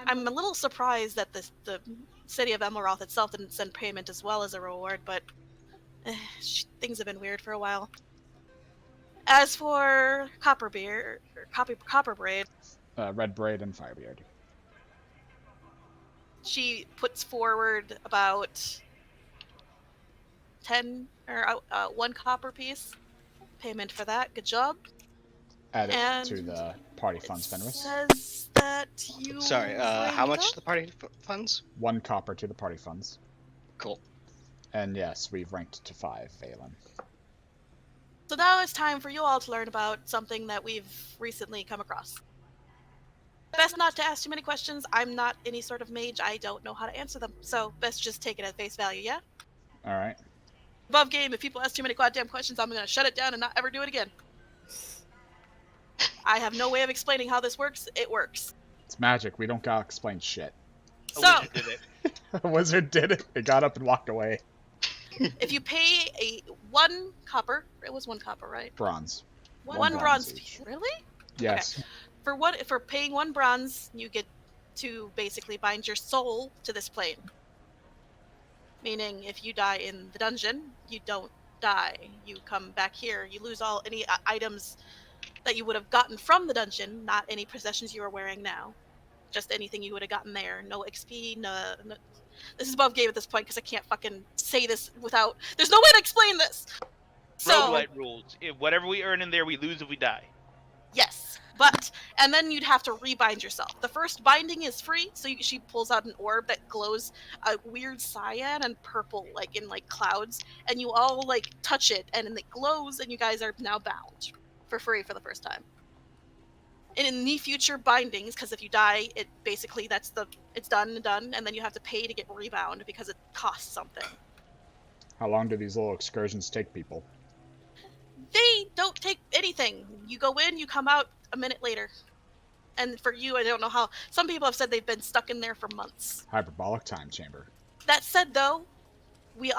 I'm a little surprised that the city of Emerald itself didn't send payment as well as a reward, but things have been weird for a while. As for copper braid, Red Braid and Firebeard. she puts forward about 10 or 1 copper piece payment for that. Good job. Add it And to the party It funds, Fenris. says that you. Sorry, how bring much up- the party funds? 1 copper to the party funds. Cool. And yes, we've ranked to 5, Aelin. So now it's time for you all to learn about something that we've recently come across. Best not to ask too many questions. I'm not any sort of mage. I don't know how to answer them. So best just take it at face value, yeah? Alright. Above game, if people ask too many goddamn questions, I'm gonna shut it down and not ever do it again. I have no way of explaining how this works. It works. It's magic. We don't gotta explain shit. A So, wizard did it. A wizard did it. It got up and walked away. if you pay a 1 copper, it was 1 copper, right? Bronze. One bronze bronze each. piece. Really? Yes. For paying 1 bronze, you get to basically bind your soul to this plane. Meaning, if you die in the dungeon, you don't die. You come back here. You lose all any items that you would have gotten from the dungeon, not any possessions you are wearing now. Just anything you would have gotten there. No XP, no... This is above game at this point because I can't fucking say this without... There's no way to explain this! So, Roguelite rules. If whatever we earn in there, we lose if we die. yes. But, and then you'd have to rebind yourself. The first binding is free, so she pulls out an orb that glows a weird cyan and purple, like in like clouds, and you all like touch it, and it glows, and you guys are now bound for free for the first time. And in the future bindings, because if you die, it basically it's done, and then you have to pay to get rebound because it costs something. How long do these little excursions take people? They don't take anything. You go in, you come out a minute later. And for you, I don't know how. Some people have said they've been stuck in there for months. Hyperbolic time chamber. That said, though, we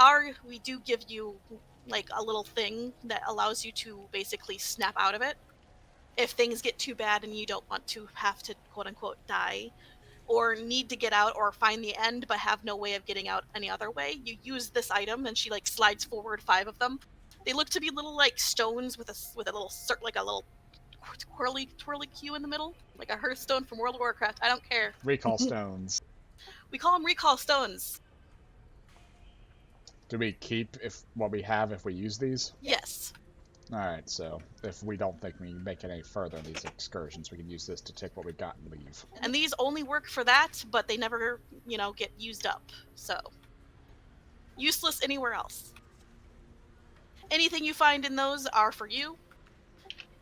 do give you like a little thing that allows you to basically snap out of it if things get too bad and you don't want to have to quote unquote die, or need to get out or find the end but have no way of getting out any other way. You use this item, and she like slides forward 5 of them. They look to be little like stones with a little like a little twirly Q in the middle, like a Hearthstone from World of Warcraft. I don't care. Recall stones. We call them recall stones. Do we keep what we have if we use these? Yes. Alright, so if we don't think we make it any further in these excursions, we can use this to take what we got and leave. And these only work for that, but they never, get used up. So, useless anywhere else. Anything you find in those are for you.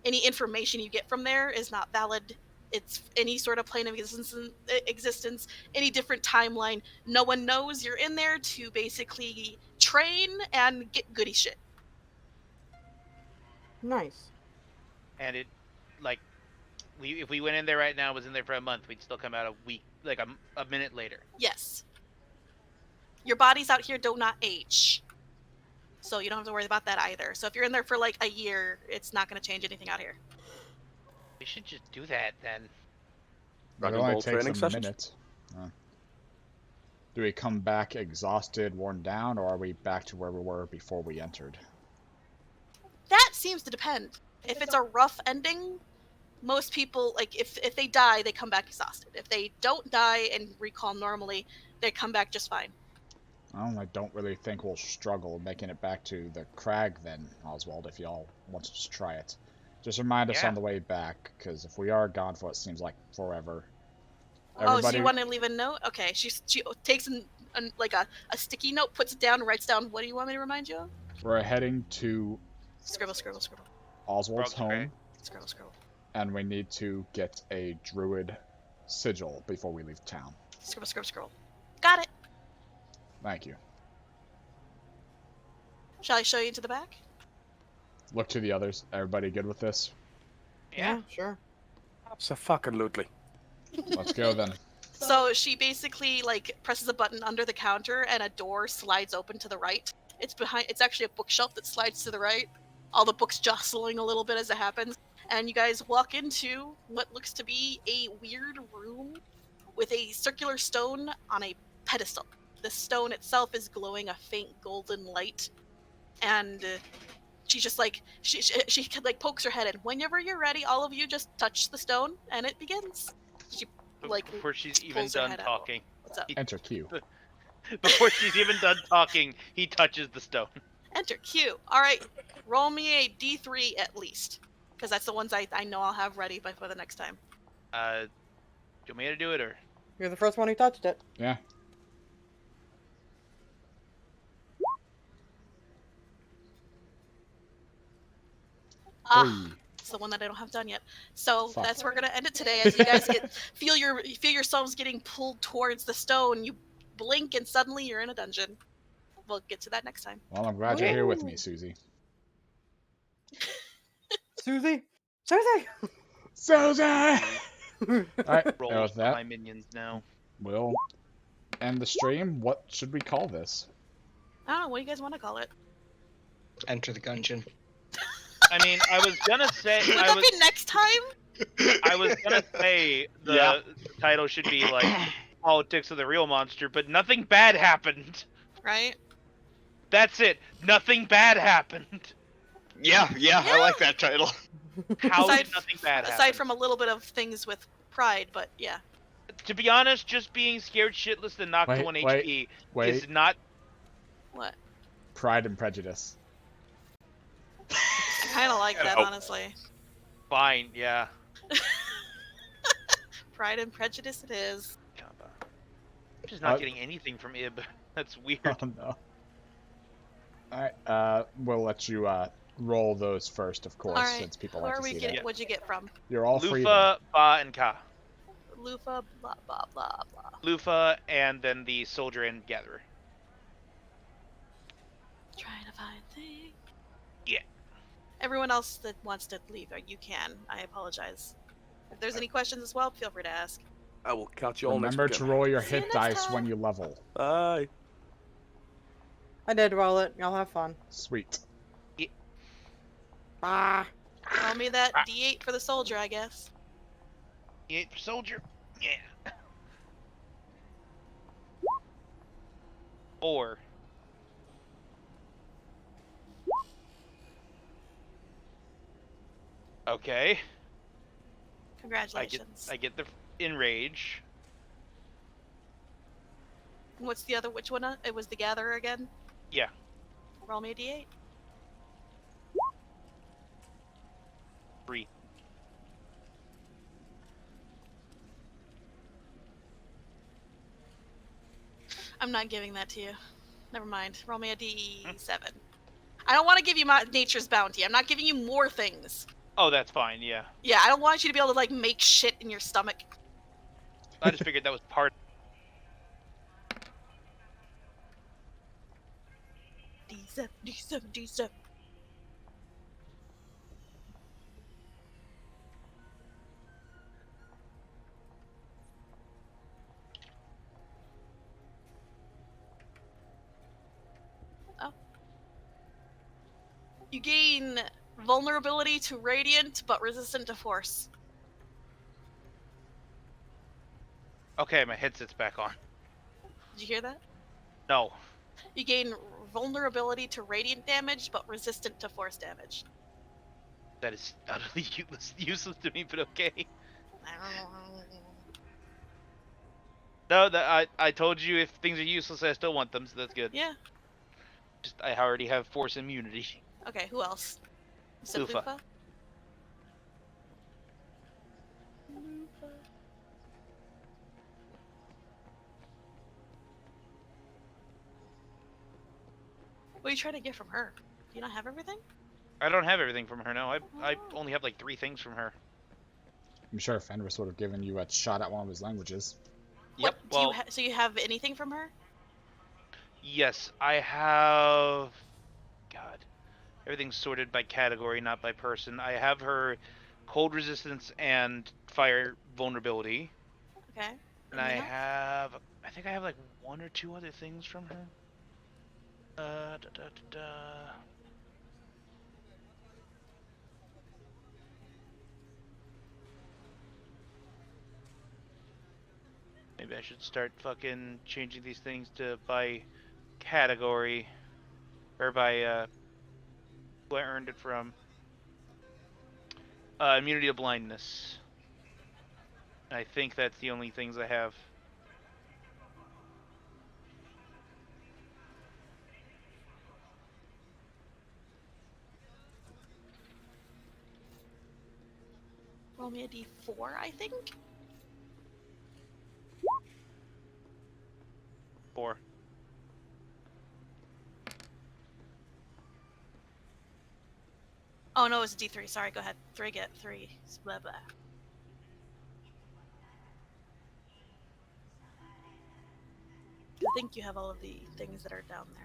Any information you get from there is not valid. It's any sort of plane of existence, any different timeline. No one knows you're in there to basically train and get goody shit. Nice. And it, like, if we went in there right now, was in there for a month, we'd still come out a week, like a minute later. Yes. Your bodies out here do not age. So you don't have to worry about that either. So if you're in there for like a year, it's not going to change anything out here. We should just do that then. But Rock it and only roll takes training a sessions? minute. Do we come back exhausted, worn down, or are we back to where we were before we entered? That seems to depend. If it's a rough ending, most people, like, if they die, they come back exhausted. If they don't die and recall normally, they come back just fine. I don't really think we'll struggle making it back to the crag then, Oswald, if y'all want to just try it. Just remind us Yeah. on the way back, because if we are gone for what seems like forever... Oh, so you want to leave a note? Okay, she takes like a sticky note, puts it down, and writes down, what do you want me to remind you of? We're heading to Scribble, scribble, scribble. Oswald's Frog's home, Scribble, scribble. and we need to get a druid sigil before we leave town. Scribble, scribble, scribble. Got it. Thank you. Shall I show you to the back? Look to the others. Everybody good with this? Yeah. Sure. Abso-fucking-lutely. Let's go then. So she basically like presses a button under the counter and a door slides open to the right. It's actually a bookshelf that slides to the right. All the books jostling a little bit as it happens. And you guys walk into what looks to be a weird room with a circular stone on a pedestal. The stone itself is glowing a faint golden light. And she just like she like pokes her head in. Whenever you're ready, all of you just touch the stone and it begins. She like Before she's even pulls her done head out. talking. What's up? Enter Q. Before she's even done talking, he touches the stone. Enter Q. All right, roll me a D3 at least, because that's the ones I know I'll have ready for the next time. Do you want me to do it or? You're the first one who touched it. Yeah. Ah, 3. it's the one that I don't have done yet. So Fuck. that's where we're gonna end it today. As you guys feel yourselves getting pulled towards the stone, you blink and suddenly you're in a dungeon. We'll get to that next time. Well, I'm glad you're here with me, Susie. Susie? Susie! Susie! Alright, Roll and with for my that, minions now. we'll end the stream. What should we call this? I don't know. What do you guys want to call it? Enter the gungeon. I mean, I was gonna say Would that be next time? I was gonna say the title should be like Politics of the Real Monster, but nothing bad happened. Right? That's it. Nothing bad happened. Yeah, I like that title. How Aside- did nothing bad happen? Aside from a little bit of things with pride, but yeah. To be honest, just being scared shitless and knocked to 1 HP Wait. is not. What? Pride and Prejudice. I kind of like that, Oh. honestly. Fine, yeah. Pride and Prejudice it is. I'm just not getting anything from Ib. That's weird. Oh no. Alright, we'll let you roll those first, of course, Alright, since people Who like are to we see getting? that. What'd you get from? You're all free. Lufa, Ba, and Ka. Lufa, blah, blah, blah, blah. Lufa, and then the Soldier and Gatherer. Trying to find things. Yeah. Everyone else that wants to leave, you can. I apologize. If there's any questions as well, feel free to ask. I will catch you all next Remember weekend. to roll your See you hit next dice time. when you level. Bye. I did roll it. Y'all have fun. Sweet. Bye. Roll me that D8 for the soldier, I guess. 8 for Soldier. Yeah. 4. Okay. Congratulations. I get the enrage. What's the other? Which one? It was the gatherer again? Yeah. Roll me a D8. 3. I'm not giving that to you. Never mind. Roll me a D7. I don't want to give you my nature's bounty. I'm not giving you more things. Oh, that's fine. Yeah. Yeah, I don't want you to be able to like make shit in your stomach. I just figured that was part. D7, D7, D7. You gain vulnerability to radiant, but resistant to force. Okay, my headset's back on. Did you hear that? No. You gain vulnerability to radiant damage, but resistant to force damage. That is utterly useless to me, but okay. No, I told you if things are useless, I still want them, so that's good. Yeah. Just I already have force immunity. Okay, who else? You said Lufa. Lufa? What are you trying to get from her? Do you not have everything? I don't have everything from her, no. I only have like 3 things from her. I'm sure Fenris would have given you a shot at one of his languages. Yep, What, do well, you so you have anything from her? yes, I have... God. Everything's sorted by category, not by person. I have her cold resistance and fire vulnerability. Okay. And I think I have like 1 or 2 other things from her. Maybe I should start fucking changing these things to by category. Or by, who I earned it from. Immunity to blindness. I think that's the only things I have. Roll me a d4, I think. 4. Oh no, it's a d3. Sorry, go ahead. 3 get 3. Blah blah. I think you have all of the things that are down there.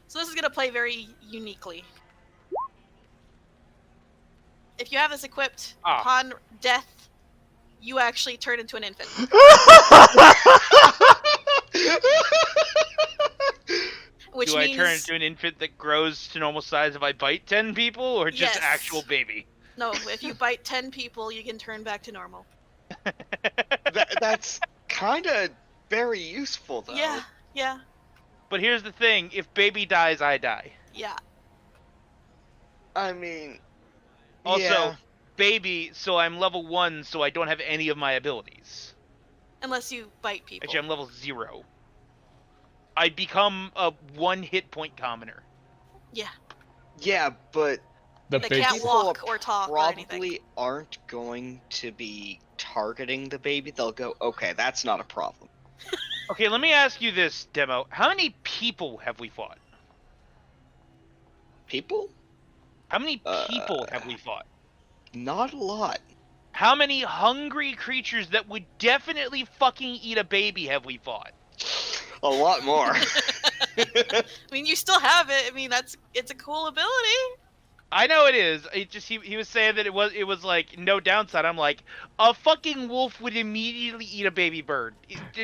So this is gonna play very uniquely. If you have this equipped, upon death, you actually turn into an infant. Which Do means... I turn into an infant that grows to normal size if I bite 10 people, or just Yes. actual baby? No, if you bite 10 people, you can turn back to normal. That's kind of very useful, though. Yeah, yeah, But here's the thing, if baby dies, I die. yeah. I mean, Also, yeah. baby, so I'm level 1, so I don't have any of my abilities. Unless you bite people. Actually, I'm level 0. I become a 1 hit point commoner. Yeah. Yeah, but The They big can't people walk or talk or anything. probably aren't going to be targeting the baby. They'll go, okay, that's not a problem. Okay, let me ask you this, Demo. How many people have we fought? People? How many people have we fought? Not a lot. How many hungry creatures that would definitely fucking eat a baby have we fought? A lot more. I mean, you still have it. I mean, it's a cool ability. I know it is. It just he was saying that it was like no downside. I'm like, a fucking wolf would immediately eat a baby bird.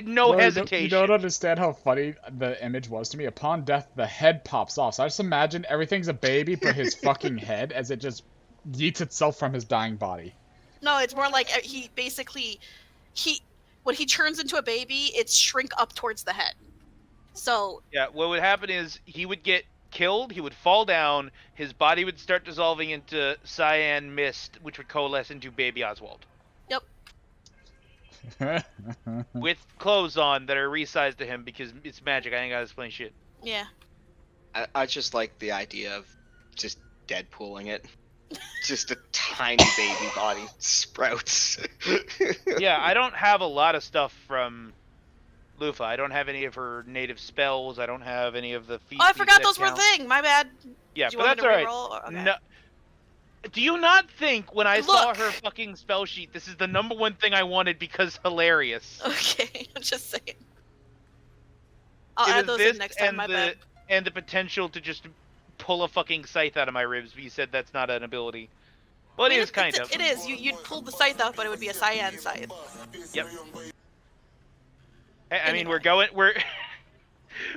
No hesitation. You don't understand how funny the image was to me. Upon death, the head pops off. So I just imagine everything's a baby, but his fucking head as it just yeets itself from his dying body. No, it's more like he when he turns into a baby, it's shrink up towards the head. So Yeah, what would happen is he would get killed, he would fall down, his body would start dissolving into cyan mist, which would coalesce into baby Oswald. Yep. With clothes on that are resized to him because it's magic, I ain't gotta explain shit. Yeah. I just like the idea of just Deadpooling it. Just a tiny baby body sprouts. Yeah, I don't have a lot of stuff from Lufa. I don't have any of her native spells. I don't have any of the feats. Oh, I forgot those were count. a thing. My bad. Yeah, Do you but want that's me to alright. reroll? Okay. No. Do you not think when I saw Look. her fucking spell sheet, this is the number one thing I wanted because hilarious? Okay, I'm just saying. I'll It add was those this in next time. and My the bad. and the potential to just pull a fucking scythe out of my ribs. But you said that's not an ability. Well, it is kind of. It is. You'd pull the scythe out, but it would be a cyan scythe. Yep. I mean, we're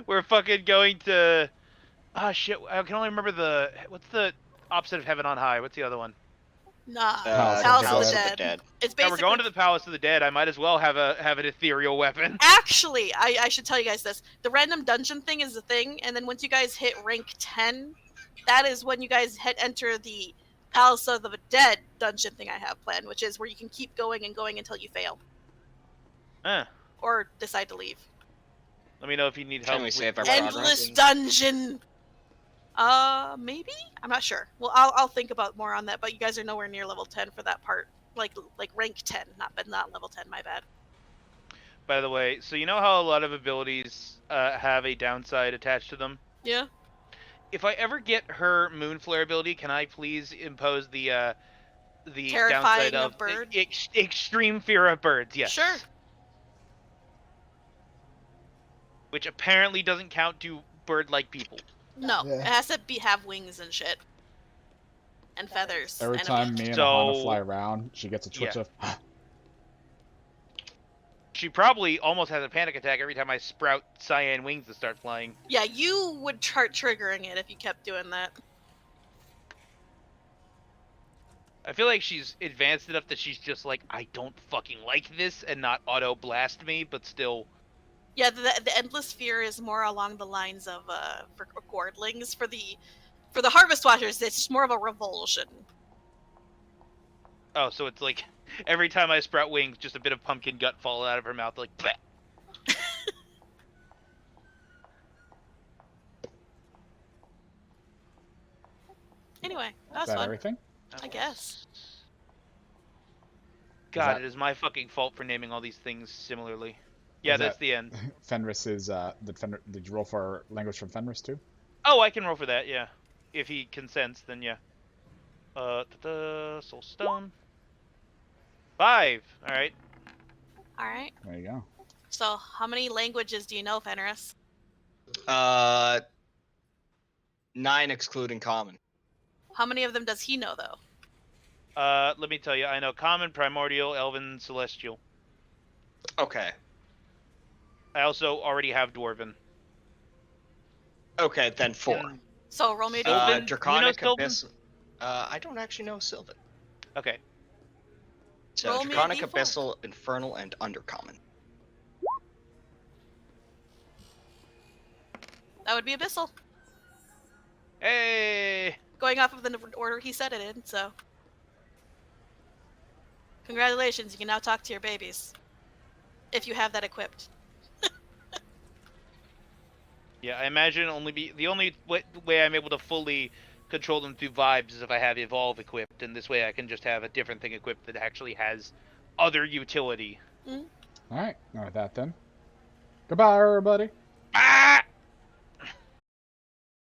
We're fucking going to. Ah, shit. I can only remember what's the opposite of Heaven on High? What's the other one? Nah, Palace Palace of of the the Dead. Dead. It's Yeah, basically we're going to the Palace of the Dead. I might as well have an ethereal weapon. actually, I should tell you guys this. The random dungeon thing is the thing, and then once you guys hit rank 10, that is when you guys enter the Palace of the Dead dungeon thing I have planned, which is where you can keep going and going until you fail or decide to leave. Let me know if you need help. Can we save our Endless progress? dungeon. Maybe? I'm not sure. Well, I'll think about more on that. But you guys are nowhere near level 10 for that part. Like rank 10, not level 10. My bad. By the way, so you know how a lot of abilities have a downside attached to them? Yeah. If I ever get her Moonflare ability, can I please impose the Terrifying downside of bird? extreme fear of birds? Yes. Sure. Which apparently doesn't count to bird-like people. No, Yeah. it has to have wings and shit. And feathers. Every and a time beak. me and So- Aahana fly around, she gets a twitch Yeah. of. She probably almost has a panic attack every time I sprout cyan wings to start flying. Yeah, you would start triggering it if you kept doing that. I feel like she's advanced enough that she's just like, I don't fucking like this, and not auto-blast me, but still... Yeah, the endless fear is more along the lines of for Gordlings. For the Harvest Watchers, it's just more of a revulsion. Oh, so it's like, every time I sprout wings, just a bit of pumpkin gut fall out of her mouth, like, bleh. Anyway, that Is was that fun. everything? I guess. God, that- it is my fucking fault for naming all these things similarly. Yeah, Is that's that- the end. Fenris is. Did you roll for language from Fenris too? Oh, I can roll for that, yeah. If he consents, then yeah. Soul Stone. 5! Alright. Alright. There you go. So, how many languages do you know, Fenris? 9 excluding common. How many of them does he know, though? Let me tell you, I know Common, Primordial, Elven, Celestial. Okay. I also already have Dwarven. Okay, then 4. And- So, roll me a Sylvan? d4. You Draconic know Sylvan? Abyss. I don't actually know Sylvan. Okay. So Roll me a Draconic, D4. Abyssal, Infernal, and Undercommon. That would be Abyssal. Hey! Going off of the order he said it in, so. Congratulations, you can now talk to your babies. If you have that equipped. Yeah, I imagine the only way I'm able to fully control them through vibes is if I have Evolve equipped, and this way I can just have a different thing equipped that actually has other utility. All right. With that then. Goodbye, everybody. Ah!